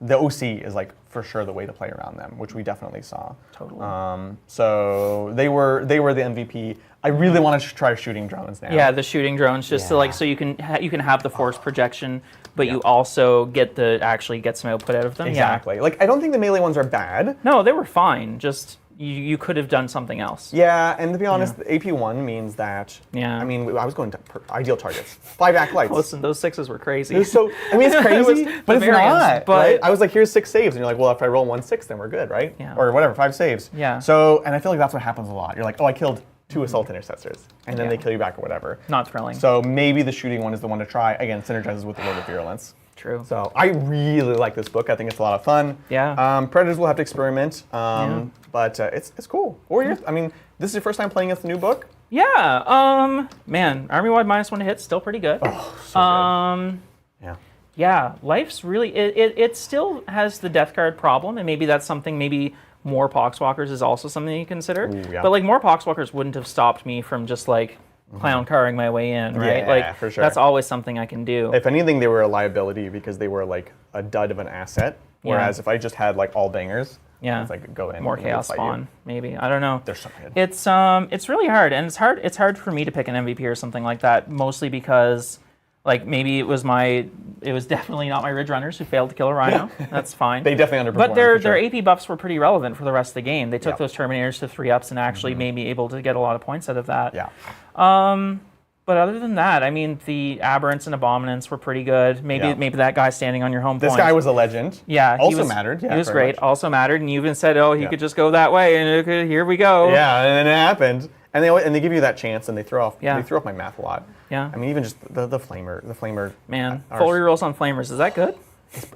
the OC is like for sure the way to play around them, which we definitely saw. Totally. So they were the MVP. I really want to try shooting drones now. Yeah, the shooting drones, just to like, so you can have the force projection, but you also get actually get some output out of them. Exactly. Like I don't think the melee ones are bad. No, they were fine. Just you could have done something else. Yeah, and to be honest, the AP1 means that. Yeah. I mean, I was going to ideal targets. 5 acolytes. Listen, those 6s were crazy. It was so. I mean, it's crazy, but it's Bavarians, not. but- Right? I was like, here's 6 saves, and you're like, well, if I roll 1/6, then we're good, right? Yeah. Or whatever, 5 saves. Yeah. So, and I feel like that's what happens a lot. You're like, oh, I killed 2 assault intercessors, and then they kill you back or whatever. Not thrilling. So maybe the shooting one is the one to try. Again, synergizes with the Lord of Virulence. True. So I really like this book. I think it's a lot of fun. Yeah. Predators will have to experiment, but it's cool. Warriors. I mean, this is your first time playing with the new book. Yeah. Man, army-wide -1 to hit, still pretty good. Oh, so good. Yeah. Yeah, life's really it still has the death guard problem, and maybe that's something. Maybe more Poxwalkers is also something you consider. Ooh, yeah. But like more Poxwalkers wouldn't have stopped me from just like clown carring my way in, right? Yeah, like for sure. that's always something I can do. If anything, they were a liability because they were like a dud of an asset. Whereas if I just had like all bangers, it's like go in. More and chaos fight spawn, you. maybe. I don't know. They're so good. It's really hard, and it's hard for me to pick an MVP or something like that, mostly because like maybe it was definitely not my Ridge Runners who failed to kill a Rhino. That's fine. They definitely underperformed. But their for sure. AP buffs were pretty relevant for the rest of the game. They took those Terminators to 3-ups and actually made me able to get a lot of points out of that. Yeah. But other than that, I mean, the Aberrants and Abominants were pretty good. Maybe that guy standing on your home This point. guy was a legend. Yeah, he Also was, mattered. Yeah, he was very great. much. Also mattered, and you even said, "Oh, he could just go that way," and here we go. Yeah, and then it happened. And they give you that chance, and they throw off my math a lot. Yeah. I mean, even just the flamer. Man, full rerolls on Flamers. Is that good?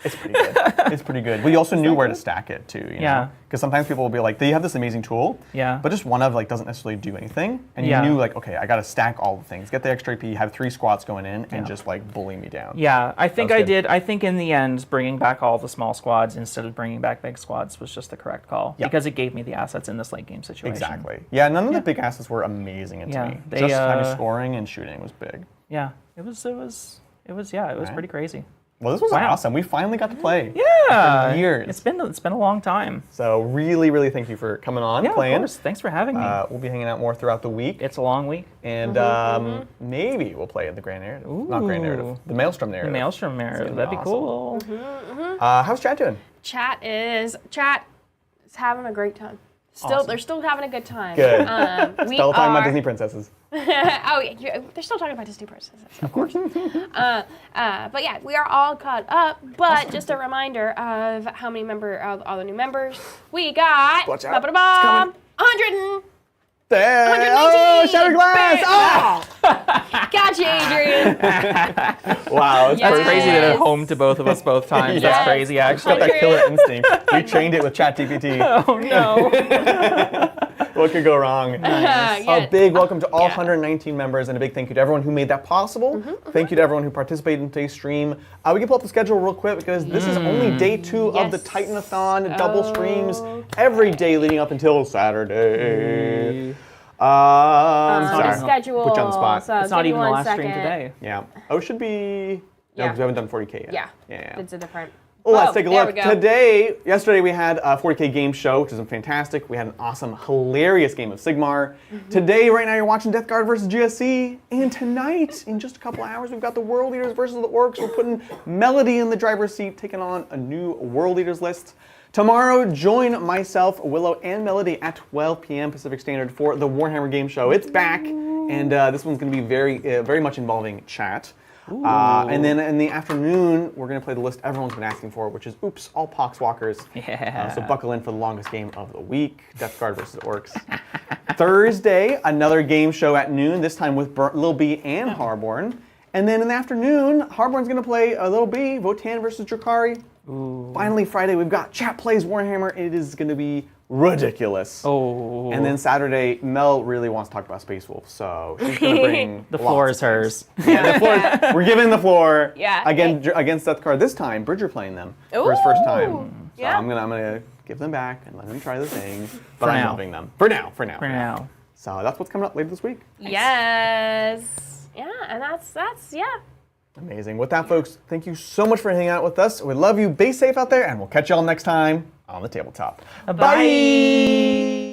It's pretty good. It's pretty good. We also knew where to stack it too. You know? Because sometimes people will be like, they have this amazing tool. Yeah. But just one of like doesn't necessarily do anything, and you knew like, okay, I got to stack all the things, get the extra AP, have 3 squats going in, and just like bully me down. Yeah, I think was I good. did. I think in the end, bringing back all the small squads instead of bringing back big squads was just the correct call because it gave me the assets in this late game situation. Exactly. Yeah. None of the big assets were amazing to me. They, Just having scoring and shooting was big. Yeah, it was pretty crazy. Well, this was awesome. We finally got to play. Yeah, After years. It's been a long time. So really, really thank you for coming on, playing. Of course. Thanks for having me. We'll be hanging out more throughout the week. It's a long week. And maybe we'll play in the Grand Narrative. Not Grand Narrative. The Maelstrom Narrative. The Maelstrom narrative. It's gonna That'd be be cool. How's chat doing? Chat is having a great time. They're still having a good time. Good. We Still talking about are- Disney princesses. oh yeah, they're still talking about Disney princesses, of course. But yeah, we are all caught up. But just a reminder of how many all the new members we got. Watch out. Ba-ba-da-bum, It's 100. There. 119. Oh, shattered glass! Oh! Gotcha, Adrian. Wow, that's That's crazy that Yes. it home to both of us both times. Yes. That's crazy, Got actually. that killer instinct. We trained it with ChatGPT. Oh no. What could go wrong? Yeah. A big welcome to all Yeah. 119 members and a big thank you to everyone who made that possible. Thank you to everyone who participated in today's stream. We can pull up the schedule real quick because this is only day 2 of the Yes. Titanathon double streams every day leading up until Saturday. Sorry. Schedule. Put you on the spot. So It's not give me even the one last stream second. today. Yeah. Oh, it should be. No, Yeah. because we haven't done 40k yet. Yeah. Yeah. It's a different. Let's Oh, take a there look. we go. Yesterday we had a 40k game show, which is fantastic. We had an awesome, hilarious game of Sigmar. Today, right now, you're watching Death Guard versus GSC. And tonight, in just a couple hours, we've got the World Eaters versus the Orcs. We're putting Melody in the driver's seat, taking on a new World Eaters list. Tomorrow, join myself, Willow, and Melody at 12 p.m. Pacific Standard for the Warhammer game show. It's back, and this one's going to be very much involving chat. And then in the afternoon, we're going to play the list everyone's been asking for, which is Oops, all Poxwalkers. Yeah. So buckle in for the longest game of the week, Death Guard versus Orcs. Thursday, another game show at noon, this time with Lil B and Harborn. And then in the afternoon, Harborn's going to play Lil B, Votan versus Drakari. Finally, Friday, we've got Chat Plays Warhammer. It is going to be ridiculous. Oh. And then Saturday, Mel really wants to talk about Space Wolf, so she's going to bring The floor lots is of hers. things. Yeah, the floor. We're giving the floor. Yeah. Against Death Guard this time. Bridger playing them for his first time. Ooh. So Yeah. I'm gonna give them back and let them try the thing. But For I'm now. loving them. For now. For now. So that's what's coming up later this week. Yes. Yeah, and that's yeah. Amazing. With that, folks, thank you so much for hanging out with us. We love you. Be safe out there, and we'll catch y'all next time on the tabletop. Bye.